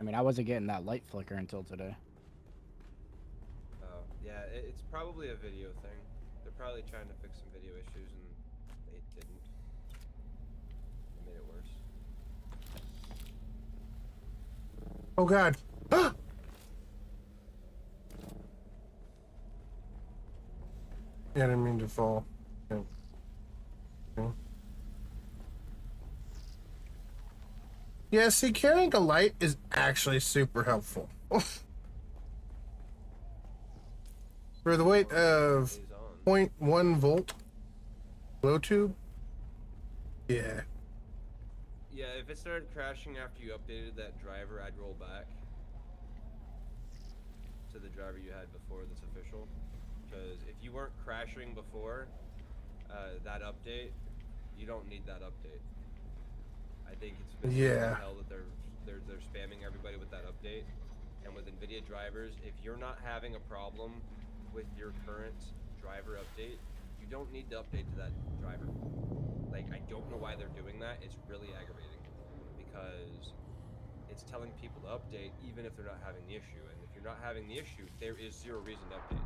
I mean, I wasn't getting that light flicker until today. Oh, yeah, it's probably a video thing. They're probably trying to fix some video issues and they didn't. They made it worse. Oh God. Yeah, I didn't mean to fall. Okay. Okay. Yeah, see, carrying a light is actually super helpful. For the weight of 0.1 volt glow tube. Yeah. Yeah, if it started crashing after you updated that driver, I'd roll back to the driver you had before that's official. Because if you weren't crashing before that update, you don't need that update. I think it's Yeah. hell that they're spamming everybody with that update. And with NVIDIA drivers, if you're not having a problem with your current driver update, you don't need to update to that driver. Like, I don't know why they're doing that. It's really aggravating because it's telling people to update even if they're not having the issue. And if you're not having the issue, there is zero reason to update.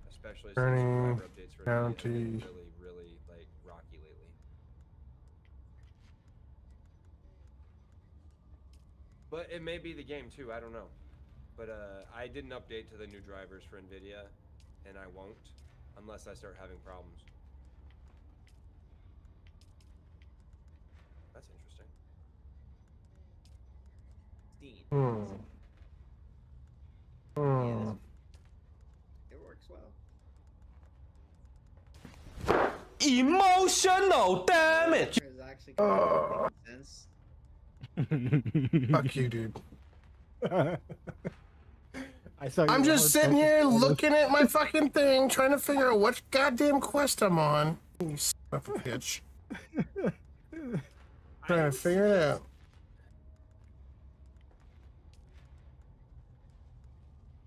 Especially since Turning driver updates for NVIDIA have been county. really like rocky lately. But it may be the game too, I don't know. But I didn't update to the new drivers for NVIDIA, and I won't unless I start having problems. That's interesting. Steam. It works well. Emotional damage. Is actually kind of making sense. Fuck you, dude. I saw. I'm just sitting here looking at my fucking thing, trying to figure out what goddamn quest I'm on. You son of a bitch. Trying to figure it out.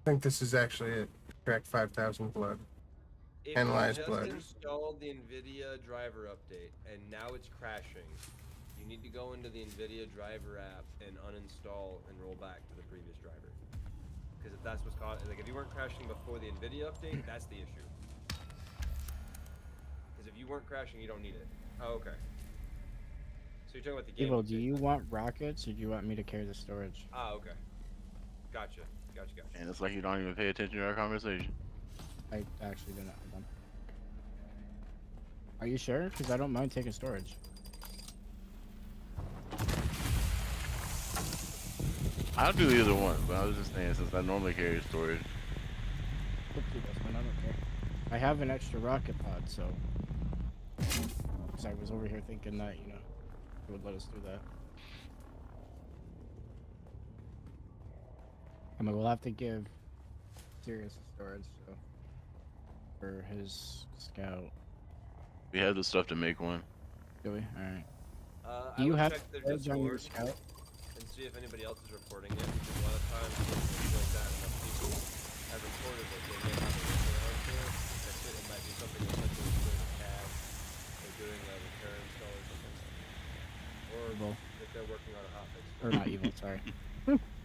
I think this is actually it. Crack 5,000 blood. If Analyze you just blood. installed the NVIDIA driver update and now it's crashing, you need to go into the NVIDIA driver app and uninstall and roll back to the previous driver. Because if that's what's causing, like if you weren't crashing before the NVIDIA update, that's the issue. Because if you weren't crashing, you don't need it. Oh, okay. So you're talking about the game. Evo, do you want rockets or do you want me to carry the storage? Ah, okay. Gotcha. And it's like you don't even pay attention to our conversation. I actually didn't. Hold on. Are you sure? Because I don't mind taking storage. I'll do either one, but I was just saying since I normally carry storage. Up to this one, I don't care. I have an extra rocket pod, so. Because I was over here thinking that, you know, it would let us do that. I mean, we'll have to give Sirius storage, so. For his scout. We have the stuff to make one. Do we? Alright. I Do you would have check their storage on your Discord scout? and see if anybody else is reporting it. Because a lot of times, things like that, enough people have reported that they may have a workaround for it. That's it. It might be something as simple as doing a tab or doing a repair install or something. Or Evil. if they're working on a hotfix. Or not evil, sorry.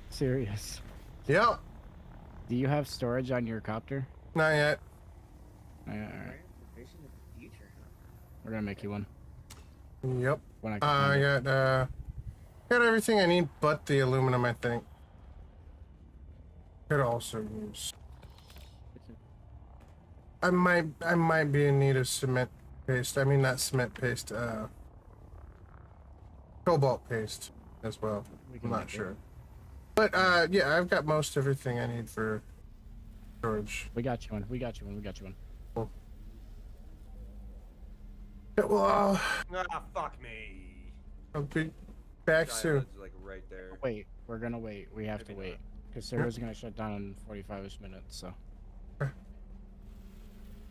Serious. Yep. Do you have storage on your copter? Not yet. Alright. We're gonna make you one. Yep. When I got everything I need but the aluminum, I think. Could also use. I might be in need of cement paste. I mean, not cement paste. Cobalt paste as well. I'm not sure. But yeah, I've got most everything I need for storage. We got you one. We got you one. We got you one. Cool. Yeah, well, Ah, fuck me. I'll be back soon. Diamonds, like right there. Wait, we're gonna wait. We have to wait. Because server's gonna shut down in 45-ish minutes, so.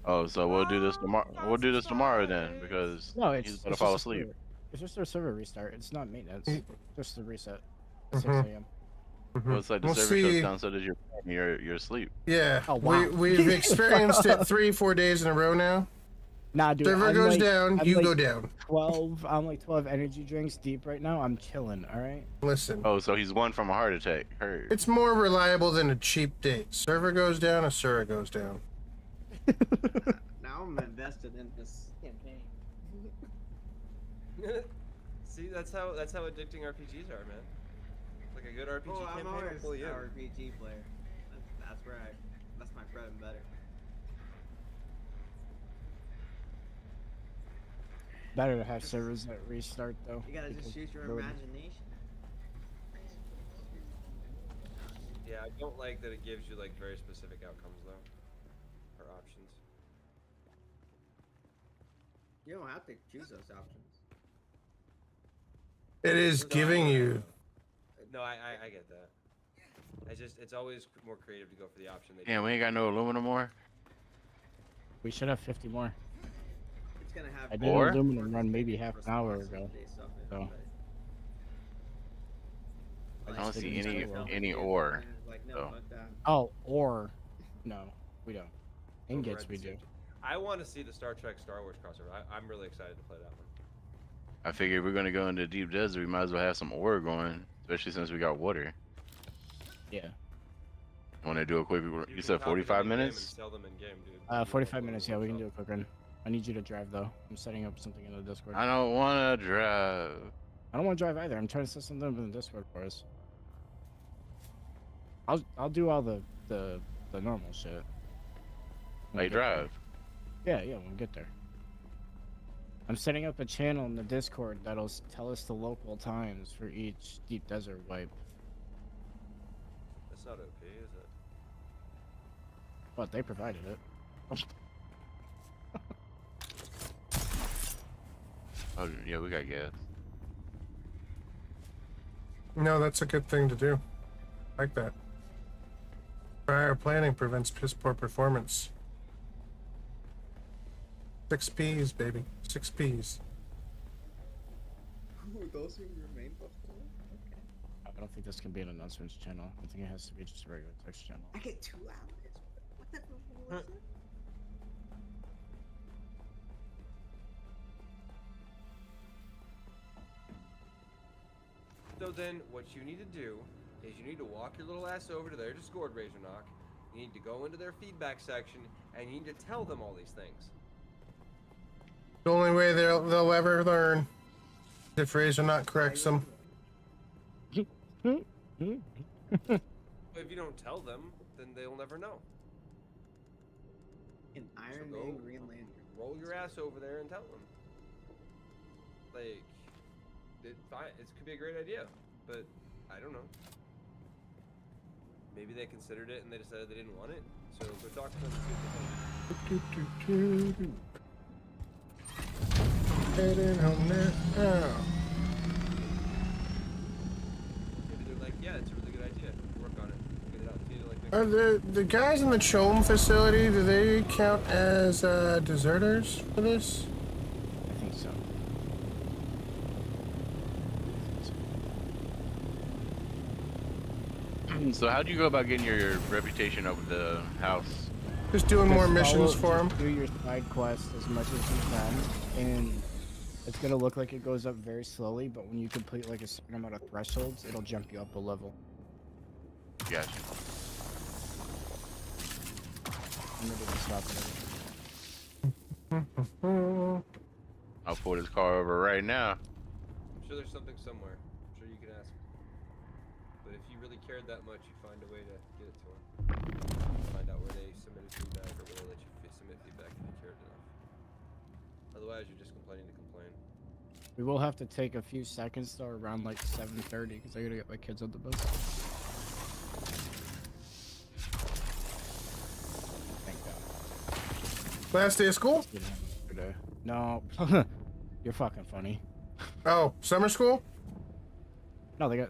Oh, so we'll do this tomorrow. We'll do this tomorrow then, because No, he's it's gonna just fall a asleep. server. It's just a server restart. It's not maintenance. Just a reset. Mhm. 6 a.m. Well, it's like the We'll server see. shuts down so that you're asleep. Yeah, Oh, wow. we've experienced it 3-4 days in a row now. Nah, dude. Server I'm goes like- down, I'm you like go down. 12. I'm like 12 energy drinks deep right now. I'm chilling. All right. Listen, Oh, so he's one from a heart attack. Heard. it's more reliable than a cheap date. Server goes down, Asura goes down. Now I'm invested in this campaign. See, that's how addicting RPGs are, man. Like a good RPG Oh, I'm campaign will always pull an you in. RPG player. That's where that's my bread and butter. Better to have servers that restart though. You gotta just because use your load- imagination. Yeah, I don't like that it gives you like very specific outcomes though, or options. You don't have to choose those options. It is giving you. No, I get that. It's always more creative to go for the option. They Damn, we ain't got no aluminum more. We should have 50 more. It's gonna have I did an Or? aluminum run maybe half an hour ago. So. I don't see It's any still- any ore. Like, no, So. fuck that. Oh, or no, we don't. Ingots we do. I want to see the Star Trek Star Wars crossover. I'm really excited to play that one. I figure if we're gonna go into deep desert, we might as well have some ore going, especially since we got water. Yeah. Want to do a quick? You can said copy them 45 in-game minutes. And sell them in game, dude. 45 minutes. Yeah, we can do a quick run. I need you to drive though. I'm setting up something in the Discord. I don't want to drive. I don't want to drive either. I'm trying to set something up in the Discord for us. I'll do all the normal shit. when we Like get there. drive. Yeah, when we get there. I'm setting up a channel in the Discord that'll tell us the local times for each deep desert wipe. That's not OP, is it? But they provided it. Oh yeah, we got gas. No, that's a good thing to do. Like that. Prior planning prevents piss poor performance. 6 P's, baby. 6 P's. Ooh, those who remain before. Okay. I don't think this can be an announcements channel. I think it has to be just a regular text channel. I get 2 hours. What the hell was it? So then, what you need to do is you need to walk your little ass over to their Discord, Razorknock. You need to go into their feedback section, and you need to tell them all these things. The only way they'll ever learn. If Razor not corrects them. But if you don't tell them, then they'll never know. An Iron So Man go Green Lantern. roll your ass over there and tell them. Like, it could be a great idea, but I don't know. Maybe they considered it and they decided they didn't want it. So go talk to them and see what they think. Heading home now. Maybe they're like, yeah, it's a really good idea. Work on it. Get it out to you like next Are the guys in the Chom facility, do they count as deserters for this? I think so. So how do you go about getting your reputation over the house? Just doing more Just missions for just them. Do your side quests as much as you can, and it's gonna look like it goes up very slowly. But when you complete like a certain amount of thresholds, it'll jump you up a level. Gotcha. And it doesn't stop it. I'll pull this car over right now. I'm sure there's something somewhere. I'm sure you can ask. But if you really cared that much, you find a way to get it to them. Find out where they submitted feedback or where they let you submit feedback if you cared enough. Otherwise, you're just complaining to complain. We will have to take a few seconds though, around like 7:30, because I gotta get my kids on the bus. Thank God. Last day of school? No, you're fucking funny. Oh, summer school? No, they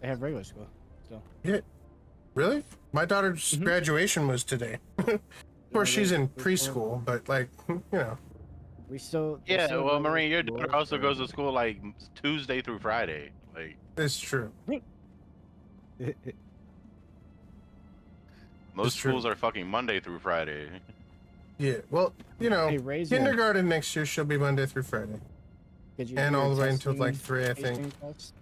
have regular school still. Yeah. Really? My daughter's graduation was today. Of course, she's in preschool, but like, you know. We still. Yeah, well, Marine, your daughter also goes to school like Tuesday through Friday. Like, it's true. Most schools are fucking Monday through Friday. Yeah, well, you know, Hey, Razor. kindergarten next year she'll be Monday through Friday. Did you And do all your the way until like testing- 3, I think. tasting test?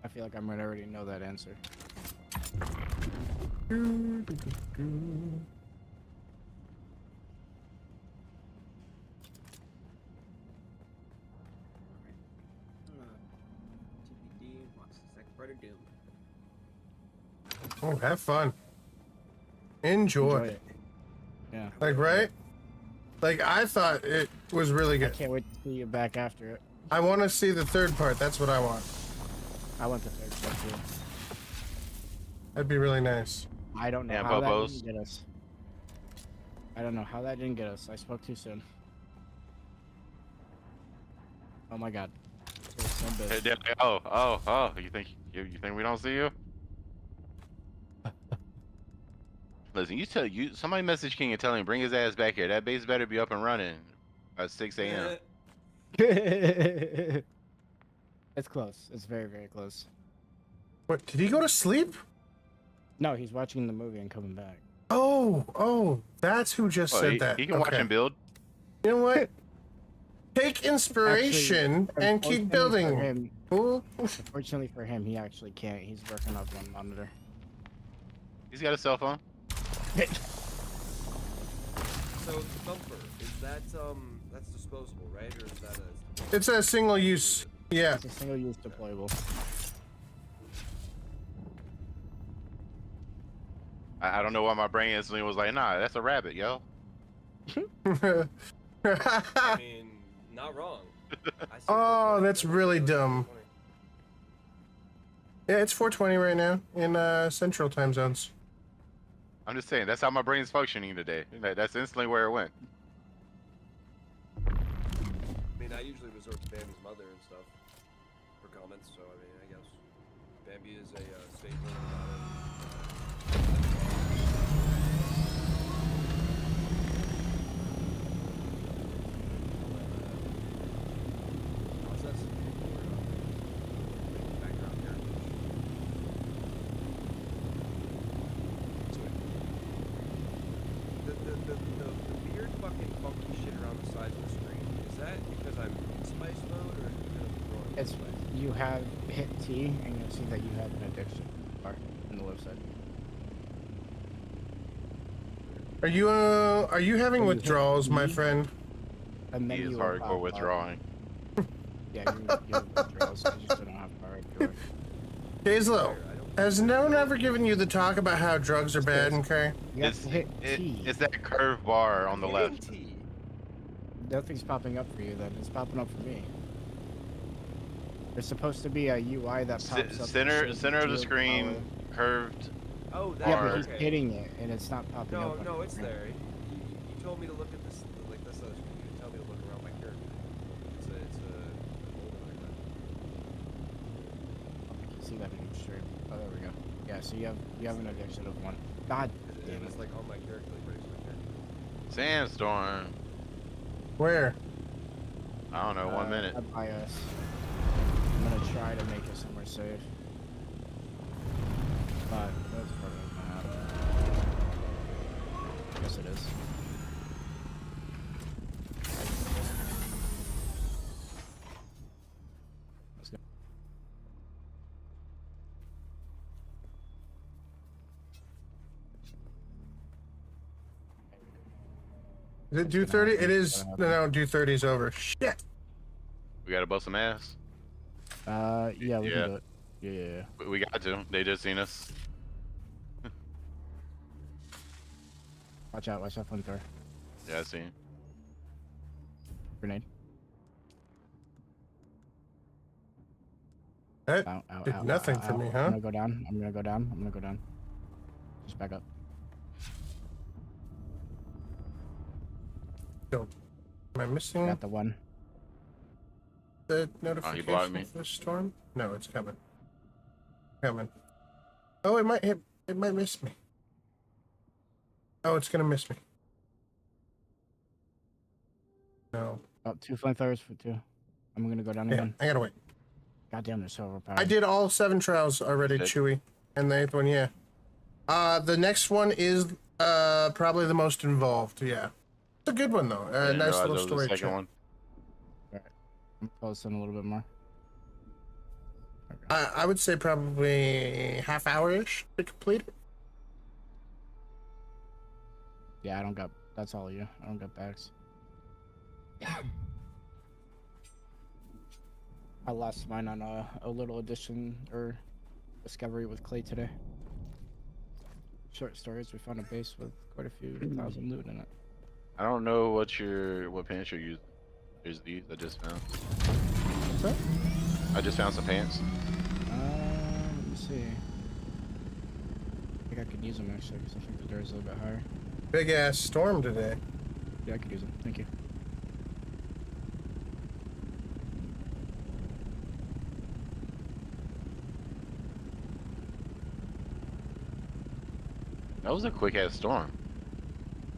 I feel like I might already know that answer. TPD, watch the second part of Doom. Oh, have fun. Enjoy. Enjoy it. Yeah. Like, right? Like, I thought it was really I good. can't wait to see you back after it. I want to see the third part. That's what I want. I want the third part too. That'd be really nice. I don't know Yeah, how Bobos. that didn't get us. I don't know how that didn't get us. I spoke too soon. Oh my God. There's some bitch. Hey, they're like, oh, you think we don't see you? Listen, somebody message King and tell him bring his ass back here. That base better be up and running at 6 a.m. It's close. It's very, very close. What, did he go to sleep? No, he's watching the movie and coming back. Oh, that's who just Oh, said that. He can watch Okay. him build. You know what? Take inspiration and keep building. Him, Ooh. unfortunately for him, he actually can't. He's working off one monitor. He's got a cell phone. So Thumper, is that that's disposable, right? Or is that a? It's a single use. Yeah. It's a single-use deployable. I don't know why my brain instantly was like, nah, that's a rabbit, yo. I mean, not wrong. I see Oh, that's really dumb. 420. Yeah, it's 4:20 right now in Central Time Zones. I'm just saying, that's how my brain's functioning today. That's instantly where it went. I mean, I usually resort to Bambi's mother and stuff for comments. So I mean, I guess Bambi is a statement about it. Process or background heritage. The weird fucking funky shit around the sides of the screen, is that because I'm in spice mode or is it because I'm drawing? It's you have hit T and you'll see that you have an addiction bar on the left side. Are you having When you hit withdrawals, my E, friend? a He menu is will pop hardcore up. withdrawing. Yeah, you're withdrawals. I just don't have power up. Hazel, has no one ever given you the talk about how drugs are bad and Cray? It's that curved bar on the left. Nothing's popping up for you then. It's popping up for me. There's supposed to be a UI that pops up. Center that center of the shows screen, power. curved. Oh, that. Yeah, but he's okay. hitting it, and it's not popping up. No, it's there. You told me to look at this, like this other screen. You tell me to look around my character. It's a folder like that. You see that in your stream. Oh, there we go. Yeah, so you have an addiction of 1. God damn It was like on my character, like right next to my character. Sandstorm. Where? I don't know. 1 minute. Up by us. I'm gonna try to make it somewhere safe. But that's part of the map. Yes, it is. Let's go. Is it do 30? It is. No, do 30's over. Shit. We gotta bust some ass. Yeah, we can do it. Yeah. We got to. They just seen us. Watch out, flamethrower. Yeah, I seen. Grenade. That Ow, did nothing for me, huh? I'm gonna go down. Just back up. Go. Am I missing Got the one. the blocked me. notification for the storm? No, it's coming. Coming. Oh, it might miss me. Oh, it's gonna miss me. No. Oh, 2 flamethrowers for 2. I'm gonna go down Yeah, again. I gotta wait. Goddamn, they're so overpowered. I did all 7 trials already, Okay. Chewy. And the 8th one, yeah. The next one is probably the most involved, yeah. It's a good one though. Didn't Nice realize little that was the story. second Check. one. Alright. I'm posting a little bit more. I would say probably half hour-ish to complete it. Yeah, I don't got. That's all of you. I don't got backs. I lost mine on a little addition or discovery with Clay today. Short stories. We found a base with quite a few thousand loot in it. I don't know what pants you're using. Here's these I just found. What's that? I just found some pants. Let me see. I think I could use them actually because I think the door's a little bit higher. Big ass storm today. Yeah, I could use them. Thank you. That was a quick ass storm.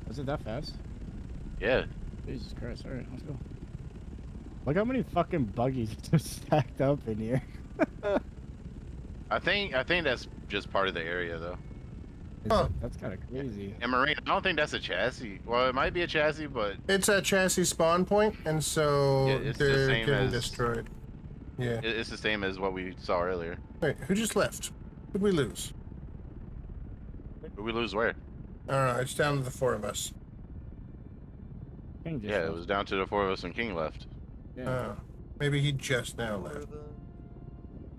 Was it that fast? Yeah. Jesus Christ. Alright, let's go. Look how many fucking buggies just stacked up in here. I think that's just part of the area though. That's kind of crazy. And Marine, I don't think that's a chassis. Well, it might be a chassis, but It's a chassis spawn point, and so Yeah, it's the they're same getting as- destroyed. Yeah. it's the same as what we saw earlier. Wait, who just left? Who'd we lose? We lose where? I don't know. It's down to the 4 of us. King just Yeah, it left. was down to the 4 of us and King left. Yeah. Maybe he just now left.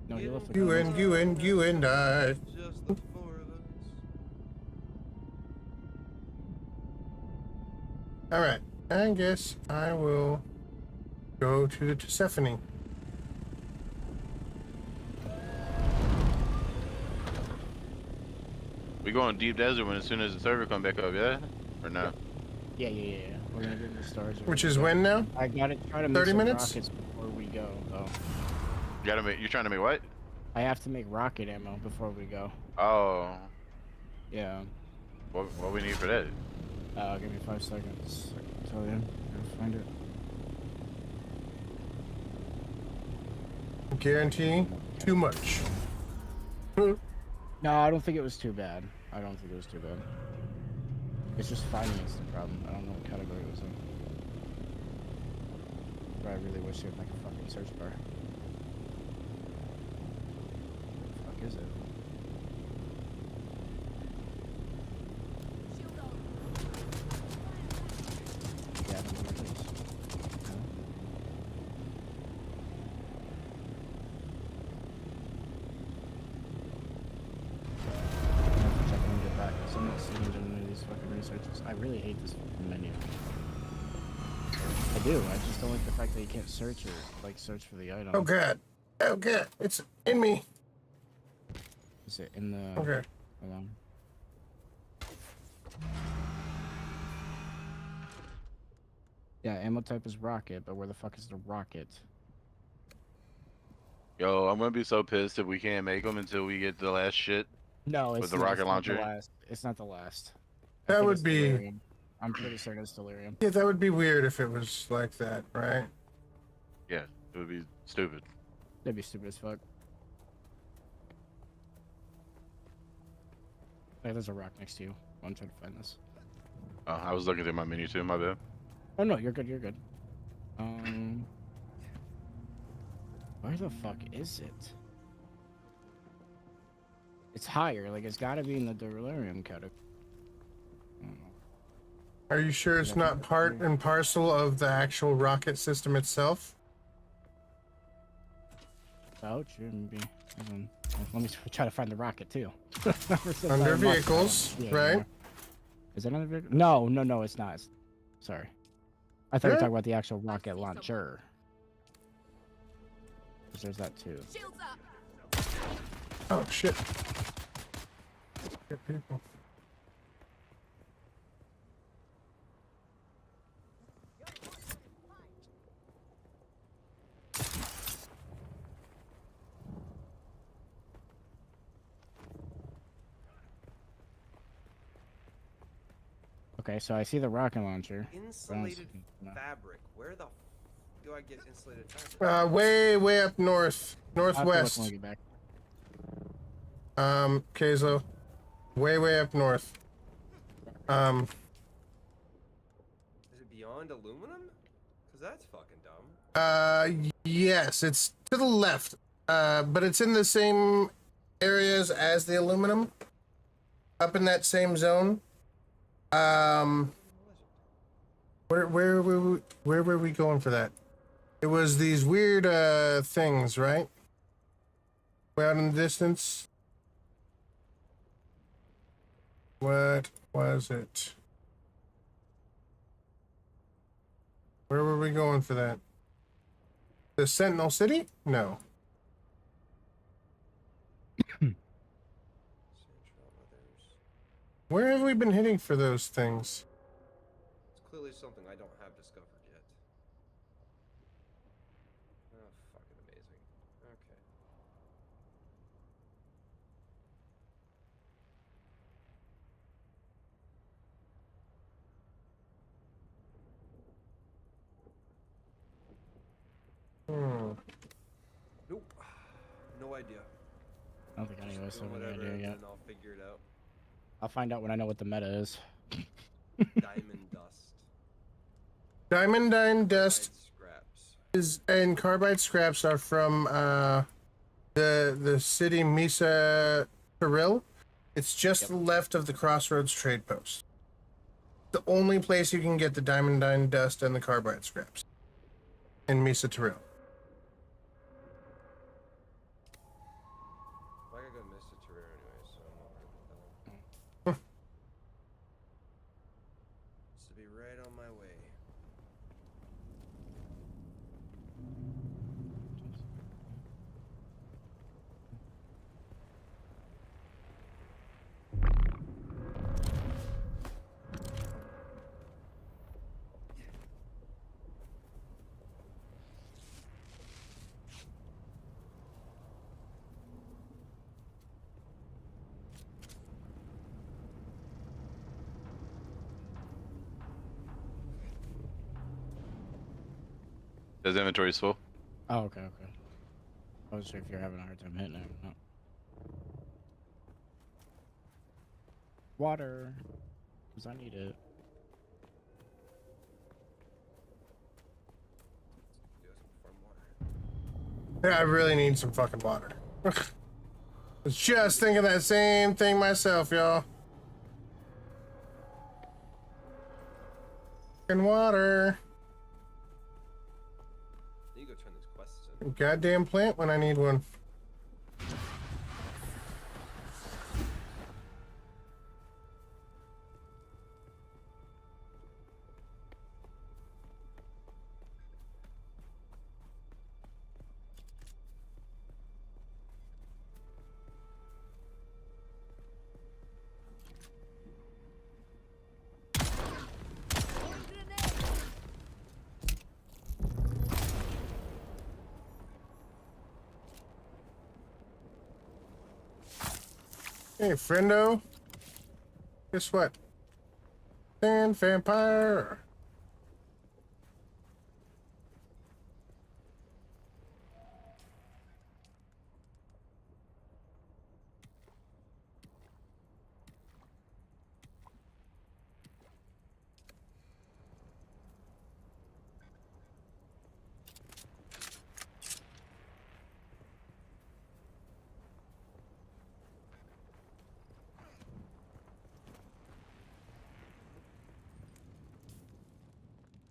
No, he left. You and I. Just the 4 of us. All right. I guess I will go to the Persephone. We go in deep desert when as soon as the server come back up, yeah? Or no? Yeah. We're gonna get the stars. Which is when now? I gotta try to make 30 some minutes? rockets before we go, though. You're trying to make what? I have to make rocket ammo before we go. Oh. Yeah. What we need for that? Give me 5 seconds. I can tell you. Gotta find it. Guarantee too much. No, I don't think it was too bad. It's just finding it's the problem. I don't know what category it was in. But I really wish they would make a fucking search bar. What the fuck is it? Yeah, I don't know what it is. really hate this menu. I do. I just don't like the fact that you can't search or like search for the item. Oh god. Oh god. It's in me. Is it in the? Okay. Hold on. Yeah, ammo type is rocket, but where the fuck is the rocket? Yo, I'm gonna be so pissed if we can't make them until we get the last shit. No, with it's the not, rocket it's not the launcher. last. It's not the last. I That think would it's be. Delirium. I'm pretty certain it's Delirium. Yeah, that would be weird if it was like that, right? Yeah, it would be stupid. That'd be stupid as fuck. Hey, there's a rock next to you. I'm trying to find this. I was looking through my menu too. My bad. Oh no, you're good. You're good. Where the fuck is it? It's higher. Like it's got to be in the Delirium category. Are you sure it's not part and parcel of the actual rocket system itself? Oh, it shouldn't be. Hold on. Let me try to find the rocket too. Under vehicles, Yeah, right? yeah. Is it under vehicle? No, it's not. Sorry. I thought you were talking about the actual rocket launcher. 'Cause there's that too. Oh shit. Get people. Okay, so I see the rocket launcher. Insulated fabric. Where the f do I get insulated fabric? Way up north, northwest. When we get back. Kazo, way up north. Is it beyond aluminum? Cause that's fucking dumb. Yes, it's to the left. But it's in the same areas as the aluminum. Up in that same zone. Where were we going for that? It was these weird things, right? Way out in the distance. What was it? Where were we going for that? The Sentinel City? No. Where have we been hitting for those things? It's clearly something I don't have discovered yet. Oh, fucking amazing. Okay. Nope. No idea. I don't think any of us have any Whatever, idea and yet. then I'll figure it out. I'll find out when I know what the meta is. Diamond dust. Diamond dust Scraps. is and carbide scraps are from the city Misa Tyrell. It's just left of the Crossroads trade post. The only place you can get the diamond dust and the carbide scraps in Misa Tyrell. I gotta go to Mr. Terraria anyway, so I'm not worried about that. This will be right on my way. His inventory's full. Oh, okay. I was sure if you're having a hard time hitting it. No. Water. Because I need it. Yeah, I really need some fucking water. Was just thinking that same thing myself, y'all. Fucking water. You go turn these quests in. Goddamn plant when I need one. Hey, friendo. Guess what? Sand vampire.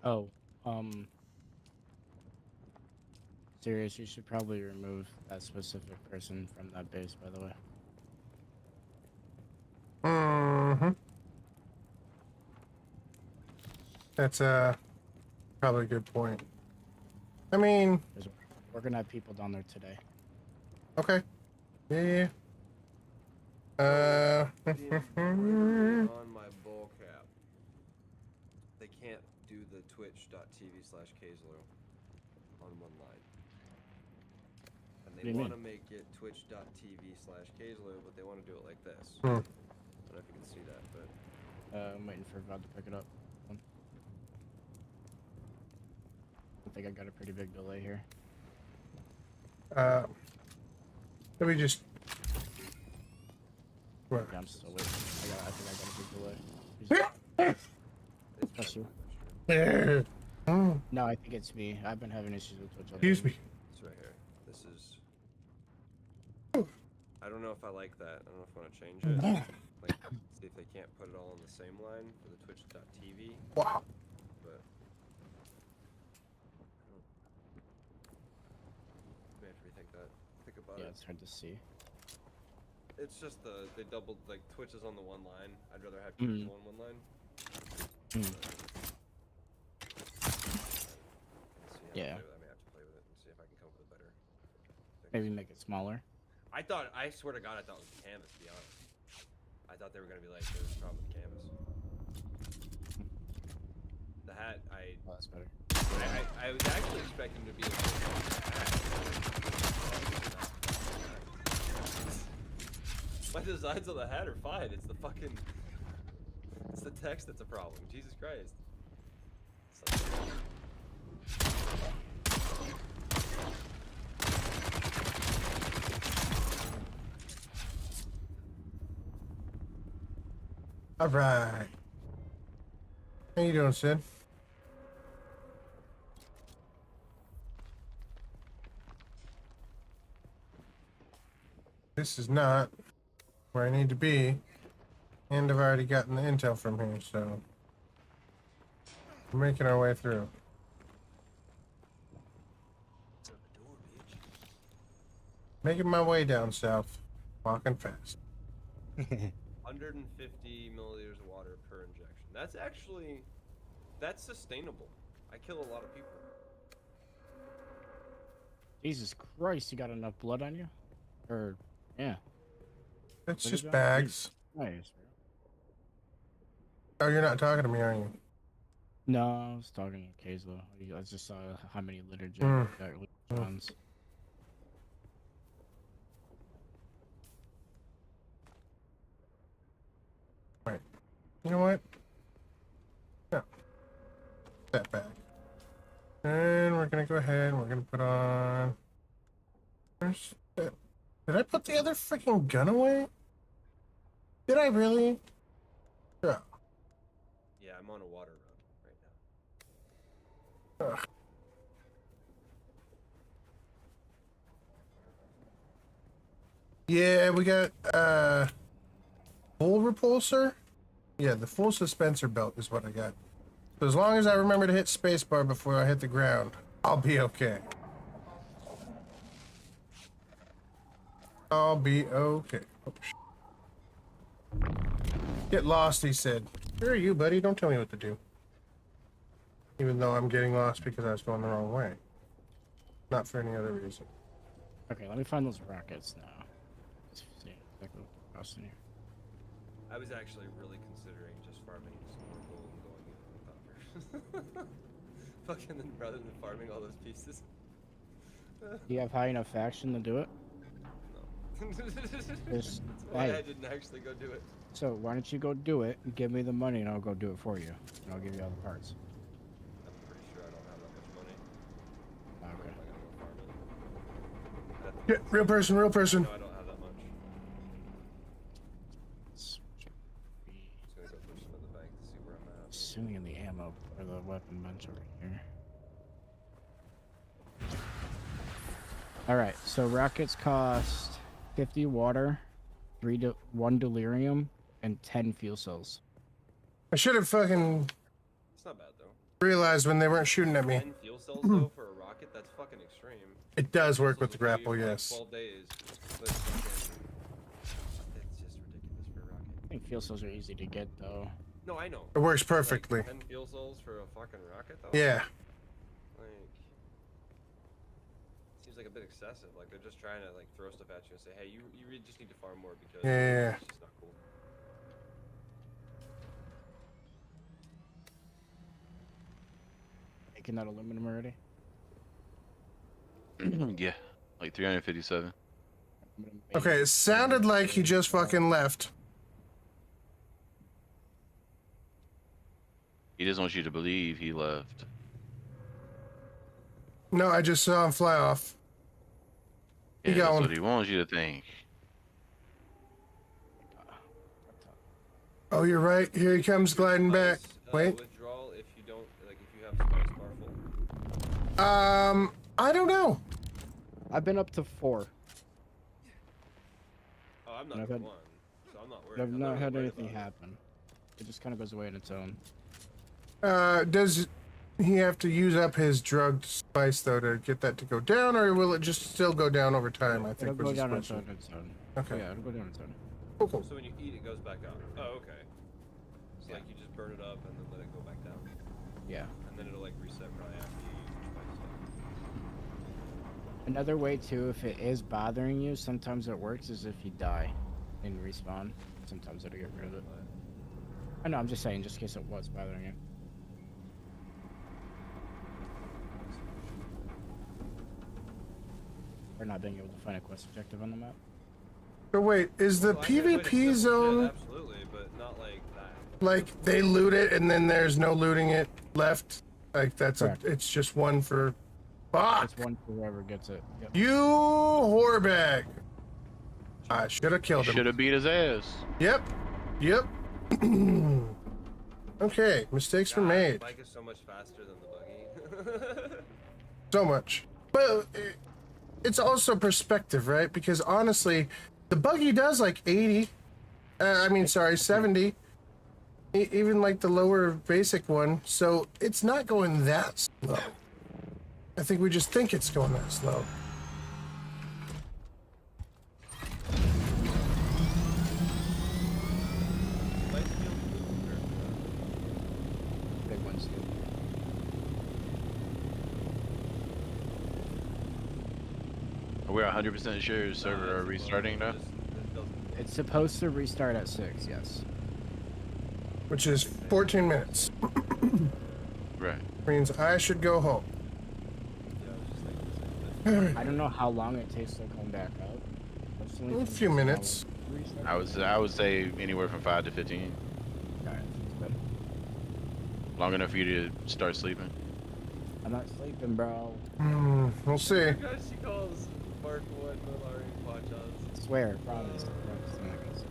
Oh, Serious, you should probably remove that specific person from that base, by the way. Mm-hmm. That's probably a good point. I mean, We're gonna have people down there today. okay. Yeah. On my bull cap. They can't do the twitch.tv/Kazlo on one line. And What do they you want to mean? make it twitch.tv/Kazlo, but they want to do it like this. Hmm. I don't know if you can see that, but I'm waiting for Vod to pick it up. I think I got a pretty big delay here. Let me just. What? Yeah, I'm still waiting. I think I got a big delay. Bless you. There. Oh. No, I think it's me. I've been having issues with Twitch. Excuse me. it's right here. This is. I don't know if I like that. I don't know if I want to change it. Like, see if they can't put it all on the same line for the twitch.tv. Wow. But. May have to rethink that. Think about Yeah, it. it's hard to see. It's just they doubled, like, Twitch is on the one line. I'd rather have people on one line. Yeah. I may have to play with it and see if I can come up with a better fix. Maybe make it smaller. I swear to God, I thought it was canvas, to be honest. I thought they were going to be like, there's a problem with canvas. The hat, Oh, that's better. I was actually expecting to be able to hat. My designs on the hat are fine. It's the fucking... It's the text that's a problem. Jesus Christ. All right. How you doing, Sid? This is not where I need to be, and I've already gotten the intel from here, so we're making our way through. Making my way down south, walking fast. 150 milliliters of water per injection. That's actually... That's sustainable. I kill a lot of people. Jesus Christ, you got enough blood on you? Or, yeah. It's What just is that? bags. Nice. Oh, you're not talking to me, are you? No, I was talking to Kazlo. I just saw how many litter Mm. Johns. Right. You know what? No. That back. And we're gonna go ahead and we're gonna put on. Where's that? Did I put the other freaking gun away? Did I really? Yeah. Yeah, I'm on a water run right now. Ugh. Yeah, we got full repulsor. Yeah, the full suspensor belt is what I got. So as long as I remember to hit spacebar before I hit the ground, I'll be okay. I'll be okay. Get lost, he said. Where are you, buddy? Don't tell me what to do. Even though I'm getting lost because I was going the wrong way. Not for any other reason. Okay, let me find those rockets now. Let's see exactly what they're costing here. I was actually really considering just farming some more gold and going in Ornithopter. Fucking then rather than farming all those pieces. Do you have high enough faction to do it? No. Just, That's why hey. I didn't actually go do it. So why don't you go do it and give me the money and I'll go do it for you. And I'll give you all the parts. I'm pretty sure I don't have that much money. Okay. Am I gonna go farm it? Yeah, real person, real person. No, I don't have that much. Just gonna go push into the bank to see where I'm at. Assuming in the ammo or the weapon bench over here. Alright, so rockets cost 50 water, 1 delirium, and 10 fuel cells. I should have fucking It's not bad though. realized when they weren't shooting at me. 10 fuel cells though for a rocket, that's fucking extreme. It does work Fuel with the cells will grapple, kill you for, like, yes. 12 days. But fucking, it's just ridiculous for a rocket. I think fuel cells are easy to get though. No, I know. It works Like, perfectly. 10 fuel cells for a fucking rocket? That Yeah. Like, seems like a bit excessive. Like they're just trying to like throw stuff at you and say, hey, you really just need to farm more because Yeah. it's just not cool. Making that aluminum already? Yeah, like 357. Okay, it sounded like he just fucking left. He just wants you to believe he left. No, I just saw him fly off. Yeah, He that's going. what he wants you to think. Oh, you're right. Here he comes gliding back. Wait. Withdrawal if you don't like if you have spice bar full. I don't know. I've been up to 4. Oh, I'm not I've the had- one, so I'm not worried. I've I'm not really had worried anything about it. happen. It just kind of goes away on its own. Does he have to use up his drugged spice though to get that to go down, or will it just still go down over time? I It'll think go was his down on its question. own. Its own. Okay. Yeah, it'll go down on its own. Cool, cool. So when you eat, it goes back up. Oh, okay. So like you just burn it up and then let it go back down. Yeah. And then it'll like reset probably after you use your spice stuff. Another way too, if it is bothering you, sometimes it works is if you die and respawn. Sometimes it'll get rid of it. I know, I'm just saying, just in case it was bothering you. Or not being able to find a quest objective on the map. So wait, is the Well, I mean, PvP zone absolutely, but not like that. like they loot it and then there's no looting it left? Like that's Correct. it's just one for. Fuck! It's one for whoever gets it. Yep. You whorebag! I should have killed him. Should have beat his ass. Yep. Yep. Okay, mistakes were made. The bike is so much faster than the buggy. So much. But it's also perspective, right? Because honestly, the buggy does like 80. I mean, sorry, 70. Even like the lower basic one. So it's not going that slow. I think we just think it's going that slow. Big ones do. We're 100% sure your server are restarting now. It's supposed to restart at 6, yes. Which is 14 minutes. Right. Means I should go home. I don't know how long it takes to come back up. Personally, A for few me, minutes. I would say anywhere from 5 to 15. Alright, that's good. Long enough for you to start sleeping. I'm not sleeping, bro. We'll see. Guys, she calls Mark 1 Malari Pachas. Swear, promise. I'm not gonna sleep.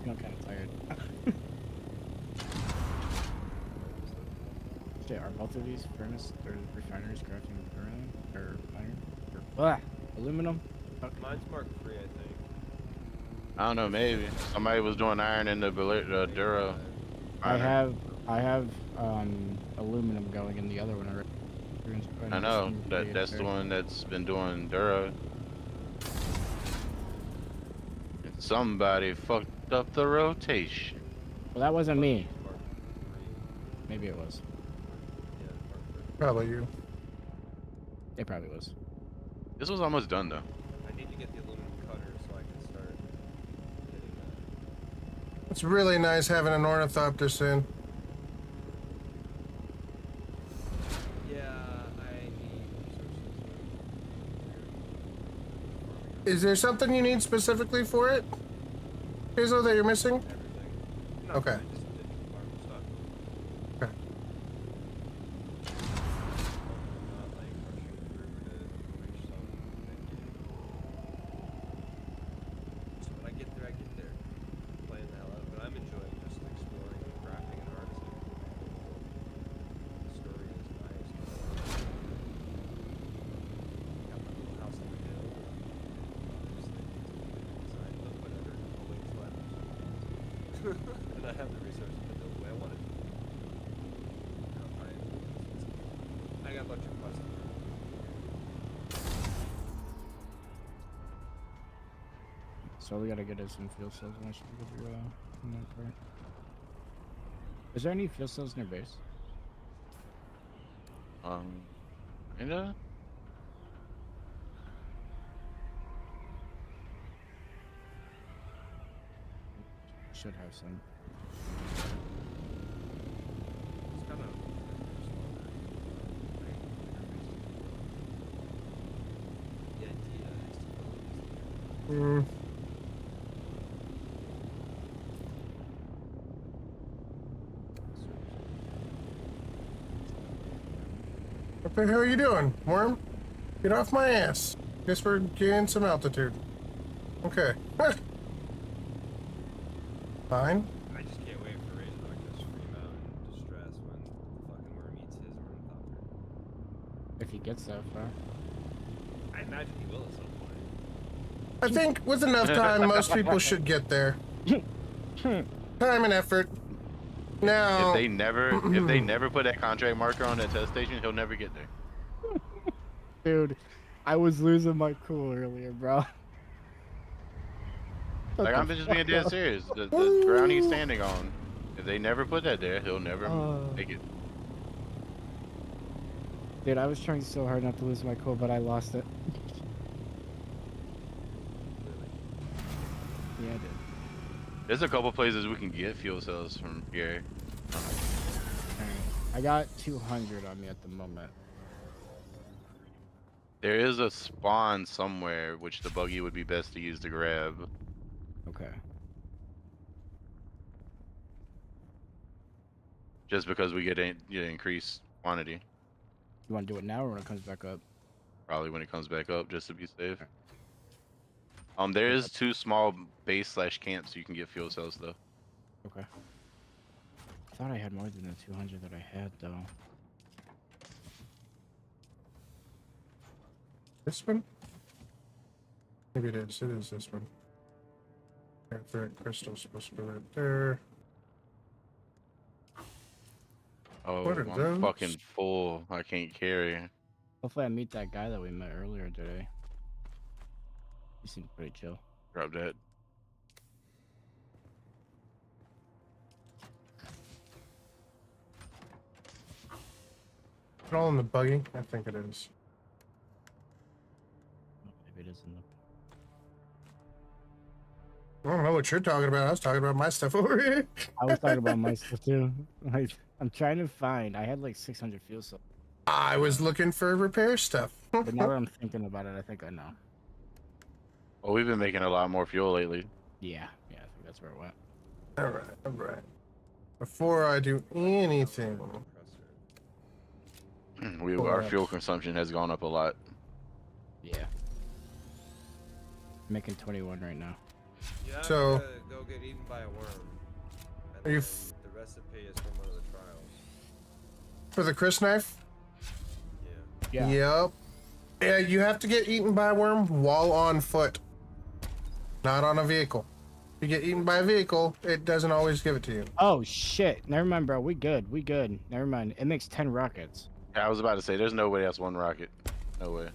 I'm kind of tired. Shit, are both of these furnace or refineries crafting uranium or iron or aluminum? Mine's Mark 3, I think. I don't know, maybe. Somebody was doing iron in the Dura. I have aluminum going in the other one already. I know. That's the one that's been doing Dura. And somebody fucked up the rotation. Well, that wasn't me. Maybe it was. Probably you. It probably was. This was almost done though. I need to get the aluminum cutter so I can start hitting that. It's really nice having an ornithopter soon. Yeah, I need resources. Is there something you need specifically for it? Hazel, that you're missing? Everything. No, Okay. I just did farm stuff. Okay. Not like rushing through to reach some big game. So when I get there, I get there. Playing the hell out, but I'm enjoying just exploring and crafting and harnessing. The story is nice. Got my little house on the hill. Just like design, but whatever. Always left. And I have the resources to build the way I want it. I got a bunch of quests. So we gotta get us some fuel cells and I should give you in that part. Is there any fuel cells in your base? Kinda? Should have some. It's kind of the idea is to build these What the hell are you doing, worm? Get off my ass. Guess we're getting some altitude. Okay. Fine. I just can't wait for Razorback to scream out in distress when the fucking worm eats his ornithopter. If he gets that far. I imagine he will at some point. I think with enough time, most people should get there. Time and effort. Now, If they never put that contract marker on that test station, he'll never get there. Dude, I was losing my cool earlier, bro. Like, I'm just being dead serious. The ground he's standing on, if they never put that there, he'll never make it. Dude, I was trying so hard not to lose my cool, but I lost it. Yeah, I did. There's a couple places we can get fuel cells from here. I got 200 on me at the moment. There is a spawn somewhere which the buggy would be best to use to grab. Okay. Just because we get increased quantity. You want to do it now or when it comes back up? Probably when it comes back up, just to be safe. There is 2 small base/camps you can get fuel cells though. Okay. I thought I had more than the 200 that I had though. this one? Maybe it is. It is this one. Ferret crystal's supposed to be right there. Oh, What are I'm those? fucking full. I can't carry. Hopefully I meet that guy that we met earlier today. He seemed pretty chill. Grab that. It all in the buggy? I think it is. Maybe it is in the... I don't know what you're talking about. I was talking about my stuff over here. I was talking about my stuff too. Like, I'm trying to find. I had like 600 fuel cells. I was looking for repair stuff. But now that I'm thinking about it, I think I know. Well, we've been making a lot more fuel lately. Yeah, I think that's where it went. All right. Before I do anything, Our fuel consumption has gone up a lot. Yeah. I'm making 21 right now. Yeah, So- I'm gonna go get eaten by a worm. And Are you then the recipe is from one of the trials. for the Chris knife? Yeah. Yep. Yeah, you have to get eaten by a worm while on foot, not on a vehicle. If you get eaten by a vehicle, it doesn't always give it to you. Oh shit! Never mind, bro. We good. We good. Never mind. It makes 10 rockets. I was about to say, there's no way that's 1 rocket. No way.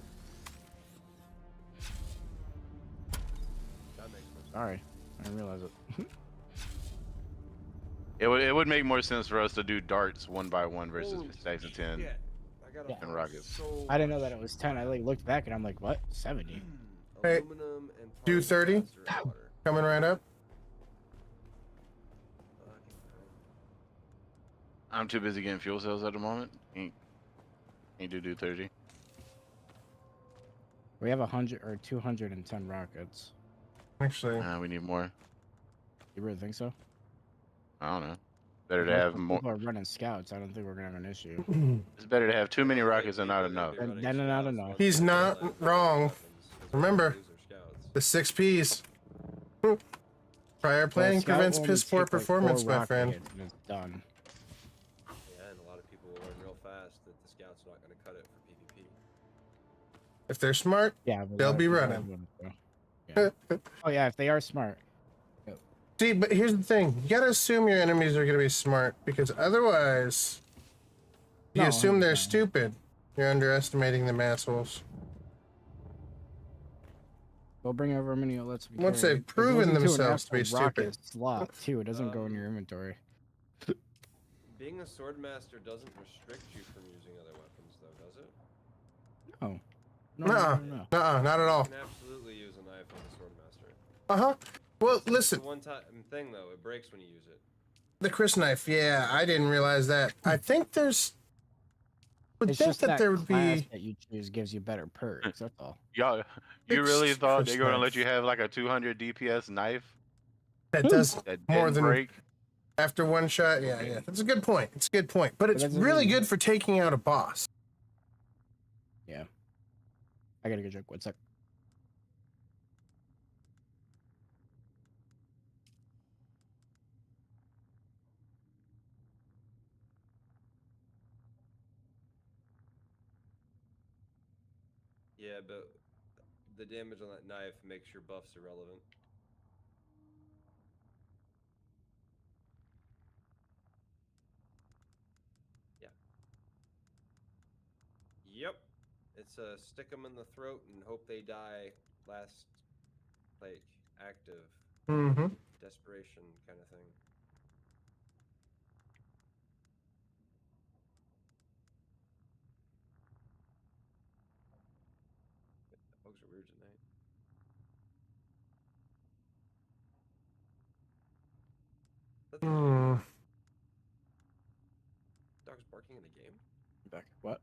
That makes sense. Sorry, I didn't realize it. It would make more sense for us to do darts 1 by 1 versus Holy stacks of 10. shit. I got 10 rockets. I didn't know that it was 10. I like looked back and I'm like, what? 70. Hey, Aluminum and do 30. water. Coming right up. I'm too busy getting fuel cells at the moment. Can't do 30. We have 100 or 210 rockets. Actually, we need more. You really think so? I don't know. Better to Most have more. people are running scouts. I don't think we're gonna have an issue. It's better to have too many rockets than not enough. And then not enough. he's not wrong. Remember, the 6 Ps. Prior planning Scout prevents only piss poor take, like, 4 performance, my rocket friend. hits and it's done. Yeah, and a lot of people will learn real fast that the scout's not going to cut it for PvP. If they're smart, Yeah, but a they'll lot of be people running. Yeah. Oh yeah, if they are smart. See, but here's the thing. You gotta assume your enemies are gonna be smart, because otherwise, if you No, assume they're 100%. stupid, you're underestimating them assholes. We'll bring over many outlets we Once carry. they've It proven goes into an themselves to be actual rocket stupid. slot too. It doesn't go in your inventory. Being a swordmaster doesn't restrict you from using other weapons, though, does it? Oh. Nuh-uh, not at all. You can absolutely use a knife as a swordmaster. Uh-huh. Well, It's listen. a one-time thing, though. It breaks when you use it. The Chris knife, yeah, I didn't realize that. I think there's... would It's think just that there would class be... that you choose gives you better perks. That's all. Y'all, you It's really thought Chris they're gonna knife. let you have like a 200 DPS knife That does that more didn't than... break? After one shot, yeah. That's a good point. It's a good point. But it's doesn't really mean- good for taking out a boss. Yeah. I gotta go drink. One sec. Yeah, but the damage on that knife makes your buffs irrelevant. Yeah. Yep. It's stick them in the throat and hope they die last, like, active Mm-hmm. desperation kind of thing. Dogs are weird tonight. Hmm. Dogs barking in the game? Back. What?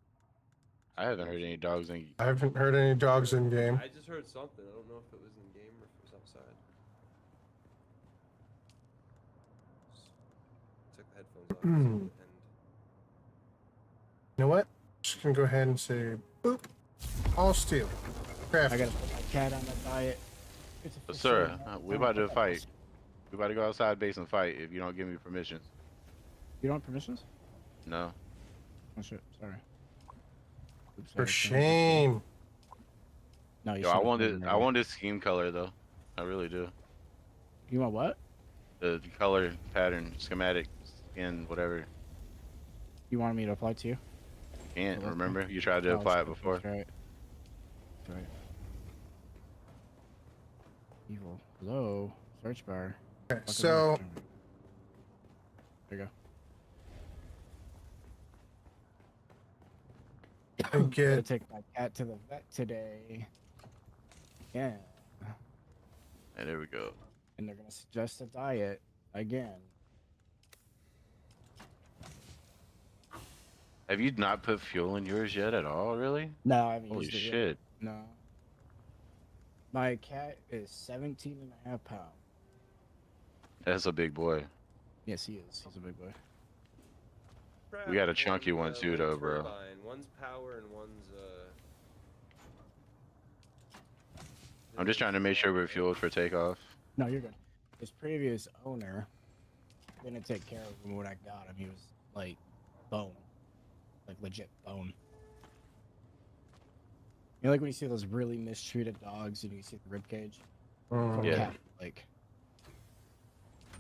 I haven't heard any dogs in. I haven't heard any dogs in game. I just heard something. I don't know if it was in game or if it was outside. Took the headphones off. Hmm. You know what? Just gonna go ahead and say, boop. All steel. Craft. I gotta put my cat on the diet. But sir, we about to fight. We about to go outside base and fight if you don't give me permission. You don't want permissions? No. Oh shit, sorry. Oops, For sorry, shame. No, you Yo, I should've want put this. them I right. want this scheme color though. I really do. You want what? The color pattern, schematic, skin, whatever. You wanted me to apply to you? Can't Okay. remember. You tried to Oh, apply it that's before. right. That's right. Evil. Hello. Search bar. Okay, Fuck is so... that? There you go. I Gotta get... take my cat to the vet today. Yeah. And there we go. And they're gonna suggest a diet again. Have you not put fuel in yours yet at all? Really? No, I haven't Holy used it yet. shit! No. My cat is 17 and a half pounds. That's a big boy. Yes, he is. He's a big boy. We got a chunky one too, though, bro. Turbine. One's power and one's I'm just trying to make sure we're fueled for takeoff. No, you're good. His previous owner didn't take care of him when I got him. He was like bone. Like legit bone. You know, like when you see those really mistreated dogs and you see the rib cage? Mhm. Yeah. Cat, like,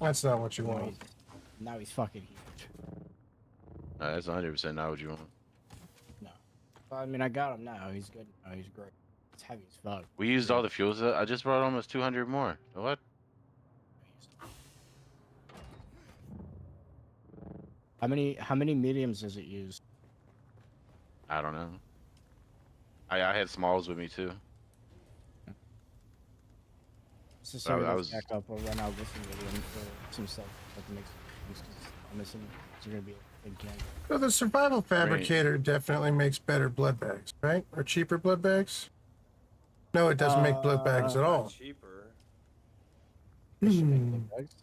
That's not what you now want. now he's fucking huge. That's 100% not what you want. No. Well, I mean, I got him now. He's good. Now he's great. It's heavy as fuck. We used all the fuels. I just brought almost 200 more. What? How many mediums does it use? I don't know. I had smalls with me too. So sorry, I let's was- back up. We'll run out with some medium for some stuff that makes sense, 'cause I'm missing. It's gonna be a big can. So the survival fabricator definitely makes better blood bags, right? Or cheaper blood bags? No, it doesn't make bloat bags at all. Cheaper.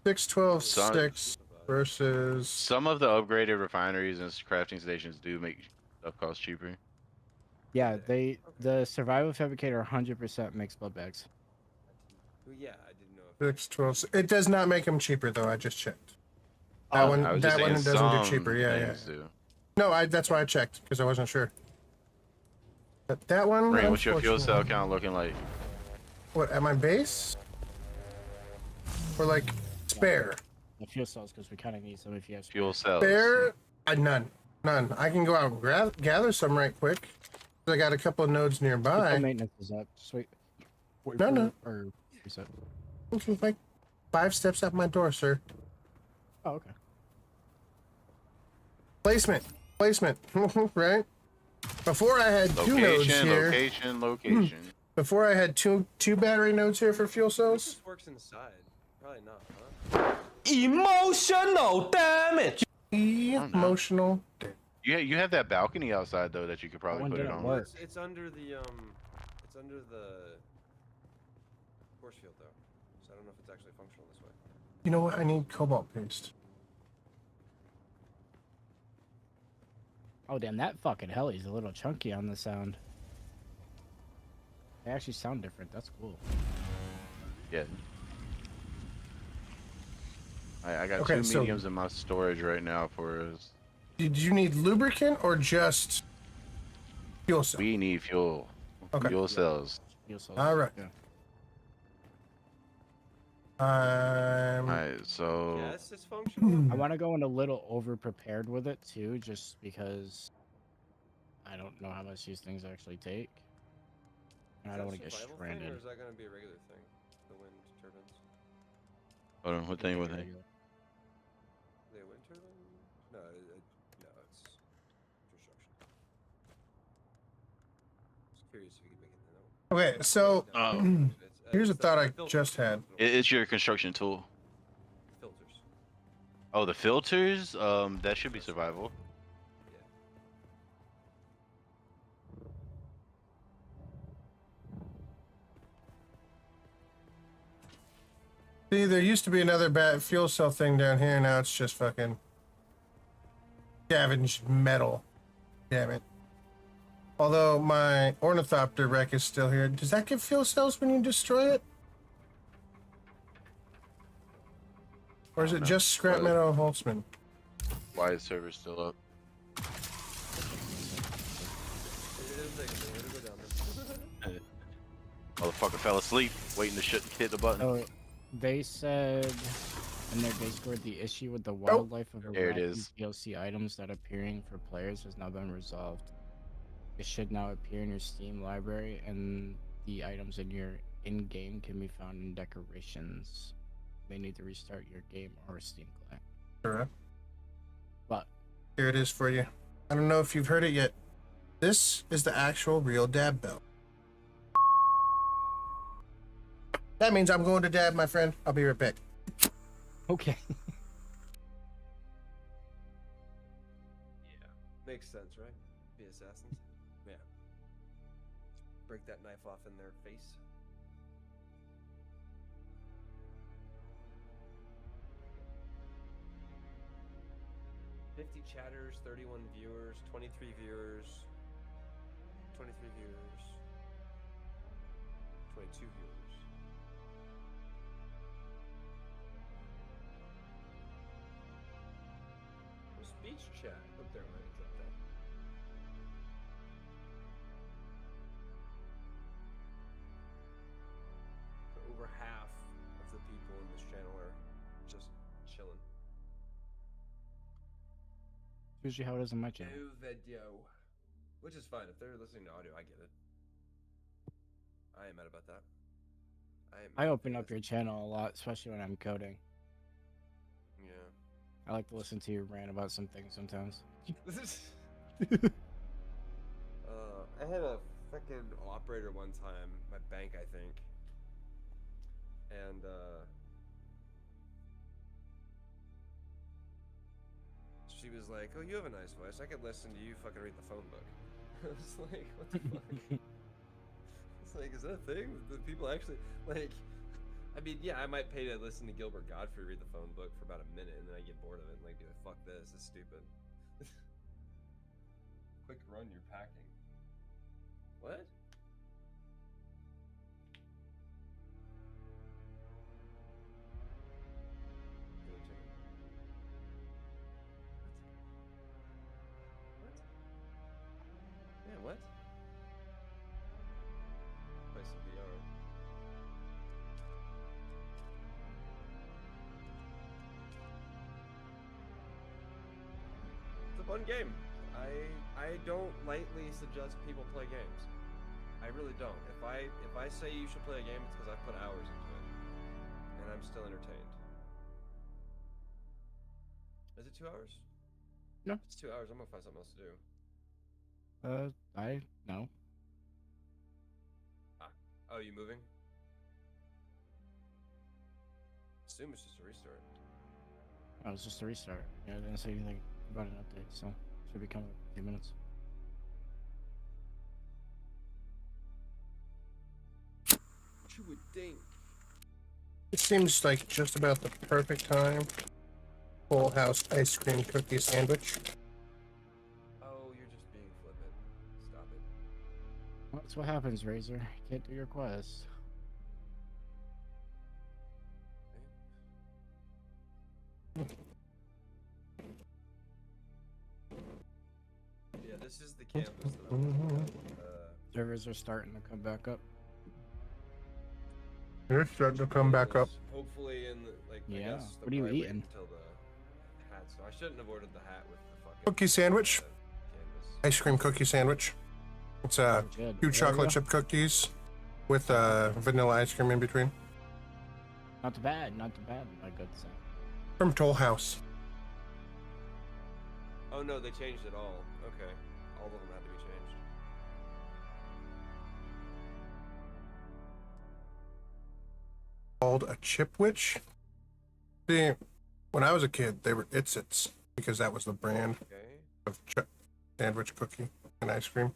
6, 12, Some- 6 versus. Some of the upgraded refineries and crafting stations do make stuff cost cheaper. Yeah, the survival fabricator 100% makes blood bags. Well, yeah, I didn't know. If 6, 12. It does not make them cheaper though. I just checked. That Oh, one. I was That just one saying doesn't do some cheaper. Yeah. things do. No, that's why I checked because I wasn't sure. But that one. Ray, what's your fuel cell unfortunately- count looking like? What at my base? Or like spare? The fuel cells, because we kind of need some if you have Fuel cells. Spare? None. I can go out and gather some right quick. I got a couple of nodes nearby. Maintenance is up. Just wait. No. Or reset. This is like 5 steps up my door, sir. Oh, okay. Placement, right? Before I had 2 nodes here. Location. Before I had two battery nodes here for fuel cells. this works inside. Probably not, huh? Emotional damage. Emotional. Yeah, you have that balcony outside though that you could probably When put did it it on. work? It's under the force field though, so I don't know if it's actually functional this way. You know what? I need cobalt paste. Oh, damn, that fucking heli's a little chunky on the sound. They actually sound different. That's cool. Yeah. I got Okay, 2 so- mediums in my storage right now for us. Did you need lubricant or just fuel cell? We need fuel. Okay. Fuel cells. Fuel cells. All right. Yeah. Alright, so Yes, it's functional. I want to go in a little over prepared with it too, just because I don't know how much these things actually take. And I don't want to get Survival thing, stranded. or is that going to be a regular thing? The wind turbines. hold on, what thing? Are they a wind turbine? No, no, it's construction. Just curious if you could make it know. Okay, so here's a it's thought I filter. just had. It's your construction tool. Filters. Oh, the filters? That should be survival. See, there used to be another fuel cell thing down here. Now it's just fucking scavenged metal. Damn it. Although my Ornithopter wreck is still here. Does that give fuel cells when you destroy it? Or is it just scrap metal Holtzman? Why is server still up? Motherfucker fell asleep, waiting to hit the button. So they said in their Discord the issue with the wildlife of There it Iraqi is. DLC items that appearing for players has now been resolved. It should now appear in your Steam library, and the items in your in-game can be found in decorations. You may need to restart your game or Steam client. Correct. But Here it is for you. I don't know if you've heard it yet. This is the actual real dab bell. That means I'm going to dab, my friend. I'll be right back. okay. Makes sense, right? Be assassins. Yeah. Break that knife off in their face. $50 chatters, 31 viewers, 23 viewers, 23 viewers, 22 viewers. Well, speech chat. Look there, man. Drop that. So over half of the people in this channel are just chilling. Usually how it is on my channel. No video. Which is fine. If they're listening to audio, I get it. I ain't mad about that. I open up your channel a lot, especially when I'm coding. Yeah. I like to listen to you rant about some things sometimes. I had a fucking operator one time, my bank, I think. And, she was like, oh, you have a nice voice. I could listen to you fucking read the phone book. I was like, what the fuck? It's like, is that a thing? Do people actually like? I mean, yeah, I might pay to listen to Gilbert Godfrey read the phone book for about a minute, and then I get bored of it and like be like, "Fuck this! This is stupid." Quick run, you're packing. What? Yeah, what? Play some VR. It's a fun game. I don't lightly suggest people play games. I really don't. If I say you should play a game, it's because I put hours into it, and I'm still entertained. Is it 2 hours? No. If it's 2 hours. I'm gonna find something else to do. I no. Ah. Oh, you moving? Assume it's just a restart. Oh, it's just a restart. Yeah, I didn't say anything about an update, so should be coming in a few minutes. What you would think? It seems like just about the perfect time. Full House ice cream cookie sandwich. Oh, you're just being flippant. Stop it. Well, that's what happens, Razor. Can't do your quest. Yeah, this is the campus that I'm looking at. Servers are starting to come back up. They're starting to come back up. Hopefully, in the, like, I Yeah. guess What are you probably wait eating? Until the hat. So I shouldn't have ordered the hat with the fucking Cookie sandwich. canvas. Ice cream cookie sandwich. It's two There you chocolate go. chip cookies with vanilla ice cream in between. Not too bad, not too bad, my good son. From Toll House. Oh no, they changed it all. Okay, all of them had to be changed. Called a chipwich. See, when I was a kid, they were Its because that was the brand Okay. of sandwich cookie and ice cream.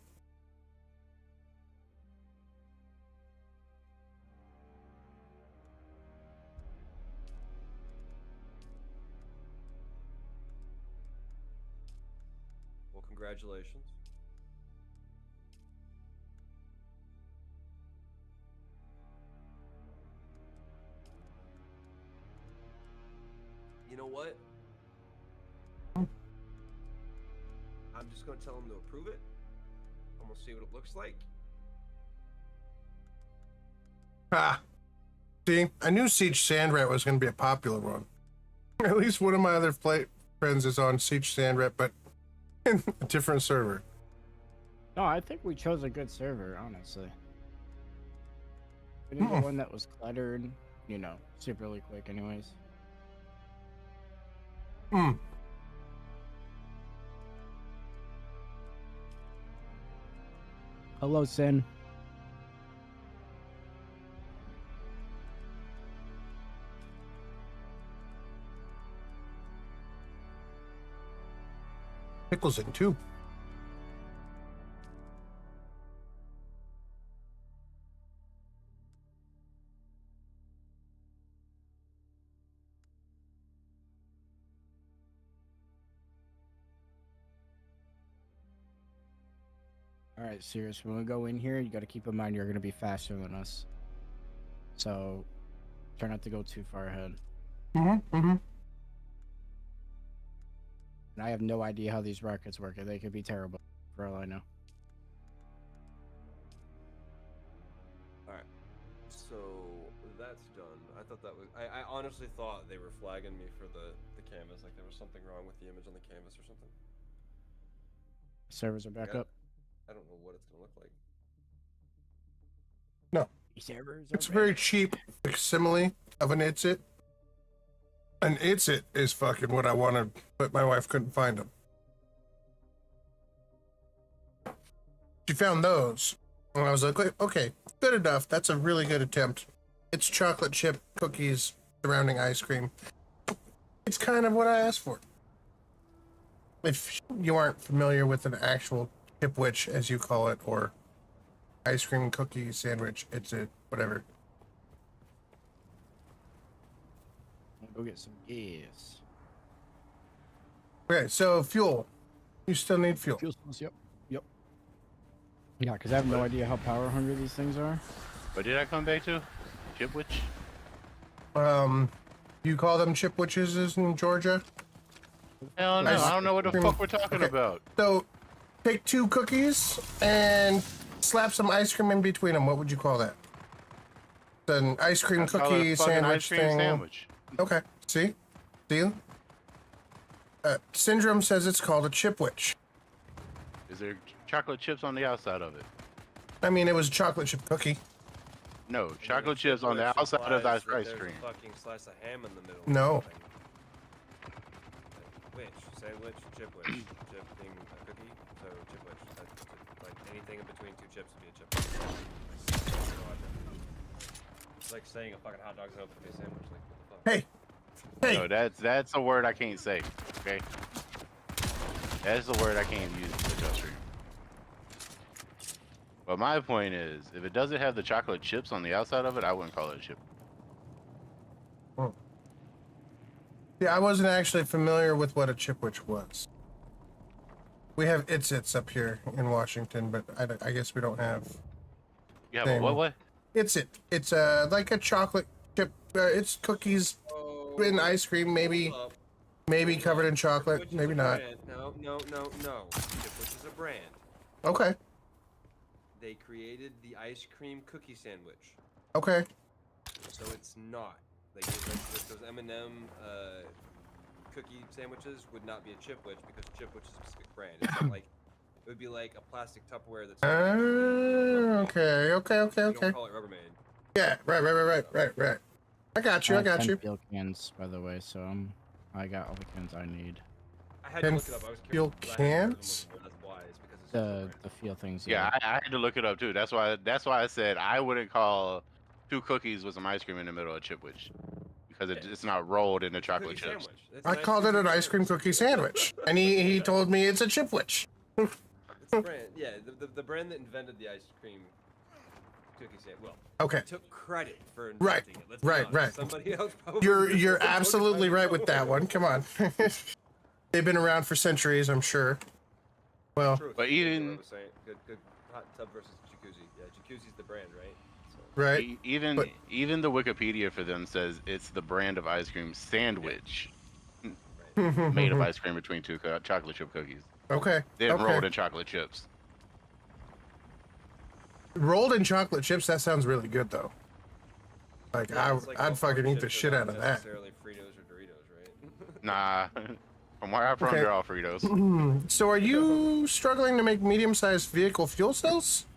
Well, congratulations. You know what? I'm just gonna tell them to approve it. I'm gonna see what it looks like. Ah, see, I knew Siege Sandrat was going to be a popular one. At least one of my other friends is on Siege Sandrat, but in a different server. No, I think we chose a good server, honestly. We needed one that was cluttered, you know, superly quick anyways. Hmm. Hello, Sin. Pickles in too. Alright, serious. When we go in here, you gotta keep in mind you're gonna be faster than us. So, try not to go too far ahead. Mm-hmm. And I have no idea how these rockets work. They could be terrible, for all I know. Alright. So that's done. I thought that was. I honestly thought they were flagging me for the canvas, like there was something wrong with the image on the canvas or something. Servers are back up. I don't know what it's gonna look like. No. Servers It's a very cheap facsimile of an Itsit. An Itsit is fucking what I wanted, but my wife couldn't find them. She found those. And I was like, okay, good enough. That's a really good attempt. It's chocolate chip cookies surrounding ice cream. It's kind of what I asked for. If you aren't familiar with an actual chipwich, as you call it, or ice cream cookie sandwich. It's a whatever. I'll go get some gas. Okay, so fuel. You still need fuel. Fuel cells, yep. Yep. Yeah, because I have no idea how power hungry these things are. What did I come back to? Chipwich? You call them chipwiches in Georgia? Hell no, I don't know what the fuck we're talking about. So, take 2 cookies and slap some ice cream in between them. What would you call that? An ice cream I call it a cookie fucking sandwich ice cream thing. sandwich. Okay, see? Syndrome says it's called a chipwich. Is there chocolate chips on the outside of it? I mean, it was a chocolate chip cookie. No, chocolate chips on the outside of the ice cream. Fucking slice of ham in the middle. No. Which? Sandwich, chipwich. Chip being a cookie, so chipwich. Like anything in between 2 chips would be a chipwich. It's like saying a fucking hot dog's open to be a sandwich. Like, what the fuck? Hey! No, that's a word I can't say. Okay. That's the word I can't use in the industry. But my point is, if it doesn't have the chocolate chips on the outside of it, I wouldn't call it a chip. Yeah, I wasn't actually familiar with what a chipwich was. We have Its up here in Washington, but I guess we don't have. You have a what? It's like a chocolate chip. It's cookies and ice cream, maybe covered in chocolate, Chipwich is maybe a not. brand. No. Chipwich is a brand. Okay. They created the ice cream cookie sandwich. Okay. So it's not. Like those M&M cookie sandwiches would not be a chipwich because chipwich is a specific brand. It's not like it would be like a plastic Tupperware that's. Okay. You don't call it Rubbermaid. Yeah. Right. I got you. 10 fuel cans, by the way, so I got all the cans I need. I had to look it up. I was fuel curious. I hadn't heard of them cans? before, that's why. It's because it's The fuel things. Yeah, I had to look it up too. That's why I said I wouldn't call 2 cookies with some ice cream in the middle of chipwich because it's not rolled in the chocolate chips. I called it an ice cream cookie sandwich, and he told me it's a chipwich. It's a brand. Yeah, the brand that invented the ice cream cookie sandwich. Well, Okay. took credit for Right, inventing it. Let's be honest. right. Somebody else probably. You're absolutely right with that one. Come on. They've been around for centuries, I'm sure. Well, But even good hot tub versus jacuzzi. Yeah, jacuzzi's the brand, right? So. right. Even the Wikipedia for them says it's the brand of ice cream sandwich made of ice cream between 2 chocolate chip cookies. Okay. Then okay. rolled in chocolate chips. Rolled in chocolate chips. That sounds really good, though. Like Yeah, it's like I'd fucking eat the chips are shit not out of that. necessarily Fritos or Doritos, right? Nah, from where I'm from, Okay. they're all Fritos. So, are you struggling to make medium-sized vehicle fuel cells?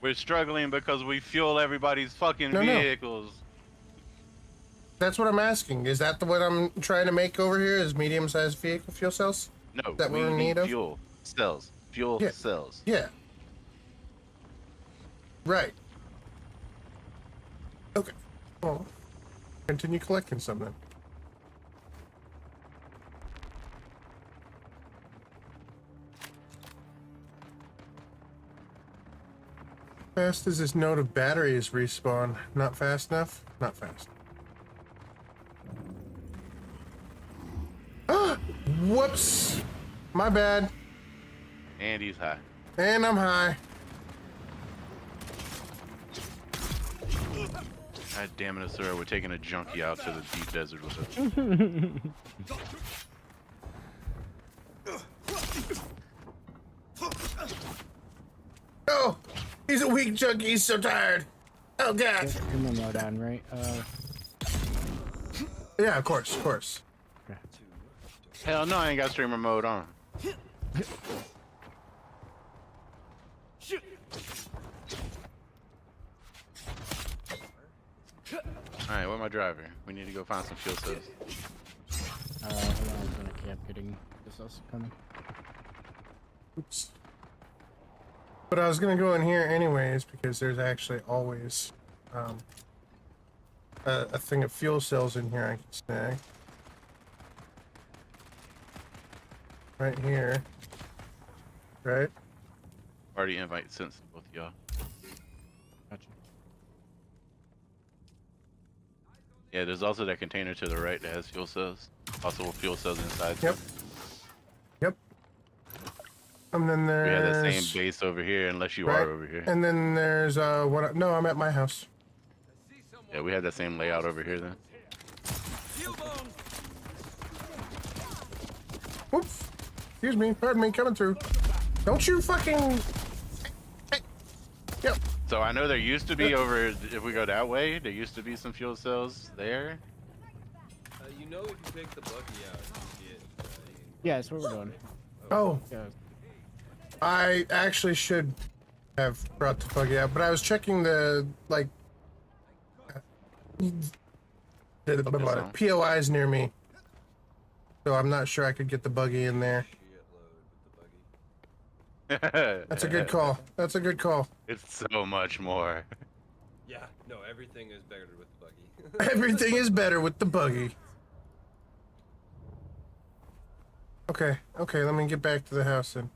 We're struggling because we fuel everybody's fucking No. vehicles. That's what I'm asking. Is that what I'm trying to make over here? Is medium-sized vehicle fuel cells? No, that we we're in need need of? fuel cells. Fuel Yeah. cells. Yeah. Right. Okay. Well, continue collecting some then. Fast as this node of batteries respawn. Not fast enough? Not fast. Whoops! My bad. And he's high. And I'm high. God damn it, sir. We're taking a junkie out to the deep desert with us. Oh! He's a weak junkie. He's so tired. Oh, God. Turn the mode on, right? Yeah, of course, of course. Hell no, I ain't got streamer mode on. Alright, where my driver? We need to go find some fuel cells. Hold on, I'm gonna keep getting this else coming. Oops. But I was gonna go in here anyways because there's actually always a thing of fuel cells in here I can snag. Right here. Right? Already invite sent to both of y'all. Yeah, there's also that container to the right that has fuel cells. Also with fuel cells inside. Yep. Too. Yep. And then We have there's that same base over here, unless you right? are over here. And then there's what? No, I'm at my house. Yeah, we have that same layout over here then. Oops. Excuse me. Pardon me. Coming through. Don't you fucking. Hey. Yep. So I know there used to be over, if we go that way, there used to be some fuel cells there. You know if you pick the buggy out, you get, Yeah, that's what we're doing. Oh. Yeah. I actually should have brought the buggy out, but I was checking the like the POIs near me, so I'm not sure I could get the buggy in there. That's a good call. That's a good call. It's so much more. Yeah, no, everything is better with the buggy. Everything is better with the buggy. Okay, let me get back to the house then.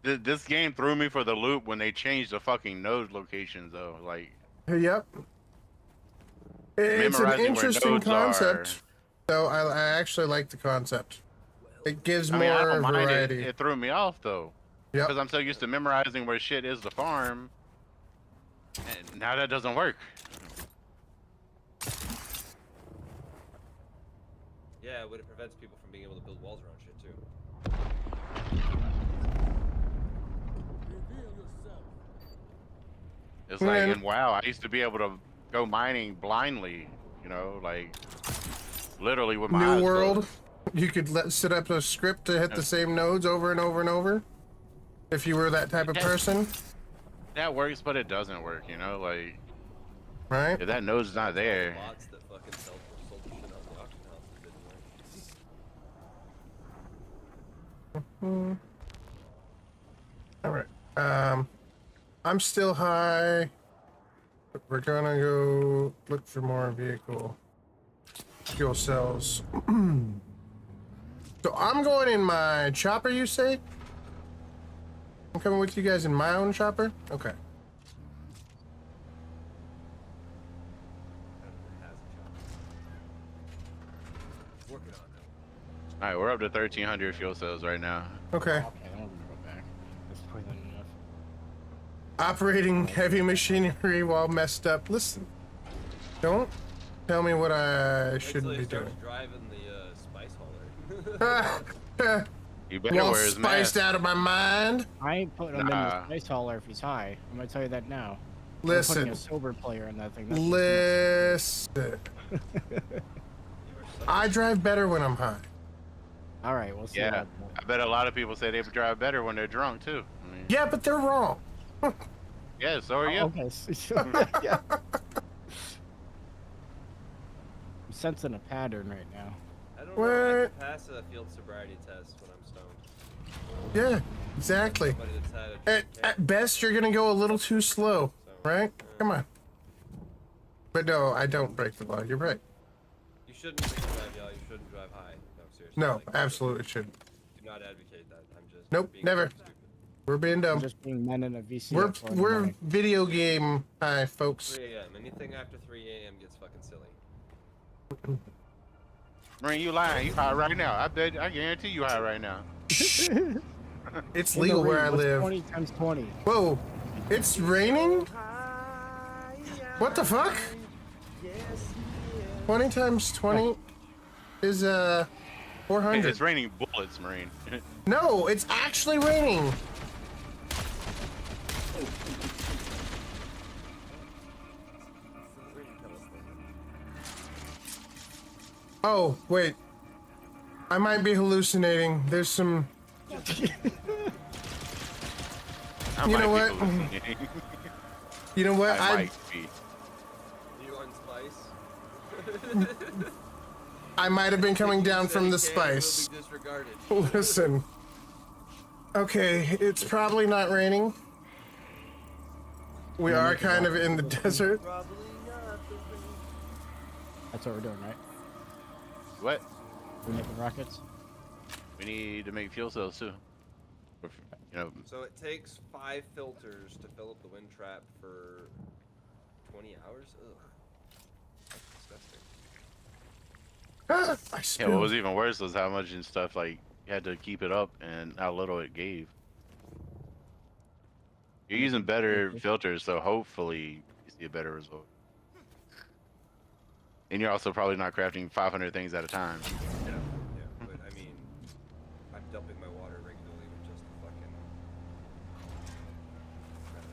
This game threw me for the loop when they changed the fucking node locations though. Like, Yep. It's an memorizing where interesting nodes concept. So I actually like the concept. It gives I mean, I more don't mind variety. it threw me off though. Yep. Because I'm so used to memorizing where shit is to farm. And now that doesn't work. Yeah, but it prevents people from being able to build walls around shit too. It's like in WoW, I used to be able to go mining blindly, you know, like literally with my eyes New World, closed. you could set up a script to hit the same nodes over and over and over. If you were that type of person, That works, but it doesn't work, you know, like right? if that node's not there. Bots that fucking sold the shit out the auction house that didn't work. All right. I'm still high. We're gonna go look for more vehicle fuel cells. So I'm going in my chopper, you say? I'm coming with you guys in my own chopper? Okay. Working on it. Alright, we're up to 1,300 fuel cells right now. Okay. Okay, then we're gonna go back. That's probably not enough. Operating heavy machinery while messed up. Listen, don't tell me what I shouldn't be doing. Driving the spice hauler. You better Well, wear his spiced mask. out of my mind. I ain't putting him in Nah. the space hauler if he's high. I'm gonna tell you that now. I'm Listen. putting a sober player in that thing. That's Listen. I drive better when I'm high. All right, we'll see. Yeah, I bet a lot of people say they drive better when they're drunk too. I mean, Yeah, but they're wrong. yeah, so are you. Okay. Yeah. I'm sensing a pattern right now. I don't know. I What? can pass a field sobriety test when I'm stoned. Yeah, exactly. Somebody that's had a At best, you're gonna go a little too slow, right? Come on. But no, I don't break the law. You're right. You shouldn't drink and drive, y'all. You shouldn't drive high. No, seriously. No, like, absolutely shouldn't. Do not advocate that. I'm just. Nope, being never. stupid. We're being dumb. Just being men in a VC. We're video game high, folks. 3 a.m. Anything after 3 a.m. gets fucking silly. Marine, you lying. You high right now. I guarantee you high right now. It's legal where I live. 20 times 20. Whoa, it's raining? What the fuck? 20 times 20 is 400. It's raining bullets, Marine. No, it's actually raining. Oh, wait. I might be hallucinating. There's some... You know what? You know what? I might be. You on spice? I might have been coming down from the Can spice. will be disregarded. Listen. Okay, it's probably not raining. We are kind of in the desert. That's what we're doing, right? What? We're making rockets. We need to make fuel cells too. You know, So it takes 5 filters to fill up the wind trap for 20 hours? Ugh. I Yeah, spilled. what was even worse was how much and stuff like you had to keep it up and how little it gave. You're using better filters, so hopefully you see a better result. And you're also probably not crafting 500 things at a time. Yeah, but I mean, I'm dumping my water regularly with just the fucking.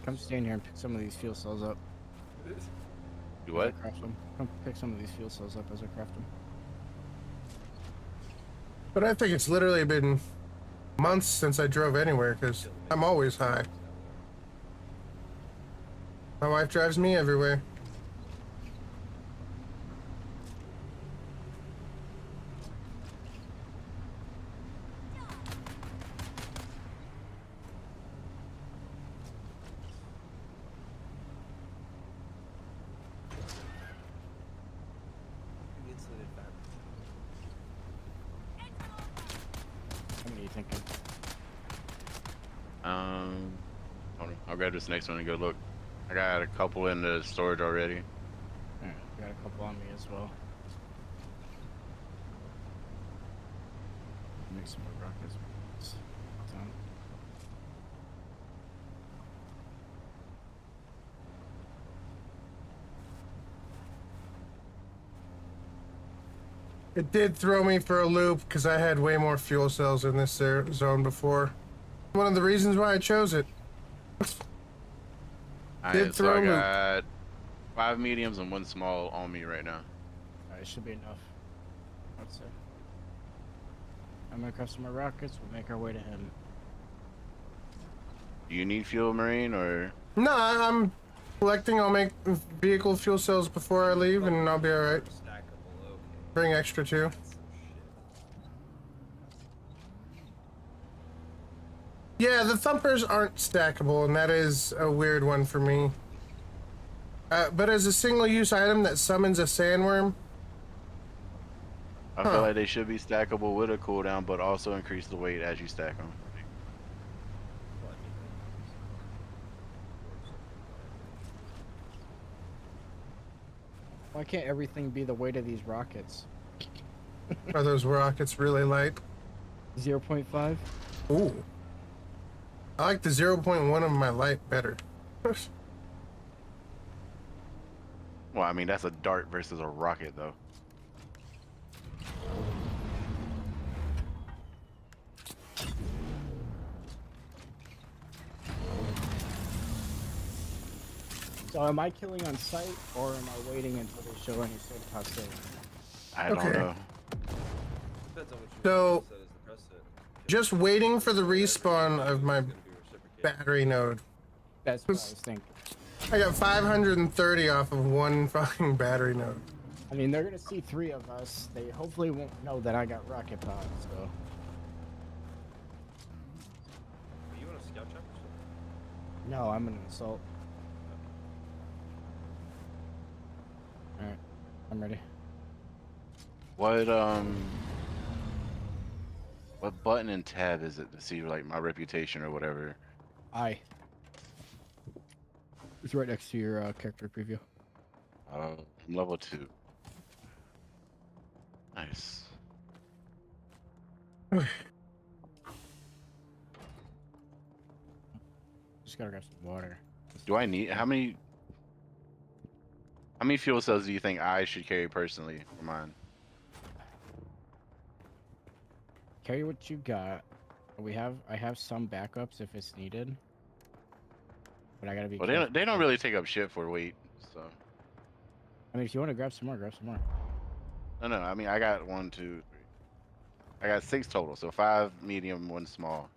Come stand here and pick some of these fuel cells up. Do what? As I craft them. Come pick some of these fuel cells up as I craft them. But I think it's literally been months since I drove anywhere because I'm always high. My wife drives me everywhere. Insulated fabric. How many are you thinking? Hold on. I'll grab this next one and go look. I got a couple in the storage already. Alright, got a couple on me as well. Make some more rockets. Done. It did throw me for a loop because I had way more fuel cells in this zone before. One of the reasons why I chose it. Alright, so I got 5 mediums and 1 small on me right now. Alright, it should be enough. I'd say. I'm gonna craft some more rockets. We'll make our way to him. Do you need fuel, Marine, or? No, I'm collecting. I'll make vehicle fuel cells before I leave, and I'll be all right. Bring extra too. Yeah, the thumpers aren't stackable, and that is a weird one for me. But as a single-use item that summons a sandworm, I feel like they should be stackable with a cooldown, but also increase the weight as you stack them. Why can't everything be the weight of these rockets? are those rockets really light? 0.5? Ooh. I like the 0.1 of my light better. Well, I mean, that's a dart versus a rocket, though. So am I killing on sight, or am I waiting until they show any sort of hostility? I don't know. So, just waiting for the respawn of my battery node. That's what I was thinking. I got 530 off of one fucking battery node. I mean, they're gonna see 3 of us. They hopefully won't know that I got rocket pods, so. Are you on a scout check or something? No, I'm an assault. Alright, I'm ready. What button and tab is it to see like my reputation or whatever? I. It's right next to your character preview. I'm level 2. Nice. Just gotta grab some water. Do I need how many fuel cells do you think I should carry personally for mine? Carry what you got. I have some backups if it's needed. But I gotta be Well, careful. they don't really take up shit for weight, so. I mean, if you want to grab some more, grab some more. No. I mean, I got 1, 2, 3. I got 6 total, so 5 medium, 1 small.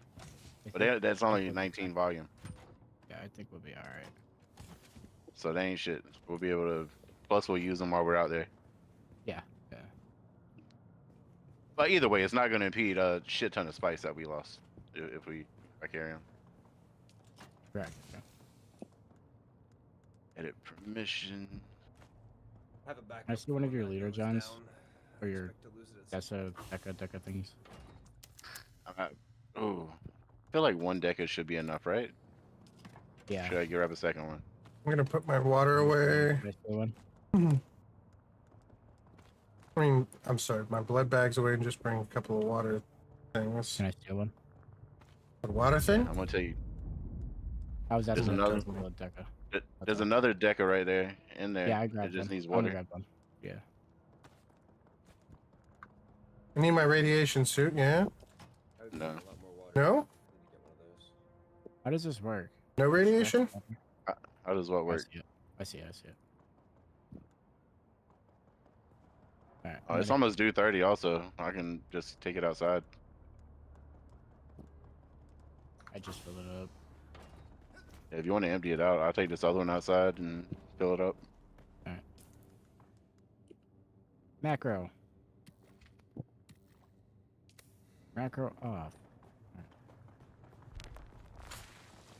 But that's only 19 volume. Yeah, I think we'll be all right. So they ain't shit. We'll be able to. Plus, we'll use them while we're out there. Yeah. But either way, it's not going to impede a shit ton of spice that we lost if I carry them. Correct. Yeah. Edit permission. Have a backup. I see one of your when that leader goes Johns, down. or your Expect to lose it at some Deca things. Oh, I feel like 1 deca should be enough, right? Yeah. Should I grab a second one? I'm gonna put my water away. Nice one. I mean, I'm sorry, my blood bag's away and just bring a couple of water things. Can I steal one? The water thing? I'm gonna tell you. I was asking There's if there another. was a blood deca. There's another decker right there in there. Yeah, I It grabbed just one. needs I'm gonna water. grab one. Yeah. I need my radiation suit, yeah? No. No? How does this work? No radiation? How does what I work? see it. I see it. Alright. Oh, it's almost due 30 also. I can just take it outside. I just filled it up. If you want to empty it out, I'll take this other one outside and fill it up. Alright. Macro. Macro off.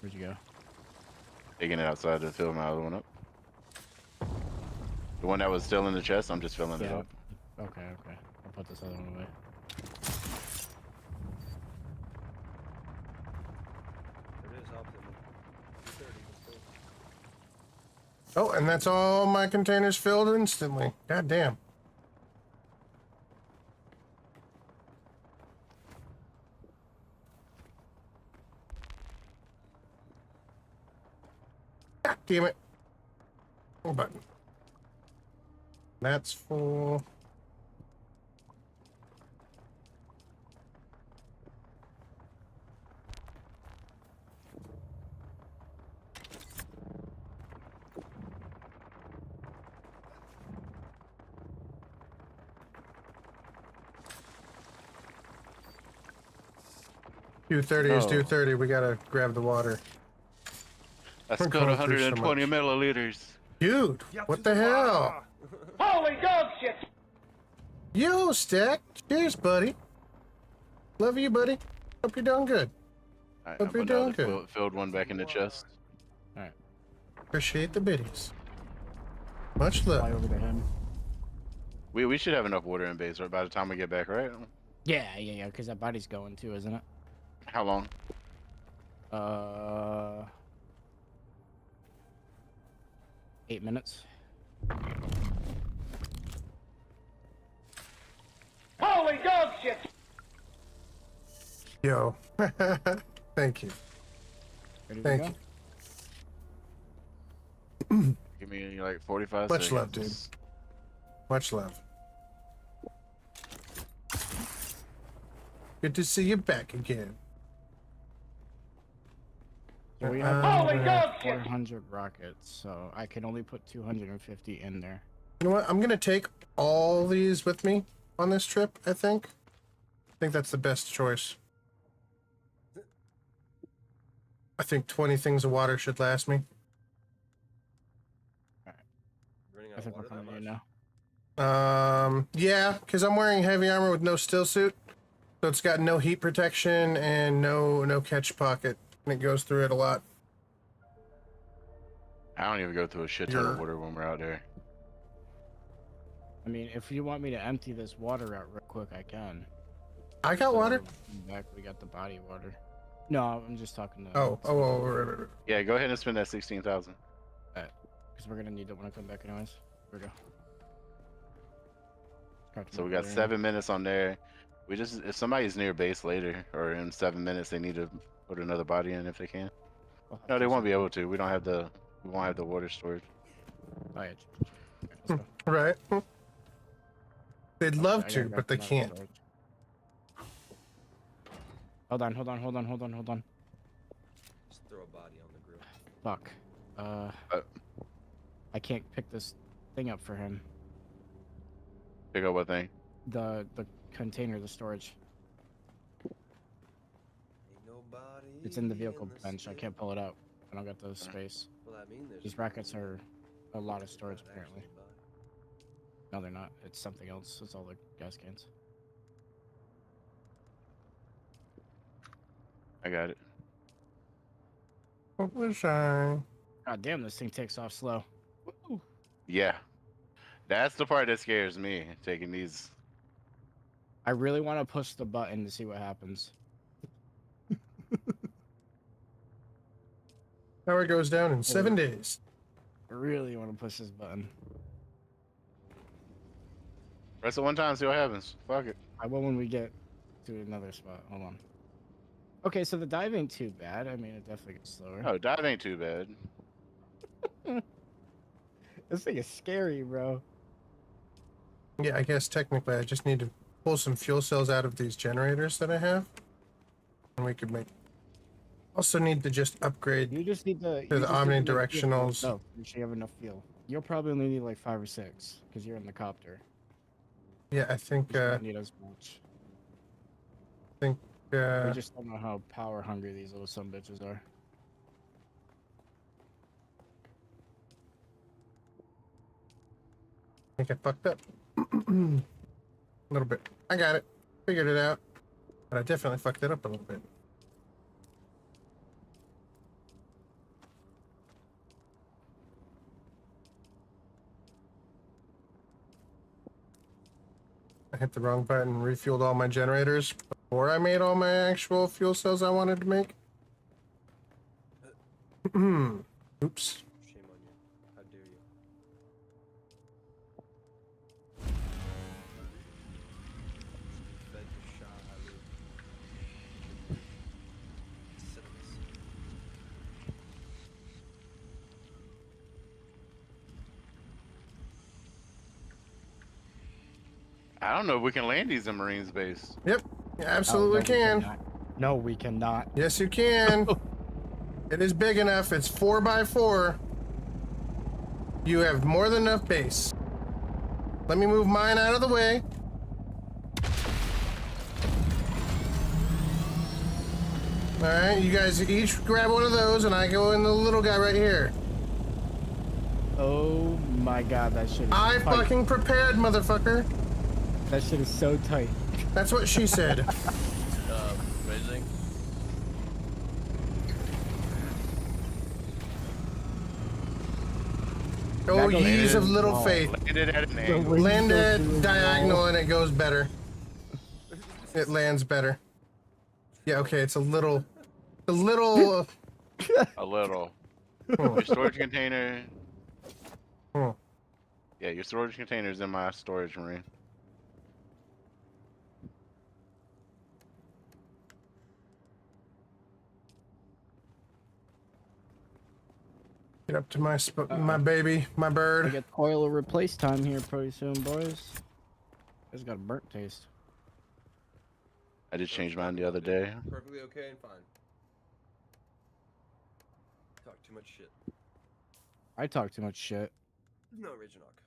Where'd you go? Taking it outside to fill my other one up. The one that was still in the chest, I'm just filling it up. Okay. I'll put this other one away. There it is, Optimum. 230. Let's go. Oh, and that's all my containers filled instantly. God damn. God damn it. Wrong button. That's full. Due 30 is due 30. We gotta grab the water. That's We're got going through so 120 much. milliliters. Dude, what the hell? Holy dog shit! Yo, Stack. Cheers, buddy. Love you, buddy. Hope you're doing good. Alright, Hope I'm you're putting doing another good. filled one back in the chest. Alright. Appreciate the biddies. Much love. Fly over to him. We should have enough water in base right by the time we get back, right? Yeah, because that body's going too, isn't it? How long? 8 minutes. Holy dog shit! Yo. Thank you. Ready to Thank go? you. Give me like 45 Much seconds. love, dude. Much love. Good to see you back again. So we have 400 rockets, so I can only put 250 in there. You know what? I'm gonna take all these with me on this trip, I think. I think that's the best choice. I think 20 things of water should last me. Running I out of think we're water that coming much? in now. Yeah, because I'm wearing heavy armor with no still suit. So it's got no heat protection and no catch pocket. And it goes through it a lot. I don't even go through a shit ton of water when we're out there. I mean, if you want me to empty this water out real quick, I can. I got water. Back, we got the body water. No, I'm just talking to. Oh, right. Yeah, go ahead and spend that 16,000. Because we're gonna need it when I come back, anyways. Here we go. So we got 7 minutes on there. We just, if somebody's near base later, or in 7 minutes, they need to put another body in if they can. No, they won't be able to. We won't have the water storage. Oh, yeah. Let's go. Right. They'd love I to, gotta but they grab some can't. storage. Hold on. Just throw a body on the grill. Fuck. I can't pick this thing up for him. Pick up what thing? The container, the storage. It's in the vehicle bench. I can't pull it out. I don't got the space. Well, that mean there's These rockets are a lot of storage, apparently. No, they're not. It's something else. It's all the gas cans. I got it. What was I? God damn, this thing takes off slow. Woo. Yeah. That's the part that scares me, taking these. I really want to push the button to see what happens. Power goes down in 7 days. I really want to push this button. Press it one time, see what happens. Fuck it. I will when we get to another spot. Hold on. Okay, so the dive ain't too bad. I mean, it definitely gets slower. Oh, dive ain't too bad. This thing is scary, bro. Yeah, I guess technically I just need to pull some fuel cells out of these generators that I have. And we could make... Also need to just upgrade You just need the to the omnidirectionals. No, you should have enough fuel. You'll probably only need like 5 or 6 because you're in the copter. Yeah, I think, You don't need as much. We just don't know how power hungry these little sumbitches are. I think I fucked up. A little bit. I got it. Figured it out. But I definitely fucked it up a little bit. I hit the wrong button, refueled all my generators before I made all my actual fuel cells I wanted to make. Oops. Shame on you. How dare you? Fed to shot Ali. Cinemas. I don't know if we can land these in Marines base. Yep, you absolutely can. No, we cannot. Yes, you can. It is big enough. It's 4x4. You have more than enough base. Let me move mine out of the way. All right, you guys each grab one of those, and I go in the little guy right here. Oh my god, that shit is I tight. fucking prepared, motherfucker. That shit is so tight. That's what she said. Amazing. Oh, years of little faith. Landed at an angle. Land it diagonal and it goes better. It lands better. Yeah, okay, it's a little... A little... A little. Your storage container. Hmm. Yeah, your storage container is in my storage Marine. Get up to my my baby, my bird. We get coil replace time here pretty soon, boys. It's got a burnt taste. I just changed mine the other day. Perfectly okay and fine. Talk too much shit. I talk too much shit. No, Originok.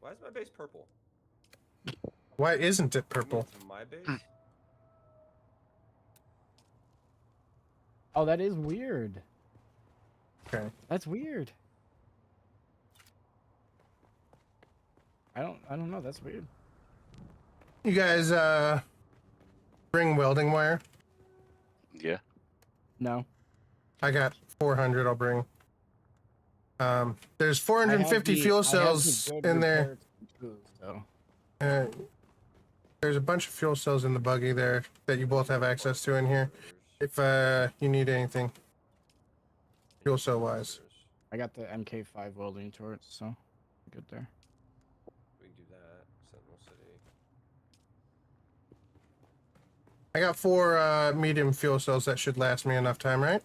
Why is my base purple? Why isn't it purple? It's my base? Oh, that is weird. Okay. That's weird. I don't know, that's weird. You guys, bring welding wire? Yeah. No. I got 400, I'll bring. There's 450 fuel cells in there. There's a bunch of fuel cells in the buggy there that you both have access to in here. If you need anything, fuel cell wise. I got the MK5 welding turret, so good there. We can do that. Sentinel City. I got 4 medium fuel cells that should last me enough time, right?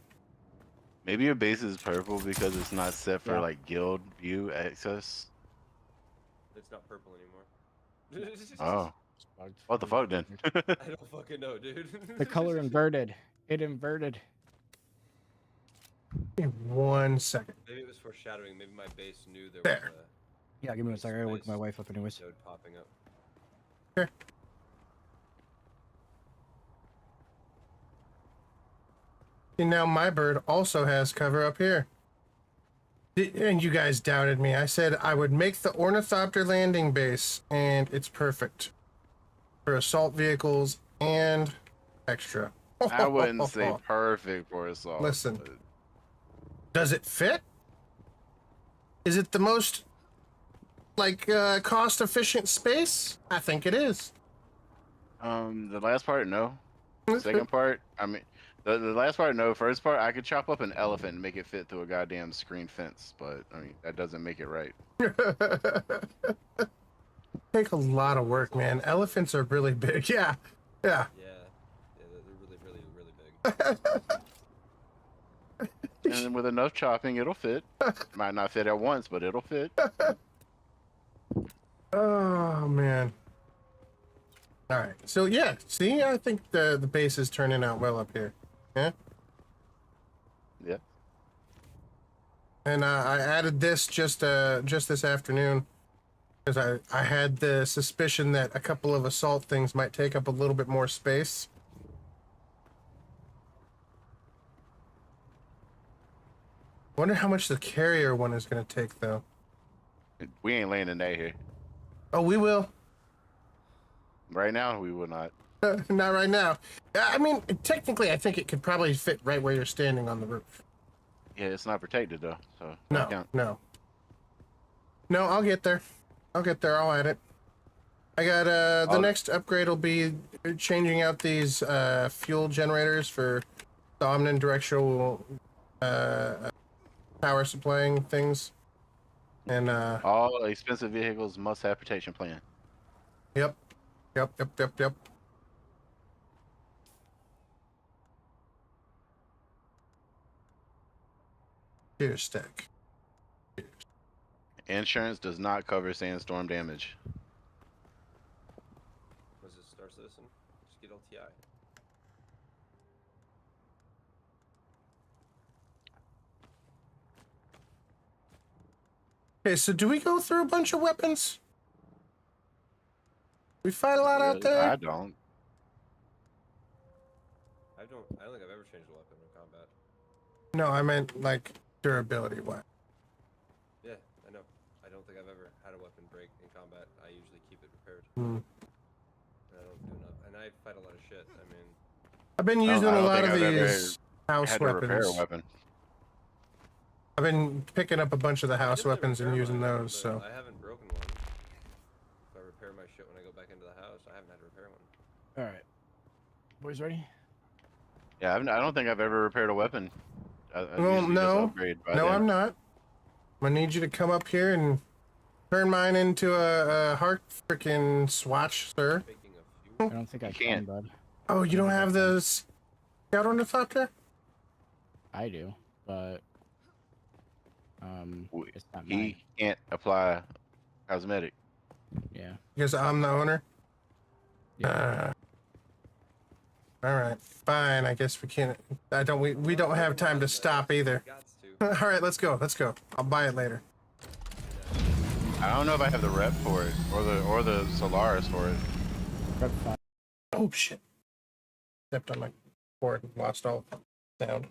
Maybe your base is purple because it's not set for like guild view access. It's not purple anymore. Oh. What the fuck then? I don't fucking know, dude. The color inverted. It inverted. Give me 1 second. Maybe it was foreshadowing. Maybe my base knew there There. was Yeah, give me a second. I gotta wake my wife up anyways. a node popping up. Here. See, now my bird also has cover up here. And you guys doubted me. I said I would make the Ornithopter landing base, and it's perfect for assault vehicles and extra. I wouldn't say perfect for assault. Listen, does it fit? Is it the most like cost-efficient space? I think it is. The last part, no. Second part, I mean, the last part, no. First part, I could chop up an elephant and make it fit through a goddamn screen fence, but I mean, that doesn't make it right. Take a lot of work, man. Elephants are really big. Yeah. Yeah. Yeah, they're really big. And with enough chopping, it'll fit. Might not fit at once, but it'll fit. Oh man. All right. So yeah, see, I think the base is turning out well up here. Yeah. Yeah. And I added this just this afternoon because I had the suspicion that a couple of assault things might take up a little bit more space. Wonder how much the carrier one is going to take though. We ain't laying in that here. Oh, we will. Right now, we will not. Not right now. I mean, technically, I think it could probably fit right where you're standing on the roof. Yeah, it's not protected though, so No. No, I'll get there. I'll add it. I got the next upgrade will be changing out these fuel generators for the omnidirectional power supplying things. And all expensive vehicles must have protection plan. Yep. Gear stack. Insurance does not cover sandstorm damage. Was it Star Citizen? Just get LTI. Okay, so do we go through a bunch of weapons? We fight a lot out there? I don't. I don't think I've ever changed a weapon in combat. No, I meant like durability. What? Yeah, I know. I don't think I've ever had a weapon break in combat. I usually keep it repaired. Hmm. And I don't do enough. And I fight a lot of shit. I mean, I've been using a lot of these house had to repair a weapons. weapon. I've been picking up a bunch of the house weapons and using those. So I haven't broken one. If I repair my shit when I go back into the house, I haven't had to repair one. All right, boys, ready? Yeah, I don't think I've ever repaired a weapon. well, no, I'm not. I'm gonna need you to come up here and turn mine into a heart freaking swatch, sir. I don't think I can, bud. Oh, you don't have the Scout Ornithopter? I do, but it's not He mine. can't apply cosmetic. Yeah. Because I'm the owner. All right, fine. I guess we can't. We don't have time to stop either. All right, let's go. I'll buy it later. I don't know if I have the rep for it or the Solaris for it. Oh shit! Stepped on my board and lost all sound.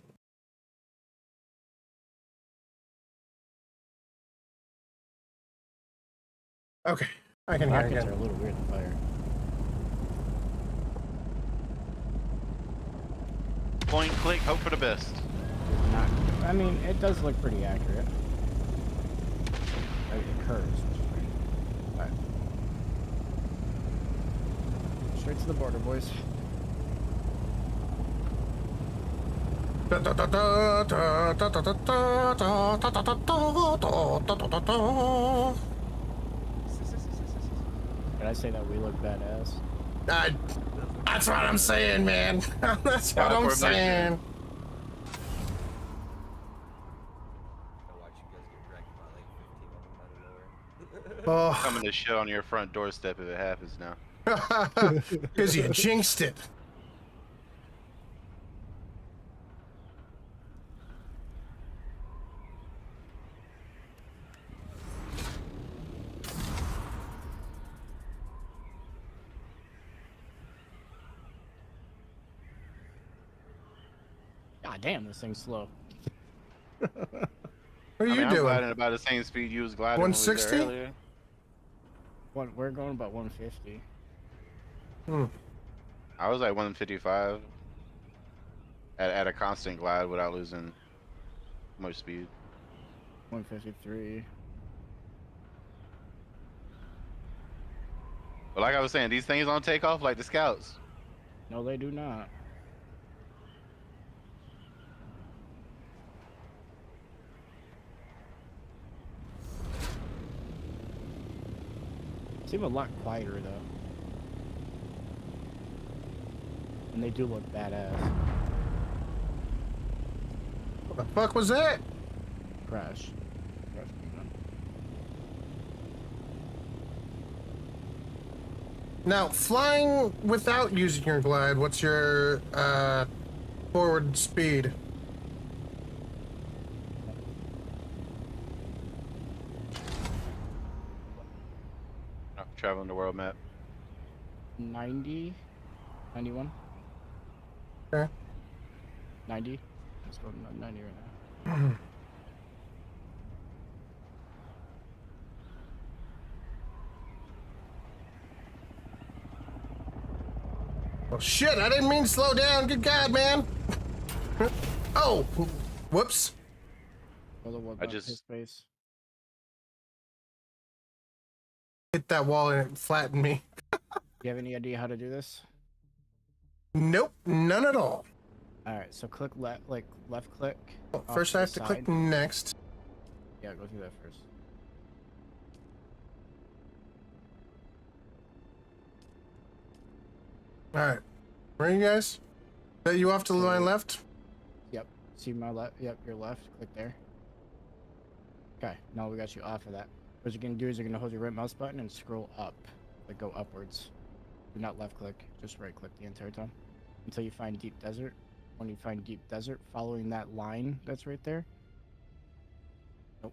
Okay, I can hear Rockets again. are a little weird to fire. Point, click, hope for the best. Not, I mean, it does look pretty accurate. It curves, which is great. All right. Straight to the border, boys. Did I say that we look badass? That's what I'm saying, man. That's what I'm saying. Oh. Coming to shit on your front doorstep if it happens now. Because you jinxed it. God damn, this thing's slow. What are you I'm doing? gliding about the same speed you was gliding. 160? When we were there earlier. We're going about 150. I was like 155 at a constant glide without losing much speed. 153. But like I was saying, these things don't take off like the scouts. No, they do not. Seem a lot quieter though. And they do look badass. What the fuck was that? Crash. Now, flying without using your glide, what's your forward speed? Traveling the world map. 90, 91. Okay. 90. Let's go 90 right now. Well, shit, I didn't mean to slow down. Good God, man. Oh, whoops. I just his face. Hit that wall and it flattened me. You have any idea how to do this? Nope, none at all. All right, so click left click. Well, off first to I the have to click side. next. Yeah, go through that first. All right, where are you guys? That you off to my left? Yep. See my left? Yep, your left. Click there. Okay, now we got you off of that. What you're gonna do is you're gonna hold your right mouse button and scroll up, like go upwards. Do not left click, just right click the entire time until you find deep desert. When you find deep desert, following that line that's right there. Nope.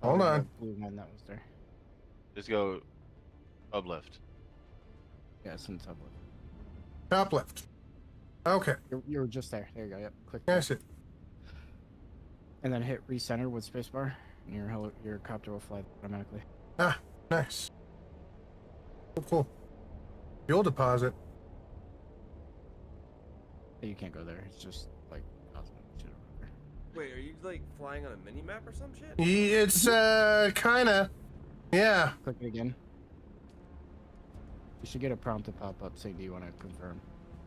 Hold Following on. the blue line that was there. just go up left. Yeah, it's in the top left. Top left. Okay. You were just there. There you go. Yep. Click. Yeah, I there. see. And then hit recenter with spacebar, and your copter will fly automatically. Ah, nice. Cool, cool. Fuel deposit. You can't go there. It's just like cosmic shit over there. Wait, are you like flying on a mini map or some shit? It's kinda. Yeah. Click it again. You should get a prompt to pop up saying, "Do you want to confirm?"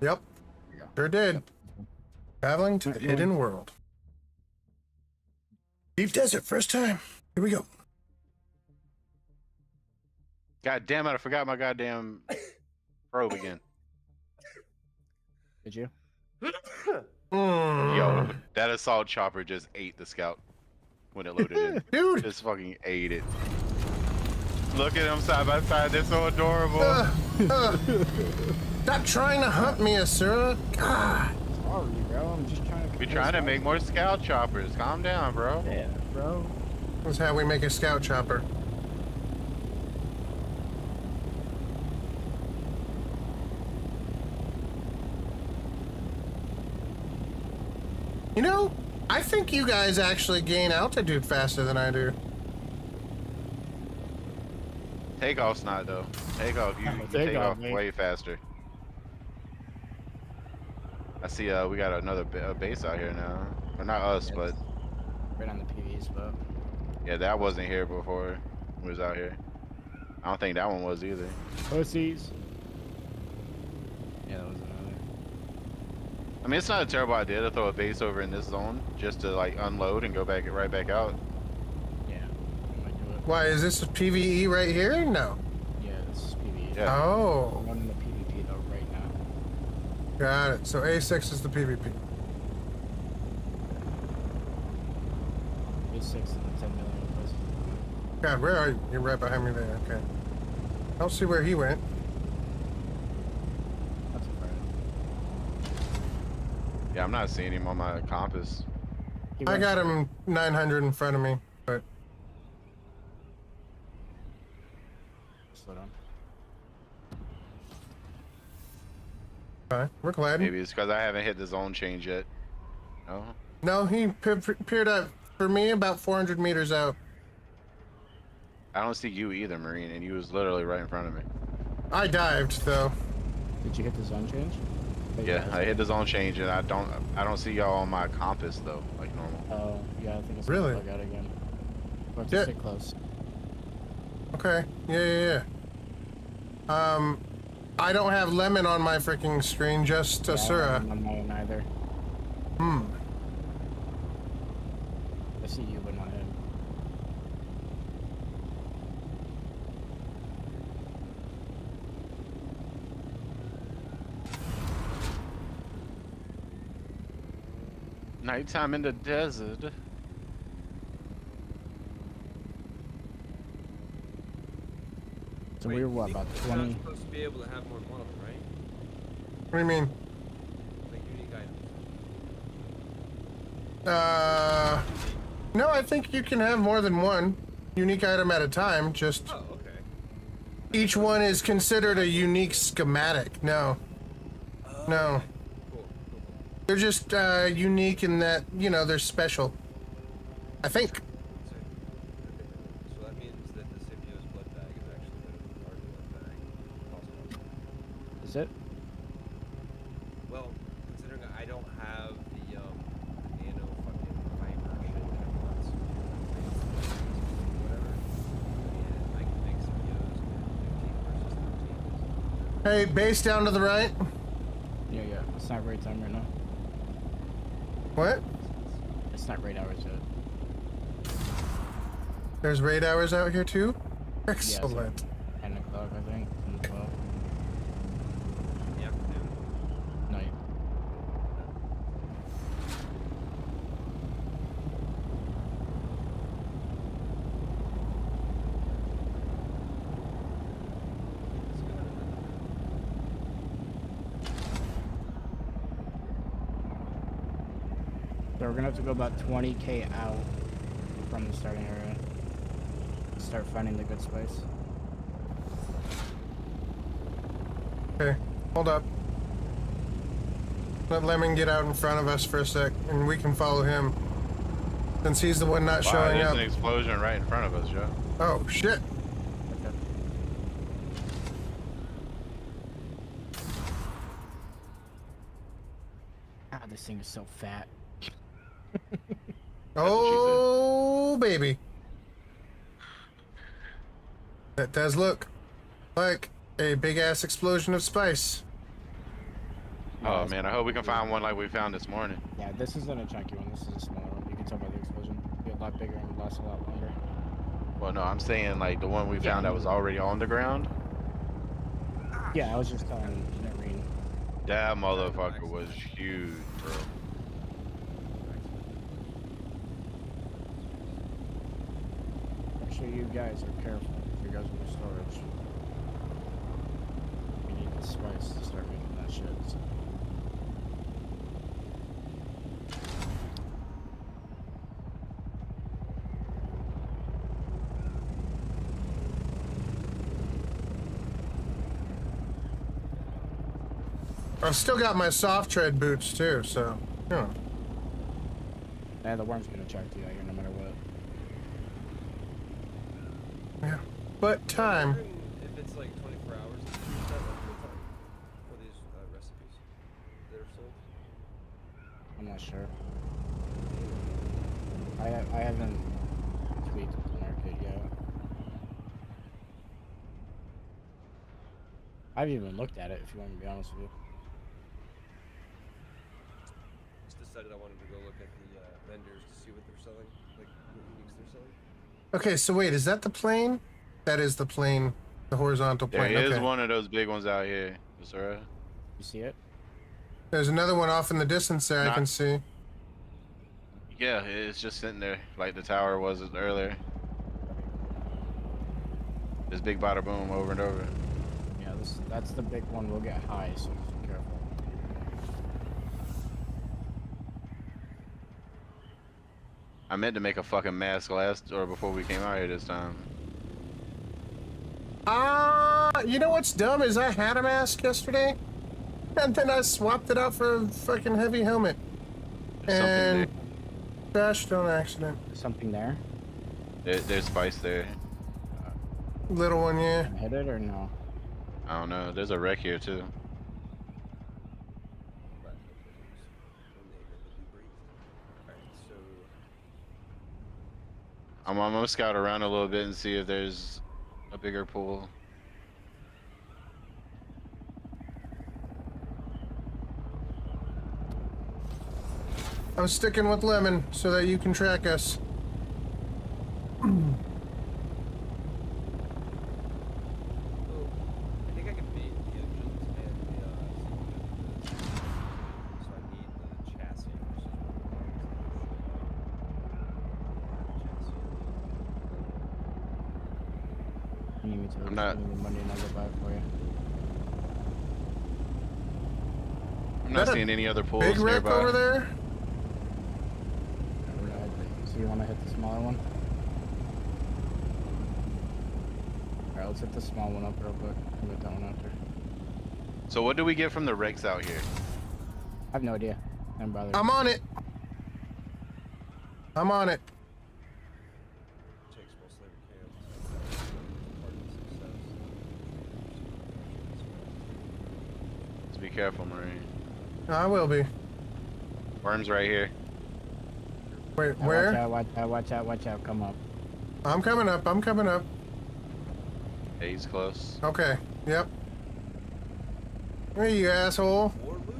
Yep. Sure did. Traveling to the Alright, hidden world. Deep desert, first time. Here we go. God damn it! I forgot my goddamn probe again. Did you? Yo, that assault chopper just ate the scout when it loaded in. Dude, just fucking ate it. Look at them side by side. They're so adorable. Stop trying to hunt me, Asura. God. Sorry, bro. I'm just trying to. We're trying to make more scout choppers. Calm down, bro. Yeah, bro. That's how we make a scout chopper. You know, I think you guys actually gain altitude faster than I do. Takeoff's not though. Takeoff, you take off way faster. I see. We got another base out here now. Or not us, but right on the PV spot. Yeah, that wasn't here before. It was out here. I don't think that one was either. Pussies. Yeah, that was another. I mean, it's not a terrible idea to throw a base over in this zone just to like unload and go back right back out. Yeah, I might do it. Why, is this a PvE right here? No. Yeah, this is PvE. Yeah. Oh. We're running the PvP though right now. Got it. So A6 is the PvP. A6 and the 10 million plus. God, where are you? You're right behind me there. Okay. I don't see where he went. That's a fire. Yeah, I'm not seeing him on my compass. I got him 900 in front of me, but Slow down. okay, we're glad. Maybe it's because I haven't hit the zone change yet. No. No, he appeared up for me about 400 meters out. I don't see you either, Marine, and you was literally right in front of me. I dived though. Did you hit the zone change? Yeah, I hit the zone change, and I don't see y'all on my compass though, like normal. Oh, yeah, I think it's Really? gonna bug out again. We'll have to Yeah. stay close. Okay. Yeah. I don't have lemon on my freaking screen, just Yeah, I don't Asura. have him on mine either. Hmm. I see you, but not him. Nighttime in the desert. So we were what, about 20? You're supposed to be able to have more than one of them, right? What do you mean? Like unique items. No, I think you can have more than one unique item at a time. Just Oh, okay. each one is considered a unique schematic. No. No. Cool. They're just unique in that, you know, they're special. I think. So that means that the Scipio's blood bag is actually better than our blood bag. Possible. Is it? Well, considering I don't have the nano fucking fiber shit that wants whatever, and I can make Scipios 15 versus 13. Hey, base down to the right. Yeah, yeah. It's not raid time right now. What? It's not raid hours yet. There's raid hours out here too? Yeah, it's like Excellent. 10 o'clock, I think. 10, 12. In the afternoon. Night. So we're gonna have to go about 20k out from the starting area. Start finding the good space. Okay, hold up. Let Lemon get out in front of us for a sec, and we can follow him. Since he's the one not Wow, showing there's up. an explosion right in front of us, Joe. Oh, shit. Okay. Ah, this thing is so fat. Oh, baby. That does look like a big-ass explosion of spice. Oh man, I hope we can find one like we found this morning. Yeah, this isn't a chunky one. This is a smaller one. You can tell by the explosion. It'll be a lot bigger and last a lot longer. Well, no, I'm saying like the one we found that was already on the ground. Yeah, I was just telling Noreen. That motherfucker was huge, bro. Make sure you guys are careful if you guys are in storage. We need the spice to start making that shit. So. I've still got my soft tread boots too, so, you know. Yeah, the worm's gonna track you out here no matter what. Yeah. But time. If it's like 24 hours, is that like full time for these recipes that are sold? I'm not sure. I haven't tweaked the market yet. I haven't even looked at it, if you want me to be honest with you. Just decided I wanted to go look at the vendors to see what they're selling, like what uniques they're selling. Okay, so wait, is that the plane? That is the plane, the horizontal plane. There is Okay. one of those big ones out here. Is there? You see it? There's another one off in the distance there I can see. Yeah, it's just sitting there like the tower was earlier. This big bada boom over and over. Yeah, that's the big one. We'll get high, so just be careful. I meant to make a fucking mask last or before we came out here this time. You know what's dumb is I had a mask yesterday, and then I swapped it out for a fucking heavy helmet. And crashed on accident. Something there? There's spice there. Little one, yeah. Hit it or no? I don't know. There's a wreck here too. I'm gonna scout around a little bit and see if there's a bigger pool. I'm sticking with Lemon so that you can track us. I think I can beat the engines and the so I need the chassis versus You need me to I'm not- give me the money and I'll go buy it for you. I'm not Is that a seeing any other pools Big wreck nearby. over there? So you want to hit the smaller one? Alright, let's hit the small one up real quick. I'll hit that one after. So what do we get from the wrecks out here? I have no idea. Don't bother. I'm on it. I'm on it. takes mostly cans. Part of the success. Just be careful, Marine. I will be. Worms right here. Wait, Now where? Watch out, watch out, watch out, watch out. Come up. I'm coming up. I'm coming up. Yeah, he's close. Okay. Yep. Hey, you asshole. More loot?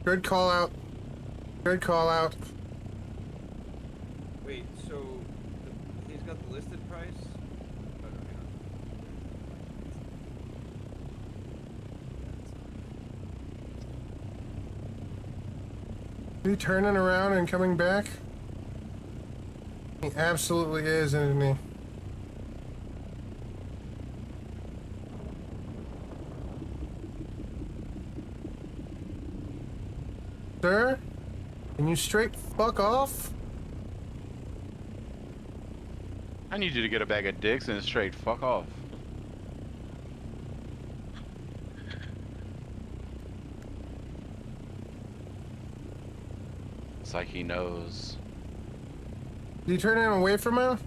Good call out. Good call out. Wait, so he's got the listed price? Oh, no, hang Is he turning around and coming back? He absolutely is, isn't he? Sir? Can you straight fuck off? I need you to get a bag of dicks and straight fuck off. It's like he knows. Did you turn him away from her?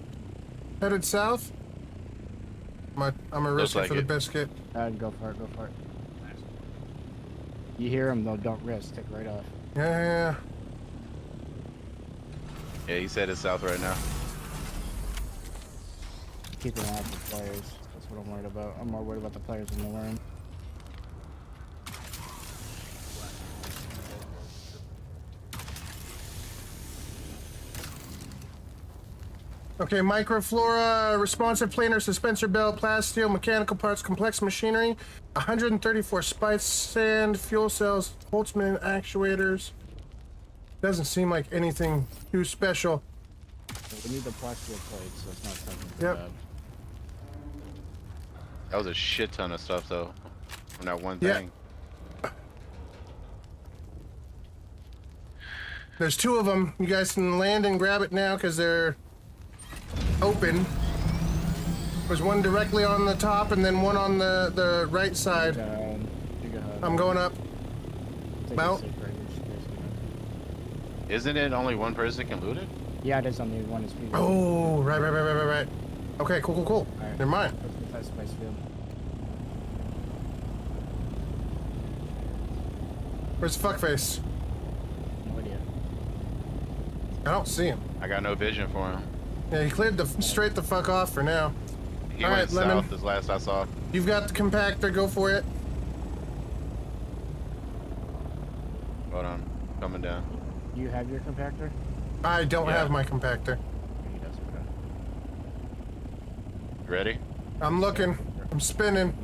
Headed south? I'm gonna Looks risk it like for the it. biscuit. Go for it, go for it. You hear him though, don't risk. Take right off. Yeah. Yeah, he's headed south right now. Keep an eye out for players. That's what I'm worried about. I'm more worried about the players than the worm. Okay, microflora, responsive planar, suspensor belt, plasteel, mechanical parts, complex machinery, 134 spice sand, fuel cells, Holtzman actuators. Doesn't seem like anything too special. We need the plasteel plates, so it's not something too Yep. bad. That was a shit ton of stuff though. On that one Yeah. thing. There's two of them. You guys can land and grab it now because they're open. There's one directly on the top and then one on the right side. I'm going up. Well, Isn't it only one person can loot it? Yeah, it is only one is free. oh, right. Okay, cool. Alright. Never mind. Let's get that spice field. Where's Fuckface? No idea. I don't see him. I got no vision for him. Yeah, he cleared straight the fuck off for now. He All went right, Lemon. south as last I saw. You've got the compactor. Go for it. Hold on. Coming down. You have your compactor? I don't Yeah. have my compactor. He does, okay. Ready? I'm looking. I'm spinning.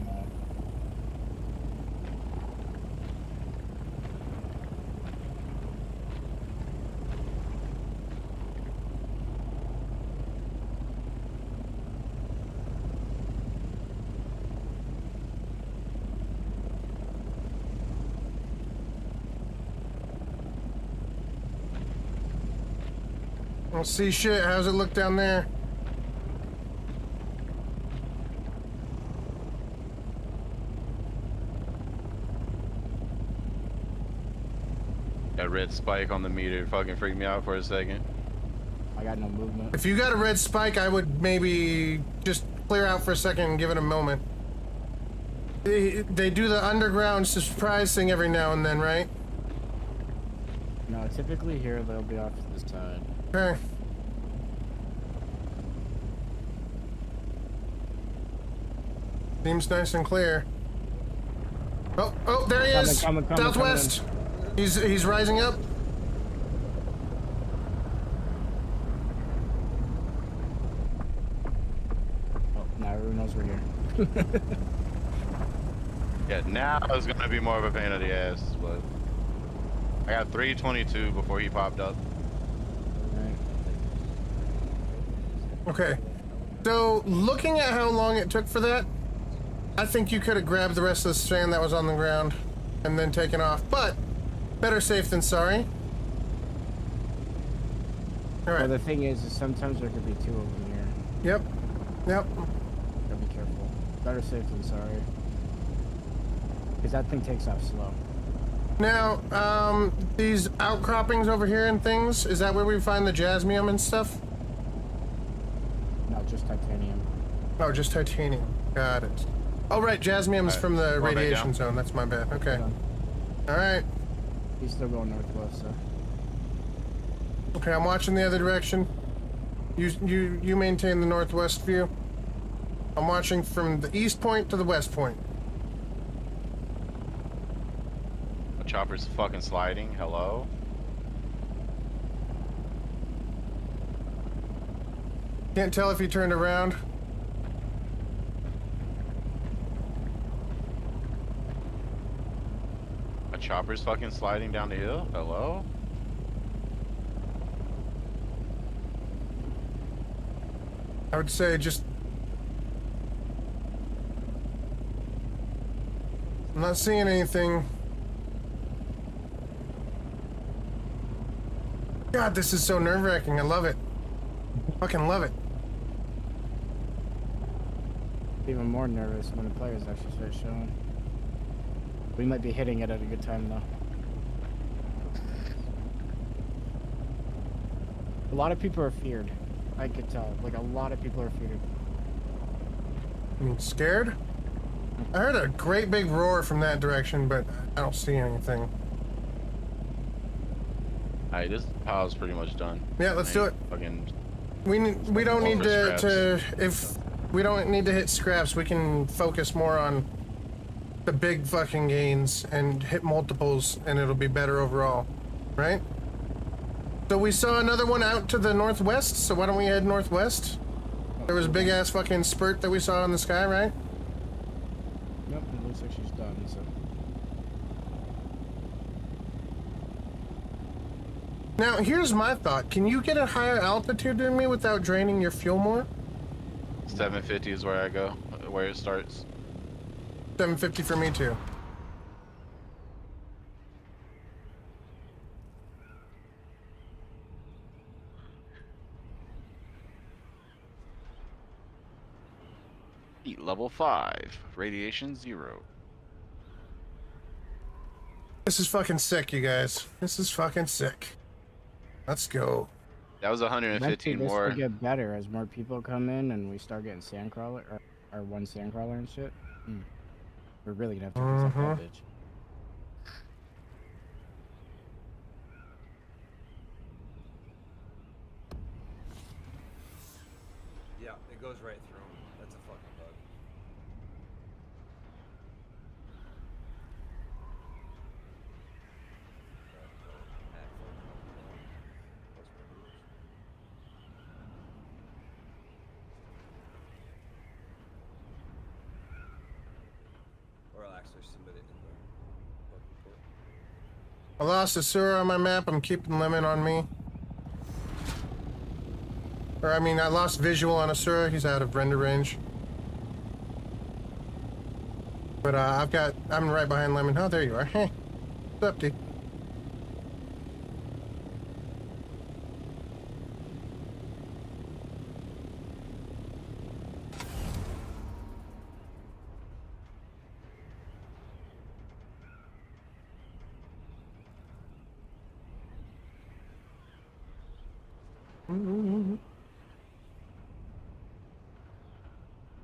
I don't see shit. How's it look down there? That red spike on the meter fucking freaked me out for a second. I got no movement. If you got a red spike, I would maybe just clear out for a second and give it a moment. They do the underground surprise thing every now and then, right? No, typically here they'll be off to the side. Okay. Seems nice and clear. Oh, there he is. Coming Southwest. He's rising up. Oh, now everyone knows we're here. Yeah, now it's gonna be more of a pain in the ass, but I got 322 before he popped up. Okay. So, looking at how long it took for that, I think you could have grabbed the rest of the strand that was on the ground and then taken off. But, better safe than sorry. All right. Well, the thing is sometimes there could be two of them here. Yep. Yep. Gotta be careful. Better safe than sorry. Because that thing takes off slow. Now, these outcroppings over here and things, is that where we find the jasmium and stuff? No, just titanium. Oh, just titanium. Got it. Oh, right, jasmium's from the radiation zone. That's my bad. Okay. All right. He's still going northwest, so. Okay, I'm watching the other direction. You maintain the northwest view. I'm watching from the east point to the west point. The chopper's fucking sliding. Hello? Can't tell if he turned around. A chopper's fucking sliding down the hill? Hello? I would say just... I'm not seeing anything. God, this is so nerve-wracking. I love it. Fucking love it. Even more nervous when the players actually start showing. We might be hitting it at a good time, though. A lot of people are feared. I could tell. Like, a lot of people are feared. I mean, scared? I heard a great big roar from that direction, but I don't see anything. Alright, this pile's pretty much done. Yeah, let's do it. Fucking We don't need over to if we don't need to hit scraps, we can focus more on the big fucking gains and hit multiples, and it'll be better overall, right? So we saw another one out to the northwest, so why don't we head northwest? There was a big ass fucking spurt that we saw in the sky, right? Nope, it looks like she's done, so. Now, here's my thought. Can you get a higher altitude than me without draining your fuel more? 750 is where I go, where it starts. 750 for me too. Heat level 5, radiation 0. This is fucking sick, you guys. This is fucking sick. Let's go. That was 115 this more. will get better as more people come in and we start getting sandcrawler or one sandcrawler and shit. We're really gonna have to use up that bitch. Yeah, it goes right through him. That's a fucking bug. Or I'll actually submit it in the bug report. I lost a sewer on my map. I'm keeping lemon on me. Or, I mean, I lost visual on Asura. He's out of render range. But, I'm right behind Lemon. Oh, there you are. Hey. What's up, dude?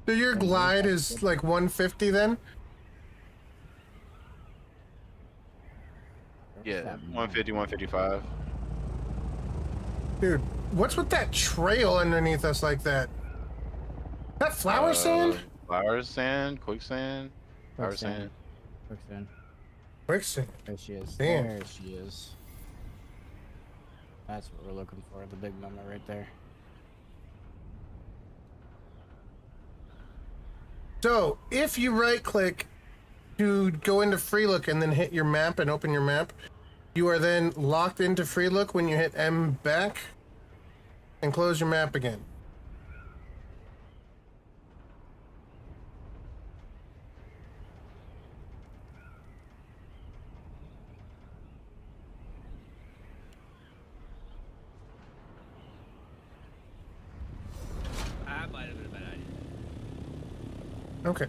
So your glide is like 150 then? Yeah, 150, 155. Dude, what's with that trail underneath us like that? That flower sand? Flower sand, quicksand, flower Quicksand. sand. Quicksand. Quicksand. There she is. Damn. There she is. That's what we're looking for, the big mama right there. So, if you right click to go into free look and then hit your map and open your map, you are then locked into free look when you hit M back and close your map again. That might have been a bad idea. Okay.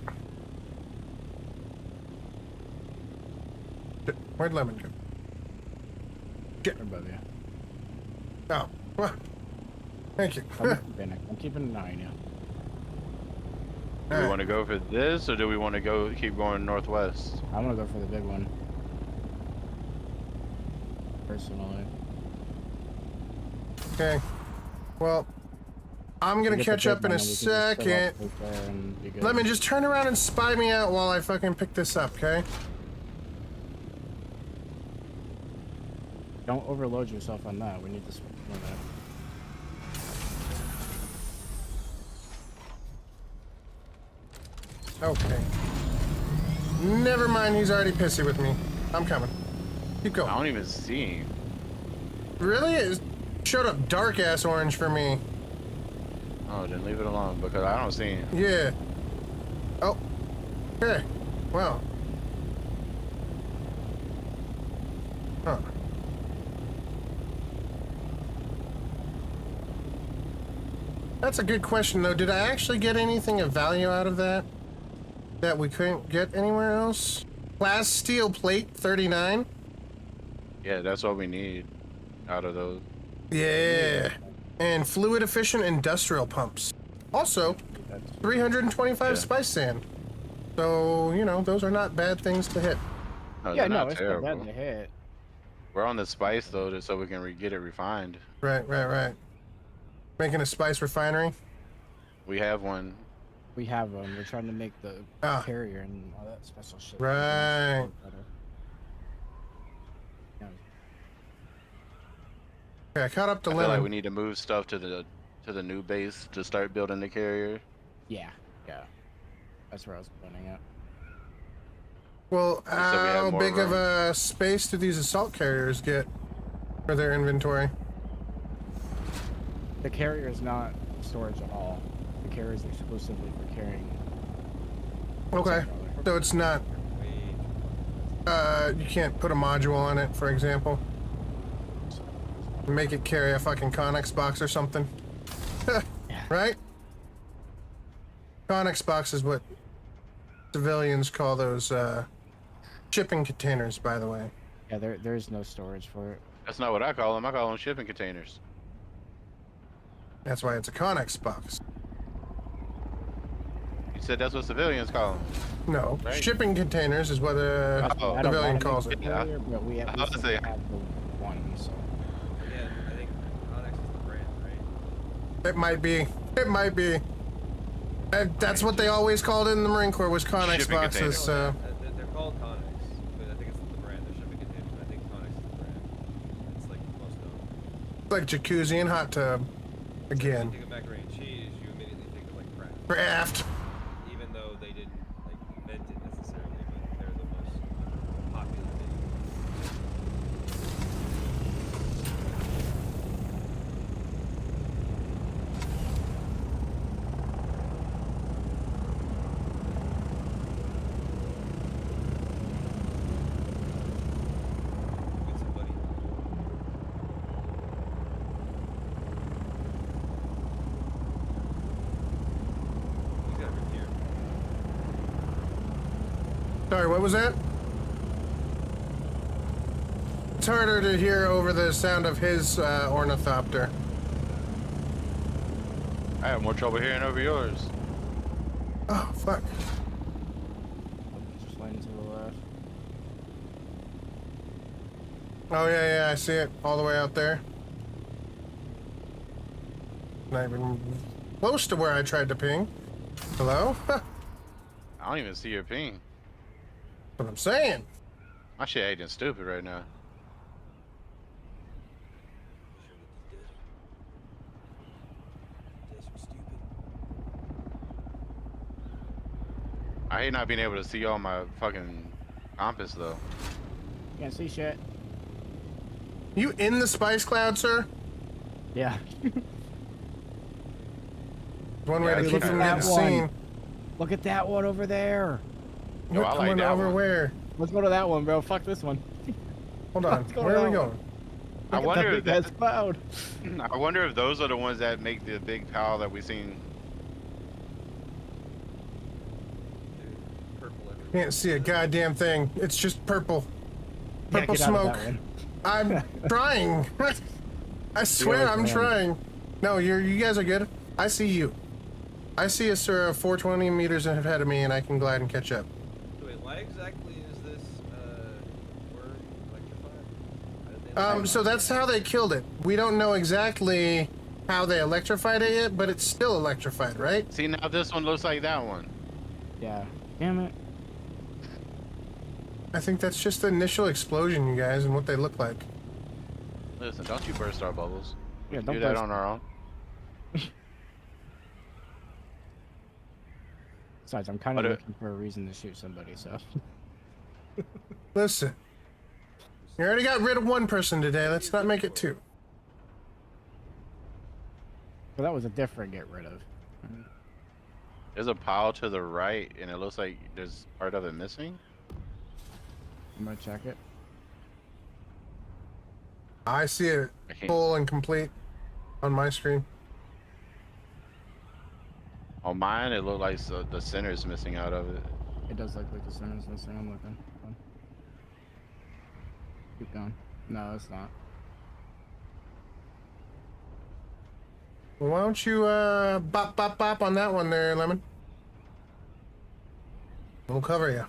Where'd Lemon go? Get above you. Oh, well, thank you. I'm keeping an eye on you. Do we want to go for this, or do we want to keep going northwest? I'm gonna go for the big one. Personally. Okay. Well, I'm gonna catch up in a second. Let me just turn around and spy me out while I fucking pick this up, okay? Don't overload yourself on that. We need to switch on that. Okay. Never mind, he's already pissy with me. I'm coming. Keep going. I don't even see him. Really? It showed up dark ass orange for me. Oh, then leave it alone because I don't see him. Yeah. Oh. Okay. Well. Huh. That's a good question, though. Did I actually get anything of value out of that we couldn't get anywhere else? Glass steel plate 39? Yeah, that's what we need out of those. Yeah. And fluid efficient industrial pumps. Also, 325 spice sand. So, you know, those are not bad things to hit. No, Yeah, they're no, not it's not terrible. bad to hit. We're on the spice though, so we can get it refined. Right. Making a spice refinery. We have one. We have one. We're trying to make the carrier and all that special shit. Right. Okay, I caught up to I feel Lemon. like we need to move stuff to the new base to start building the carrier. Yeah. That's where I was pointing at. Well, we have how more big of room. a space do these assault carriers get for their inventory? The carrier is not storage at all. The carrier is exclusively for carrying. Okay, so it's not. You can't put a module on it, for example. Make it carry a fucking Connex box or something. Right? Connex box is what civilians call those shipping containers, by the way. Yeah, there is no storage for it. That's not what I call them. I call them shipping containers. That's why it's a Connex box. You said that's what civilians call them. No, Right. shipping containers is what a I don't civilian wanna calls make it. the carrier, but we at I was least saying- have the one, so. Yeah, I think Onyx is the brand, right? It might be. It might be. That's what they always called it in the Marine Corps was Connex Shipping boxes. containers. So They're called Onyx, but I think it's the brand. They're shipping containers. I think Onyx is the brand. It's like most known. like jacuzzi and hot tub. Again. When you think of macaroni and cheese, you immediately think of like Kraft. Kraft. Even though they didn't like invent it necessarily, but they're the most popular thing. Get somebody. He's got it here. Sorry, what was that? It's harder to hear over the sound of his ornithopter. I have more trouble hearing over yours. Oh, fuck. Just lane to the left. Oh, yeah, I see it. All the way out there. Not even close to where I tried to ping. Hello? I don't even see your ping. What I'm saying. My shit acting stupid right now. I hate not being able to see all my fucking compass though. Can't see shit. You in the spice cloud, sir? Yeah. One way Yeah, to dude, keep look from at getting that one. seen. Look at that one over there. Yo, I like Coming that over one. where? Let's go to that one, bro. Fuck this one. Hold on. Let's go to Where are that we one. going? I Look at wonder that if big that. ass cloud. I wonder if those are the ones that make the big pal that we seen. Can't see a goddamn thing. It's just purple. Yeah, Purple get out of smoke. that one. I'm trying. I swear always I'm land. trying. No, you guys are good. I see you. I see a sir 420 meters ahead of me, and I can glide and catch up. Wait, why exactly is this worm electrified? So that's how they killed it. We don't know exactly how they electrified it yet, but it's still electrified, right? See, now this one looks like that one. Yeah. Damn it. I think that's just the initial explosion, you guys, and what they look like. Listen, don't you burst our bubbles. We Yeah, can don't do that burst on our own. Besides, I'm kind of But, looking for a reason to shoot somebody, so. Listen. You already got rid of one person today. Let's not make it two. Well, that was a different get rid of. There's a pile to the right, and it looks like there's part of it missing. I'm gonna check it. I see it full and complete on my screen. On mine, it looked like the center is missing out of it. It does look like the center's missing. I'm looking. Hold on. Keep going. No, it's not. Well, why don't you bop bop bop on that one there, Lemon? We'll cover you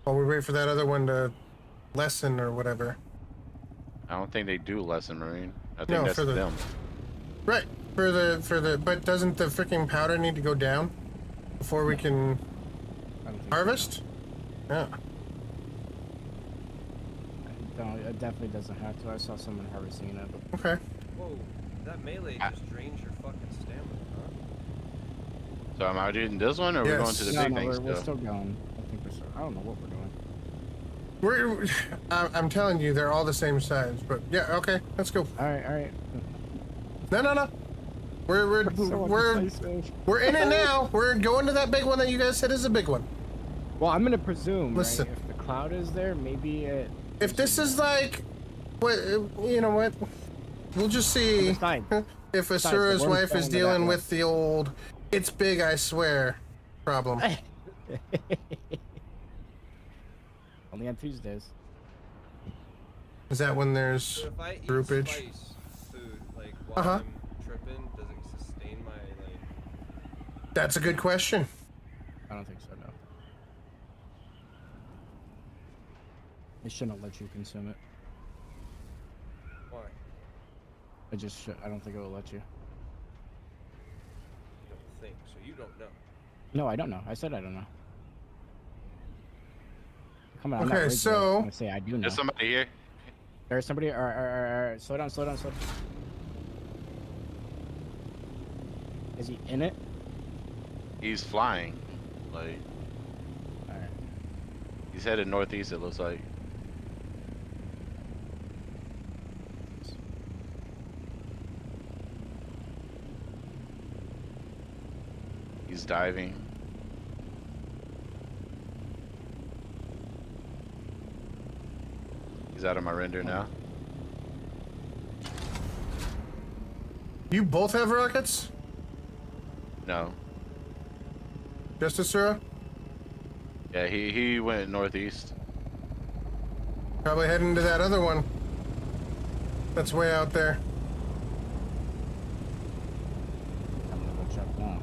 while we wait for that other one to lessen or whatever. I don't think they do lesson marine. I think No, that's for the- them. Right. For the but doesn't the freaking powder need to go down before we can I don't think harvest? Yeah. No, it definitely doesn't have to. I saw someone harvesting it. But... Okay. Whoa, that melee just drains your fucking stamina, huh? So am I doing this one, or are we going to the no, big no, thing we're still? still going. I think we're still. I don't know what we're doing. I'm telling you, they're all the same size. But yeah, okay, let's go. All right. No. We're in it now. We're going to that big one that you guys said is a big one. Well, I'm gonna presume. Listen. Right, if the cloud is there, maybe it. If this is like, what you know what? We'll just see if Asura's the worm's wife is going to that dealing one. with the old "it's big, I swear" problem. Only on Tuesdays. Is that when there's So if I eat groupage? spice food, like while I'm tripping, does it sustain my like? That's a good question. I don't think so. No. It shouldn't let you consume it. Why? It just should. I don't think it will let you. You don't think so? You don't know. No, I don't know. I said I don't know. Come on. I'm not Okay, rigid. so- I'm gonna say I do know. There's somebody here. There's somebody. Slow down. Is he in it? He's flying. Like, Alright. he's headed northeast, it looks like. He's diving. He's out of my render now. You both have rockets? No. Just Asura? Yeah, he went northeast. Probably heading to that other one. That's way out there. I'm gonna go check now.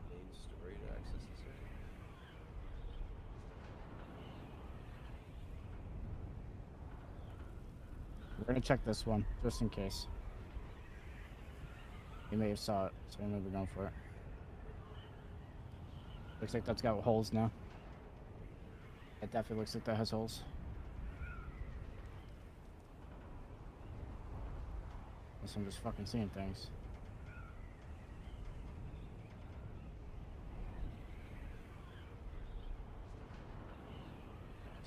Main story to access this area. We're gonna check this one, just in case. You may have saw it, so we may be going for it. Looks like that's got holes now. It definitely looks like that has holes. Guess I'm just fucking seeing things.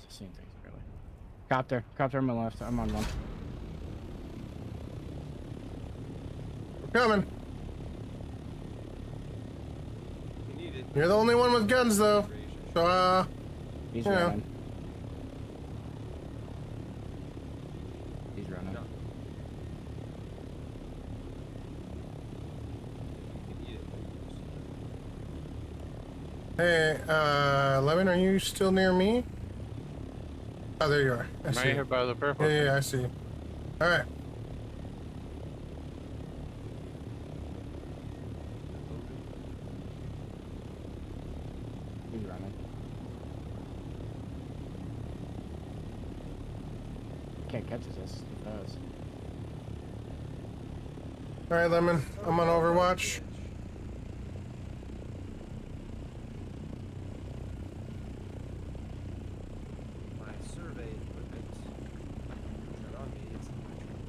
Just seeing things, really. Copter on my left. I'm on one. We're coming. You're the only one with guns, though. So, He's you know. running. He's running. Hey, Lemon, are you still near me? Oh, there you are. I I'm see. right here by the purple. Yeah, I see. All right. He's running. Can't catch us. He does. All right, Lemon. I'm on Overwatch. My survey equipment. Is that on me? It's in my truck.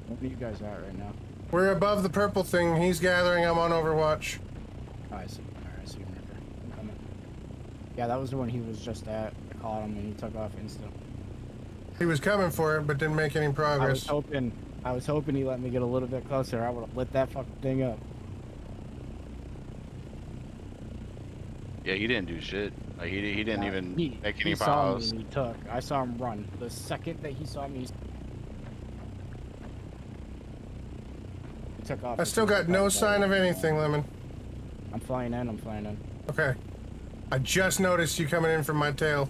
Where are you guys at right now? We're above the purple thing. He's gathering. I'm on Overwatch. Oh, I see. Alright, I see him right there. I'm coming. Yeah, that was the one he was just at. I caught him and he took off instant. He was coming for it, but didn't make any progress. I was hoping he let me get a little bit closer. I would have lit that fucking thing up. Yeah, he didn't do shit. Like he didn't even make any he saw piles. me and he took. I saw him run. The second that he saw me, he took off. I still got no sign of anything, Lemon. I'm flying in. I'm flying in. Okay. I just noticed you coming in from my tail.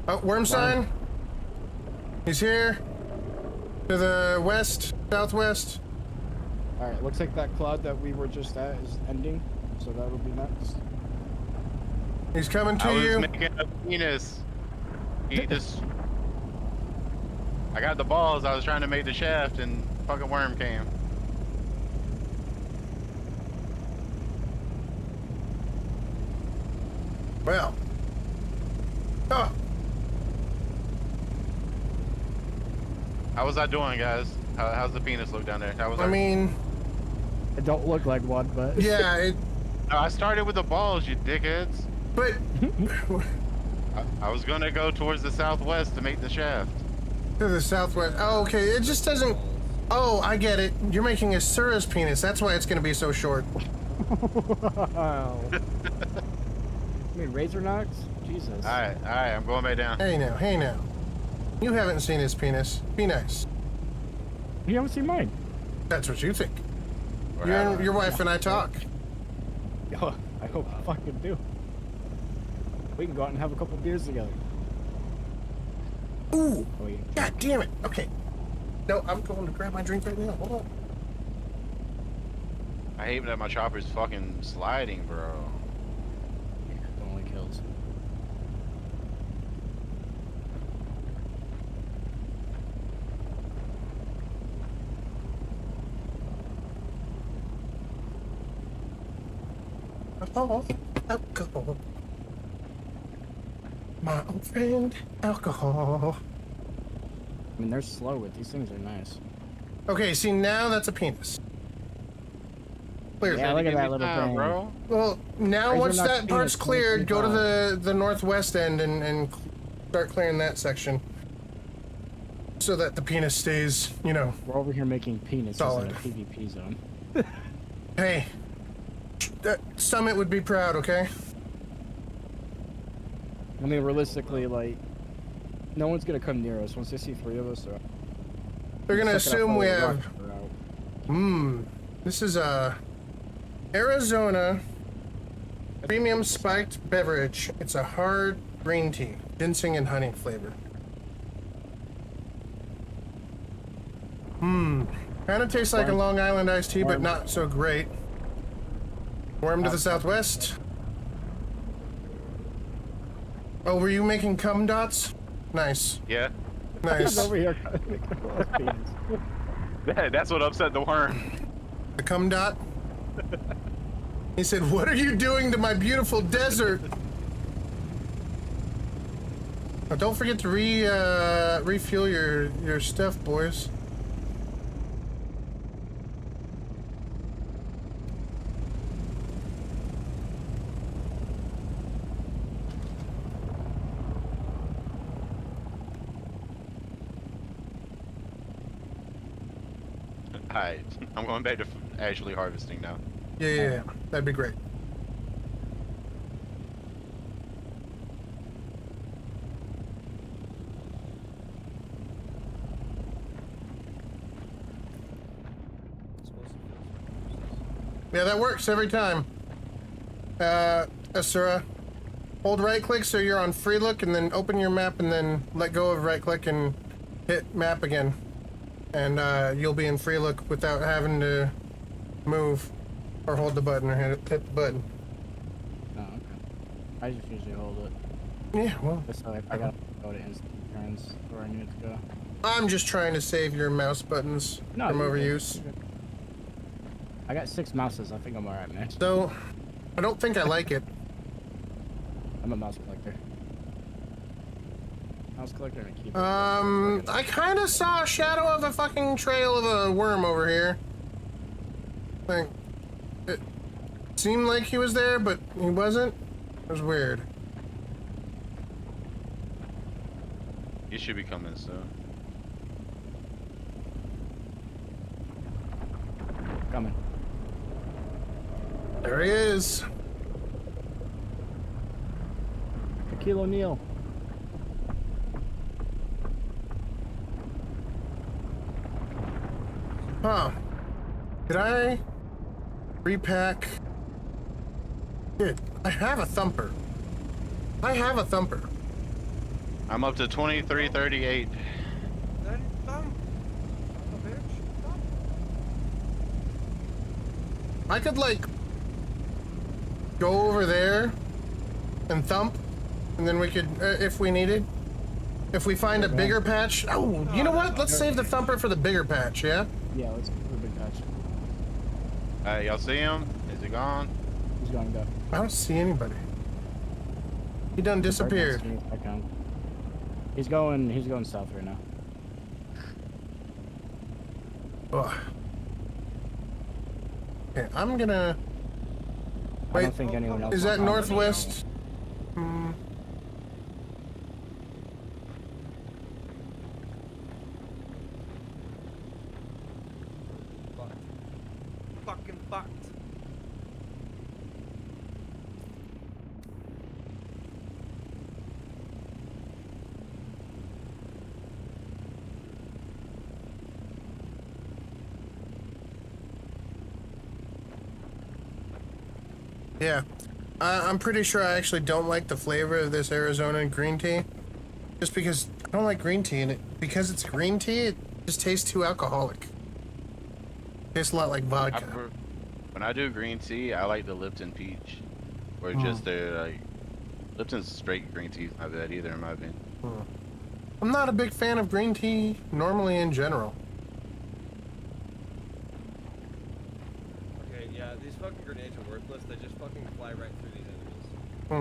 Oh, worm sign. He's here. To the west, southwest. Alright, looks like that cloud that we were just at is ending. So that'll be next. He's coming to I was you. making a penis. He just. I got the balls. I was trying to make the shaft, and fucking worm came. Well. Oh. How was I doing, guys? How's the penis look down there? How was I mean, it don't look like one, but yeah, it. No, I started with the balls, you dickheads. But I was gonna go towards the southwest to make the shaft. To the southwest. Oh, okay. It just doesn't. Oh, I get it. You're making a Sura's penis. That's why it's gonna be so short. Wow. I mean, Razor Knox? Jesus. Alright, I'm going back down. Hey now. You haven't seen his penis. Be nice. You haven't seen mine. That's what you think. Or Your wife and I talk. Oh, I hope I fucking do. We can go out and have a couple beers together. Ooh. Oh, yeah. God damn it. Okay. No, I'm going to grab my drink right now. Hold on. I hate that my chopper's fucking sliding, bro. Yeah, it only kills. Alcohol. My old friend, alcohol. I mean, they're slow, but these things are nice. Okay, see, now that's a penis. Clearly. Yeah, look at that little thing. Bro. Well, now Razor once Knox that part's penis, cleared, go to 25. the northwest end and start clearing that section. So that the penis stays, you know. We're over here making penises Solid. in a PvP zone. Hey, Summit would be proud, okay? I mean, realistically, like, no one's gonna come near us once they see three of us. They're gonna assume we have. This is Arizona premium spiked beverage. It's a hard green tea. Ginseng and honey flavor. Kind of tastes like a Long Island iced tea, but not so great. Worm to the southwest. Oh, were you making cum dots? Nice. Yeah. Nice. Over here. That's what upset the worm. The cum dot? He said, "What are you doing to my beautiful desert?" Oh, don't forget to refuel your stuff, boys. Alright, I'm going back to actually harvesting now. Yeah, that'd be great. Yeah, that works every time. Asura, hold right click so you're on free look, and then open your map, and then let go of right click and hit map again. And you'll be in free look without having to move or hold the button or hit the button. Oh, okay. I just usually hold it. Yeah, well. So if I gotta go to instant turns where I need to go. I'm just trying to save your mouse buttons from you're good. overuse. You're good. I got 6 mouses. I think I'm alright, man. So, I don't think I like it. I'm a mouse collector. Mouse collector and a keyboard. I kind of saw a shadow of a fucking trail of a worm over here. Like, it seemed like he was there, but he wasn't. It was weird. You should be coming soon. Coming. There he is. Shaquille O'Neal. Huh. Did I repack? Dude, I have a thumper. I'm up to 2338. I could, like, go over there and thump, and then we could, if we needed. If we find a bigger patch. Oh, you know what? Let's save the thumper for the bigger patch, yeah? Yeah, let's go for the big patch. Alright, y'all see him? Is he gone? He's gonna go. I don't see anybody. He done disappeared. He's going south right now. Ugh. Okay, I'm gonna. Wait, I don't think anyone else is that northwest? Fucking fucked. Yeah, I'm pretty sure I actually don't like the flavor of this Arizona green tea, just because I don't like green tea, and because it's green tea, it just tastes too alcoholic. Tastes a lot like vodka. When I do green tea, I like the Lipton peach, or just the like Lipton's straight green tea is not bad either in my opinion. I'm not a big fan of green tea normally in general. Okay, yeah, these fucking grenades are worthless. They just fucking fly right through these enemies. I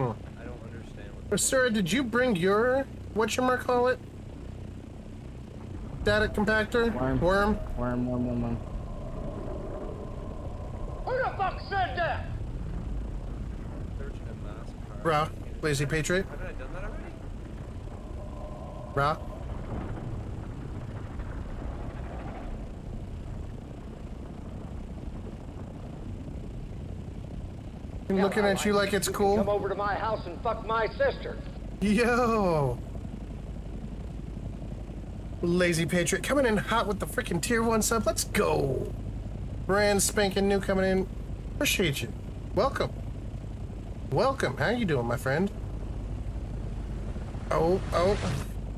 don't understand what. Sarah, did you bring your whatchamacallit? Static compactor? Worm? Worm. Who the fuck said that? Ra, Lazy Patriot. Haven't I done that already? Ra. I'm looking at you like it's cool. Come over to my house and fuck my sister. Yo! Lazy Patriot coming in hot with the freaking tier 1 sub. Let's go! Brand spanking new coming in. Appreciate you. Welcome. Welcome. How you doing, my friend? Oh.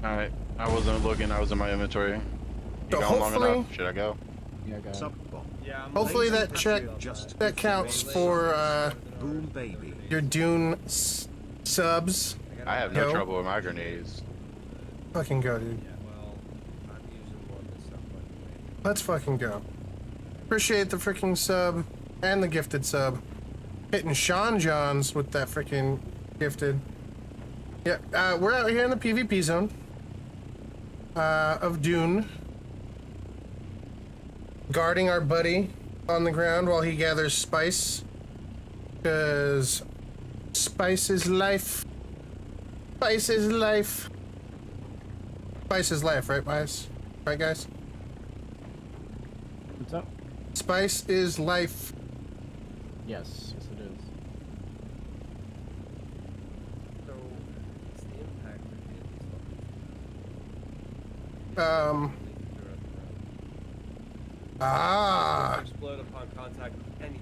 Alright. I wasn't looking. I was in my inventory. You So gone long hopefully- enough? Should I go? Yeah, go ahead. Yeah, I'm Hopefully lazy. that check that counts for Boom, baby. your Dune subs. I have no Go. trouble with my grenades. Fucking go, dude. Yeah, well, I'm using more of this stuff, by the way. Let's fucking go. Appreciate the freaking sub and the gifted sub. Hitting Sean Johns with that freaking gifted. Yeah, we're out here in the PvP zone of Dune. Guarding our buddy on the ground while he gathers spice. Because spice is life. Spice is life. Spice is life, right, guys? Right, guys? What's up? Spice is life. Yes, it is. So, what's the impact of explode upon contact with anything.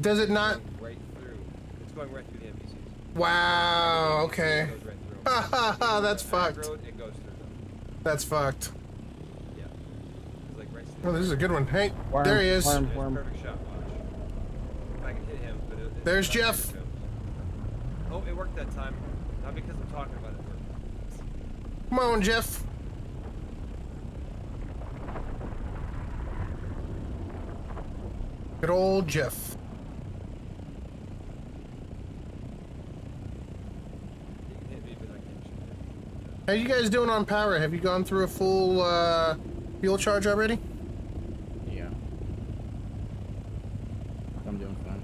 Does it not? Right through. It's going right through the NPCs. Wow, okay. It goes right through. Ha ha ha, that's Back fucked. road, it goes through them. That's fucked. Yeah. It's like right Oh, this is a good one. Hey, Worm, there he is. worm. Perfect shot, watch. If I can hit him, but There's Jeff. Oh, it worked that time. Not because I'm talking about it. It worked. Come on, Jeff. Good old Jeff. You can hit me, but I can't shoot him. How you guys doing on power? Have you gone through a full fuel charge already? Yeah. I'm doing fine.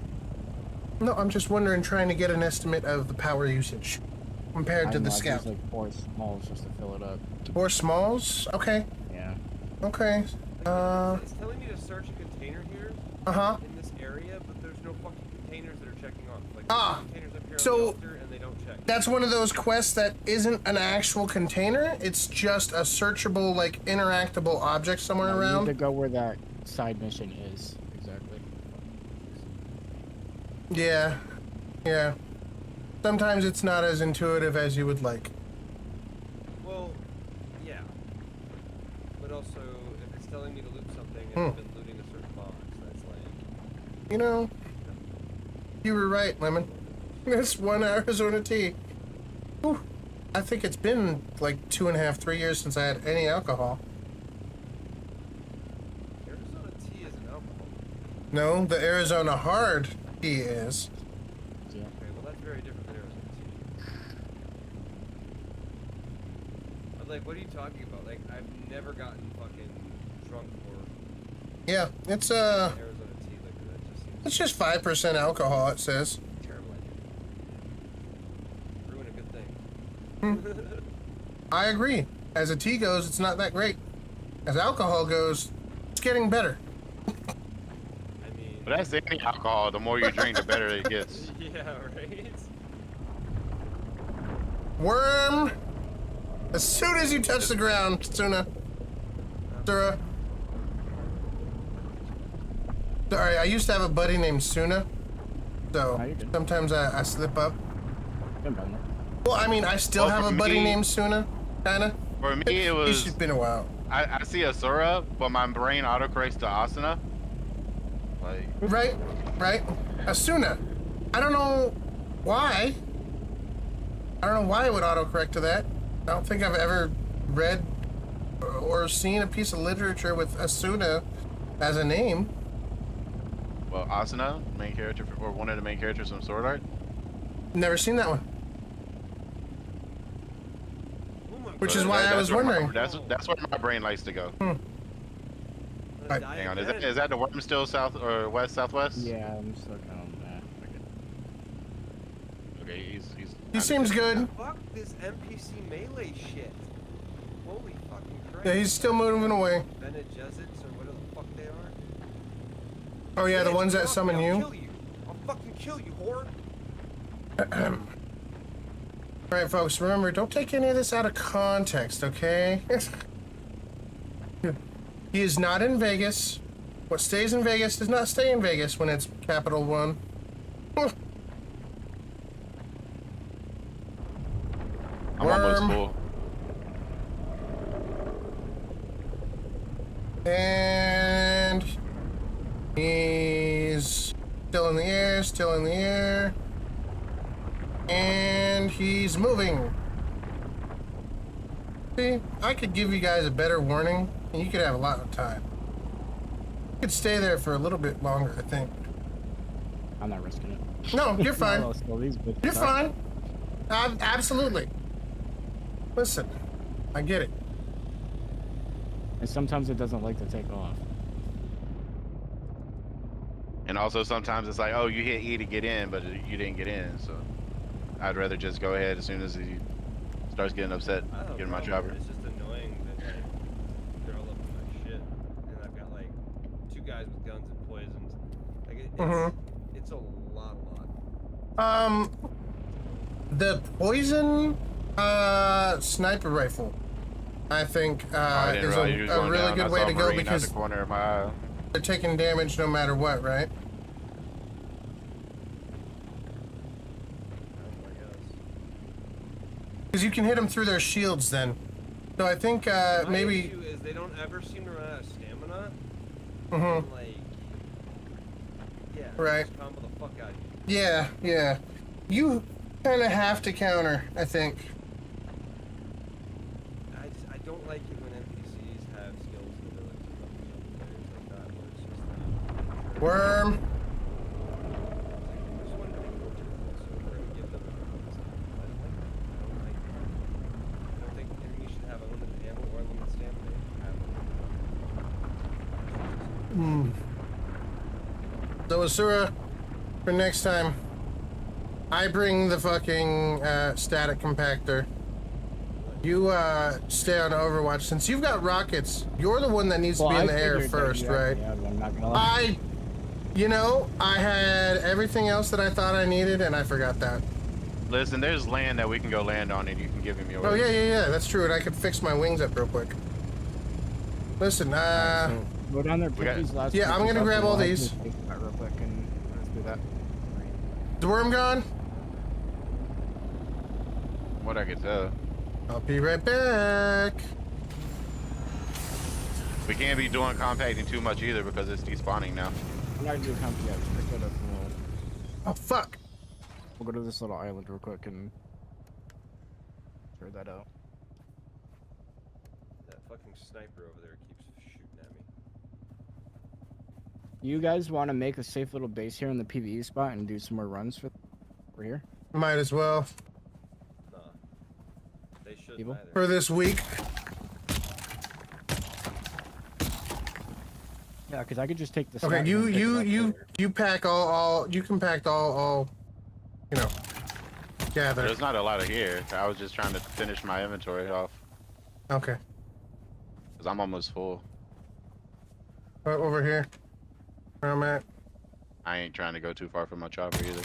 No, I'm just wondering, trying to get an estimate of the power usage compared to the I Scout. use like 4 smalls just to fill it up. 4 smalls? Okay. Yeah. Okay. It's telling me to search a container here Uh-huh. in this area, but there's no fucking containers that are checking off. Like, Ah, there's containers up here so on the altar and they don't check. That's one of those quests that isn't an actual container. It's just a searchable, like, interactable object somewhere You need around. to go where that side mission is. Exactly. Yeah. Yeah. Sometimes it's not as intuitive as you would like. Well, yeah. But also, if it's telling me to loot something and I've been looting a certain box, that's like... You know, you were right, Lemon. This one Arizona tea. Whew. I think it's been like 2.5, 3 years since I had any alcohol. Arizona tea is an alcohol. No, the Arizona hard tea is. Okay, well that's very different than Arizona tea. I'm like, what are you talking about? Like, I've never gotten fucking drunk for Yeah, it's Arizona tea like that. Just seems it's just 5% alcohol, it says. terrible idea. Ruin a good thing. I agree. As a tea goes, it's not that great. As alcohol goes, it's getting better. But that's any alcohol. The more you drink, the better it gets. Yeah, right? Worm! As soon as you touch the ground, Suna. Sura. Sorry, I used to have a buddy named Suna. So, sometimes I slip up. Well, I mean, I still have a buddy named Suna, kinda. For me, it was... It's just been a while. I see Asura, but my brain autocorrects to Asuna. Like... Right? Asuna. I don't know why. I don't know why it would autocorrect to that. I don't think I've ever read or seen a piece of literature with Asuna as a name. Well, Asuna, main character, or one of the main characters from Sword Art. Never seen that one. Which is why I was where wondering. That's where my brain likes to go. Hang on, is that the worm still south or west southwest? Yeah, I'm just looking on that. Okay, He seems good. Fuck this NPC melee shit. Holy fucking Christ. Yeah, he's still moving away. Bene Gesseits or whatever the fuck they are. Oh yeah, the ones that summon you. I'll fucking kill you, whore. Alright, folks, remember, don't take any of this out of context, okay? He is not in Vegas. What stays in Vegas does not stay in Vegas when it's Capital One. I'm almost Worm. full. And he's still in the air, still in the air. And he's moving. See, I could give you guys a better warning, and you could have a lot of time. You could stay there for a little bit longer, I think. I'm not risking it. No, you're fine. No, You're fine. Absolutely. Listen, I get it. And sometimes it doesn't like to take off. And also sometimes it's like, oh, you hit E to get in, but you didn't get in. So I'd rather just go ahead as soon as he starts getting upset, get in my chopper. It's just annoying that like they're all up in my shit, and I've got like 2 guys with guns and poisons. Like it's a lot. The poison sniper rifle, I think, is a really good way to go because corner of my eye. they're taking damage no matter what, right? Because you can hit them through their shields then. So I think My maybe. issue is they don't ever seem to run out of stamina. Mhm. Like, yeah. Right. Just combo the fuck out of you. Yeah. You kind of have to counter, I think. I don't like it when NPCs have skills and abilities and players like that. Where it's just like, Worm. I just wanted to make it more difficult, so we're gonna give them. I don't like that. I don't think enemies should have unlimited ammo or unlimited stamina. So Asura, for next time, I bring the fucking static compactor. You stay on Overwatch. Since you've got rockets, you're the one that needs to be in the air first, right? I'm not gonna lie. I had everything else that I thought I needed, and I forgot that. Listen, there's land that we can go land on, and you can give him yours. Oh yeah, that's true. And I could fix my wings up real quick. Listen, Go down there, pick these last yeah, I'm pieces gonna up, grab and all we'll these. just take that real quick and let's do that. The worm gone? What I could tell. I'll be right back. We can't be doing compacting too much either because it's despawning now. I'm not gonna do comp yet. Just pick that up and Oh fuck! we'll go to this little island real quick and figure that out. That fucking sniper over there keeps shooting at me. You guys want to make a safe little base here in the PvE spot and do some more runs for over here? Might as well. Nah. They shouldn't Evil? either. For this week. Yeah, because I could just take the. Okay, sniper and pick it up later. you pack all you can pack all you know, gather. There's not a lot of here. I was just trying to finish my inventory off Okay. because I'm almost full. Right over here. Where I'm at. I ain't trying to go too far from my chopper either.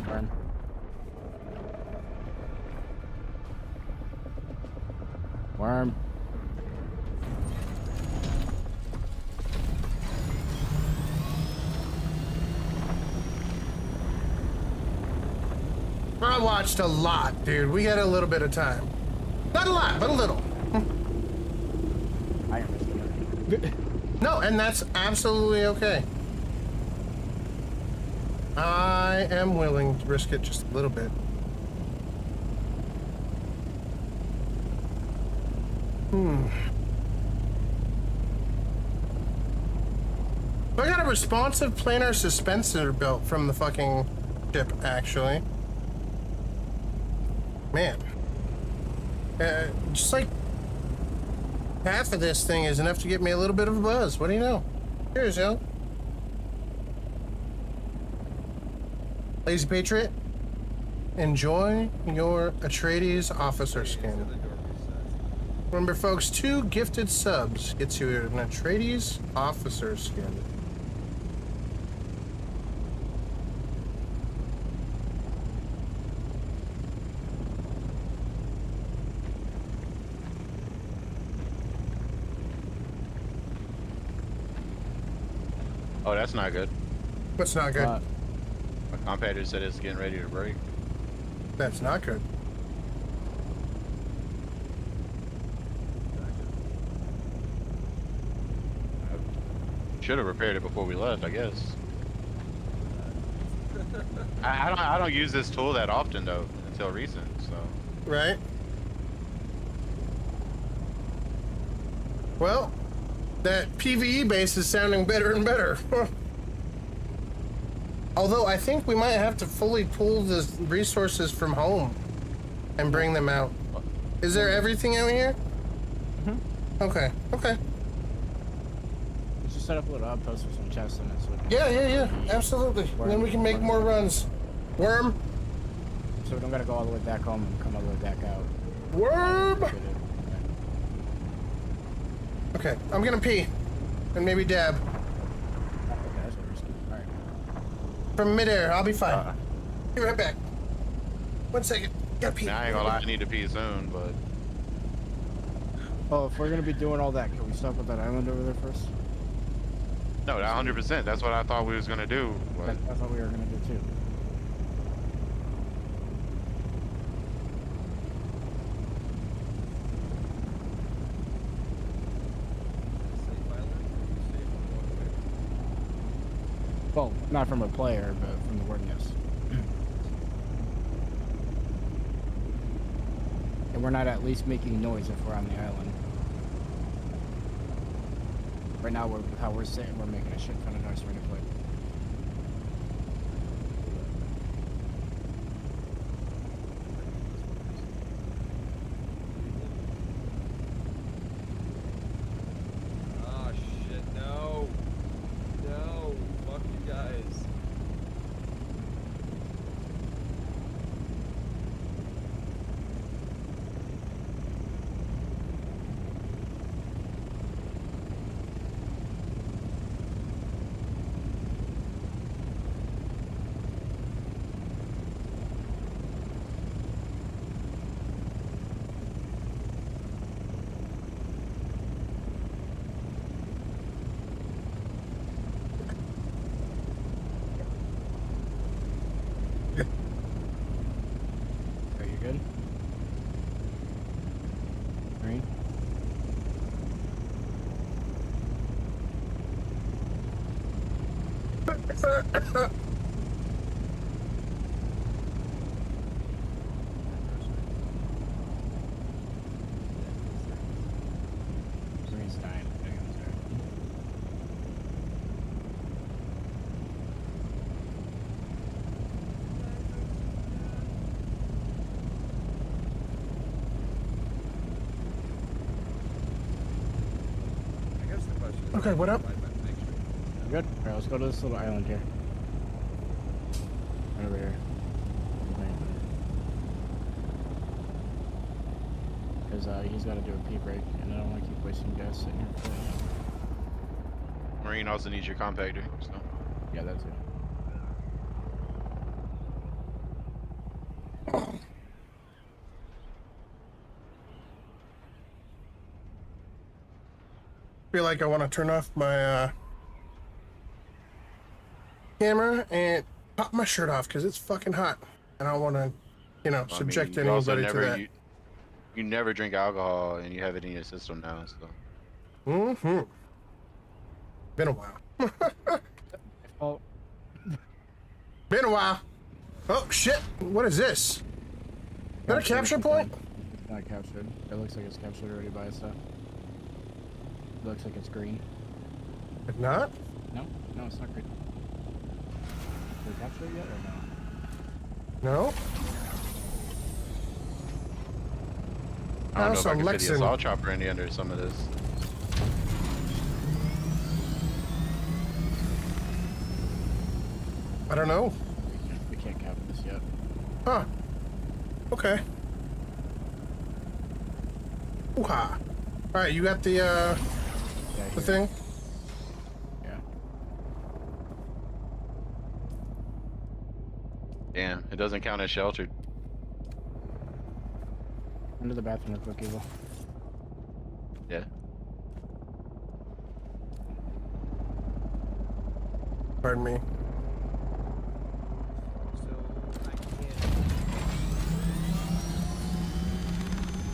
Burn. Worm. I watched a lot, dude. We had a little bit of time. Not a lot, but a little. I am risking it. No, and that's absolutely okay. I am willing to risk it just a little bit. I got a responsive planar suspensor built from the fucking ship, actually. Man. Just like half of this thing is enough to get me a little bit of a buzz. What do you know? Cheers, yo. Lazy Patriot, enjoy your Atreides officer skin. Remember, folks, 2 gifted subs gets you an Atreides officer skin. Oh, that's not good. What's not good? My Compactor said it's getting ready to break. That's not good. Should have repaired it before we left, I guess. I don't use this tool that often though, until recent. So. Right. Well, that PVE base is sounding better and better. Although I think we might have to fully pull the resources from home and bring them out. Is there everything out here? Mm-hmm. Okay. Okay. Let's just set up a little outpost with some chests in it. So Yeah. Absolutely. And then we can make more runs. Worm. So we don't gotta go all the way back home and come all the way back out. Worm. Okay, I'm gonna pee, and maybe dab. Okay, that's what we're risky. All right. From midair, I'll be fine. Be right back. 1 second. Gotta pee. I ain't gonna lie, I need to pee soon, but. Oh, if we're gonna be doing all that, can we stop at that island over there first? No, 100%. That's what I thought we was gonna do. But... I thought we were gonna do too. Well, not from a player, but from the word yes. And we're not at least making noise if we're on the island. Right now, how we're sitting, we're making a shit ton of noise ready to play. Oh shit, no. No, fuck you guys. Are you good? Green? Green's dying. I guess the question is, Okay, what up? Good. Alright, let's go to this little island here. Right over here. Because he's got to do a pee break, and I don't want to keep wasting gas sitting here. Marine also needs your compactor, so. Yeah, that's it. Feel like I want to turn off my camera and pop my shirt off because it's fucking hot, and I don't want to, subject you also anybody to that. You never drink alcohol, and you have it in your system now, so. Mm-hmm. Been a while. Oh. Been a while. Oh shit! What is this? Is that a capture point? It's not captured. It looks like it's captured already by stuff. It looks like it's green. It's not? No, it's not green. Did we capture it yet or no? No. I don't know if I can fit the Lexan. assault chopper in the under some of this. I don't know. We can't capture this yet. Huh. Okay. Ooh-ha. Alright, you got the thing? Yeah. Damn, it doesn't count as sheltered. Into the bathroom real quick, Evil. Yeah. Pardon me.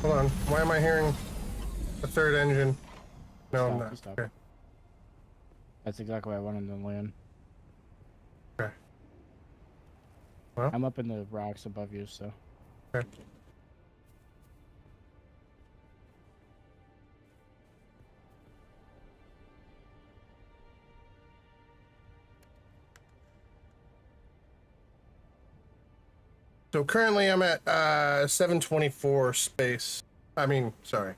Hold on. Why am I hearing a third engine? No, I'm not. Stop. Okay. That's exactly why I wanted to land. Okay. Well. I'm up in the rocks above you, so. Okay. So currently I'm at 724 space. I mean, sorry.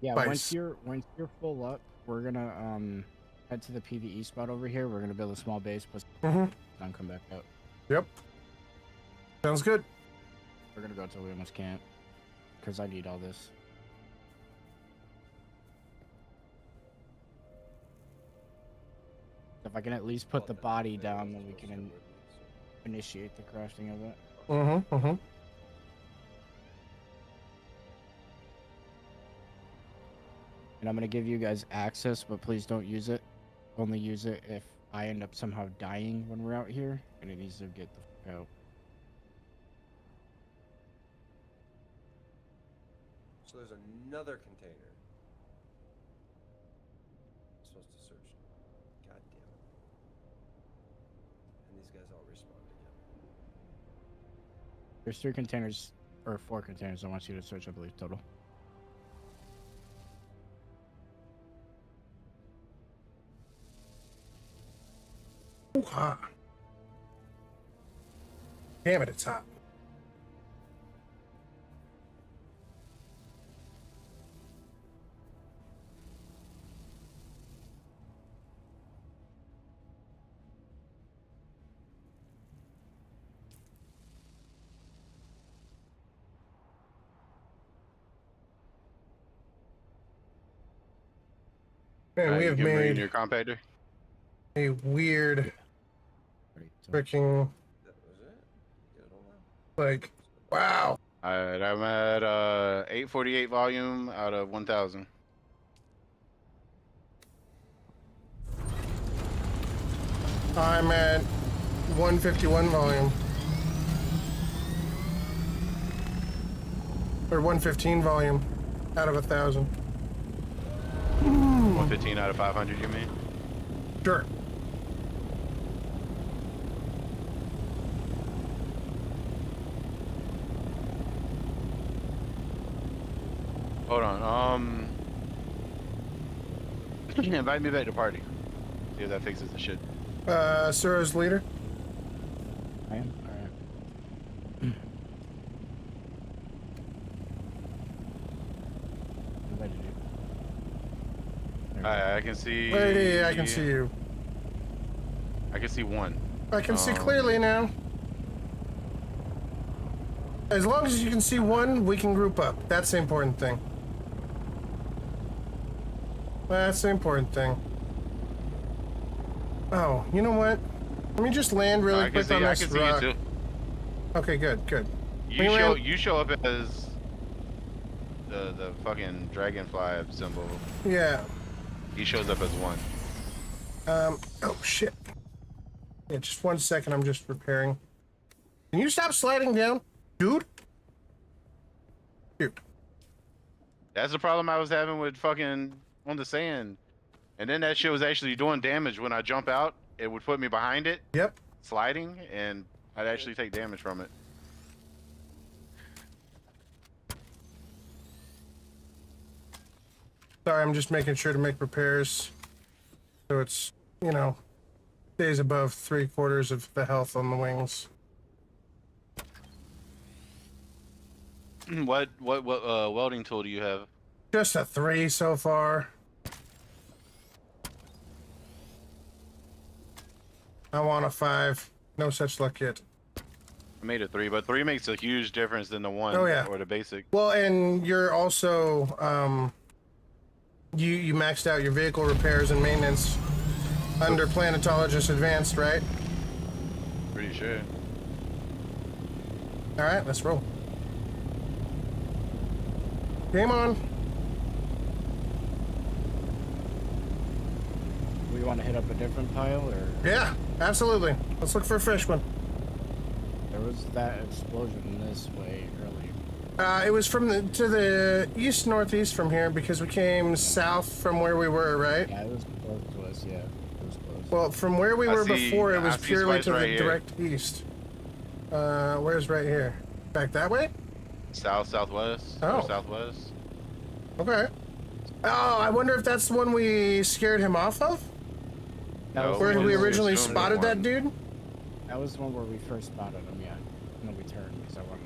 Yeah, Spice. once you're full up, we're gonna head to the PvE spot over here. We're gonna build a small base, plus and come back out. Yep. Sounds good. We're gonna go till we almost can't, because I need all this. If I can at least put the body down, then we can initiate the crafting of it. And I'm gonna give you guys access, but please don't use it. Only use it if I end up somehow dying when we're out here, and it needs to get the fuck out. So there's another container. I'm supposed to search. God damn it. And these guys all respawned again. There's 3 containers, or 4 containers I want you to search, I believe, total. Ooh, hot. Damn it, it's hot. Man, we have made your compactor. a weird freaking like wow. Alright, I'm at 848 volume out of 1000. I'm at 151 volume. Or 115 volume out of 1,000. 115 out of 500, you mean? Sure. Hold on. Invite me back to party. See if that fixes the shit. Sura's leader. I am? Alright. Invited you. I can see. Hey, I can see you. I can see one. I can see clearly now. As long as you can see one, we can group up. That's the important thing. That's the important thing. Oh, you know what? Let me just land really quick on this rock. You too. Okay, good, good. You show up as the fucking dragonfly symbol. Yeah. He shows up as one. Oh shit. Yeah, just 1 second. I'm just repairing. Can you stop sliding down, dude? Dude. That's the problem I was having with fucking on the sand. And then that shit was actually doing damage when I jump out. It would put me behind it. Yep. Sliding, and I'd actually take damage from it. Sorry, I'm just making sure to make repairs. So it's, you know, stays above 3/4 of the health on the wings. What welding tool do you have? Just a 3 so far. I want a 5. No such luck yet. I made a 3, but 3 makes a huge difference than the 1 Oh, yeah. or the basic. Well, and you're also you maxed out your vehicle repairs and maintenance under Planetologist Advanced, right? Pretty sure. All right, let's roll. Game on. We want to hit up a different pile, or? Yeah, absolutely. Let's look for a fish one. There was that explosion this way earlier. It was from to the east northeast from here because we came south from where we were, right? Yeah, it was close to us. Yeah, it was close. Well, from where we were before, it was purely to the here. direct east. Where's right here? Back that way? Southwest. Oh. Or southwest. Okay. Oh, I wonder if that's the one we scared him off of? No, Where we originally assumed spotted one. that dude? That was the one where we first spotted him. Yeah, and then we turned because I wanted.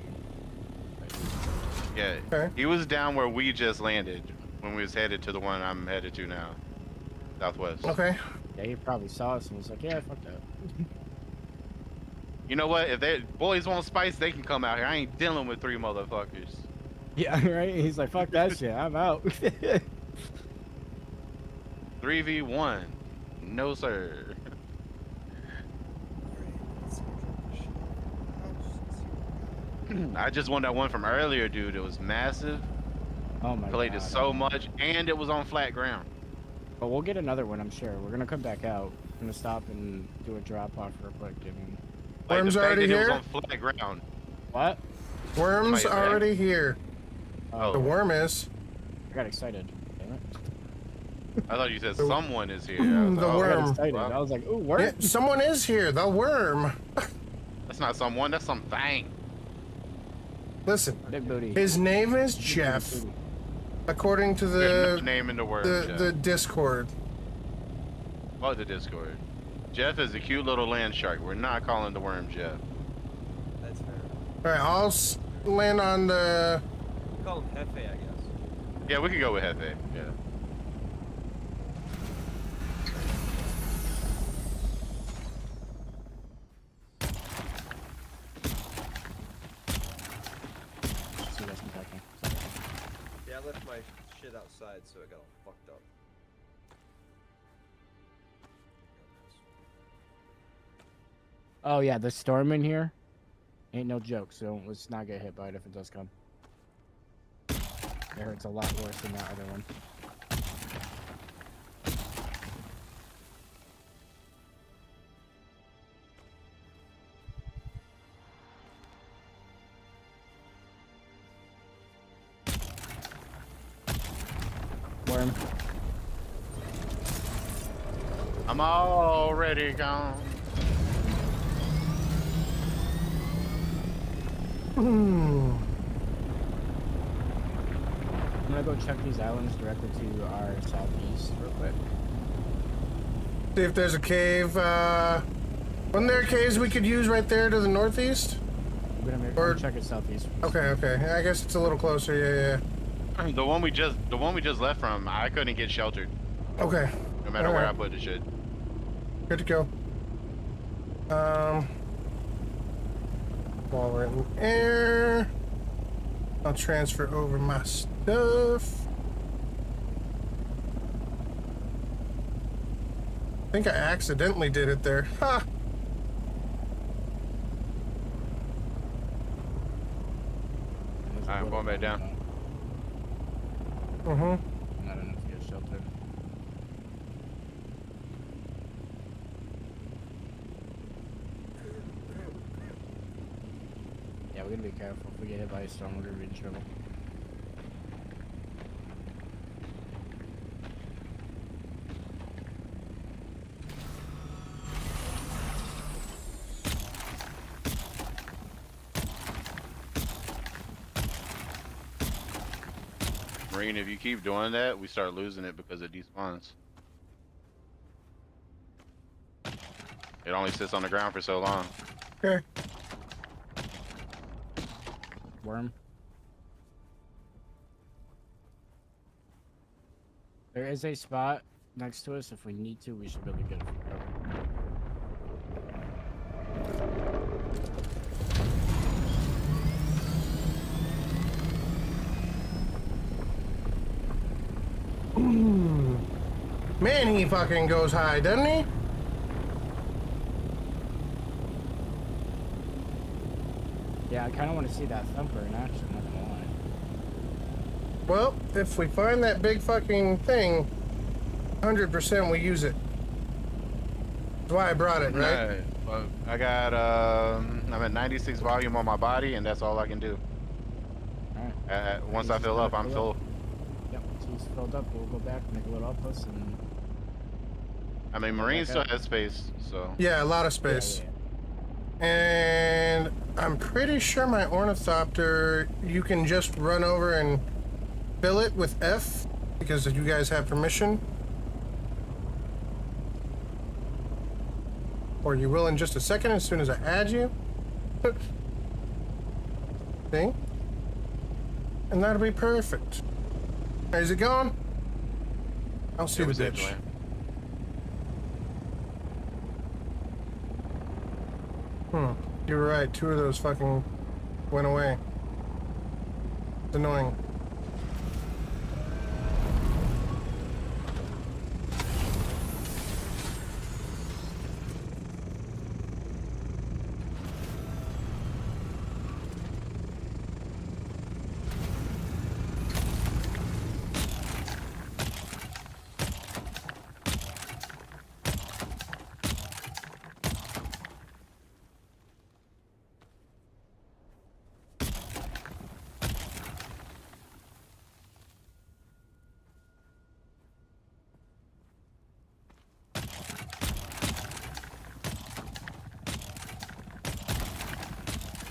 Yeah. Okay. He was down where we just landed when we was headed to the one I'm headed to now. Southwest. Okay. Yeah, he probably saw us and was like, "Yeah, fuck that." You know what? If they boys want spice, they can come out here. I ain't dealing with 3 motherfuckers. Yeah, right. He's like, "Fuck that shit. I'm out." 3v1. No sir. I just won that one from earlier, dude. It was massive. Oh my Played god. it so much, and it was on flat ground. But we'll get another one, I'm sure. We're gonna come back out. We're gonna stop and do a drop off real quick. And Like, Worm's the fact already that it was here? on flat ground. what? Worm's Somebody there? already here. Oh. The worm is. I got excited. Damn it. I thought you said someone is here. I The was like, oh, I got worm. excited. wow. I was like, "Ooh, worm." Yeah, someone is here. The worm. That's not someone. That's something. Listen, Big booty. his name is Jeff, according to There's the no name in the word. Jeff. the Discord. Oh, the Discord. Jeff is a cute little land shark. We're not calling the worm Jeff. That's fair. All right, I'll land on the. We call him Hefe, I guess. Yeah, we can go with Hefe. Yeah. See you guys come back in. Yeah, I left my shit outside, so it got all fucked up. Oh yeah, the storm in here ain't no joke. So let's not get hit by it if it does come. It hurts a lot worse than that other one. Worm. I'm already gone. Hmm. I'm gonna go check these islands directly to our southeast real quick. See if there's a cave. Wasn't there caves we could use right there to the northeast? I'm gonna check it southeast. Okay, okay. I guess it's a little closer. Yeah, The one we just left from, I couldn't get sheltered. yeah. Okay. No matter where I Alright. put the shit. Good to go. While we're in the air, I'll transfer over my stuff. I think I accidentally did it there. Ha! Alright, I'm going back down. Mm-hmm. Not enough to get sheltered. Yeah, we're gonna be careful. If we get hit by a storm, we're gonna be in trouble. Marine, if you keep doing that, we start losing it because it despawns. It only sits on the ground for so long. Okay. Worm. There is a spot next to us. If we need to, we should be able to get it from cover. Man, he fucking goes high, doesn't he? Yeah, I kind of want to see that thumper in action. Not gonna lie. Well, if we find that big fucking thing, 100% we use it. That's why I brought it, right? Well, I got I'm at 96 volume on my body, and that's all I can do. All Alright. Once I fill up, I'm full. Yep, once he's filled up, we'll go back, make a little outpost, and... I mean, Marine still has space, so... Yeah, a lot of space. And I'm pretty sure my Ornithopter, you can just run over and fill it with F, because you guys have permission. Or you will in just a second as soon as I add you. See? And that'll be perfect. Is it gone? I'll see the bitch. You were right. 2 of those fucking went away. It's annoying.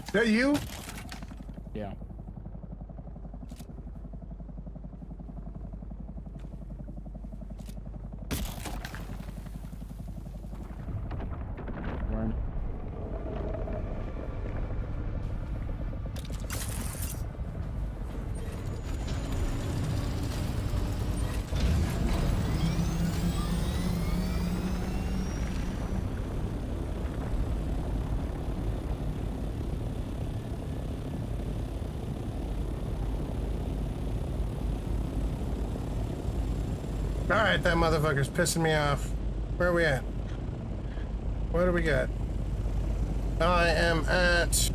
Is that you? Yeah. Run. Alright, that motherfucker's pissing me off. Where are we at? What do we got? I am at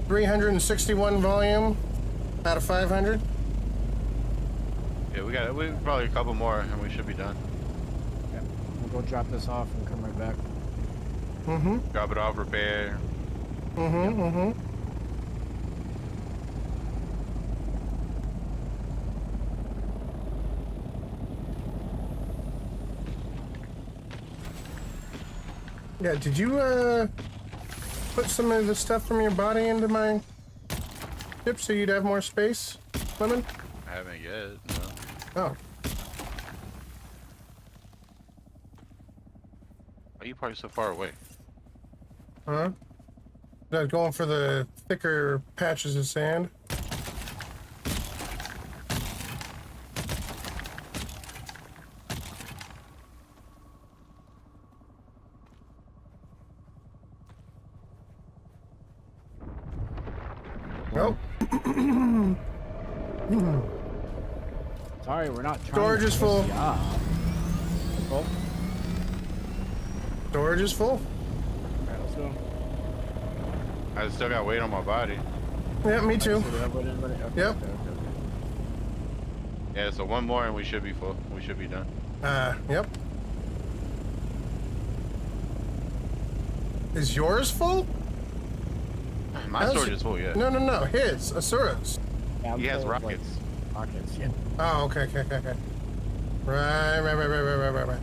361 volume out of 500. Yeah, we probably a couple more and we should be done. Yeah. We'll go drop this off and come right back. Drop it off, repair. Yeah, did you put some of the stuff from your body into my ship so you'd have more space, Lemon? I haven't yet, no. Oh. Why are you probably so far away? Huh? I was going for the thicker patches of sand. Nope. Sorry, we're not trying Storage to is full. Full? Storage is full. Alright, let's go. I still got weight on my body. Yeah, me too. Yep. Yeah, so one more and we should be full. We should be done. Yep. Is yours full? My storage is full, yeah. No. His, Asura's. Yeah, he has rockets. Rockets, yeah. Oh, okay. Right.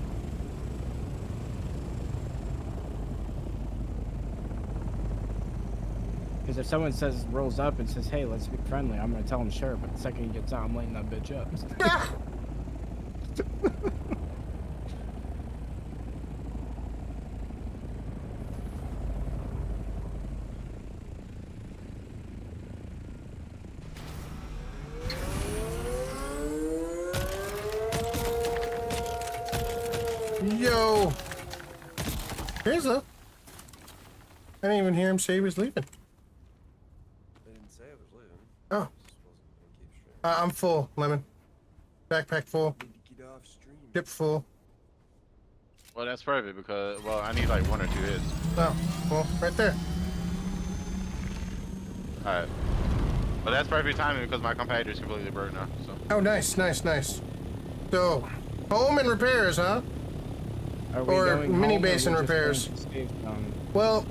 Because if someone rolls up and says, hey, let's be friendly, I'm going to tell him sure, but the second he gets out, I'm lighting that bitch up. Yo! Here's a... I didn't even hear him say he was leaving. I didn't say I was leaving. Oh. I'm full, Lemon. Backpack full. Ship full. Well, that's perfect because, well, I need like 1 or 2 hits. Oh, well, right there. Alright. But that's perfect timing because my compactor is completely broke now, so. Oh, nice. So, home and repairs, huh? Or mini basin repairs. Well,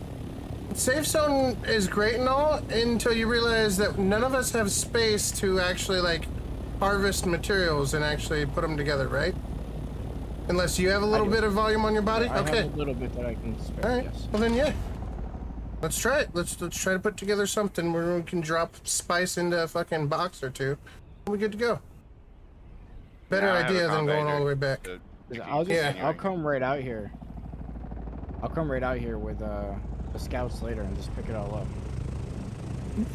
safe zone is great and all until you realize that none of us have space to actually like harvest materials and actually put them together, right? Unless you have a little bit of volume on your body. I Okay. have a little bit that I can spare. All right. Yes. Well then, yeah. Let's try it. Let's try to put together something where we can drop spice into a fucking box or two. We're good to go. Better I have a idea than going all the way back. I'll come right out here. I'll come right out here with the scouts later and just pick it all up.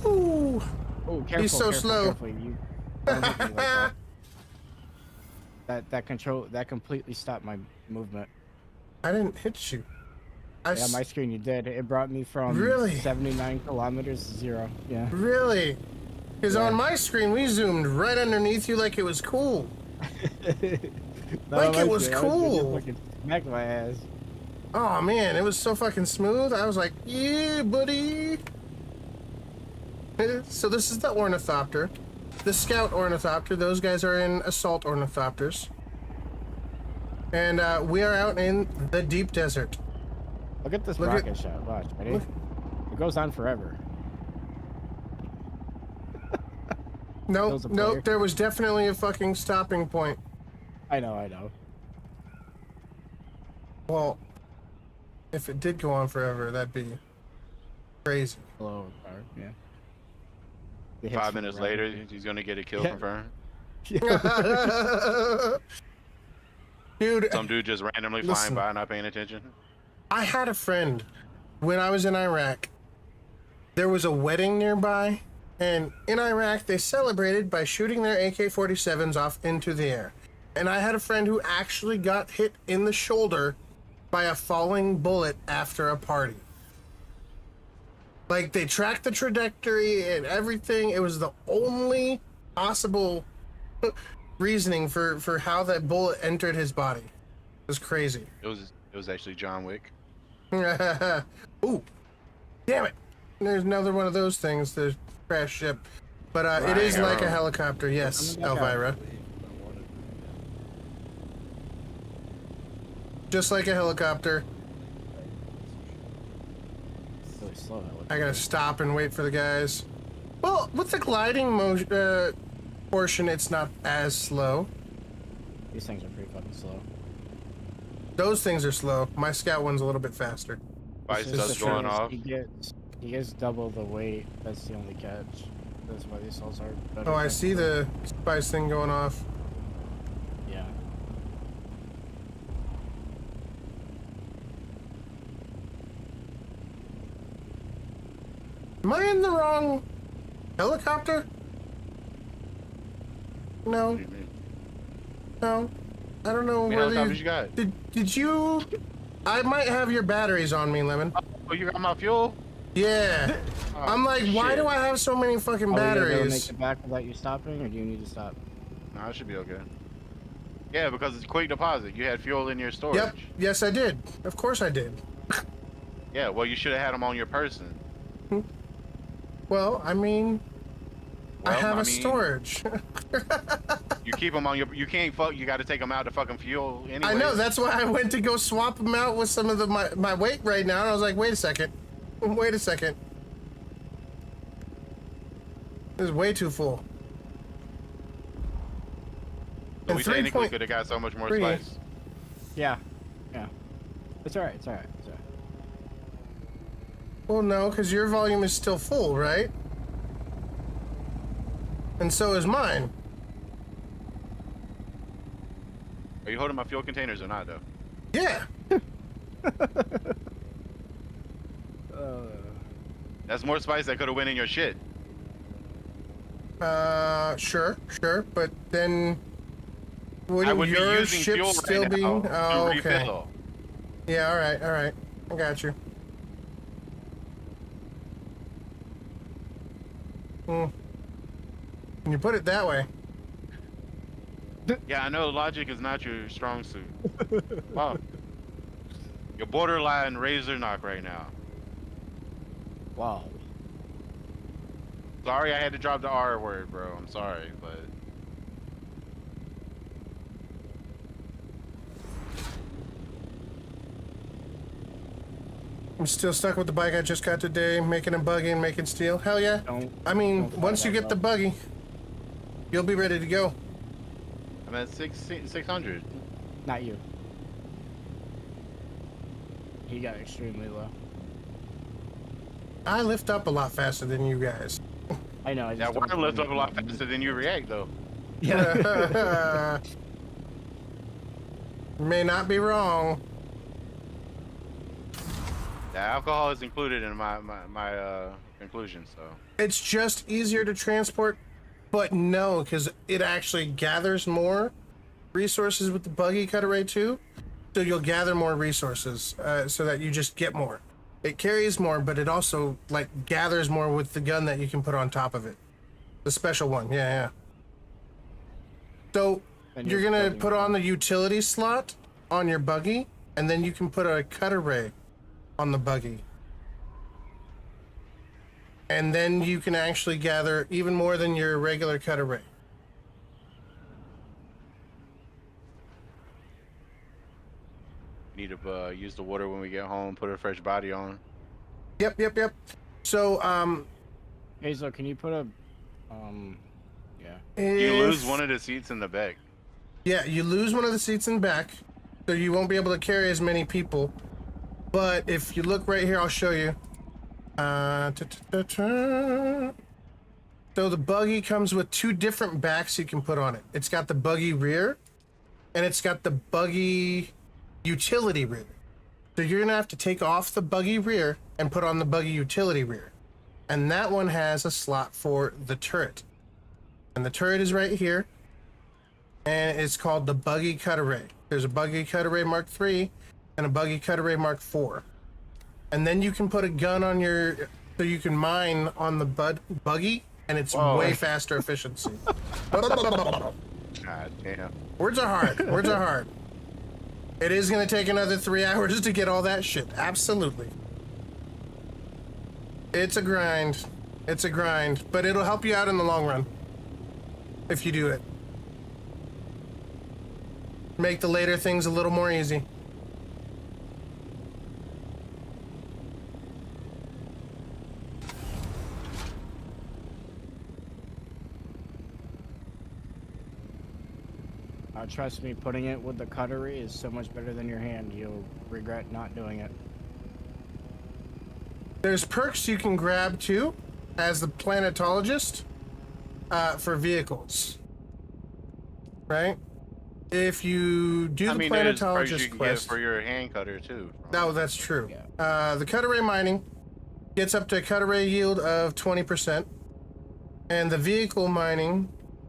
Ooh. Oh, careful! He's so careful, slow. Careful. You don't hit me like that. That completely stopped my movement. I didn't hit you. Yeah, my screen you did. It brought me from Really? 79 kilometers to 0. Yeah. Really? Because on my screen we zoomed right underneath you like it was cool. Like it was cool. Smacked my ass. Oh man, it was so fucking smooth. I was like, yeah, buddy. So this is the Ornithopter. The Scout Ornithopter. Those guys are in Assault Ornithopters. And we are out in the deep desert. Look at this rocket shot. Watch, ready? It goes on forever. Nope, nope, there was definitely a fucking stopping point. I know. Well, if it did go on forever, that'd be crazy. Hello, yeah. 5 minutes later, he's gonna get a kill confirmed. Dude, some dude just randomly flying by, not paying attention. I had a friend when I was in Iraq. There was a wedding nearby, and in Iraq they celebrated by shooting their AK-47s off into the air. And I had a friend who actually got hit in the shoulder by a falling bullet after a party. Like, they tracked the trajectory and everything. It was the only possible reasoning for how that bullet entered his body. It was crazy. It was actually John Wick. Ooh, damn it! There's another one of those things. The crash ship, but it is like a helicopter. Yes, Elvira. Just like a helicopter. Really slow. I gotta stop and wait for the guys. Well, with the gliding motion portion, it's not as slow. These things are pretty fucking slow. Those things are slow. My Scout one's a little bit faster. Spice does going off. He gets double the weight. That's the only catch. That's why these cells are better. Oh, I see the spice thing going off. Yeah. Am I in the wrong helicopter? No. No. I don't know whether helicopters you got? Did you? I might have your batteries on me, Lemon. Oh, you got my fuel? Yeah. Oh, I'm like, why do I have so many fucking batteries? Are you gonna make it back without you stopping, or do you need to stop? No, it should be okay. Yeah, because it's quick deposit. You had fuel in your storage. Yep. Yes, I did. Of course I did. Yeah, well, you should have had them on your person. Well, I mean, I have a mean, storage. You keep them on your. You can't fuck. You got to take them out to fucking fuel anyway. I know. That's why I went to go swap them out with some of my weight right now. And I was like, wait a second. Wait a second. This is way too full. So we technically could have got so much more spice. Yeah. Yeah. It's alright. It's alright. It's alright. Well, no, because your volume is still full, right? And so is mine. Are you holding my fuel containers or not, though? Yeah. That's more spice that could have went in your shit. Sure, but then I would your be using ship fuel still right being? now Oh, to okay. refill. Yeah, all right. I got you. When you put it that way. Yeah, I know logic is not your strong suit. Wow. You're borderline razor knock right now. Wow. Sorry I had to drop the R word, bro. I'm sorry, but... I'm still stuck with the bike I just got today, making a buggy and making steel. Hell yeah. I mean, once you get the buggy, you'll be ready to go. I'm at 600. Not you. He got extremely low. I lift up a lot faster than you guys. I know. I Yeah, just I don't lift believe up a lot faster than you react, though. Yeah. May not be wrong. The alcohol is included in my conclusion, so. It's just easier to transport, but no, because it actually gathers more resources with the buggy cutaway too. So you'll gather more resources, so that you just get more. It carries more, but it also like gathers more with the gun that you can put on top of it. The special one, yeah. So you're gonna put on the utility slot on your buggy, and then you can put a cut array on the buggy. And then you can actually gather even more than your regular cut array. Need to use the water when we get home, put a fresh body on. Yep. So, Hazel, can you put a, yeah. You lose one of the seats in the back. Yeah, you lose one of the seats in the back, so you won't be able to carry as many people. But if you look right here, I'll show you. So the buggy comes with two different backs you can put on it. It's got the buggy rear, and it's got the buggy utility rear. So you're gonna have to take off the buggy rear and put on the buggy utility rear. And that one has a slot for the turret. And the turret is right here. And it's called the buggy cut array. There's a buggy cut array Mark III and a buggy cut array Mark IV. And then you can put a gun on your, so you can mine on the buggy, and it's way faster efficiency. God damn. Words are hard. It is gonna take another 3 hours to get all that shit. Absolutely. It's a grind. But it'll help you out in the long run. If you do it. Make the later things a little more easy. Trust me, putting it with the cutlery is so much better than your hand. You'll regret not doing it. There's perks you can grab too, as the planetologist, for vehicles. Right? If you do the there's perks planetologist you can quest get for your hand cutter too. No, that's true. The cut array mining gets up to a cut array yield of 20%, and the vehicle mining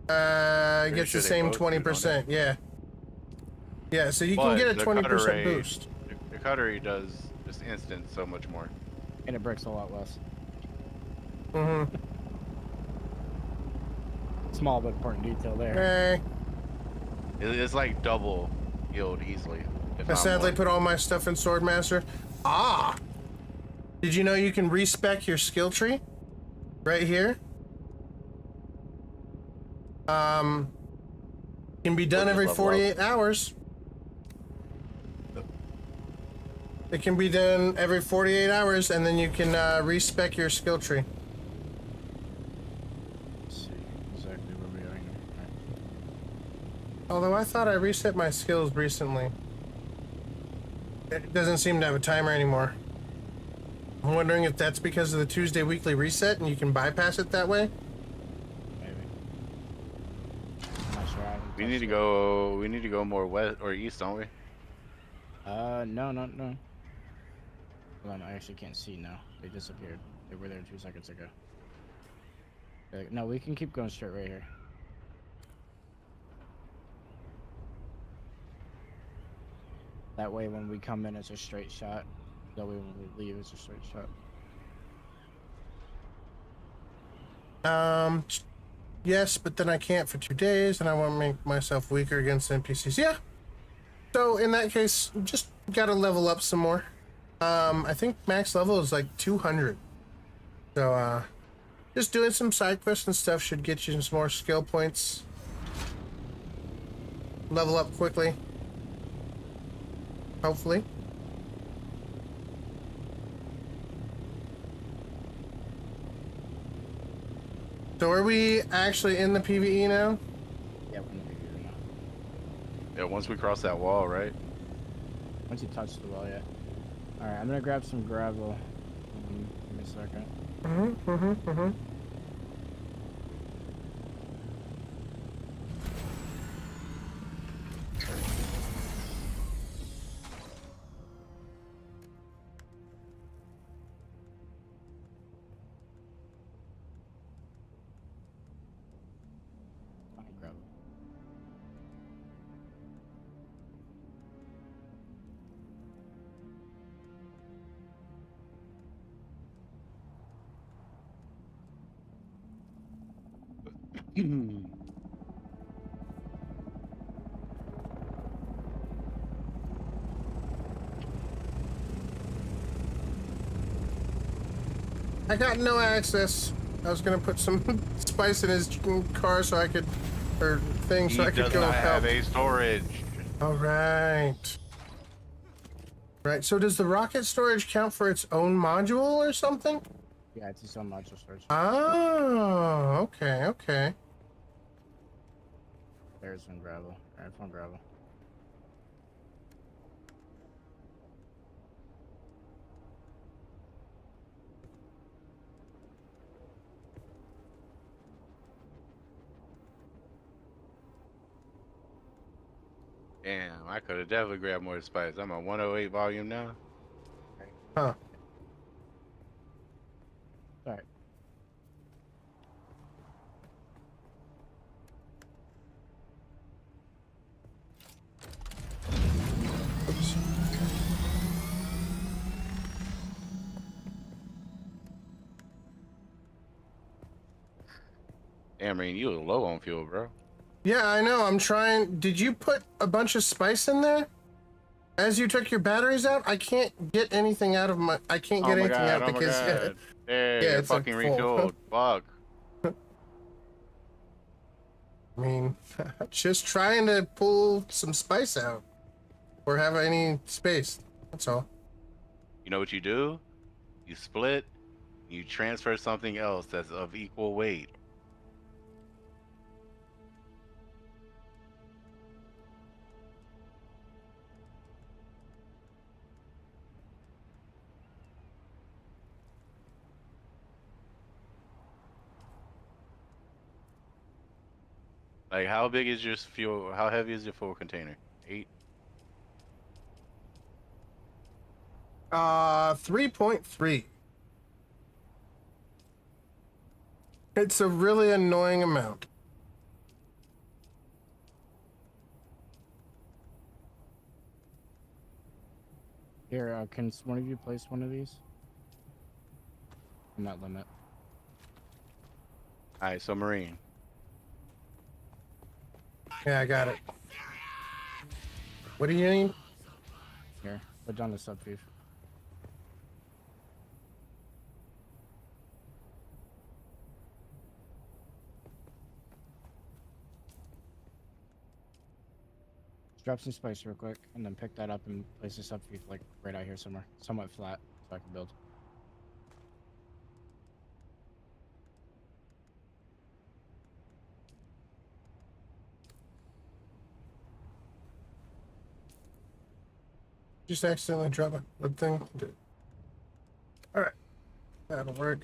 gets the same 20%. Yeah. So you can get a 20% boost. The cutlery does just instant so much more, and it breaks a lot less. Mm-hmm. Small but important detail there. Hey. It's like double yield easily. I sadly put all my stuff in Swordmaster. Did you know you can respec your skill tree? Right here. Can be done every 48 hours. It can be done every 48 hours, and then you can respec your skill tree. Let's see exactly where we are here. Although I thought I reset my skills recently. It doesn't seem to have a timer anymore. I'm wondering if that's because of the Tuesday weekly reset and you can bypass it that way. Maybe. I'm not sure. We need to go more west or east, don't we? No. Hold on, I actually can't see now. They disappeared. They were there 2 seconds ago. No, we can keep going straight right here. That way when we come in, it's a straight shot. That way when we leave, it's a straight shot. Yes, but then I can't for 2 days, and I want to make myself weaker against NPCs. Yeah. So in that case, just gotta level up some more. I think max level is like 200. So, just doing some side quests and stuff should get you some more skill points. Level up quickly. Hopefully. So are we actually in the PvE now? Yeah, we're in the PvE now. Yeah, once we cross that wall, right? Once you touch the wall, yeah. Alright, I'm gonna grab some gravel. Give me a second. Fine, gravel. I got no access. I was gonna put some spice in his car so I could, or thing, so I could does go not help. have a storage. All right. Right. So does the rocket storage count for its own module or something? Yeah, it's its own module storage. Oh, okay, okay. There's some gravel. Alright, I found gravel. Damn, I could have definitely grabbed more spice. I'm on 108 volume now. Huh. Alright. Oops. Damn, Marine, you were low on fuel, bro. Yeah, I know. I'm trying. Did you put a bunch of spice in there? As you took your batteries out, I can't get anything out of my. I can't get anything out because. God. Hey, Yeah, you're it's like fucking full. refueled. Fuck. I mean, just trying to pull some spice out, or have any space. That's all. You know what you do? You split. You transfer something else that's of equal weight. Like, how big is your fuel? How heavy is your fuel container? 8? 3.3. It's a really annoying amount. Here, can one of you place one of these? In that limit. Alright, so Marine. Yeah, I got it. What do you need? Here, put down the subfeed. Drop some spice real quick, and then pick that up and place the subfeed like right out here somewhere, somewhat flat, so I can build. Just accidentally drop a thing. All right, that'll work.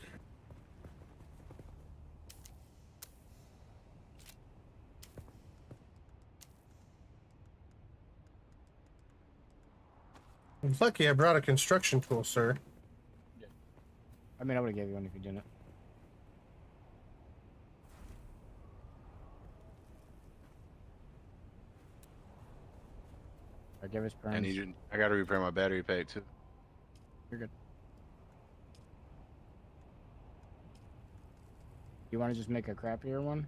I'm lucky I brought a construction tool, sir. I mean, I would have gave you one if you didn't. I give us I burns. need you. I gotta repair my battery pack too. You're good. You want to just make a crappier one?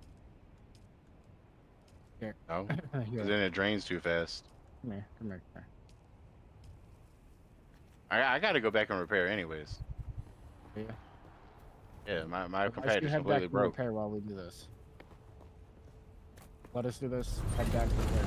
Here. No, Here. because then it drains too fast. Come here, come here, come here. I gotta go back and repair anyways. Yeah. Yeah, my Why should compatitor's you head completely back to broke. repair while we do this? Let us do this. Head back to repair.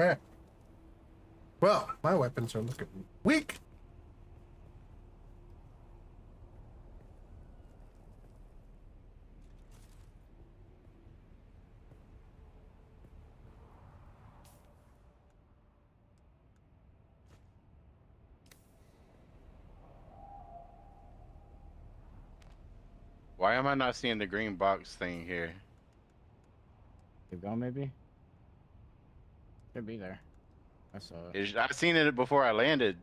Okay. Well, my weapons are looking weak. Why am I not seeing the green box thing here? Keep going, maybe. Should be there. I saw it. I seen it before I landed,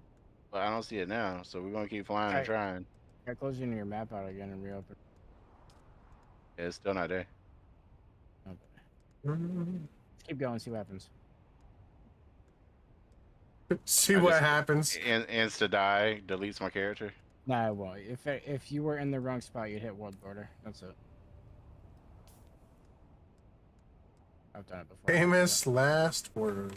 but I don't see it now. So we're gonna keep flying and trying. Try closing your map out again and reopen. Yeah, it's still not there. Okay. Let's keep going. See what happens. See what happens. Insta die deletes my character. Nah, it won't. If you were in the wrong spot, you'd hit world border. That's it. I've done it before. Famous last word.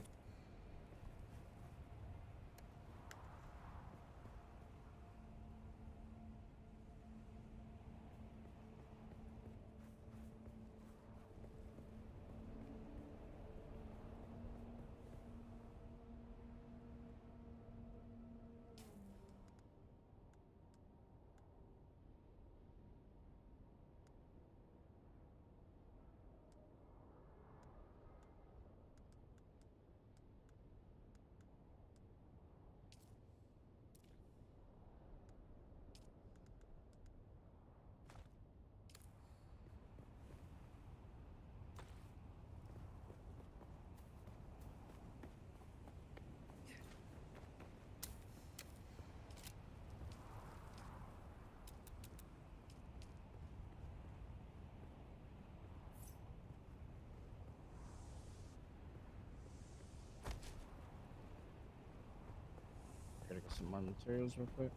Gotta get some more materials real quick.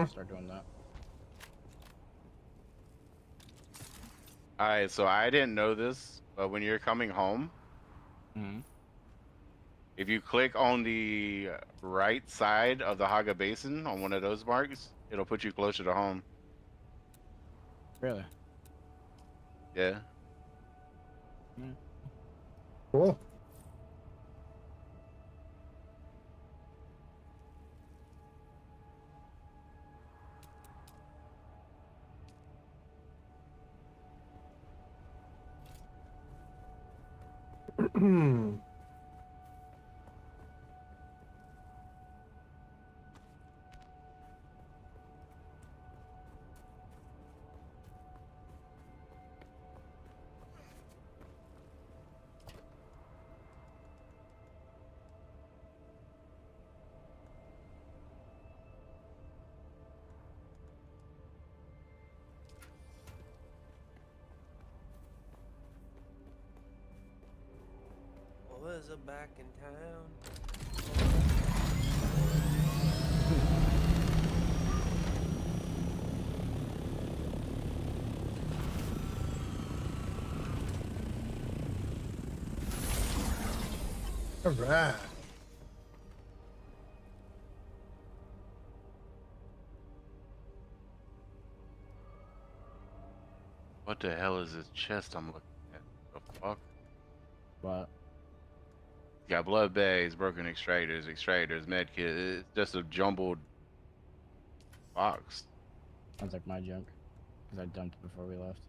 Start doing that. All right, so I didn't know this, but when you're coming home, if you click on the right side of the Haga Basin on one of those marks, it'll put you closer to home. Really? Yeah. Cool. Was a back in town. All right. What the hell is this chest I'm looking at? The fuck? What? You got blood bags, broken extractors, medkit. It's just a jumbled box. Sounds like my junk. Because I dumped it before we left.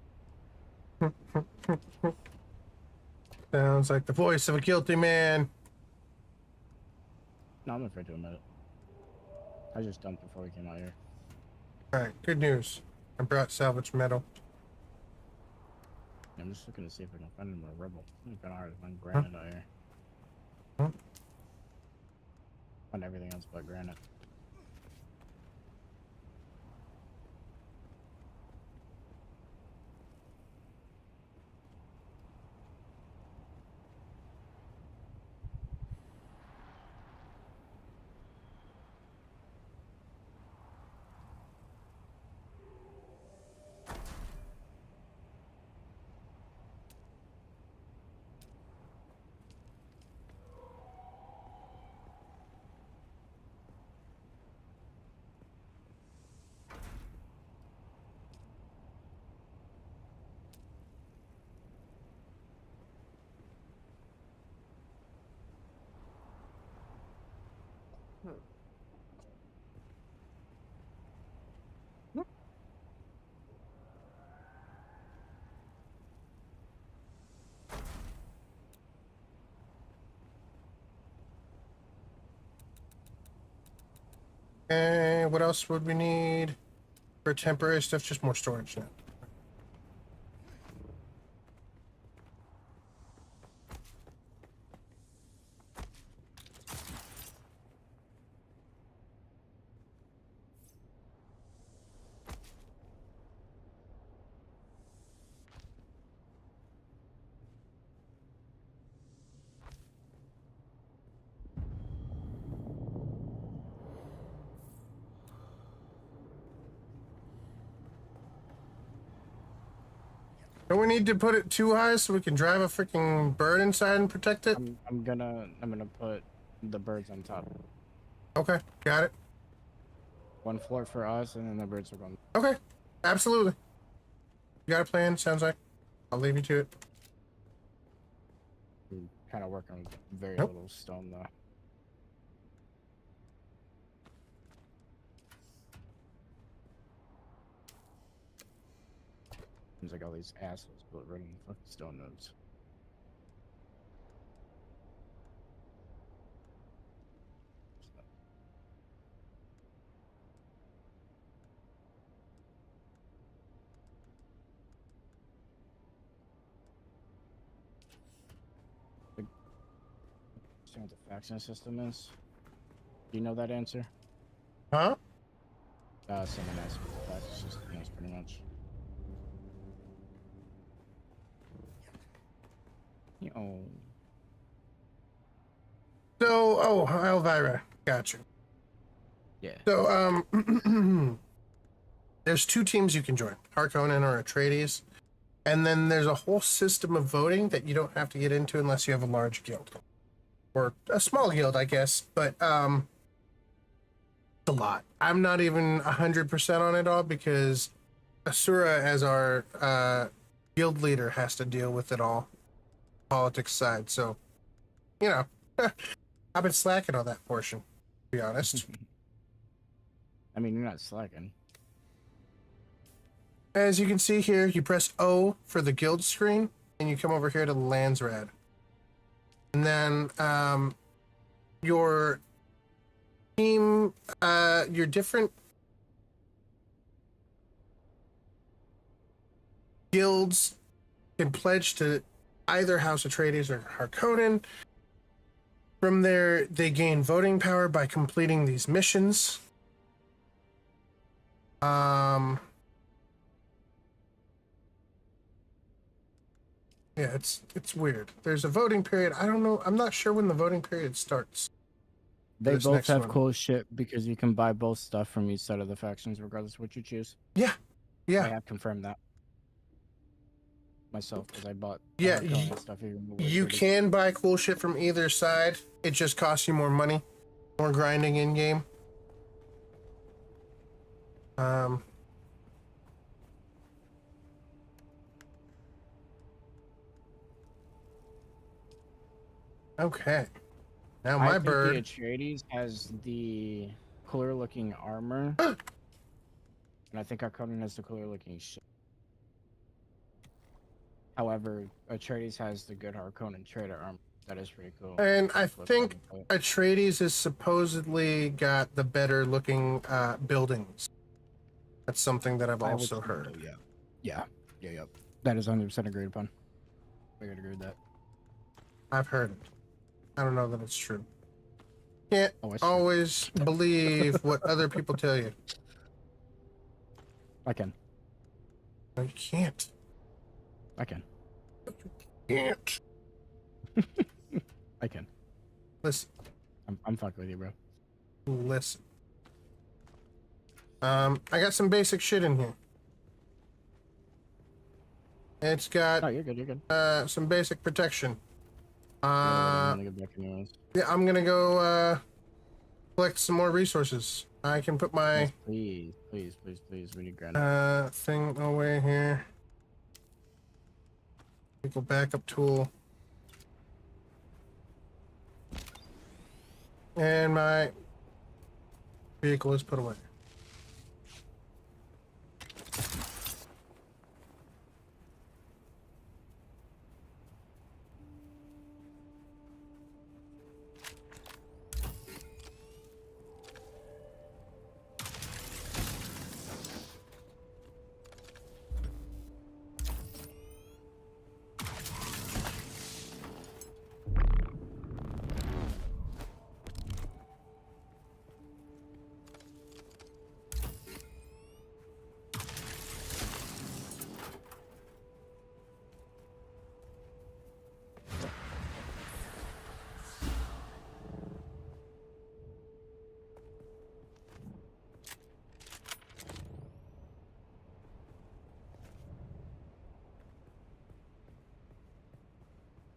Sounds like the voice of a guilty man. No, I'm afraid to admit it. I just dumped before we came out here. Alright, good news. I brought salvage metal. I'm just looking to see if I can find any more rebel. It's kind of hard to find granite out here. Find everything else but granite. Okay, what else would we need for temporary stuff? Just more storage now. Don't we need to put it too high so we can drive a freaking bird inside and protect it? I'm gonna put the birds on top. Okay, got it. One floor for us, and then the birds are going. Okay, absolutely. You got a plan? Sounds like. I'll leave you to it. I'm kind of working with very Nope. little stone though. Seems like all these assholes built running fucking stone nodes. Understand what the faction system is? Do you know that answer? Huh? Someone asked what the faction system is, pretty much. Oh. So, oh, Elvira, got you. Yeah. So, there's two teams you can join, Harkonnen or Atreides, and then there's a whole system of voting that you don't have to get into unless you have a large guild. Or a small guild, I guess, but, it's a lot. I'm not even 100% on it all because Asura, as our, guild leader, has to deal with it all. Politics side, so, you know, I've been slacking on that portion, to be honest. I mean, you're not slacking. As you can see here, you press O for the guild screen, and you come over here to the Landsrad. And then your team, your different guilds can pledge to either House Atreides or Harkonnen. From there, they gain voting power by completing these missions. Yeah, it's weird. There's a voting period. I don't know. I'm not sure when the voting period starts. They This both next have one. cool shit because you can buy both stuff from each side of the factions, regardless of what you choose. Yeah, yeah. I have confirmed that myself because I bought the Yeah, Harkonnen stuff. Even with you British. can buy cool shit from either side. It just costs you more money, more grinding in game. Okay. Now I my think bird. the Atreides has the cooler looking armor, and I think Harkonnen has the cooler looking shit. However, Atreides has the good Harkonnen trader armor. That is pretty cool. And I Flip think side to it. Atreides has supposedly got the better looking buildings. That's something that I've I would also say heard. so, yeah. Yeah. That is 100% agreed upon. I could agree with that. I've heard it. I don't know that it's true. Can't Oh, it's true. always believe what other people tell you. I can. No, you can't. I can. Can't. I can. Listen. I'm fucking with you, bro. Listen. I got some basic shit in here. It's got Oh, you're good. some basic protection. I'm gonna get back in yours. Yeah, I'm gonna go collect some more resources. I can put my Yes, please. We need granite. thing away here. Vehicle backup tool. And my vehicle is put away.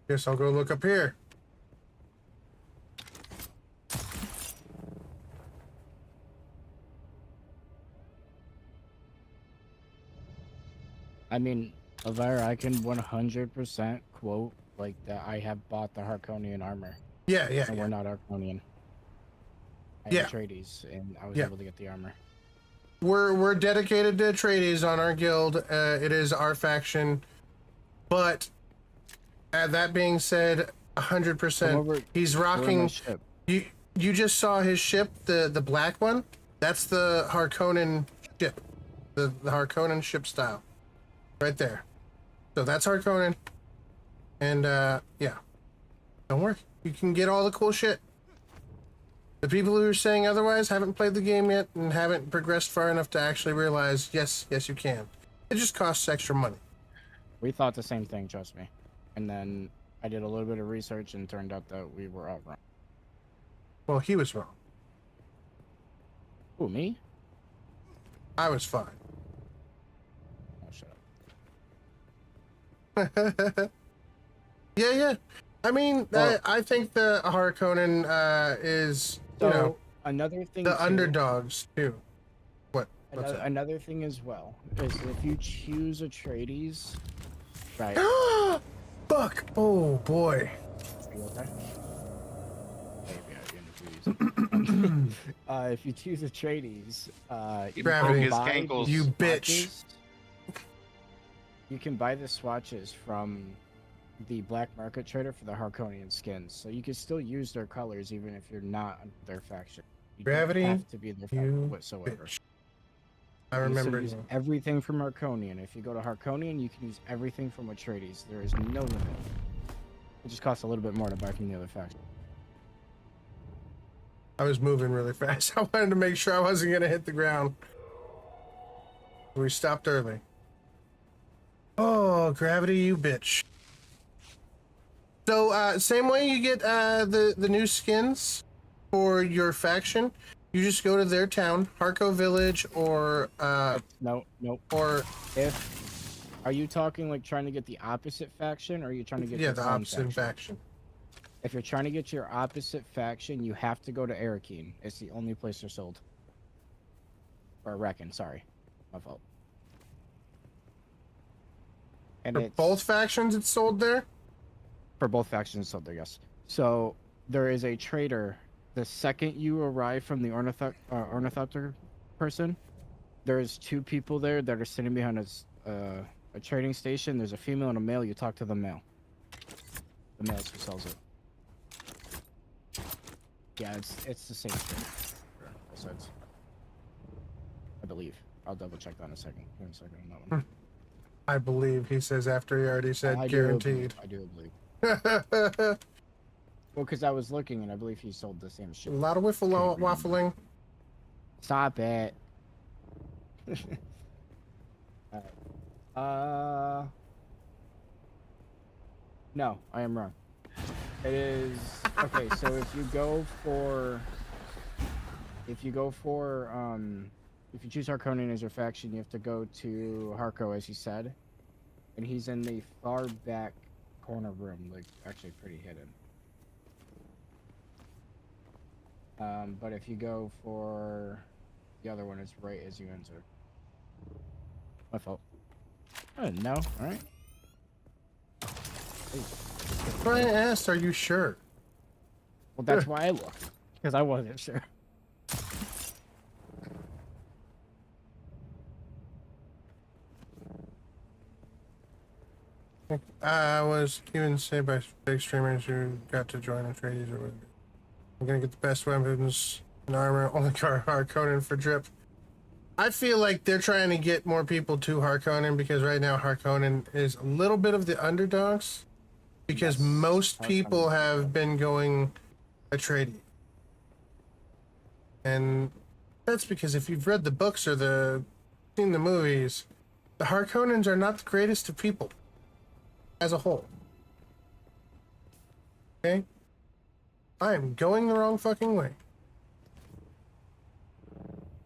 Guess I'll go look up here. I mean, Elvira, I can 100% quote like that. I have bought the Harkonian armor. Yeah, yeah, And yeah. we're not Harkonian. I Yeah. have Atreides, and I was Yeah. able to get the armor. We're dedicated to Atreides on our guild. It is our faction, but that being said, 100%. He's rocking. You just saw his ship, the black one. That's the Harkonnen ship, the Harkonnen ship style, right there. So that's Harkonnen, and yeah, don't worry, you can get all the cool shit. The people who are saying otherwise haven't played the game yet and haven't progressed far enough to actually realize, yes, you can. It just costs extra money. We thought the same thing, trust me. And then I did a little bit of research and turned out that we were all wrong. Well, he was wrong. Who, me? I was fine. Oh, shut up. Yeah. I mean, I think the Harkonnen is, you know, another thing. The underdogs too. What? What's that? Another thing as well is if you choose Atreides, right? Fuck! Oh boy. Are you okay? Maybe if you choose Atreides, you Gravity. can buy cankles. You bitch. swatches. You can buy the swatches from the black market trader for the Harkonian skins, so you can still use their colors even if you're not their faction. You Gravity, don't have to be their faction whatsoever. bitch. I You can remember still use you. everything from Harkonian. If you go to Harkonian, you can use everything from Atreides. There is no limit. It just costs a little bit more to buy from the other faction. I was moving really fast. I wanted to make sure I wasn't gonna hit the ground. We stopped early. Oh, Gravity, you bitch. So, same way you get the new skins for your faction, you just go to their town, Harko Village, or Nope. or Are you talking like trying to get the opposite faction, or are you trying to get yeah, your the own opposite faction. If you're trying to get your opposite faction, you have to go to Arakeen. It's the only place they're sold. Or Reckon, sorry. My fault. And For both factions, it's sold there. For both factions, sold there, yes. So there is a trader. The second you arrive from the Ornithopter person, there's two people there that are sitting behind a trading station. There's a female and a male. You talk to the male. The male who sells it. Yeah, it's the same thing. For both sides. I believe. I'll double check that in a second. Give me a second on that one. I believe he says after he already said guaranteed. I do believe. Well, because I was looking and I believe he sold the same shit. A lot of waffling. Stop it. No, I am wrong. It is okay. So if you choose Harkonnen as your faction, you have to go to Harko, as you said, and he's in the far back corner room, like actually pretty hidden. But if you go for the other one, it's right as you enter. My fault. No, all right. I asked, are you sure? Well, that's why I looked, because I wasn't sure. I was even said by big streamers who got to join Atreides or whatever. I'm gonna get the best weapons and armor, only Harkonnen for drip. I feel like they're trying to get more people to Harkonnen because right now Harkonnen is a little bit of the underdogs because most people have been going Atreides. And that's because if you've read the books or seen the movies, the Harkonnens are not the greatest of people as a whole. Okay? I am going the wrong fucking way.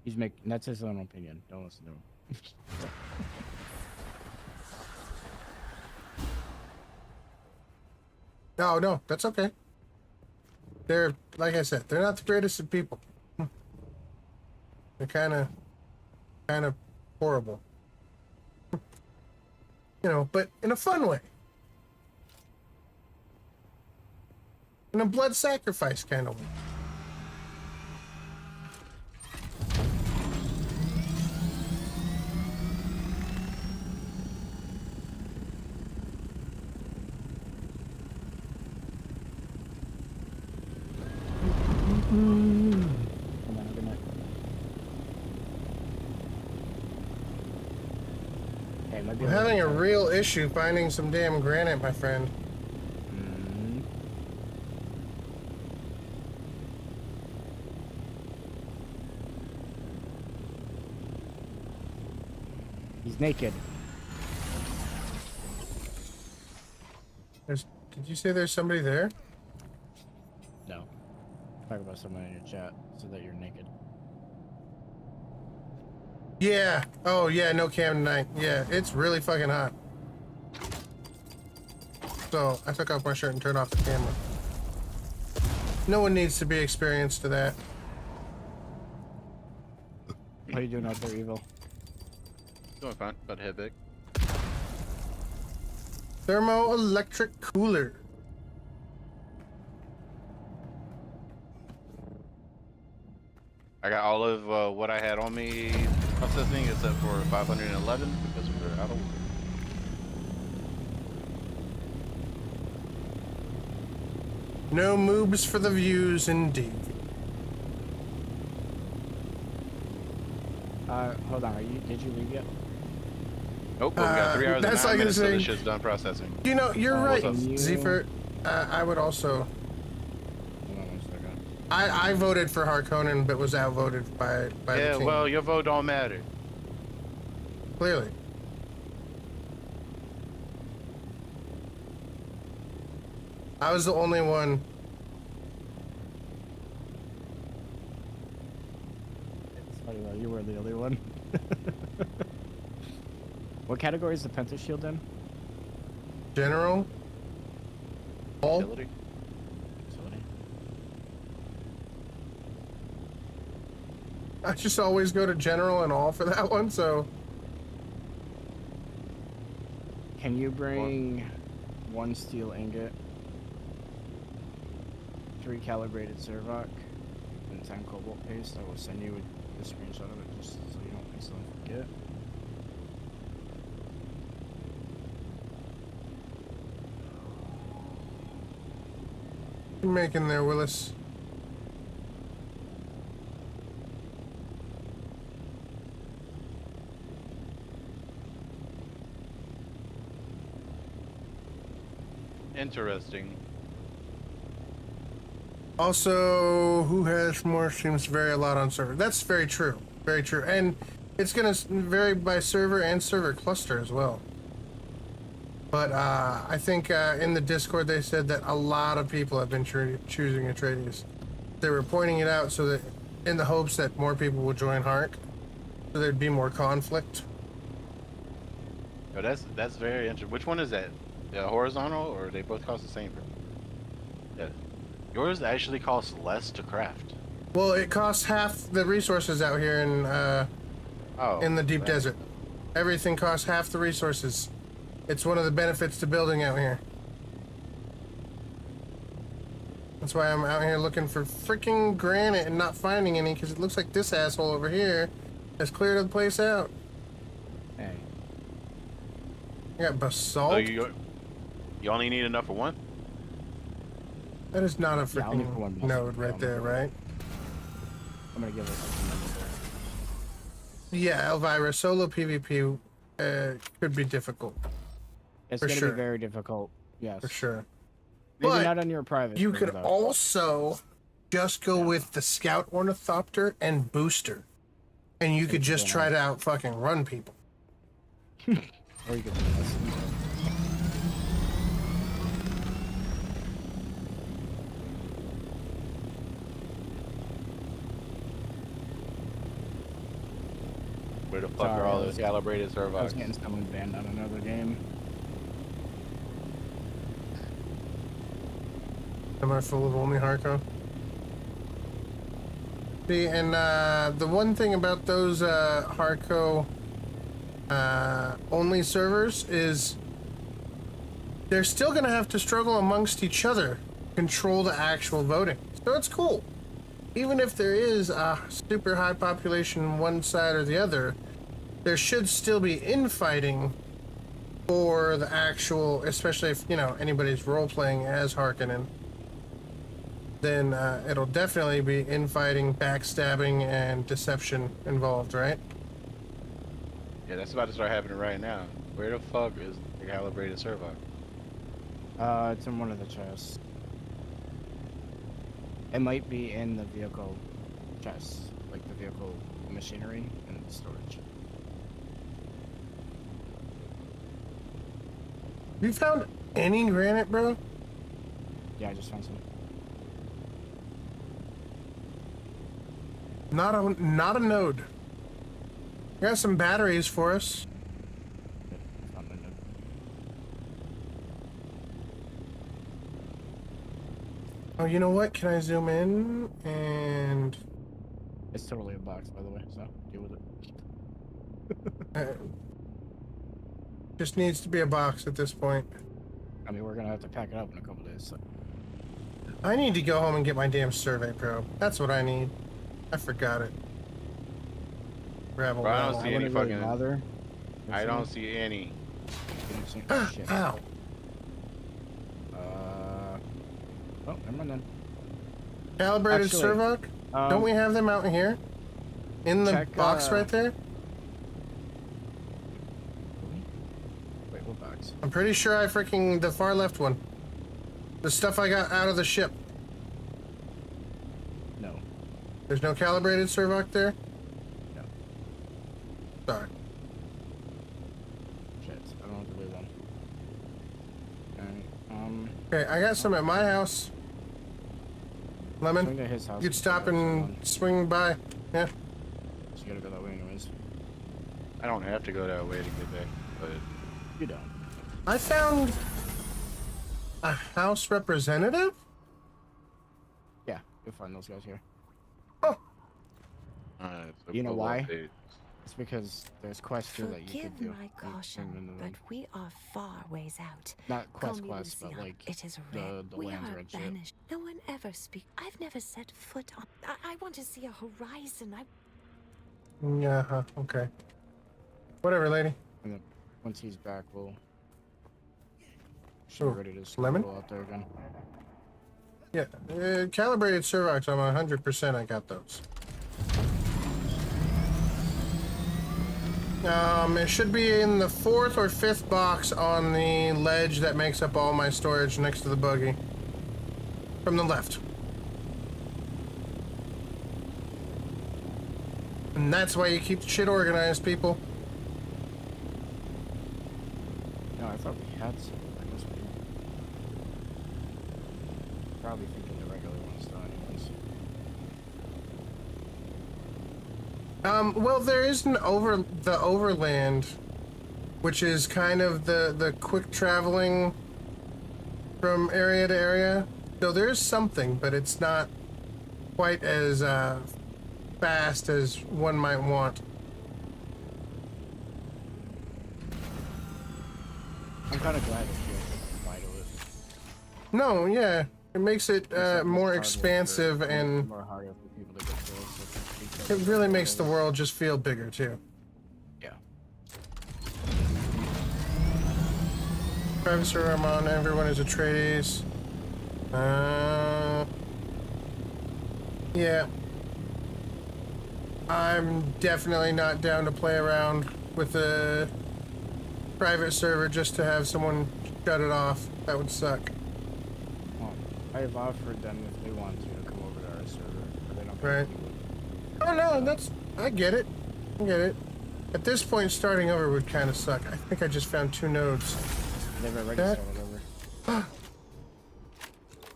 He's making, that's his own opinion. Don't listen to him. Oh, no, that's okay. They're, like I said, they're not the greatest of people. They're kind of horrible. You know, but in a fun way. In a blood sacrifice kind of way. We're having a real issue finding some damn granite, my friend. He's naked. Did you say there's somebody there? No. Talk about someone in your chat so that you're naked. Yeah. Oh, yeah, no cam tonight. Yeah, it's really fucking hot. So, I took off my shirt and turned off the camera. No one needs to be experienced to that. How you doing out there, Evil? Doing fine. About to head back. Thermoelectric cooler. I got all of what I had on me processing except for 511 because we're out of order. No moobs for the views, indeed. Hold on. Did you leave yet? Nope. We got 3 hours and that's 9 like minutes till saying- this shit's done processing. You know, you're right, what's up? Zephyr. I would also... Hold on 1 second. I voted for Harkonnen, but was outvoted by the Yeah, team. well, your vote don't matter. Clearly. I was the only one. Sorry, well, you were the only one. What category is the Penta Shield in? General? All? Utility. I just always go to general and all for that one, so... Can you bring 1 steel ingot, 3 calibrated Servoc, and 10 cobalt paste? I will send you a screenshot of it just so you don't accidentally forget. What you making there, Willis? Interesting. Also, who has more streams vary a lot on server. That's very true. Very true. And it's going to vary by server and server cluster as well. But I think in the Discord they said that a lot of people have been choosing Atreides. They were pointing it out so that in the hopes that more people will join Hark, so there'd be more conflict. Oh, that's very interesting. Which one is that? The horizontal, or they both cost the same? Yeah. Yours actually costs less to craft. Well, it costs half the resources out here in the deep desert. Everything costs half the resources. It's one of the benefits to building out here. That's why I'm out here looking for freaking granite and not finding any, because it looks like this asshole over here has cleared the place out. Hey. You got basalt. So you only need enough for 1? That is not a Yeah, only for freaking 1 node right there, right? I'm gonna give it something. Yeah, Elvira, solo PvP could be difficult. It's For gonna sure. be very difficult. Yes. For sure. Maybe But not on your private. You server, could though. also just go with the Scout Ornithopter and Booster. And you could just try to out fucking run people. Or you could do this. Where the fuck are all those calibrated I was Servocs? getting someone banned on another game. Am I full of only Harco? See, and the one thing about those Harco only servers is they're still gonna have to struggle amongst each other, control the actual voting. So it's cool. Even if there is a super high population one side or the other, there should still be infighting for the actual, especially if, you know, anybody's role-playing as Harkonnen. Then it'll definitely be infighting, backstabbing, and deception involved, right? Yeah, that's about to start happening right now. Where the fuck is the calibrated servo? It's in one of the chests. It might be in the vehicle chest, like the vehicle machinery and storage. You found any granite, bro? Yeah, I just found some. Not a node. Got some batteries for us. Oh, you know what? Can I zoom in and... It's totally a box, by the way, so deal with it. Just needs to be a box at this point. I mean, we're gonna have to pack it up in a couple days, so. I need to go home and get my damn survey probe. That's what I need. I forgot it. Gravel. Bro, I don't see any really fucking... bother. I don't see any. Shit. Ow. Oh, never mind then. Calibrated Actually, Servoc? Don't we have them out here? In the check, box right there? Wait, what box? I'm pretty sure I freaking the far left one. The stuff I got out of the ship. No. There's no calibrated Servoc there? No. Sorry. Shit, I don't have the blue one. Alright, Okay, I got some at my house. Lemon, swing to his house. you'd stop and swing by. Yeah. So you gotta go that way anyways. I don't have to go that way to get back, but... You don't. I found a house representative? Yeah, you'll find those guys here. Oh. So You know pull why? up the- It's because there's quests here that you Forgive can do. my like, caution, in the- but we are far ways out. Not Call quest, me but Lucian. like It is the red. We lands are are and shit. banished. No one ever speak. I've never set foot on. I want to see a horizon. Yeah, okay. Whatever, lady. And then once he's back, we'll Ooh, get ready to lemon? go out there again. Yeah, calibrated Servocs, I'm 100% I got those. It should be in the 4th or 5th box on the ledge that makes up all my storage next to the buggy. From the left. And that's why you keep shit organized, people. No, I thought we had some. I guess we probably thinking the regular ones though anyways. Well, there is the overland, which is kind of the quick traveling from area to area. So there is something, but it's not quite as fast as one might want. I'm kind of glad that you applied to it. No, yeah, it makes it It's more harder expansive and more harder for people to get through. it really makes the world just feel bigger too. Yeah. Privacy room on, everyone is Atreides. Yeah. I'm definitely not down to play around with a private server just to have someone shut it off. That would suck. Well, I've offered them if they want to come over to our server, but they don't. Right. Oh no, I get it. I get it. At this point, starting over would kind of suck. I think I just found 2 nodes. They've already That- started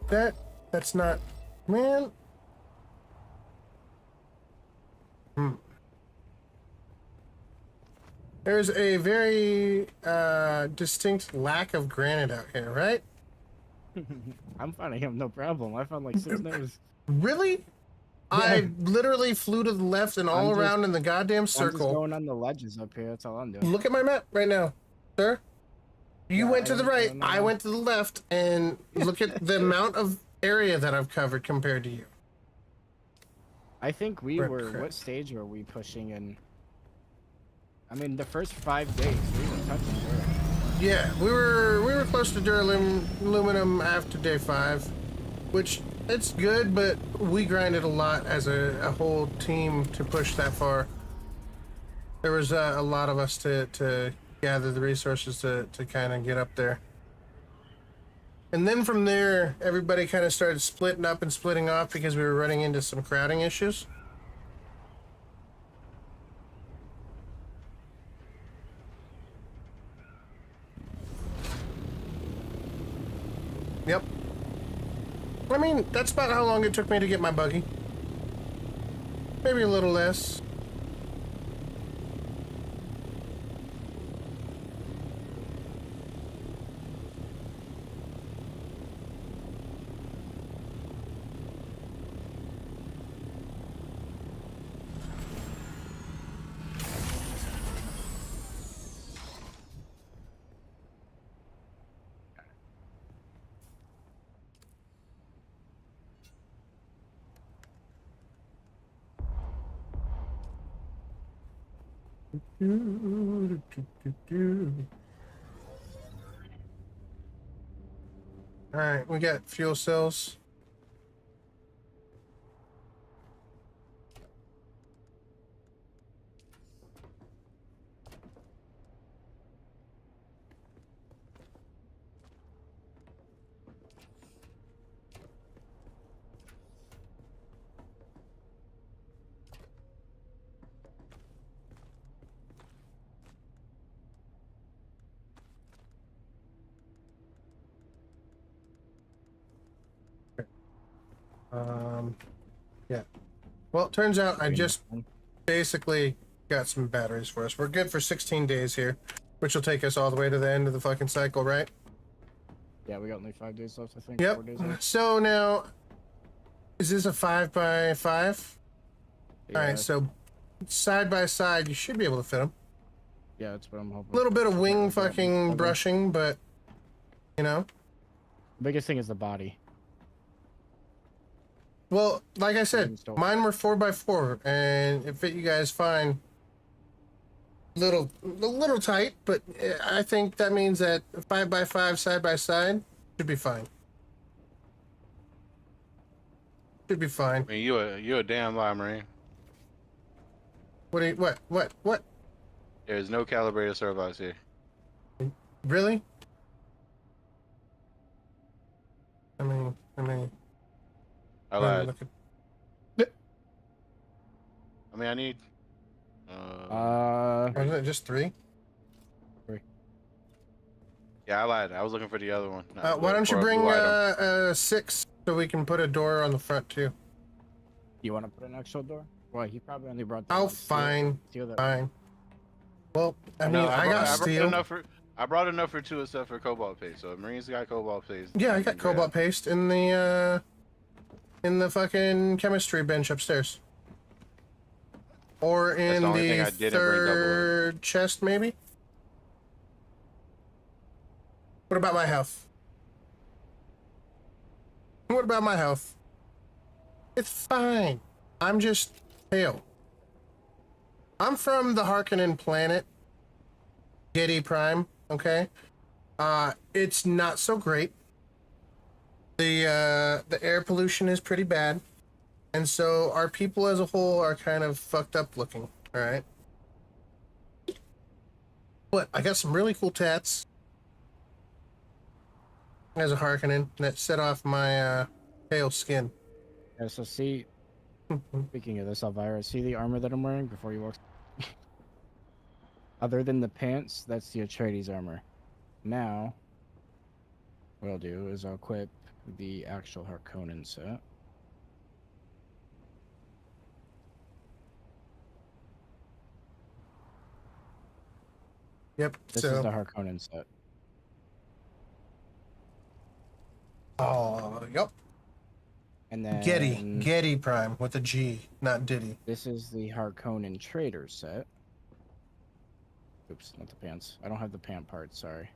over. That's not, man. There's a very distinct lack of granite out here, right? I'm finding him no problem. I found like 6 nose. Really? I literally flew to the left and all around in the goddamn I'm just circle. going on the ledges up here. That's all I'm doing. Look at my map right now, sir. You Yeah, went I to the don't- I right, don't know I why. went to the left, and look at the amount of area that I've covered compared to you. I think we Crap, were. crap. What stage were we pushing in? I mean, the first 5 days we were touching dirt. Yeah, we were close to aluminum after day 5, which it's good, but we grinded a lot as a whole team to push that far. There was a lot of us to gather the resources to kind of get up there. And then from there, everybody kind of started splitting up and splitting off because we were running into some crowding issues. Yep. I mean, that's about how long it took me to get my buggy. Maybe a little less. All right, we got fuel cells. Yeah. Well, it turns out I just basically got some batteries for us. We're good for 16 days here, which will take us all the way to the end of the fucking cycle, right? Yeah, we got only 5 days left, I think. Yep. 4 days left. So now, is this a 5x5? Yeah. All right, so side by side, you should be able to fit them. Yeah, that's what I'm hoping. A little bit of wing fucking brushing, but, you know. Biggest thing is the body. Well, like I said, mine were 4x4, and it fit you guys fine. A little tight, but I think that means that 5x5 side by side should be fine. Should be fine. I mean, you a damn lie, Marine. What? There's no calibrated servos here. Really? I mean. I lied. I mean, I need. Wasn't it just 3? 3. Yeah, I lied. I was looking for the other one. Why don't you bring 6 so we can put a door on the front too? You want to put an actual door? Well, he probably only brought. Oh, fine. Fine. Well, I mean, I got steel. I brought enough for 2 except for cobalt paste. So Marines got cobalt paste. Yeah, I got cobalt paste in the fucking chemistry bench upstairs. Or in the third chest, maybe? What about my health? What about my health? It's fine. I'm just pale. I'm from the Harkonnen planet. Getty Prime, okay? It's not so great. The air pollution is pretty bad. And so our people as a whole are kind of fucked up looking, alright? But I got some really cool tats as a Harkonnen that set off my pale skin. Yeah, so see, speaking of this, Elvira, see the armor that I'm wearing before you walk? Other than the pants, that's the Atreides armor. Now, what I'll do is I'll equip the actual Harkonnen set. Yep. This is the Harkonnen set. Oh, Yep. And then Getty Prime with a G, not Diddy. This is the Harkonnen Trader set. Oops, not the pants. I don't have the pant parts, sorry.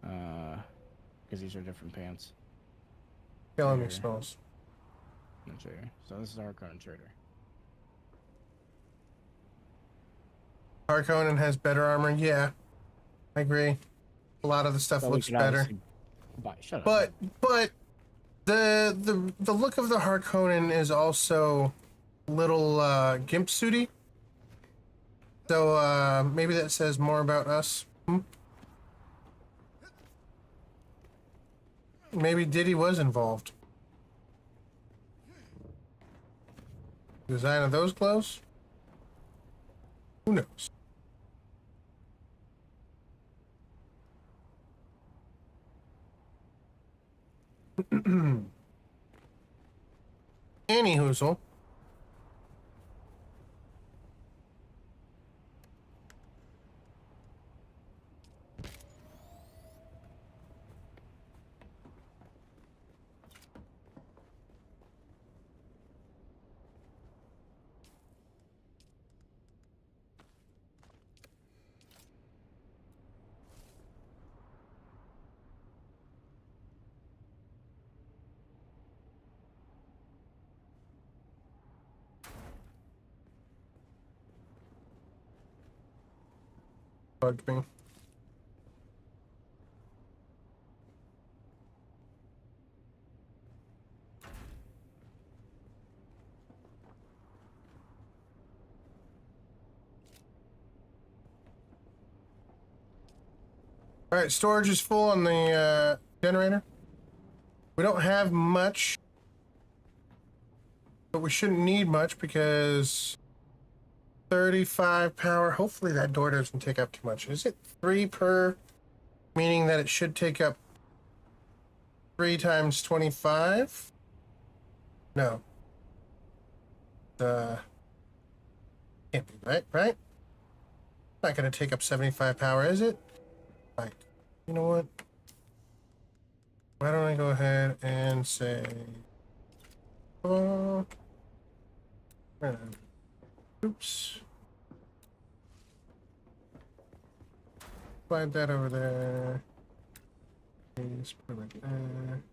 Because these are different pants. Killing me, Smalls. So this is the Harkonnen Trader. Harkonnen has better armor. Yeah, I agree. A lot of the stuff looks better. Shut up. But the look of the Harkonnen is also little gimp suity. So maybe that says more about us. Maybe Diddy was involved. Design of those clothes? Who knows? Any hoozle. Bugged me. All right, storage is full on the generator. We don't have much, but we shouldn't need much because 35 power. Hopefully that door doesn't take up too much. Is it 3 per? Meaning that it should take up 3 times 25? No. Can't be, right? Right? Not going to take up 75 power, is it? Right. You know what? Why don't I go ahead and say... oops. Slide that over there. Please put it right there.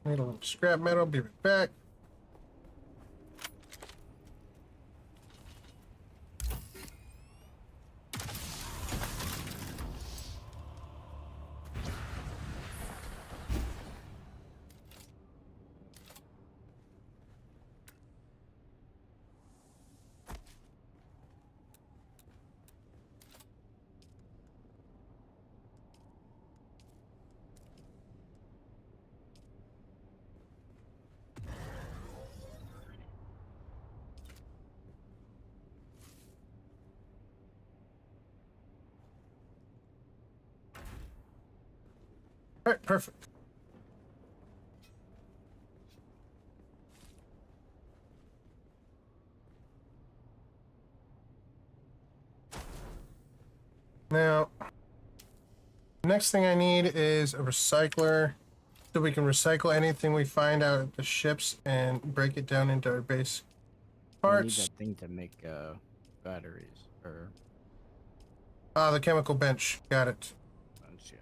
Need a little scrap metal. Be right back. All right, perfect. Now, next thing I need is a recycler so we can recycle anything we find out at the ships and break it down into our base parts. I need that thing to make batteries or. The chemical bench. Got it. Yeah.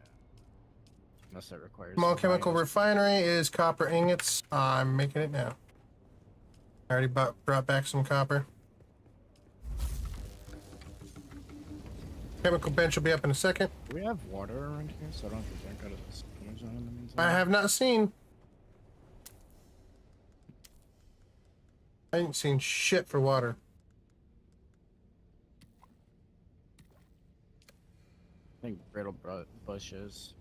Unless that requires. Small chemical refinery is copper ingots. I'm making it now. I already brought back some copper. Chemical bench will be up in a second. Do we have water around here so I don't have to drink out of this zone in the meantime? I have not seen. I ain't seen shit for water. I think brittle bushes.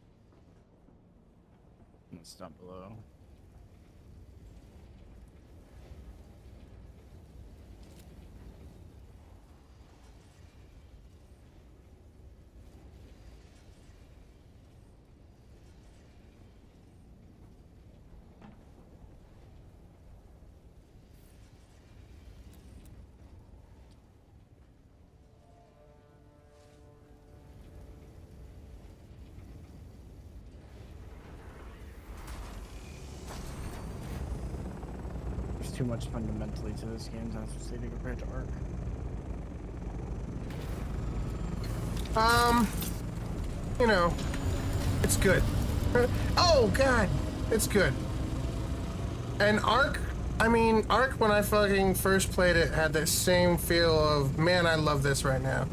It's down below. too much fundamentally to this game, to say, compared to Ark. You know, it's good. Oh God, it's good. And Ark, I mean, Ark, when I fucking first played it, had that same feel of, man, I love this right now.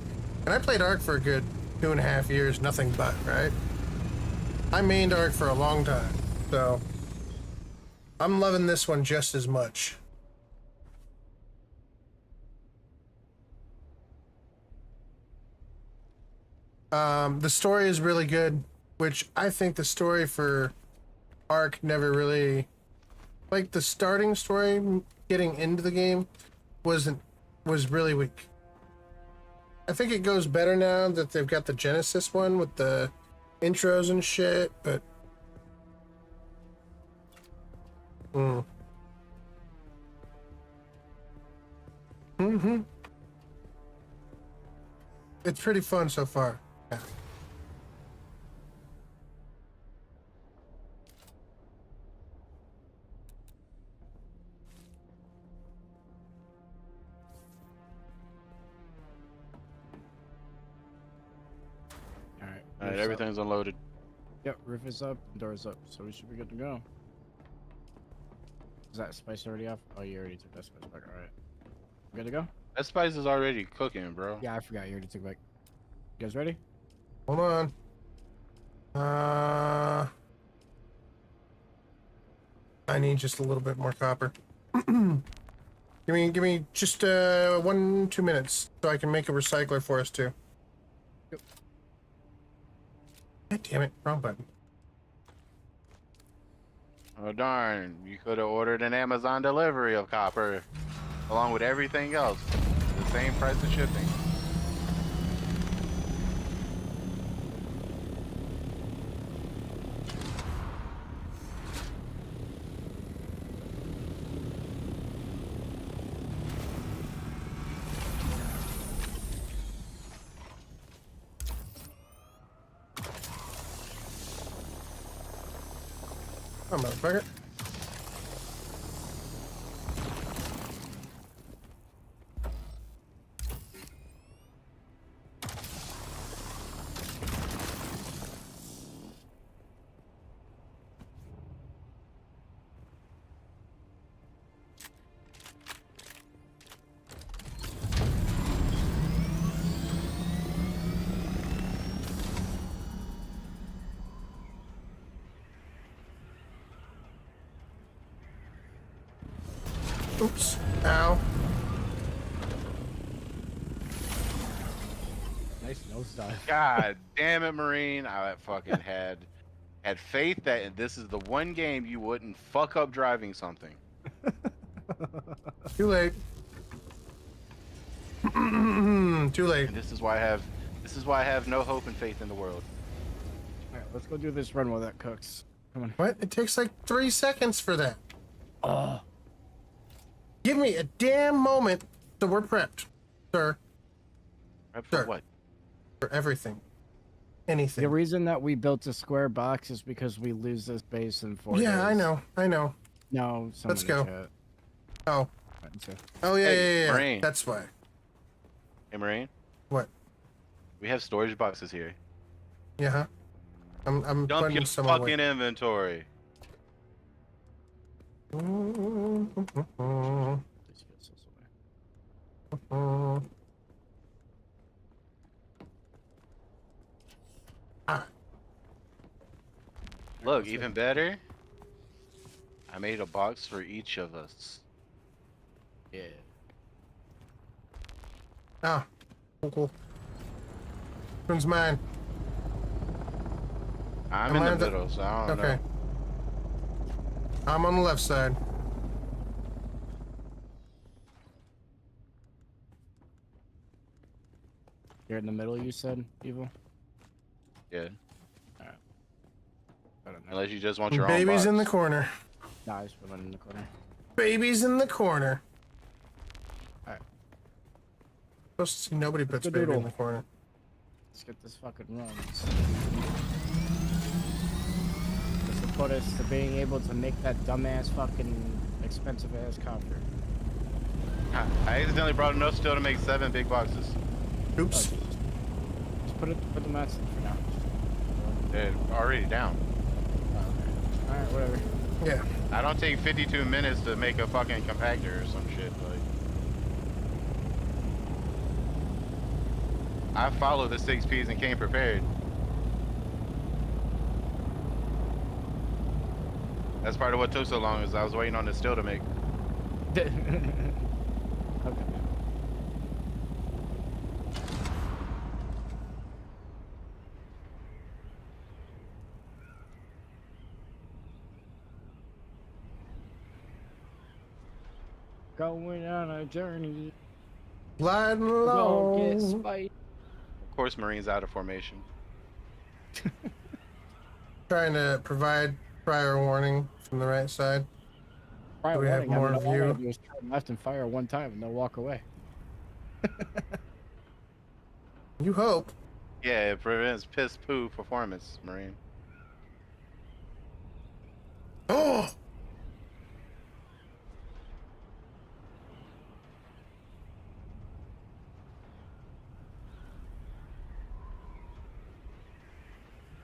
And I played Ark for a good 2.5 years, nothing but, right? I mained Ark for a long time, so I'm loving this one just as much. The story is really good, which I think the story for Ark never really, like the starting story, getting into the game, was really weak. I think it goes better now that they've got the Genesis one with the intros and shit, but it's pretty fun so far. Yeah. Alright, everything's unloaded. Yep, roof is up, doors up, so we should be good to go. Is that spice already off? Oh, you already took that spice back. Alright. Good to go? That spice is already cooking, bro. Yeah, I forgot you already took it back. You guys ready? Hold on. I need just a little bit more copper. Give me just 1-2 minutes so I can make a recycler for us too. Yep. God damn it, wrong button. Oh darn, you could have ordered an Amazon delivery of copper along with everything else. The same price of shipping. Oh, motherfucker. Oops. Ow. Nice nose dive. God damn it, Marine. I fucking had faith that this is the one game you wouldn't fuck up driving something. Too late. Too late. And this is why I have no hope and faith in the world. Alright, let's go do this run while that cooks. Come on. What? It takes like 3 seconds for that. Give me a damn moment so we're prepped, sir. Prepped for what? For everything. Anything. The reason that we built a square box is because we lose this base in 4 days. Yeah, I know. No, let's go. Chat. Oh. Oh yeah, Hey, yeah. Marine. That's why. Hey, Marine. What? We have storage boxes here. Yeah. Huh? I'm Dump putting your some fucking away. inventory. Look, even better. I made a box for each of us. Yeah. Ah. Cool. Which one's mine? I'm in the middle, so I don't know. I'm on the left side. You're in the middle, you said, Evil? Yeah. Alright. I don't know. Unless you just want your own Baby's box. in the corner. Nah, I just put one in the corner. Baby's in the corner. Alright. Supposed to see nobody puts Good baby doodle. in the corner. Let's get this fucking run. This will put us to being able to make that dumbass fucking expensive ass copter. I accidentally brought enough steel to make 7 big boxes. Oops. Just put the mats in for now. They're already down. Alright, whatever. Yeah. I don't take 52 minutes to make a fucking compactor or some shit. Like, I follow the 6 P's and came prepared. That's part of what took so long is I was waiting on the steel to make. Okay. Going on a journey. Gliding Don't get along. spite. Of course, Marine's out of formation. Trying to provide prior warning from the right side. Prior Do we have warning, more all I gotta view? do is turn left and fire one time and they'll walk away. You hope. Yeah, it prevents piss poo performance, Marine. Oh!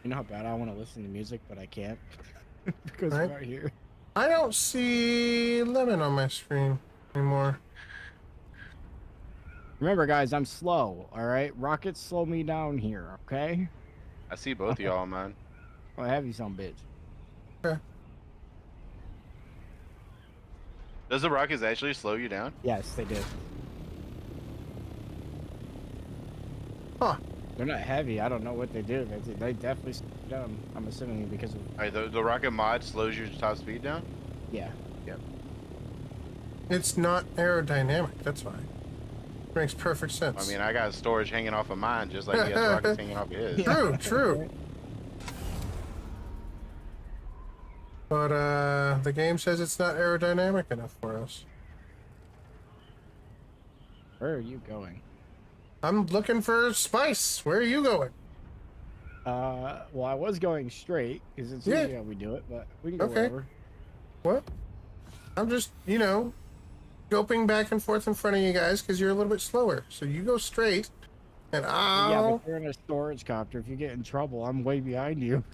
You know how bad I want to listen to music, but I can't because Right. we're out here. I don't see Lemon on my screen anymore. Remember, guys, I'm slow. All right, rockets slow me down here. Okay. I see both of y'all, man. I have you, some bitch. Okay. Does the rockets actually slow you down? Yes, they do. Huh. They're not heavy. I don't know what they do. They definitely slow you down. I'm assuming because of. Alright, the rocket mod slows your top speed down? Yeah. Yep. It's not aerodynamic, that's why. Makes perfect sense. I mean, I got storage hanging off of mine just like he has rockets hanging off of his. True, true. But the game says it's not aerodynamic enough for us. Where are you going? I'm looking for spice. Where are you going? Well, I was going straight because it's Yeah. usually how we do it, but we can go Okay. wherever. What? I'm just, scoping back and forth in front of you guys because you're a little bit slower. So you go straight, and Yeah, I'll... but you're in a storage copter. If you get in trouble, I'm way behind you.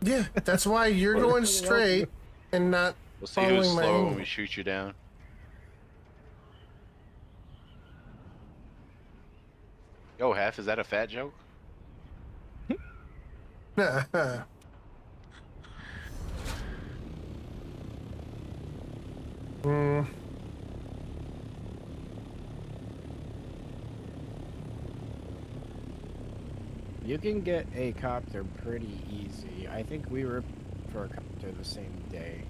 Yeah, that's why you're going straight and not We'll see who's following my slow when angle. we shoot you down. Yo, Half, is that a fat joke? Hmm. You can get a copter pretty easy. I think we were for a copter the same day.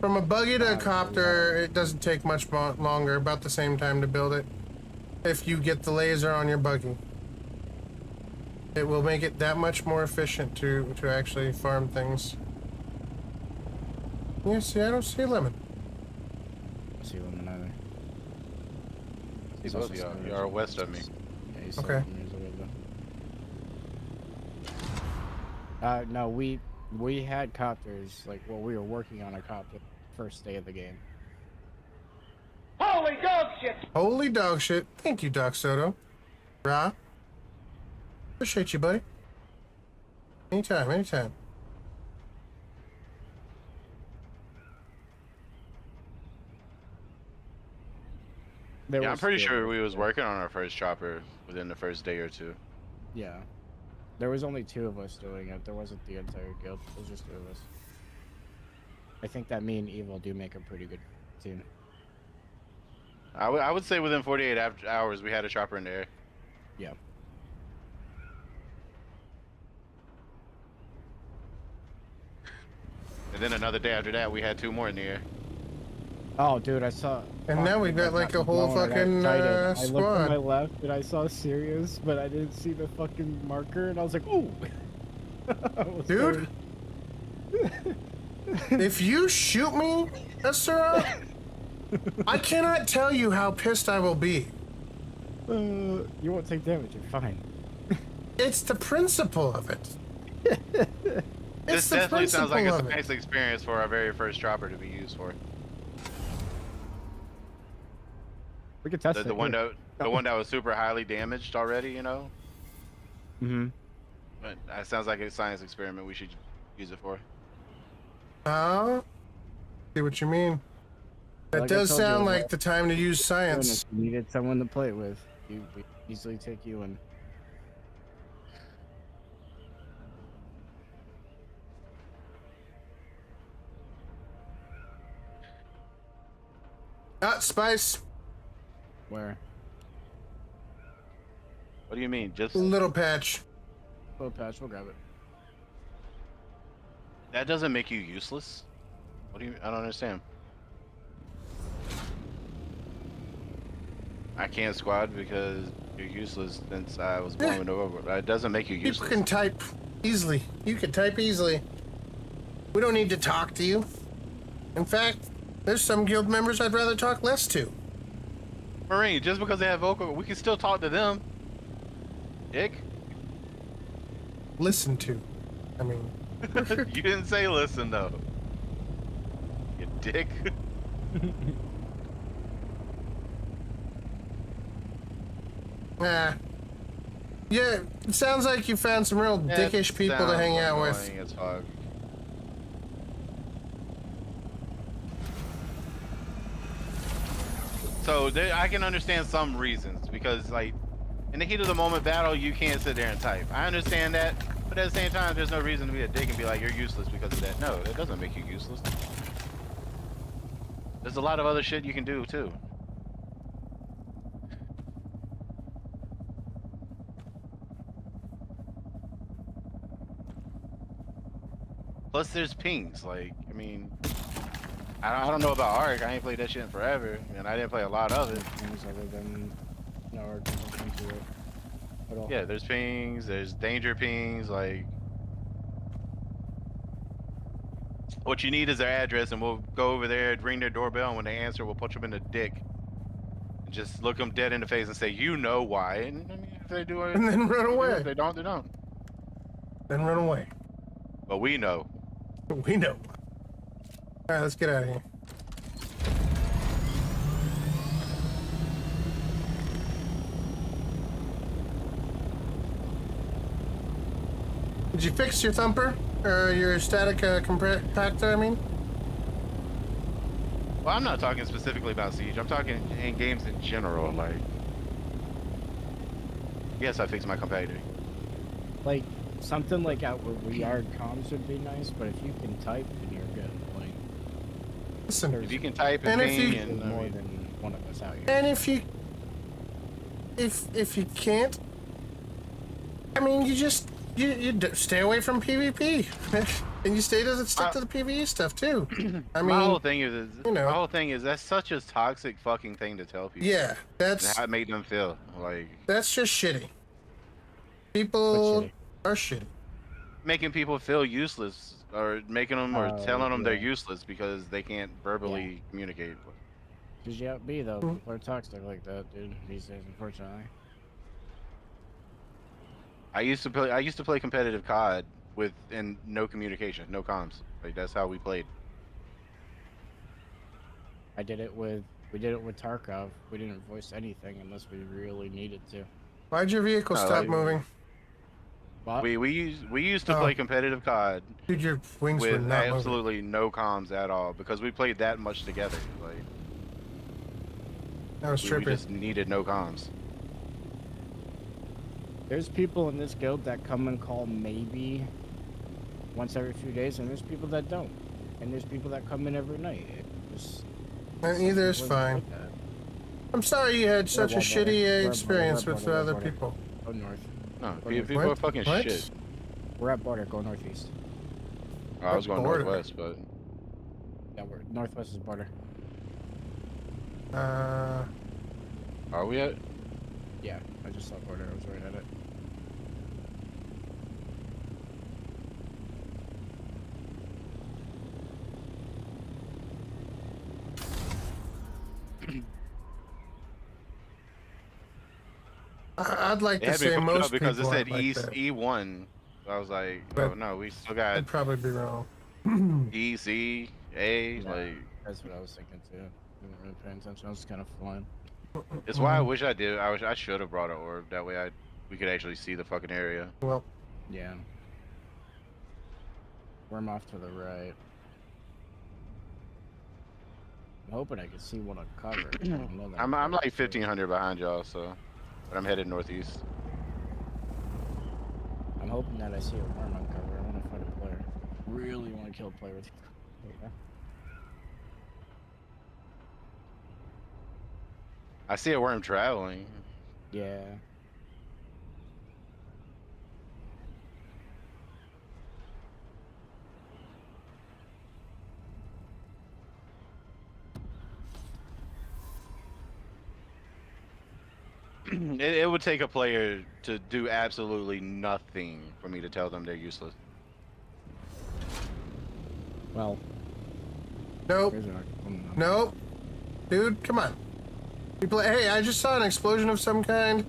From a buggy to a copter, it doesn't take much longer, about the same time to build it. If you get the laser on your buggy. It will make it that much more efficient to actually farm things. Yeah, see, I don't see Lemon. I see Lemon either. See both of y'all. You are west of me. Yeah, he's Okay. 7 years away, though. No, we had copters, we were working on a copter first day of the game. Holy dog shit! Holy dog shit. Thank you, Doc Soto. Ra. Appreciate you, buddy. Anytime, anytime. Yeah, I'm pretty sure we was working on our first chopper within the first day or two. Yeah. There was only 2 of us doing it. There wasn't the entire guild. It was just 2 of us. I think that me and Evil do make a pretty good team. I would say within 48 hours we had a chopper in the air. Yeah. And then another day after that we had 2 more in the air. Oh, dude, I saw. And now we've got like a whole fucking I looked to my squad. left and I saw Sirius, but I didn't see the fucking marker, and I was like, "Ooh." Dude, if you shoot me, Esra, I cannot tell you how pissed I will be. You won't take damage. You're fine. It's the principle of it. This the definitely sounds like principle it's a of it. nice experience for our very first chopper to be used for. We could test The it. one here. that the one that was super highly damaged already, you know. Mm-hmm. But that sounds like a science experiment. We should use it for. See what you mean. That Like I does told you, sound bro, like the time to use science. if you needed someone to play it with, we easily take you in. Spice. Where? What do you mean? Just Little patch. Little patch. We'll grab it. that doesn't make you useless. What do you? I don't understand. I can't squad because you're useless since I was blown over. That doesn't make you People useless. can type easily. You can type easily. We don't need to talk to you. In fact, there's some guild members I'd rather talk less to. Marine, just because they have vocal, we can still talk to them. Dick. Listen to. I mean. You didn't say listen though. You dick. Yeah, it sounds like you found some real dickish people to hang out with. As fuck. So I can understand some reasons because, like, in the heat of the moment battle, you can't sit there and type. I understand that, but at the same time, there's no reason to be a dick and be like, you're useless because of that. No, it doesn't make you useless. There's a lot of other shit you can do too. Plus, there's pings. Like, I mean, I don't know about Ark. I ain't played that shit in forever, and I didn't play a lot of it. Things other than no Ark doesn't into it at all. Yeah, there's pings. There's danger pings. Like, what you need is their address, and we'll go over there, ring their doorbell, and when they answer, we'll punch them in the dick. And just look them dead in the face and say, "You know why?" And I mean, if they do it, And then run away. If they don't, they don't. Then run away. But we know. We know. Alright, let's get out of here. Did you fix your thumper? Or your static compactor, I mean? Well, I'm not talking specifically about Siege. I'm talking in games in general. Like, yes, I fixed my compactor. Like, something like out where we are, comms would be nice, but if you can type, then you're good. Like, listen, if you can type and ping, and more than one of us out here. And if you can't, I mean, you just stay away from PvP, and you stay to stick to the PvE stuff too. I mean, my whole thing is, you know, my whole thing is that's such a toxic fucking thing to tell people. Yeah, that's how it made them feel. Like, that's just shitty. People are shitty. Making people feel useless, or making them, or telling them they're useless because they can't verbally communicate. Cause yeah, though, people are toxic like that, dude. These days, unfortunately. I used to play competitive COD with no communication, no comms. Like, that's how we played. We did it with Tarkov. We didn't voice anything unless we really needed to. Why'd your vehicle stop moving? What? We used to play competitive COD. Dude, your wings were with not moving. absolutely no comms at all because we played that much together. Like, that was we trippy. just needed no comms. There's people in this guild that come and call maybe once every few days, and there's people that don't. And there's people that come in every night. And either is fine. I'm sorry you had such a shitty experience with other people. Go north. No, people are fucking shit. We're at border. Go northeast. Oh, I was going northwest, but yeah, we're northwest is border. Are we at? Yeah, I just saw border. I was right at it. I'd like to say most because it people said like East that. E1. I was like, But oh no, we still got I'd probably be wrong. E, C, A. Yeah, like, that's what I was thinking too. Didn't really pay attention. I was kind of flying. It's why I wish I did. I should have brought an orb. That way we could actually see the fucking area. Well, yeah. Worm off to the right. I'm hoping I can see one on cover. I'm like 1500 behind y'all, so, but I'm headed northeast. I'm hoping that I see a worm on cover. I want to find a player. Really want to kill a player with. Yeah. I see a worm traveling. Yeah. It would take a player to do absolutely nothing for me to tell them they're useless. Well. Nope. Nope. Dude, come on. People, hey, I just saw an explosion of some kind.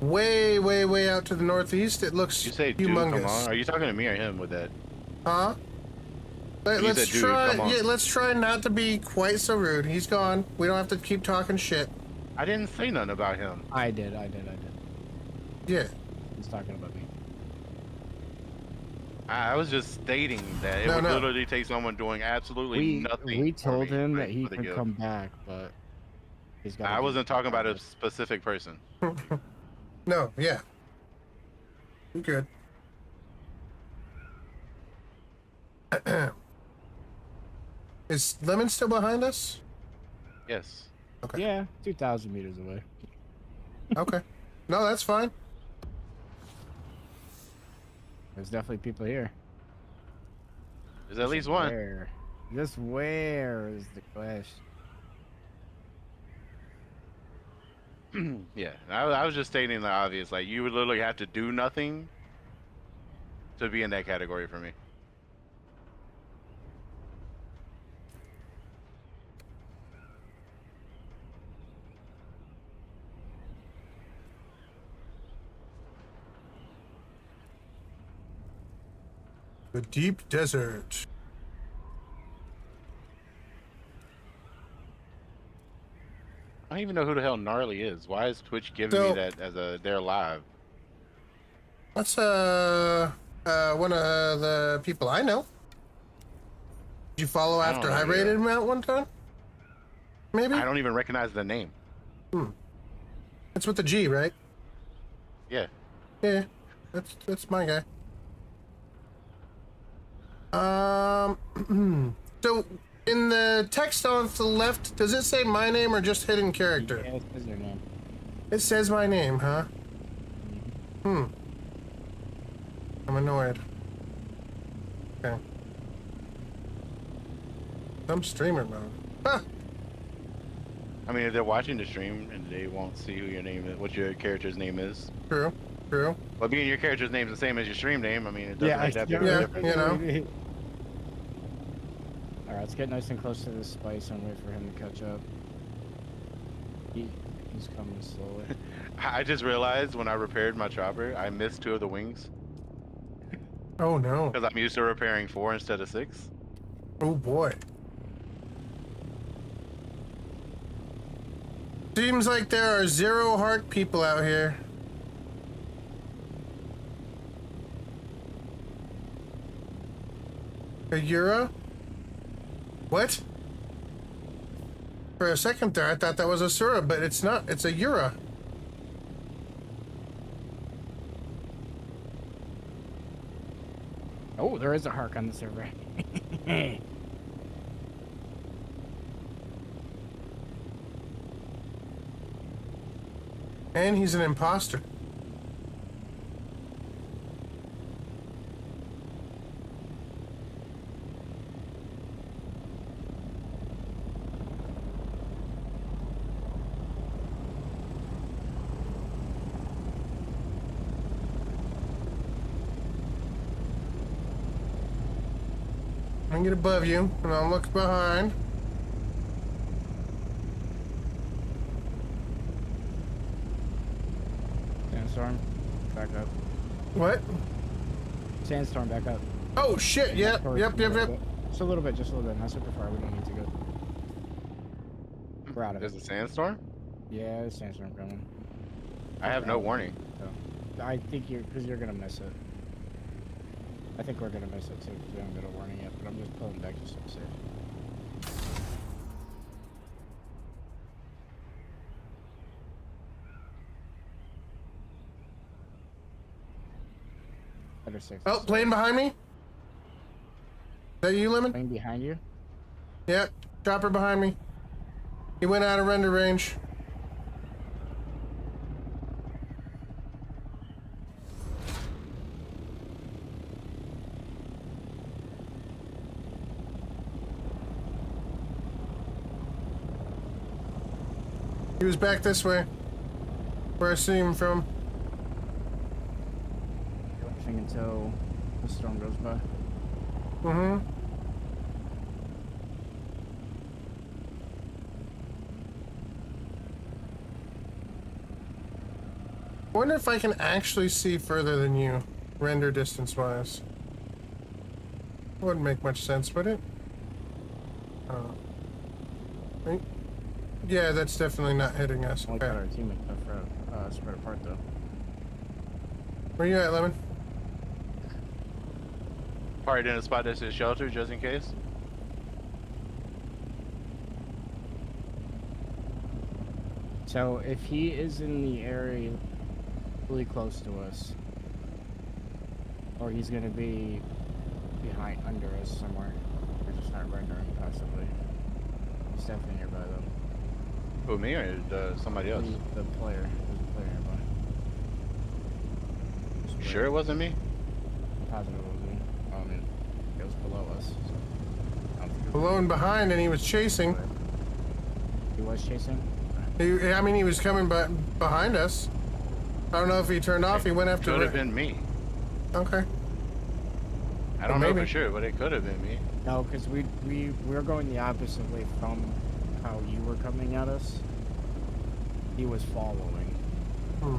Way, way, way out to the northeast. It looks You say dude, humongous. come on. Are you talking to me or him with that? Huh? Let's said, dude, try. come on. Yeah, let's try not to be quite so rude. He's gone. We don't have to keep talking shit. I didn't say nothing about him. I did. Yeah. He's talking about me. I was just stating that it would literally take someone doing absolutely nothing. We told for me, him like, that he for the could guild. come back, but he's got. I wasn't talking about a specific person. No, yeah. You're good. Is Lemon still behind us? Yes. Okay. Yeah, 2,000 meters away. Okay. No, that's fine. There's definitely people here. There's at least one. Where? Just where is the question? Yeah, I was just stating the obvious. Like, you would literally have to do nothing to be in that category for me. The deep desert. I don't even know who the hell Gnarly is. Why is Twitch giving me that as they're live? That's one of the people I know. Did you follow I don't after know, I raided him out one time? Maybe? I don't even recognize the name. It's with the G, right? Yeah. Yeah, that's my guy. So in the text on the left, does it say my name or just hidden character? Yeah, it says your name. It says my name, huh? I'm annoyed. Okay. Some streamer mode. Huh. I mean, if they're watching the stream and they won't see who your name is, what your character's name is. True. But being your character's name is the same as your stream name, I mean, it doesn't Yeah, make that big of a difference. you know. Alright, let's get nice and close to this spice and wait for him to catch up. He's coming slowly. I just realized when I repaired my chopper, I missed 2 of the wings. Oh no. Because I'm used to repairing 4 instead of 6. Oh boy. Seems like there are 0 heart people out here. A Euro? What? For a second there, I thought that was a Sura, but it's not. It's a Euro. Oh, there is a Hark on the server. And he's an imposter. I'm gonna get above you, and I'll look behind. Sandstorm, back up. What? Sandstorm, back up. Oh shit! Yep. Just a little bit, not super far. We don't need to go. We're out of There's it. a sandstorm? Yeah, the sandstorm coming. I have no warning. So, I think you're gonna miss it. I think we're gonna miss it too because we haven't got a warning yet. But I'm just pulling back just to be safe. Better safe. Oh, plane behind me. Is that you, Lemon? Plane behind you? Yep. Chopper behind me. He went out of render range. He was back this way, where I see him from. Watching until the storm goes by. Mm-hmm. I wonder if I can actually see further than you, render distance-wise. Wouldn't make much sense, would it? Right? Yeah, that's definitely not hitting us. Only Okay. got our team spread apart though. Where you at, Lemon? Parked in a spot that's a shelter just in case. So if he is in the area really close to us, or he's gonna be behind under us somewhere, we're just not rendering passively. He's definitely nearby though. Who, me or somebody else? The player. There's a player nearby. You sure it wasn't me? I'm positive it was me. I mean, it was below us. So I don't think it was Below and behind, and he was chasing. He was chasing? I mean, he was coming behind us. I don't know if he turned off. He went after. Could have been me. Okay. I don't know maybe. for sure, but it could have been me. No, because we're going the opposite way from how you were coming at us. He was following. Hmm.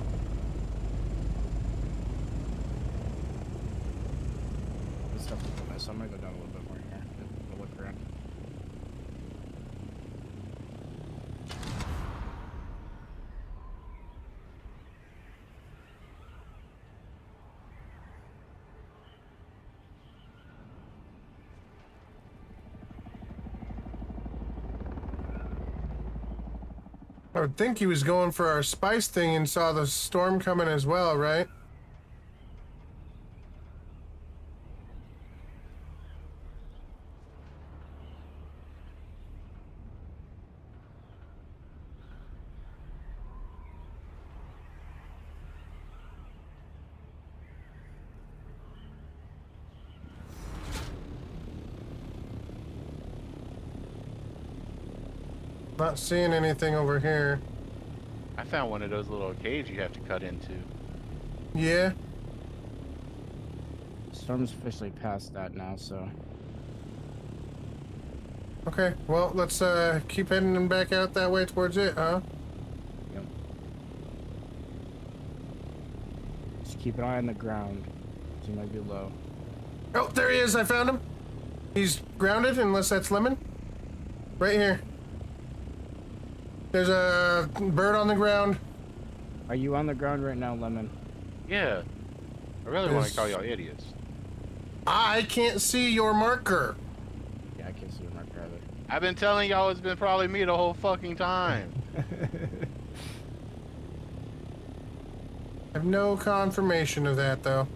This stuff is a mess. I'm gonna go down a little bit more here. I'll look around. I would think he was going for our spice thing and saw the storm coming as well, right? Not seeing anything over here. I found one of those little caves you have to cut into. Yeah. Storm's officially past that now, so. Okay, well, let's keep heading back out that way towards it, huh? Yep. Just keep an eye on the ground. He might be low. Oh, there he is. I found him. He's grounded, unless that's Lemon. Right here. There's a bird on the ground. Are you on the ground right now, Lemon? Yeah. I really want to call y'all idiots. I can't see your marker. Yeah, I can't see your marker either. I've been telling y'all it's been probably me the whole fucking time. I have no confirmation of that, though.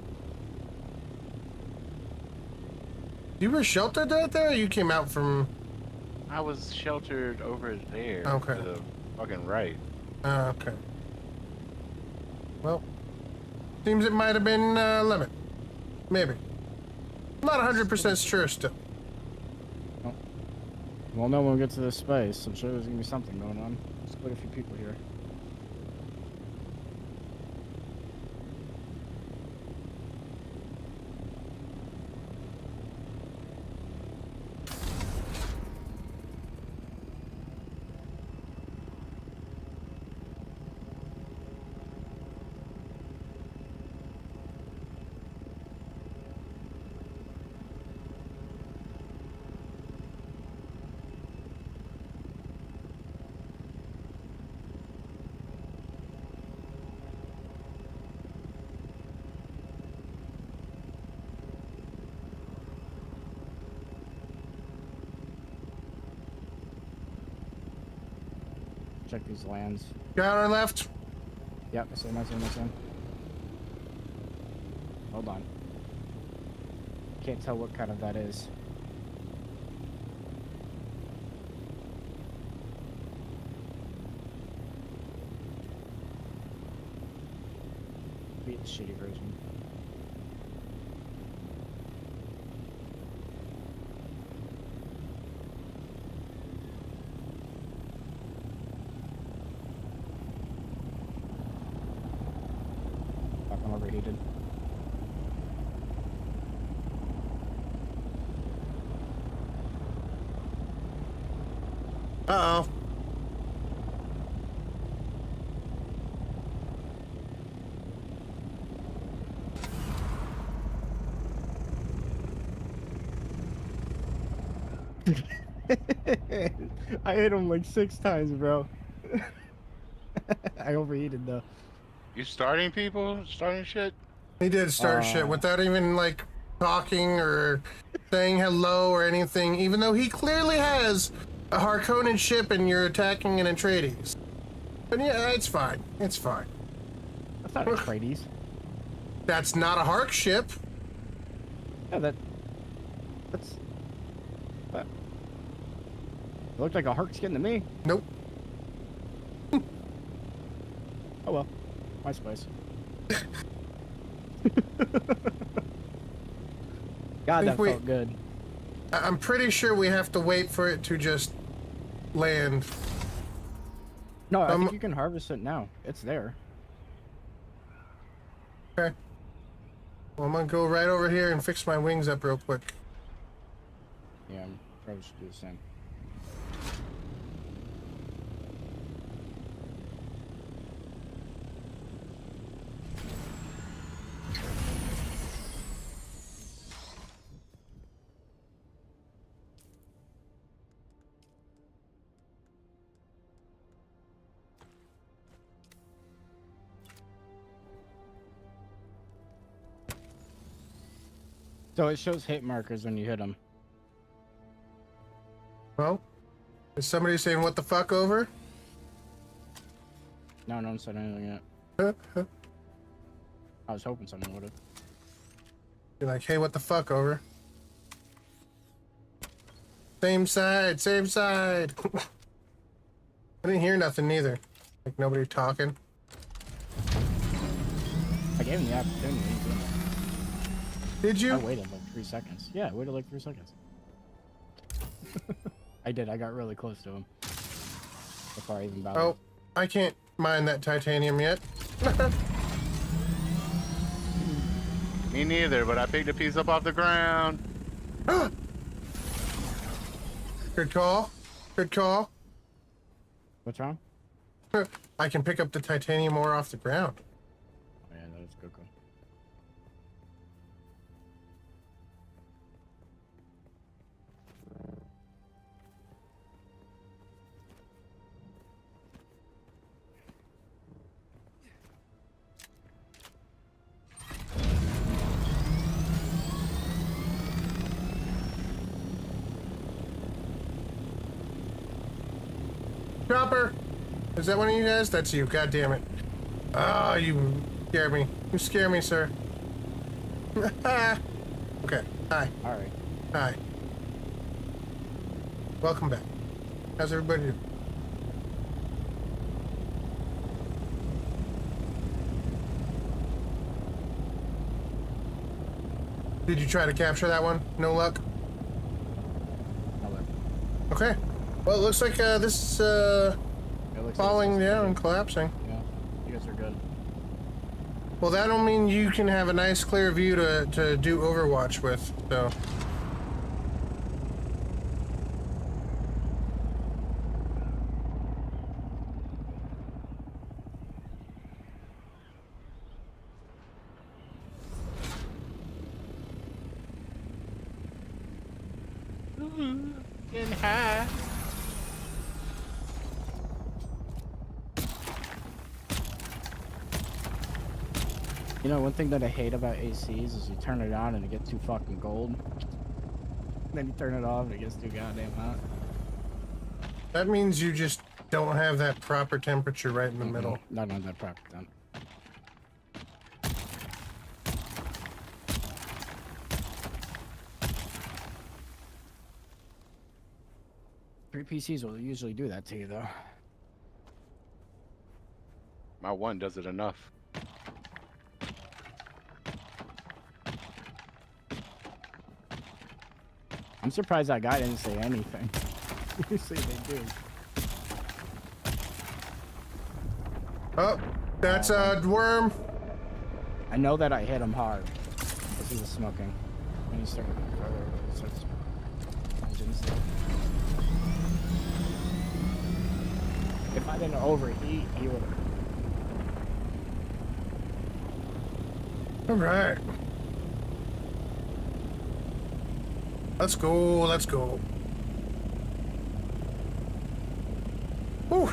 You were sheltered right there, or you came out from... I was sheltered over there. Okay. To the fucking right. Okay. Well, seems it might have been Lemon. Maybe. I'm not 100% sure still. Oh. We'll know when we get to this space. I'm sure there's gonna be something going on. There's quite a few people here. Check these lands. Guy on our left. Yep, I see him. Hold on. Can't tell what kind of that is. Be a shitty version. Fucking overheated. Uh-oh. I hit him like 6 times, bro. I overheated though. You starting people? Starting shit? He did start shit without even like talking or saying hello or anything, even though he clearly has a Harkonnen ship and you're attacking an Atreides. But yeah, it's fine. It's fine. That's not Atreides. That's not a Hark ship. Yeah, that's... What? It looked like a Hark's getting to me. Nope. Oh well. My spice. God, that felt good. I'm pretty sure we have to wait for it to just land. No, I think you can harvest it now. It's there. Okay. Well, I'm gonna go right over here and fix my wings up real quick. Yeah, I probably should do the same. So it shows hit markers when you hit them. Well, is somebody saying what the fuck over? No, no one said anything yet. I was hoping someone would have. You're like, hey, what the fuck over? Same side, same side. I didn't hear nothing neither. Like nobody talking. I gave him the opportunity. Did you? I waited like 3 seconds. Yeah, I waited like 3 seconds. I did. I got really close to him before I even bothered. Oh, I can't mine that titanium yet. Me neither, but I picked a piece up off the ground. Good call. Good call. What's wrong? I can pick up the titanium ore off the ground. Oh, yeah, that was good. Chopper! Is that one of you guys? That's you. God damn it. Ah, you scare me. You scare me, sir. Okay. Hi. Alright. Hi. Welcome back. How's everybody doing? Did you try to capture that one? No luck? No luck. Okay. Well, it looks like this falling down and collapsing. Yeah, you guys are good. Well, that'll mean you can have a nice clear view to do Overwatch with, so. Getting high. You know, one thing that I hate about ACs is you turn it on and it gets too fucking cold. Then you turn it off and it gets too goddamn hot. That means you just don't have that proper temperature right in the middle. Not on that proper then. Three PCs will usually do that to you, though. My one does it enough. I'm surprised that guy didn't say anything. Usually they do. Oh, that's a worm. I know that I hit him hard because he was smoking. And he started engines there. If I didn't overheat, he would have. All right. Let's go. Let's go. Whew.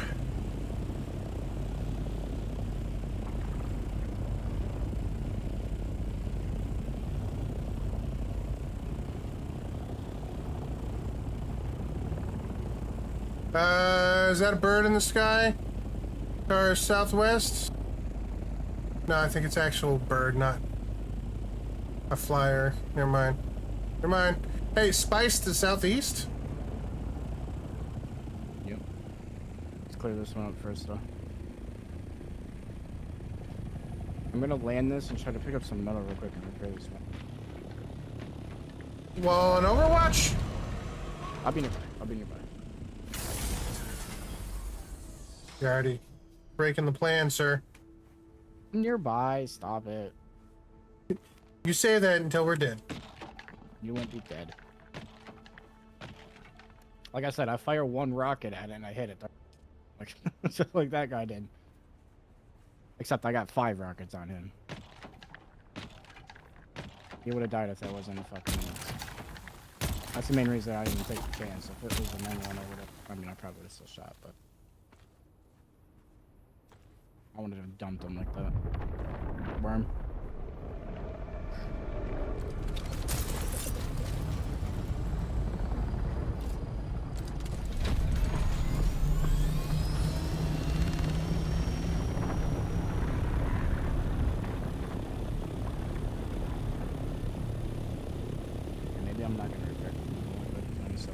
Is that a bird in the sky? Or southwest? No, I think it's actual bird, not a flyer. Never mind. Never mind. Hey, Spice to southeast? Yep. Let's clear this one up first, though. I'm gonna land this and try to pick up some metal real quick and repair this one. Well, on Overwatch? I'll be nearby. I'll be nearby. You're already breaking the plan, sir. Nearby, stop it. You say that until we're dead. You won't be dead. Like I said, I fire one rocket at it and I hit it. Like, just like that guy did. Except I got 5 rockets on him. He would have died if that wasn't a fucking... That's the main reason I didn't take the chance. If it was the main one, I would have... I mean, I probably would have still shot, but... I wanted to have dumped him like that. Worm. Maybe I'm not gonna repair it, so.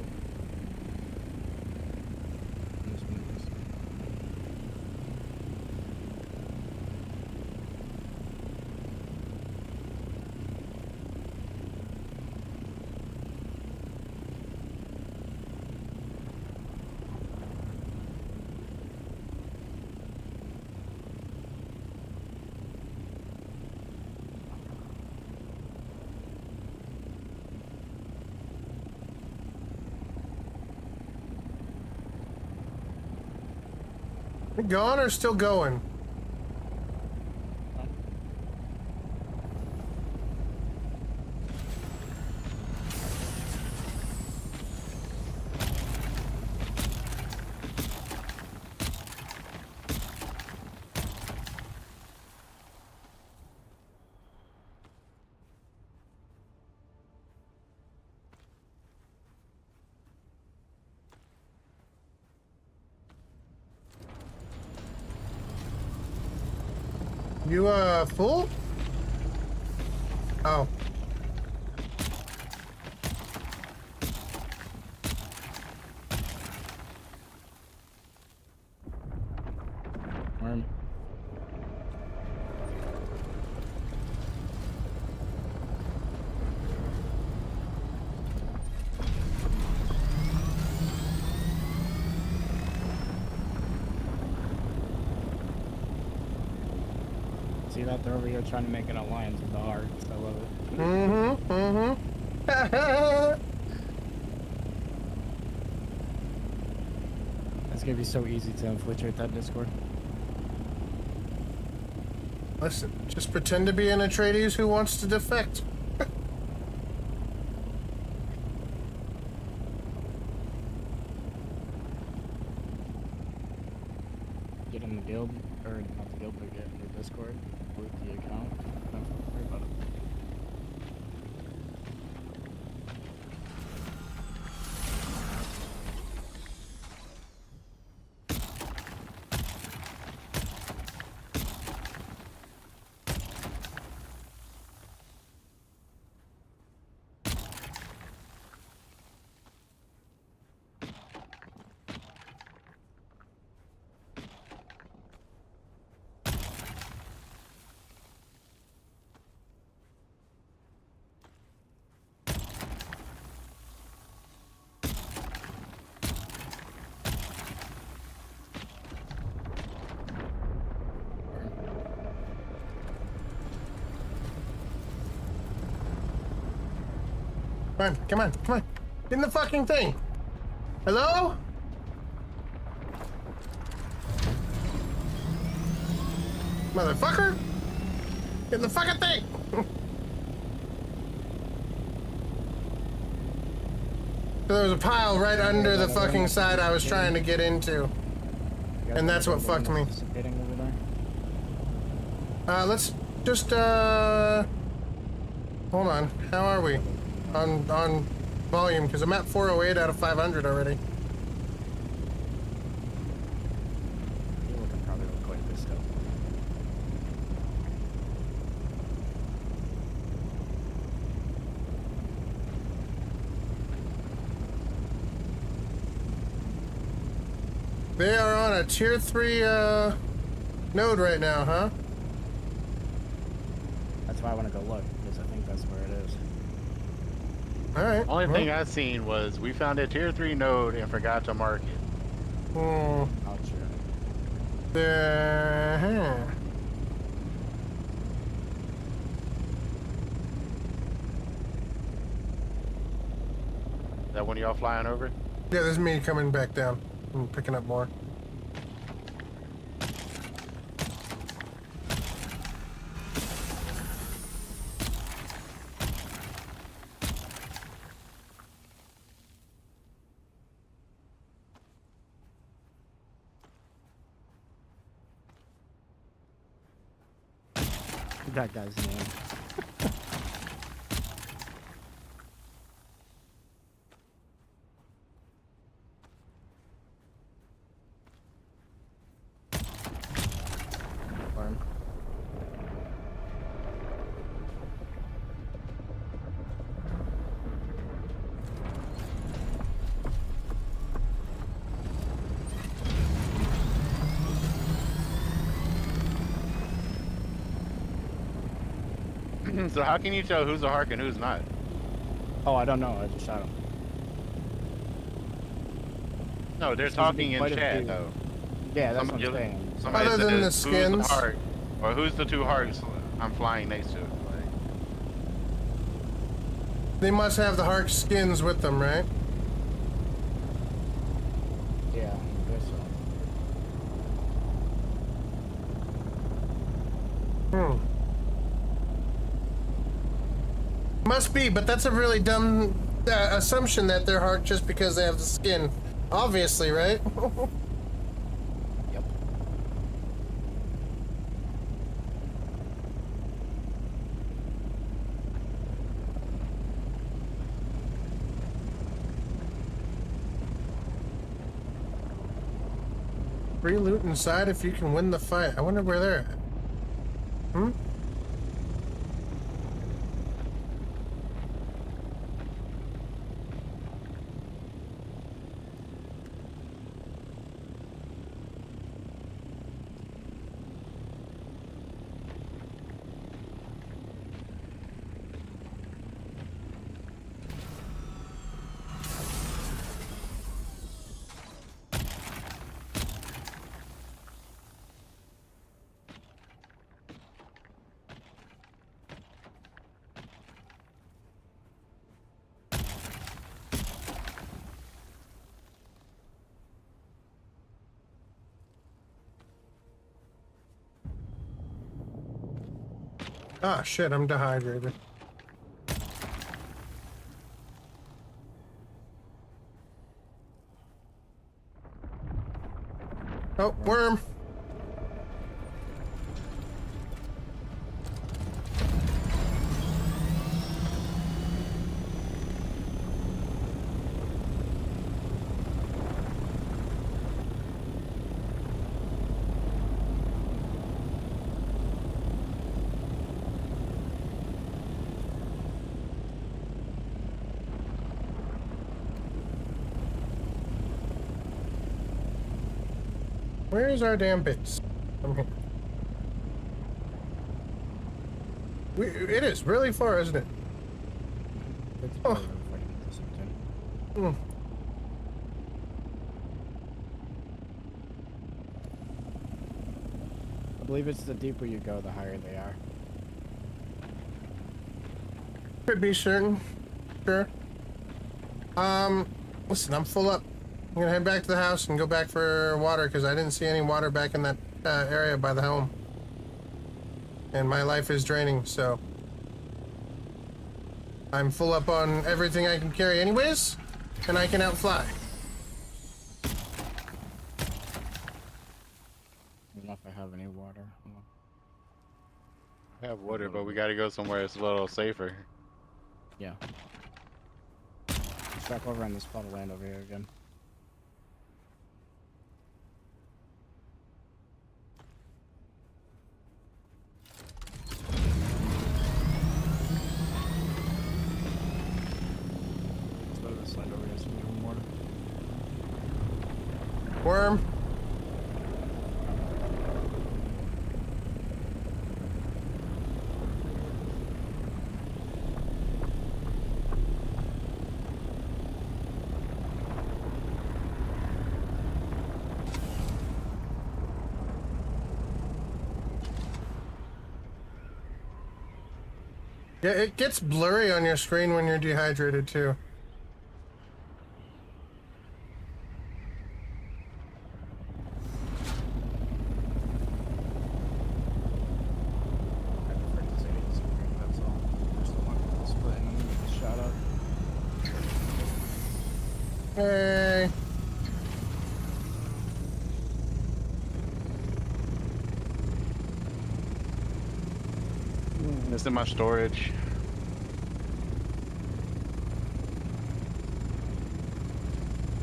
Gone or still going? You, full? Oh. Worm. See that? They're over here trying to make an alliance with the Hearts. I love it. Mm-hmm. Mm-hmm. It's gonna be so easy to infiltrate that Discord. Listen, just pretend to be an Atreides who wants to defect. Get in the guild, or not the guild, but get in the Discord with the account. Don't worry about it. Come on, come on, come on. Get in the fucking thing. Hello? Motherfucker! Get in the fucking thing! So there was a pile right under the fucking side I was trying to get into. And that's what fucked me. Let's just, hold on. How are we? On volume, because I'm at 408 out of 500 already. They are on a tier 3 node right now, huh? That's why I want to go look, because I think that's where it is. Alright. Only thing I seen was we found a tier 3 node and forgot to mark it. Hmm. Oh, true. Is that one of y'all flying over? Yeah, there's me coming back down and picking up more. That guy's name. Farm. So how can you tell who's a Hark and who's not? Oh, I don't know. I just shot him. No, they're Seems to be talking in quite a chat few. though. Yeah, that's what I'm saying. Somebody Other than the says, who's skins. the Hark, or who's the two Harks I'm flying next to? Like, They must have the Hark skins with them, right? Yeah, I guess so. Must be, but that's a really dumb assumption that they're Hark just because they have the skin. Obviously, right? Yep. Free loot inside if you can win the fight. I wonder where they're at. Hmm? Ah, shit, I'm dehydrated. Oh, worm. Where's our damn base? I'm here. It is really far, isn't it? Oh. I believe it's the deeper you go, the higher they are. Could be certain. Sure. Listen, I'm full up. I'm gonna head back to the house and go back for water because I didn't see any water back in that area by the home. And my life is draining, so I'm full up on everything I can carry anyways, and I can outfly. I don't know if I have any water. Hold on. I have water, but we gotta go somewhere that's a little safer. Yeah. Let's back over on this plot of land over here again. Let's go to this land over here so we can get water. Worm. Yeah, it gets blurry on your screen when you're dehydrated too. I prefer to say it's green, that's all. Just don't want people splitting and then get shot up. Hey. It's in my storage.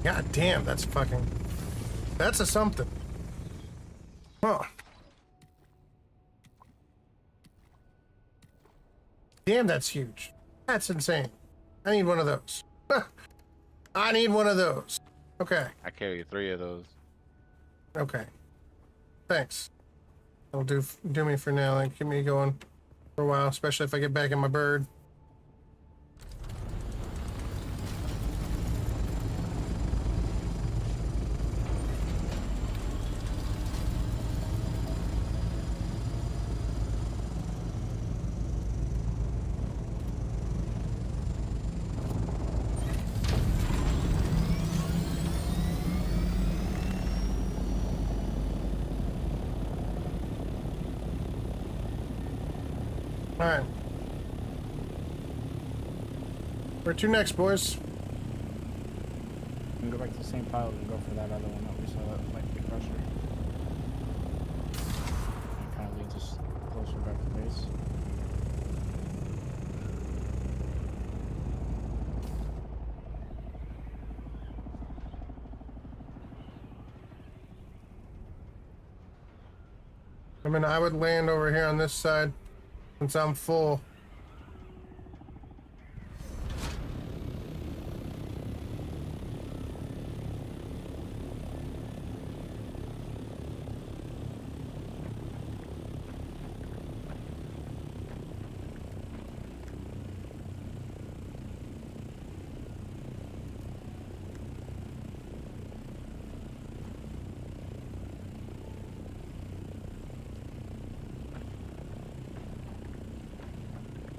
God damn, that's fucking... That's a something. Huh. Damn, that's huge. That's insane. I need one of those. I need one of those. Okay. I carry 3 of those. Okay. Thanks. That'll do me for now. Like, keep me going for a while, especially if I get back in my bird. Alright. Where to next, boys? We can go back to the same pile and go for that other one that we saw that might be crusher. It kind of leads us closer back to base. I mean, I would land over here on this side since I'm full.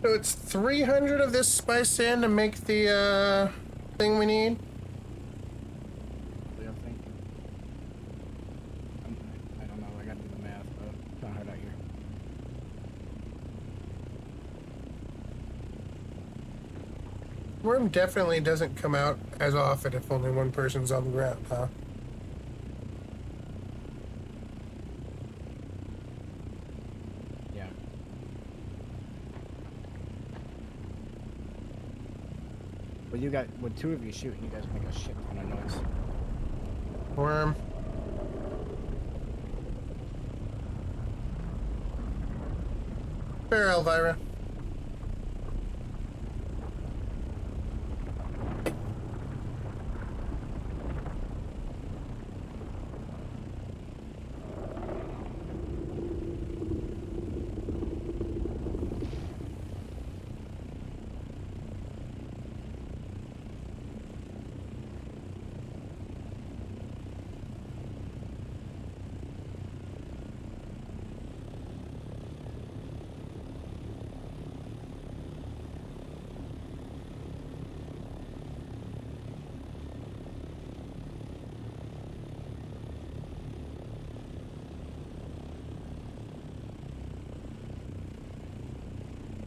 So it's 300 of this spice sand to make the thing we need. I think. I don't know. I gotta do the math, but it's not hard out here. Worm definitely doesn't come out as often if only one person's on the ground, huh? Yeah. Well, with 2 of you shooting, you guys make a shit ton of noise. Worm. Fair, Elvira.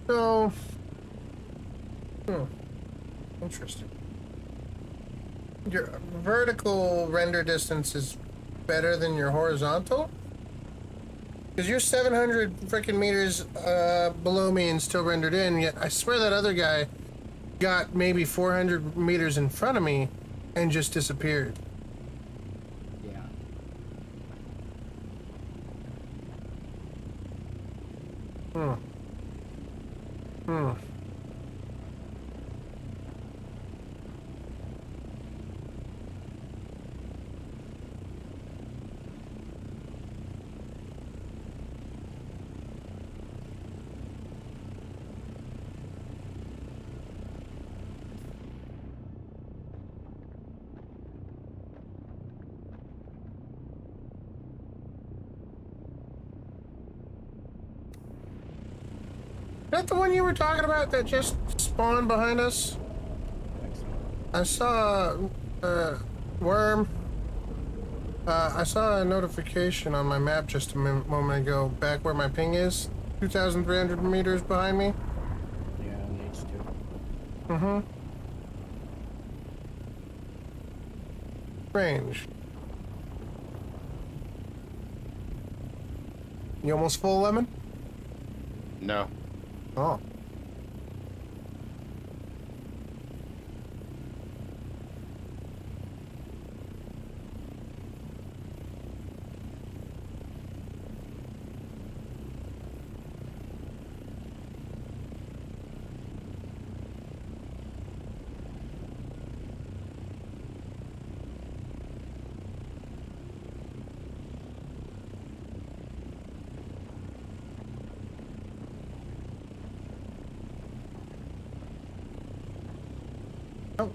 So, interesting. Your vertical render distance is better than your horizontal? Because you're 700 freaking meters below me and still rendered in, yet I swear that other guy got maybe 400 meters in front of me and just disappeared. Yeah. Is that the one you were talking about that just spawned behind us? I saw a worm. I saw a notification on my map just a moment ago, back where my ping is, 2,300 meters behind me. Yeah, on the H2. Mm-hmm. Range. You almost full, Lemon? No. Oh.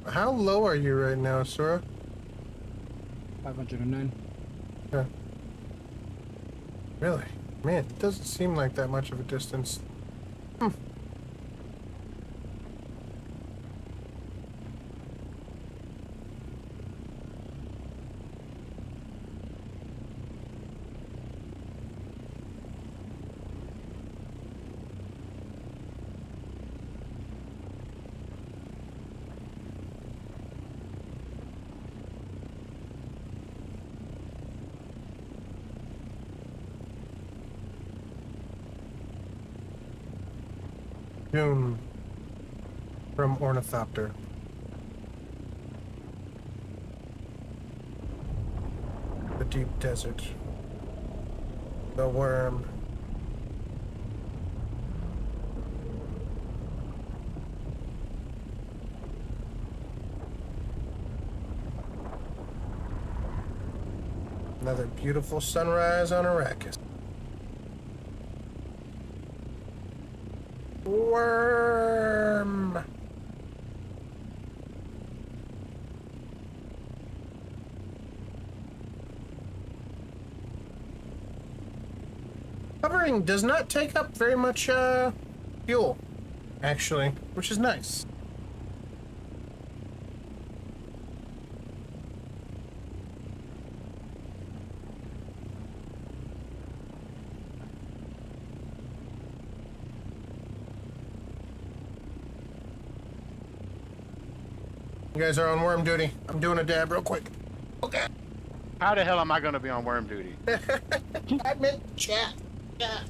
How low are you right now, Sora? 509. Yeah. Really? Man, it doesn't seem like that much of a distance. June from Ornithopter. The deep desert. The worm. Another beautiful sunrise on Arrakis. Worm. Hovering does not take up very much fuel, actually, which is nice. You guys are on worm duty. I'm doing a dab real quick. Okay. How the hell am I gonna be on worm duty? I meant chat. Yeah.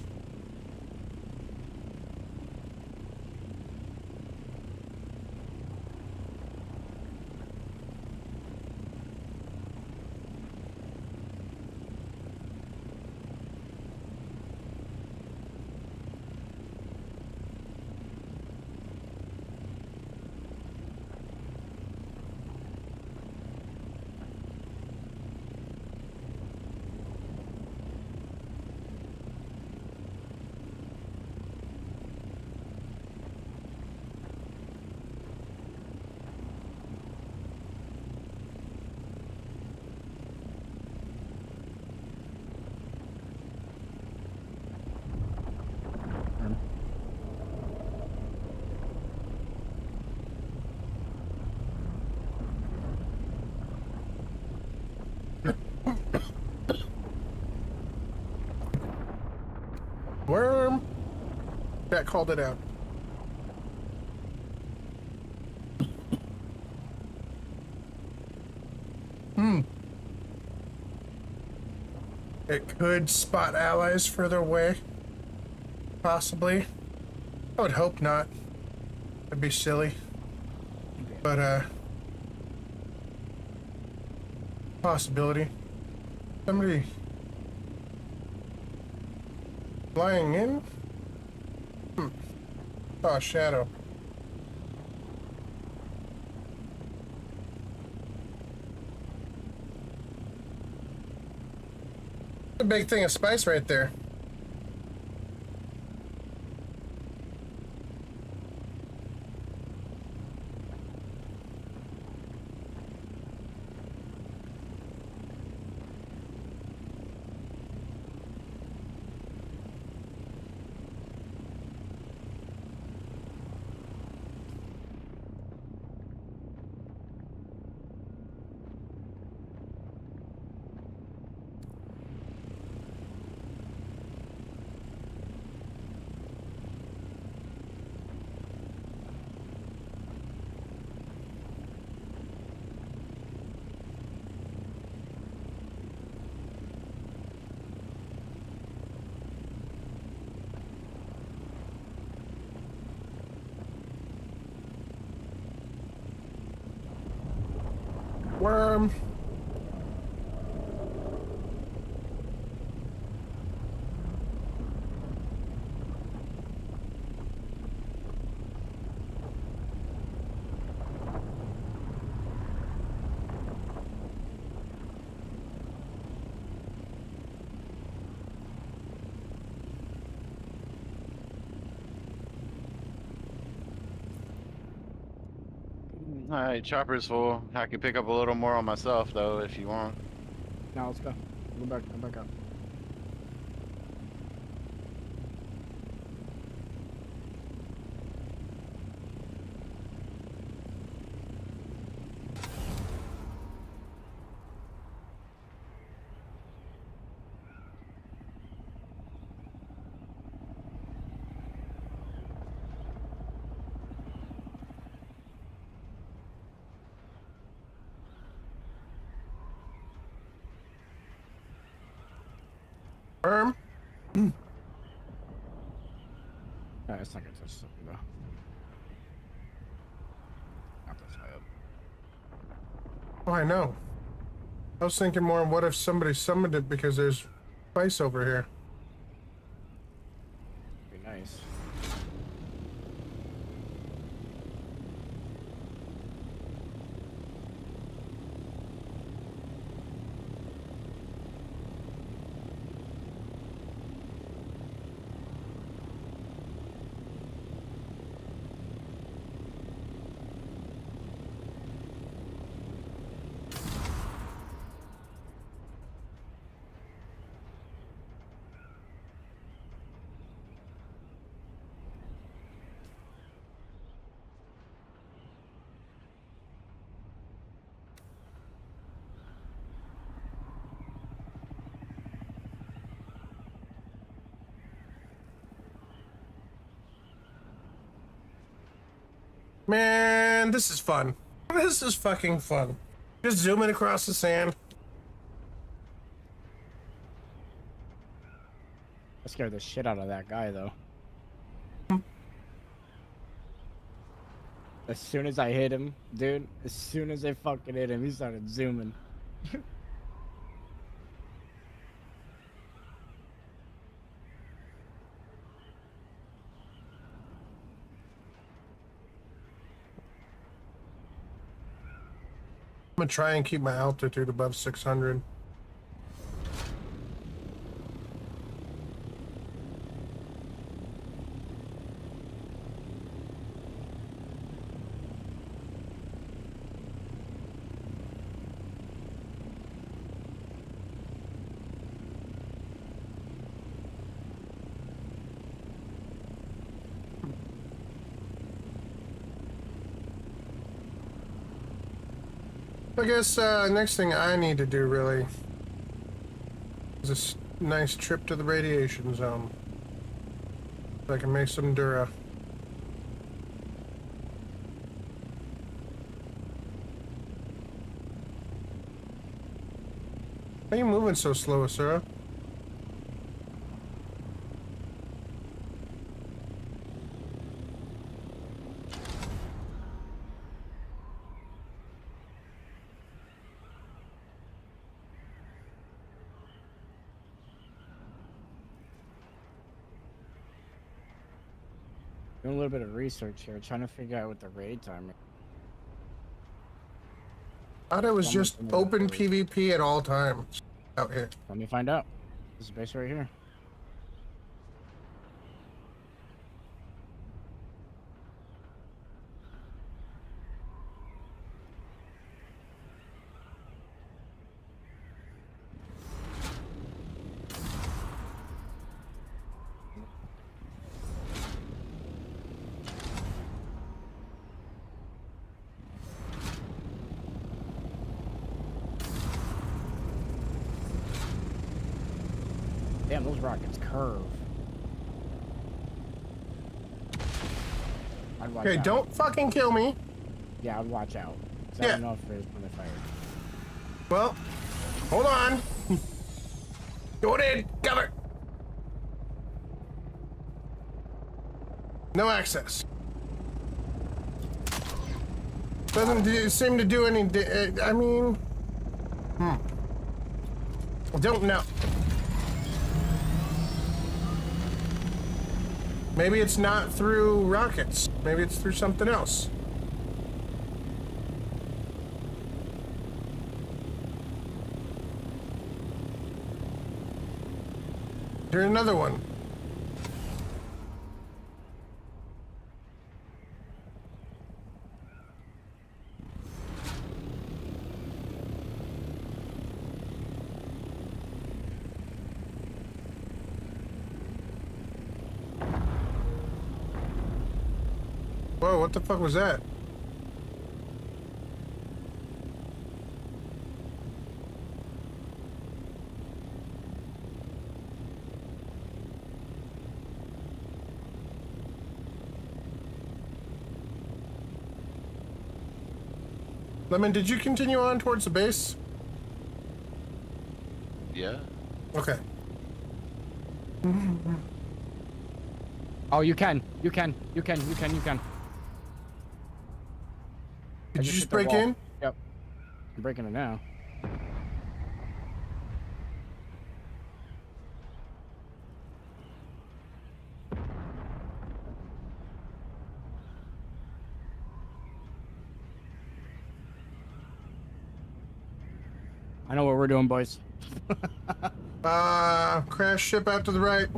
Worm. That called it out. It could spot allies further away. Possibly. I would hope not. That'd be silly. But, possibility. Somebody flying in? Oh, a shadow. A big thing of spice right there. Worm. Alright, chopper's full. I can pick up a little more on myself though if you want. Now let's go. Go back up. Worm. Alright, it's not gonna touch something though. Not this high up. Oh, I know. I was thinking more, what if somebody summoned it because there's spice over here? Be nice. Man, this is fun. This is fucking fun. Just zooming across the sand. I scared the shit out of that guy though. As soon as I hit him, dude, as soon as I fucking hit him, he started zooming. I'm gonna try and keep my altitude above 600. I guess next thing I need to do really is this nice trip to the radiation zone so I can make some Dura. Why are you moving so slow, Asura? Doing a little bit of research here, trying to figure out what the raid timer. Thought it was Someone just told me that open there was- PvP at all times out here. Let me find out. This is base right here. Damn, those rockets curve. I'd watch Okay, out. don't fucking kill me. Yeah, I'd watch out. 'Cause I Yeah. don't know if there's when they fired. Well, hold on. Going in. Cover. No access. Seem to do any. I mean, I don't know. Maybe it's not through rockets. Maybe it's through something else. Here's another one. Whoa, what the fuck was that? Lemon, did you continue on towards the base? Yeah. Okay. Oh, you can. You can. You can. You can. You can. Did you just break in? Yep. I'm breaking it now. I know what we're doing, boys. Crash ship out to the right.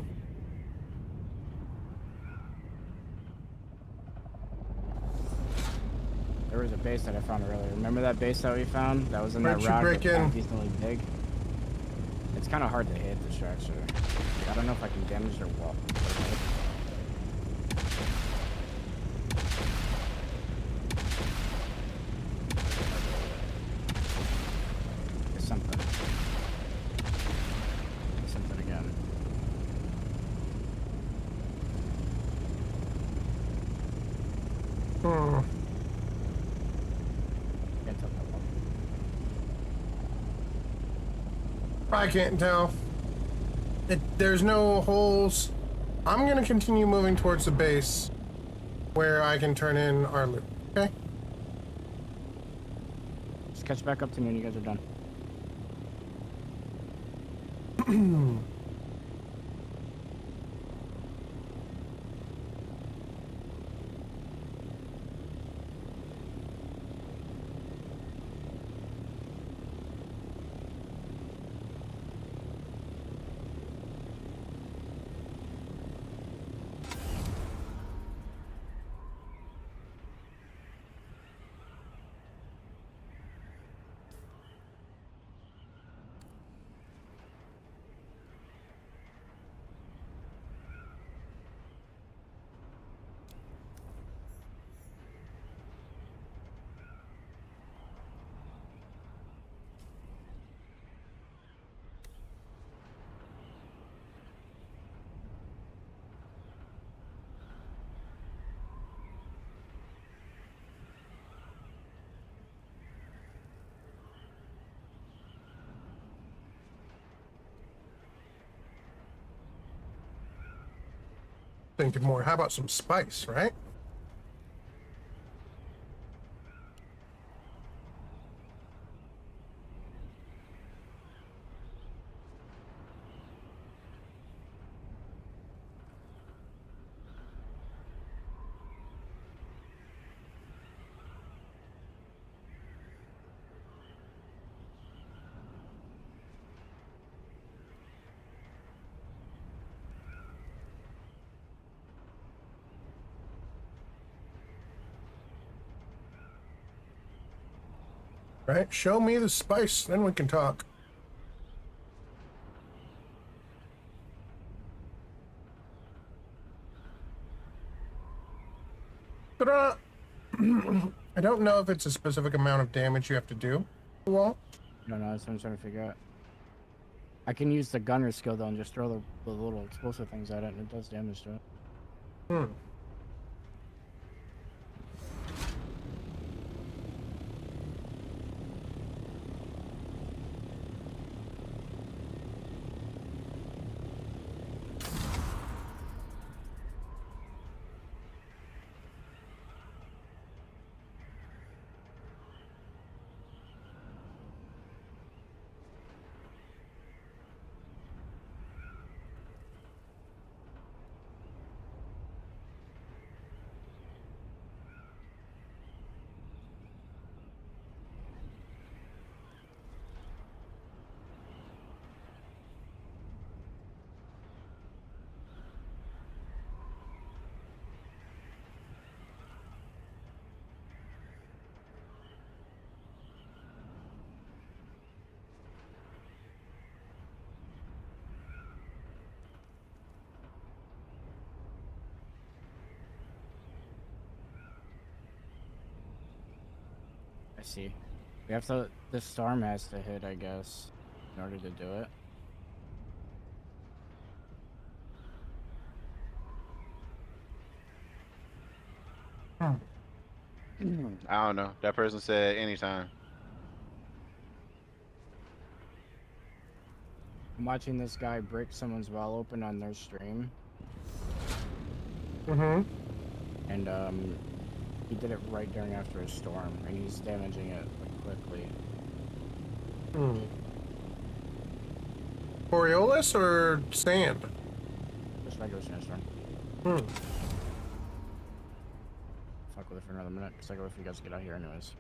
There was a base that I found earlier. Remember that base that we found? That was in that Where'd you rock. break that's in? decently big. It's kind of hard to hit the structure. I don't know if I can damage their wall. There's something. There's something again. Hmm. Can't tell that one. I can't tell. There's no holes. I'm gonna continue moving towards the base where I can turn in our loot. Okay? Just catch back up to me when you guys are done. Thinking more. How about some spice, right? Right? Show me the spice, then we can talk. Ta-da! I don't know if it's a specific amount of damage you have to do. Well, No, that's what I'm trying to figure out. I can use the gunner skill though and just throw the little explosive things at it, and it does damage to it. Hmm. I see. We have to. The storm has to hit, I guess, in order to do it. I don't know. That person said anytime. I'm watching this guy break someone's well open on their stream. Mm-hmm. And he did it right during after a storm, and he's damaging it like, quickly. Hmm. Borealis or sand? Just regular sandstorm. Hmm. Fuck with it for another minute, because I go if you guys get out here anyways.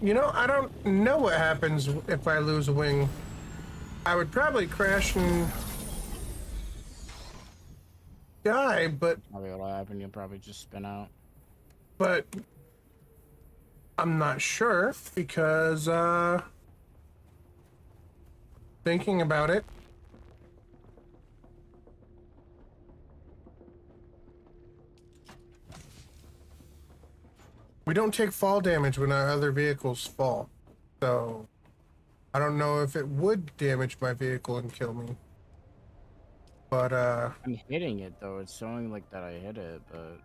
You know, I don't know what happens if I lose a wing. I would probably crash and die, but Probably what'll happen, you'll probably just spin out. But I'm not sure because thinking about it, we don't take fall damage when our other vehicles fall. So I don't know if it would damage my vehicle and kill me. But I'm hitting it though. It's showing like that I hit it, but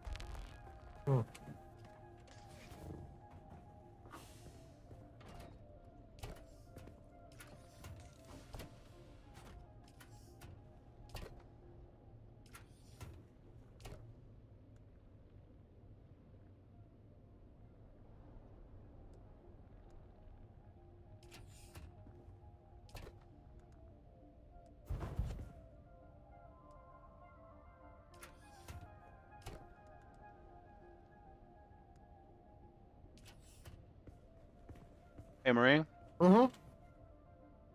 Hey, Marine. Mm-hmm.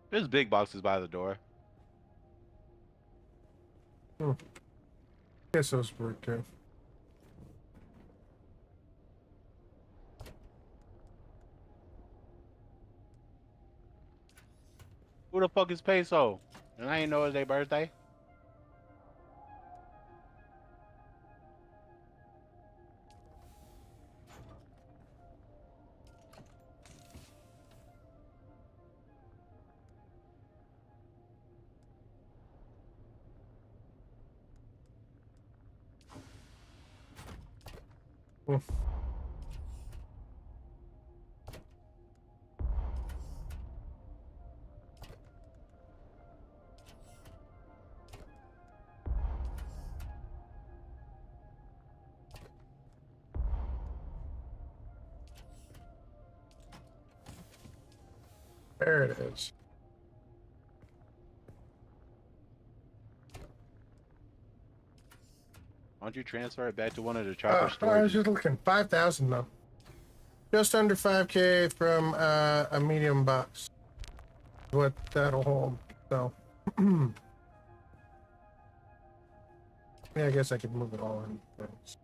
There's big boxes by the door. Guess those work too. Who the fuck is Peso? And I ain't know it's their birthday. There it is. Why don't you transfer it back to one of the I chopper was storages? just looking. 5,000 though. Just under 5K from a medium box. What that'll hold. So, yeah, I guess I could move it all in. Thanks.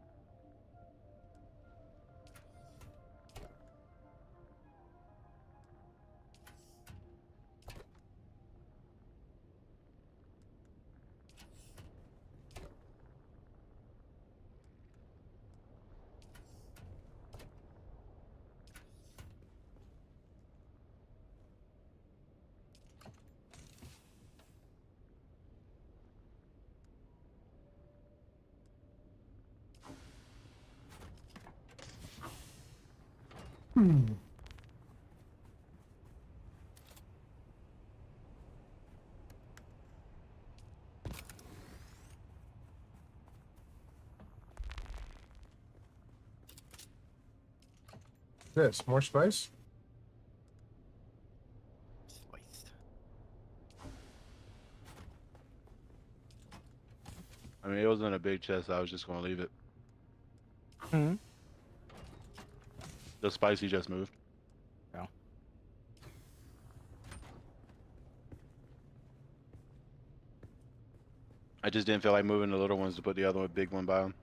This more spice. I mean, it was in a big chest. I was just gonna leave it. Hmm. The spicy just moved. No. I just didn't feel like moving the little ones to put the other big one by them.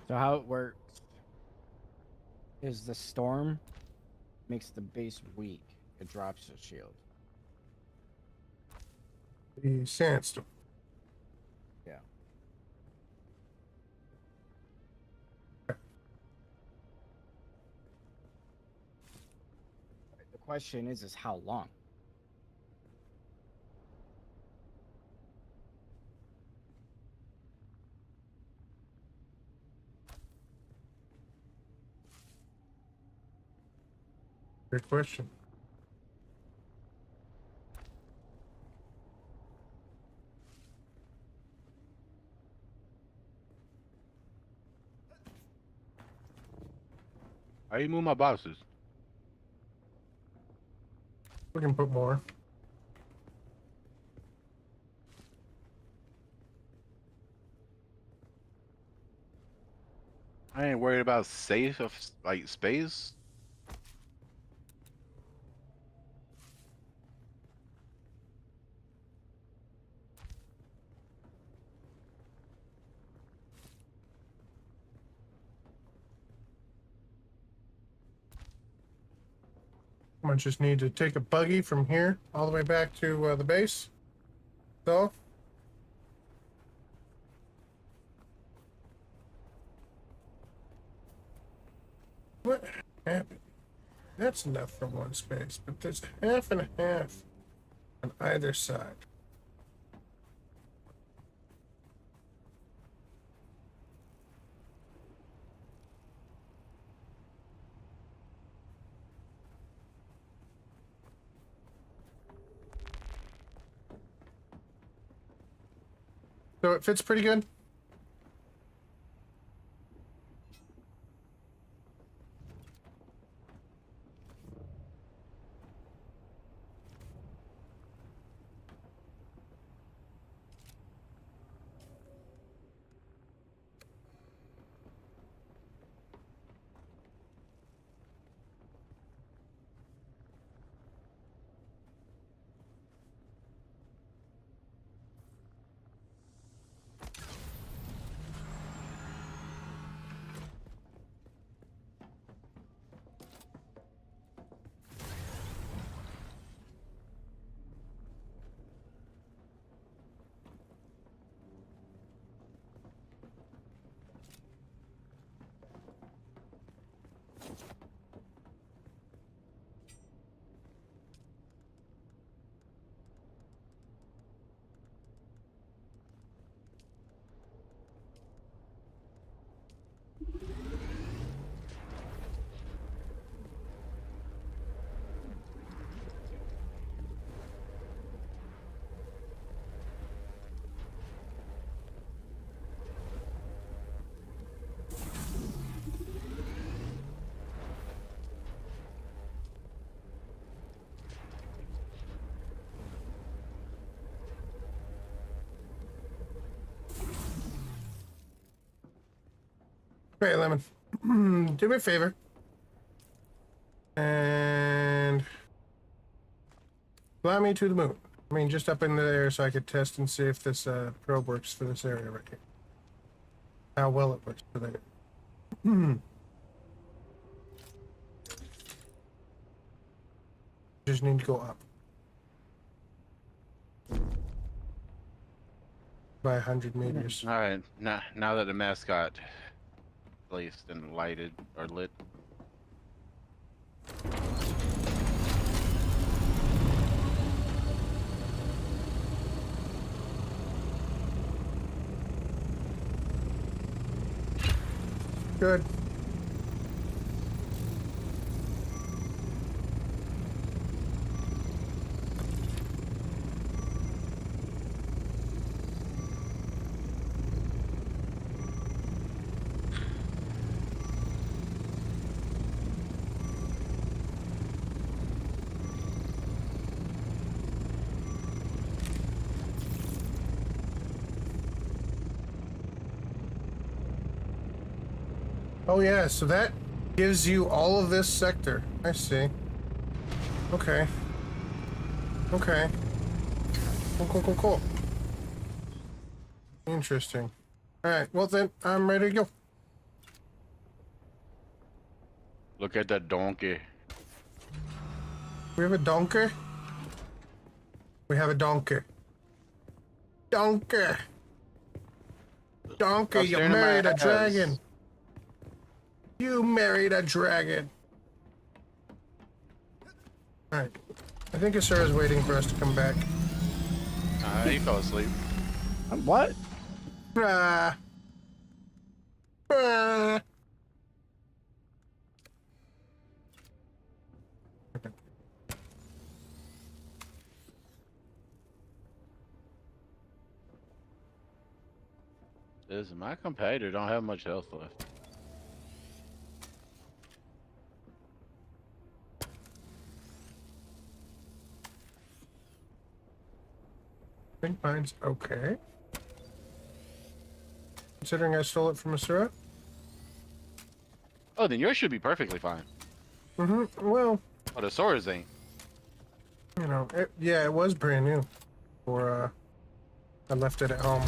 So how it works is the storm makes the base weak. It drops the shield. The sandstorm. Yeah. The question is how long? Good question. How you move my boxes? We can put more. I ain't worried about safe of like space. I just need to take a buggy from here all the way back to the base. So. What happened? That's enough for one space, but there's half and a half on either side. So it fits pretty good. Okay, Lemon. Do me a favor. And fly me to the moon. I mean, just up in the air so I could test and see if this probe works for this area right here. How well it works for there. Just need to go up. By 100 meters. All right, now that the mascot placed and lighted or lit. Good. Oh yeah, so that gives you all of this sector. I see. Okay. Okay. Cool. Interesting. Alright, well then, I'm ready to go. Look at that donkey. We have a donkey? We have a donkey. Donkey! Donkey, Stop you staring at my married a ass. dragon! You married a dragon! Alright. I think Asura's waiting for us to come back. He fell asleep. What? Ah. Ah. Listen, my competitor don't have much health left. I think mine's okay. Considering I stole it from Asura. Oh, then yours should be perfectly fine. Well, Oh, the swords ain't. you know, yeah, it was brand new. Or, I left it at home.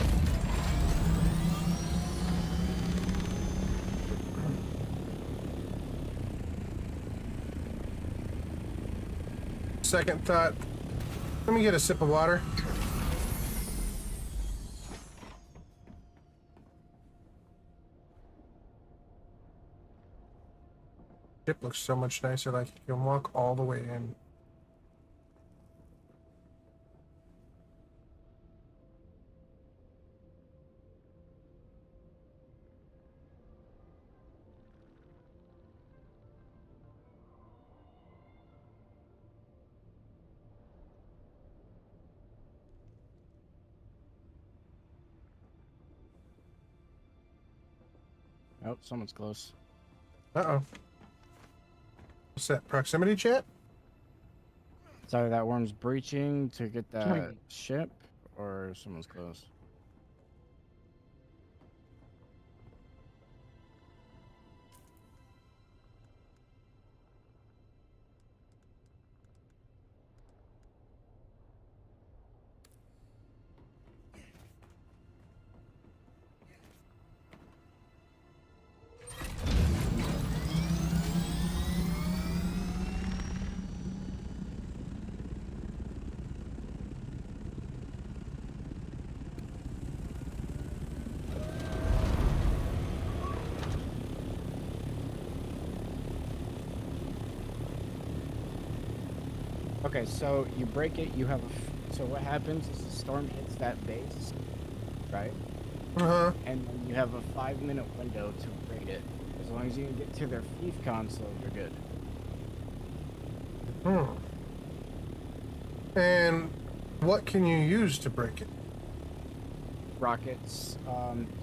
Second thought, let me get a sip of water. Ship looks so much nicer, like you can walk all the way in. Oh, someone's close. Uh-oh. What's that, proximity chat? It's either that worm's breaching to get that ship, or someone's close. Okay, so you break it, you have so what happens is the storm hits that base, right? Uh-huh. And then you have a 5-minute window to raid it. As long as you can get to their thief console, you're good. And what can you use to break it? Rockets.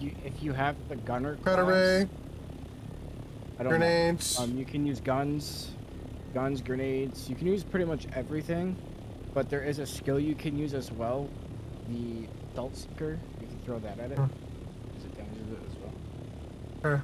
If you have the gunner class, Cutaway, I don't grenades. know. You can use guns, grenades. You can use pretty much everything, but there is a skill you can use as well. The Adult Seeker. You can throw that at it. Because it damages it as well.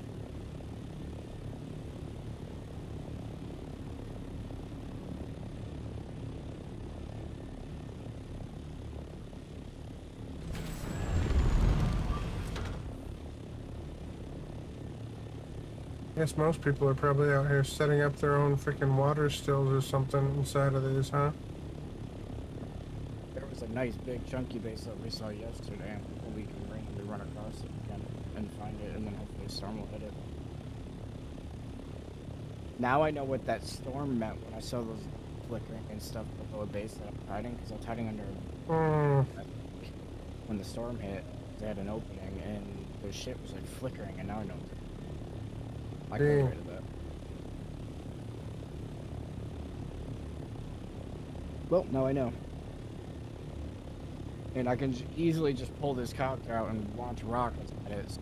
I guess most people are probably out here setting up their own freaking water stills or something inside of these, huh? There was a nice big chunky base that we saw yesterday, and we can randomly run across it again and find it, and then hopefully storm will hit it. Now I know what that storm meant when I saw those flickering and stuff below a base that I'm hiding, because I was hiding under when the storm hit. They had an opening, and the shit was like flickering, and now I know. I got rid of that. Well, now I know. And I can easily just pull this copter out and launch rockets at it.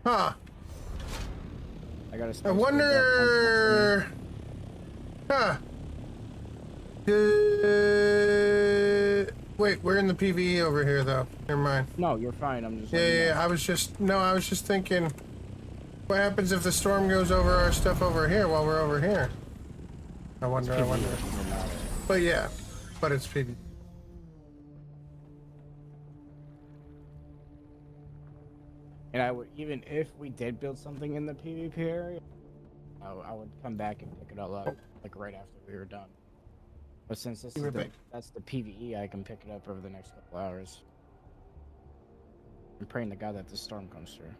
Huh. I gotta. I wonder. Huh. Wait, we're in the PvE over here, though. Never mind. No, you're fine. I'm just. Yeah. I was just thinking, what happens if the storm goes over our stuff over here while we're over here? I wonder. But yeah, but it's PvE. And I would, even if we did build something in the PvP area, I would come back and pick it all up, like right after we were done. But since this is that's the PvE, I can pick it up over the next couple hours. I'm praying to God that the storm comes through.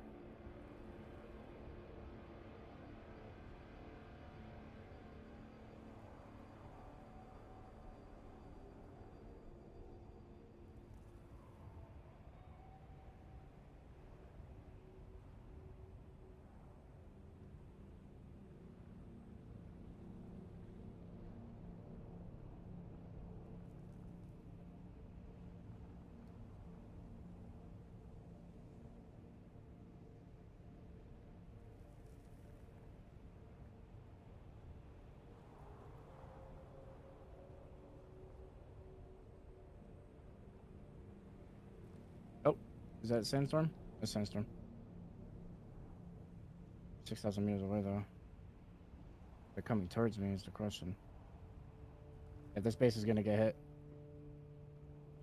Oh, is that a sandstorm? A sandstorm. 6,000 meters away, though. They're coming towards me is the question. If this base is gonna get hit.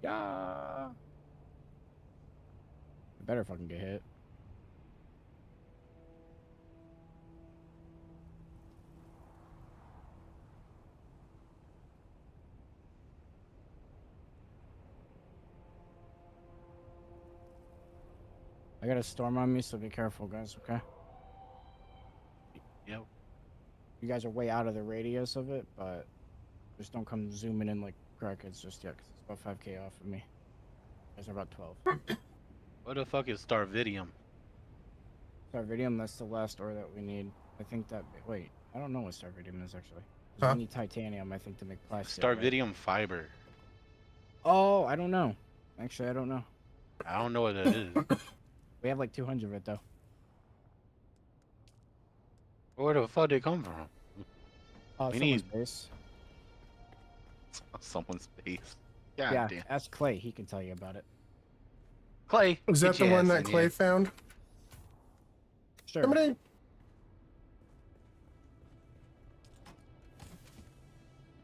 Yeah. It better fucking get hit. I got a storm on me, so be careful, guys, okay? Yep. You guys are way out of the radius of it, but just don't come zooming in like crackheads just yet, because it's about 5k off of me. You guys are about 12. What the fuck is Starvidium? Starvidium, that's the last ore that we need. I think that. Wait, I don't know what Starvidium is actually. 'Cause Huh? we need titanium, I think, to make plastic. right? Starvidium fiber. Oh, I don't know. Actually, I don't know. I don't know what that is. We have like 200 of it though. Where the fuck did it come from? We Someone's need base. someone's face. God Yeah, damn. ask Clay. He can tell you about it. Clay. Is that get the your one ass that in Clay here. found? Sure. Somebody.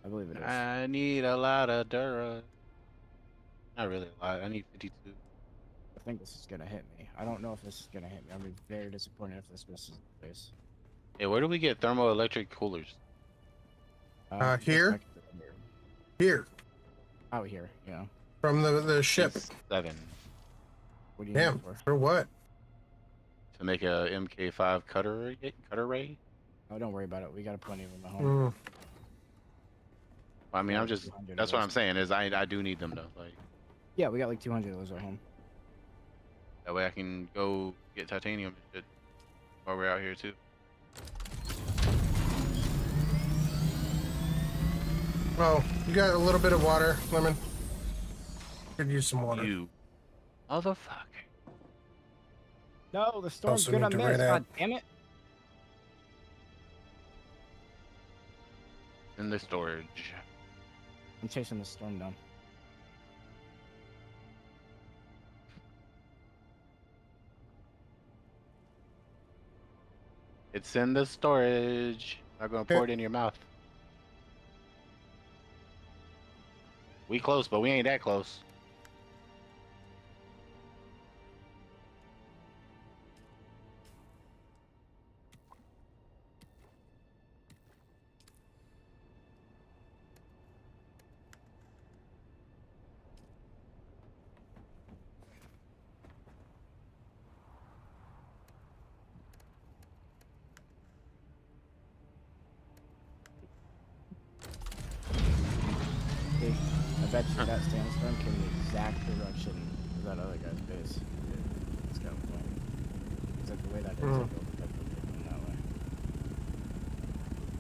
I believe it is. I need a lot of Dura. Not really a lot. I need 52. I think this is gonna hit me. I don't know if this is gonna hit me. I'll be very disappointed if this misses the base. Yeah, where do we get thermoelectric coolers? Here? Here. Out here, yeah. From the ship. 7. What do you Damn, need for? for what? To make a MK5 cutter ray? Oh, don't worry about it. We got plenty of them at home. Mm. I mean, I'm just. 200 That's of what those. I'm saying is I do need them though. Like Yeah, we got like 200 of those at home. that way I can go get titanium and shit while we're out here too. Oh, you got a little bit of water, Lemon. Could use some water. You motherfucker. No, the storm's Also gonna need to miss. write out. God damn it. In the storage. I'm chasing the storm down. It's in the storage. I'm gonna pour it in your mouth. We close, but we ain't that close. Hey, I bet you that sandstorm came in the exact direction of that other guy's base. It's got a point. It's like the way that is, it'll definitely be going that way.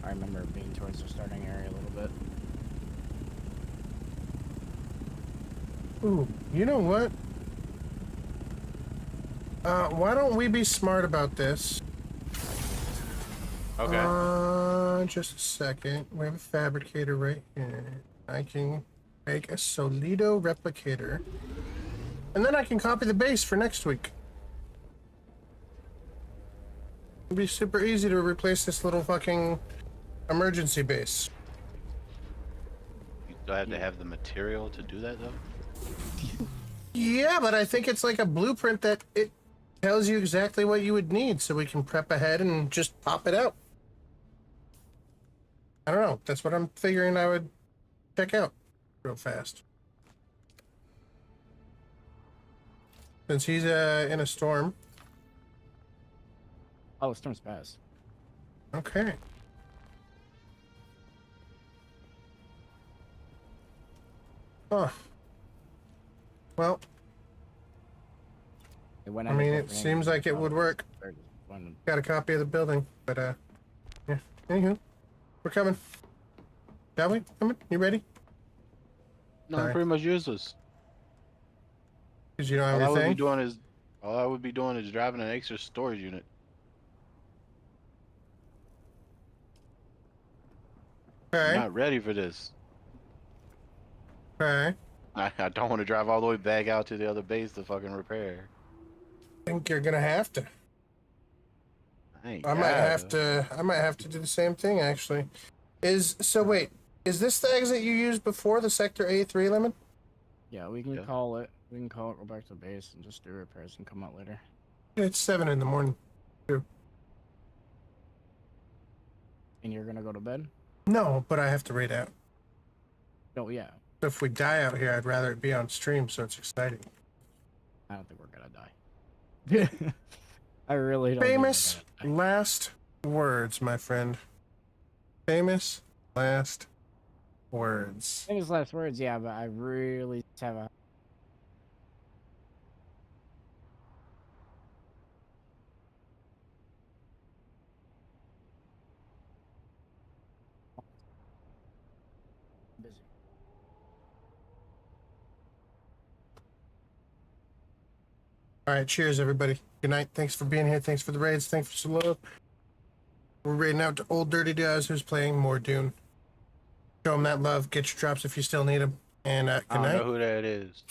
I remember it being towards the starting area a little bit. Ooh, you know what? Why don't we be smart about this? Okay. Just a second. We have a fabricator right here. I can make a Solido replicator. And then I can copy the base for next week. It'd be super easy to replace this little fucking emergency base. You still have to have the material to do that though? Yeah, but I think it's like a blueprint that it tells you exactly what you would need so we can prep ahead and just pop it out. I don't know. That's what I'm figuring I would check out real fast. Since he's in a storm. Oh, the storm's passed. Okay. Huh. Well, I mean, it seems like it would work. Got a copy of the building, but yeah. Anywho, we're coming. Shall we? Coming? You ready? No, I'm pretty much useless. Because you don't have All I would be anything? doing is driving an extra storage unit. Okay. I'm not ready for this. Okay. I don't want to drive all the way back out to the other base to fucking repair. I think you're gonna have to. I might have to do the same thing actually. Wait, is this the exit you used before the Sector A3 Lemon? Yeah, we can call it. We can call it, go back to the base, and just do repairs and come out later. It's 7 in the morning. Too. And you're gonna go to bed? No, but I have to raid out. Oh, yeah. So if we die out here, I'd rather it be on stream so it's exciting. I don't think we're gonna die. I really don't. think we're Famous last words, my friend. Famous last words. Famous last words, yeah, but I really have a. busy. All right, cheers, everybody. Good night. Thanks for being here. Thanks for the raids. Thanks for some love. We're raiding out to Old Dirty Daz, who's playing more Dune. Show him that love. Get your drops if you still need them. And I good don't night. know who that is.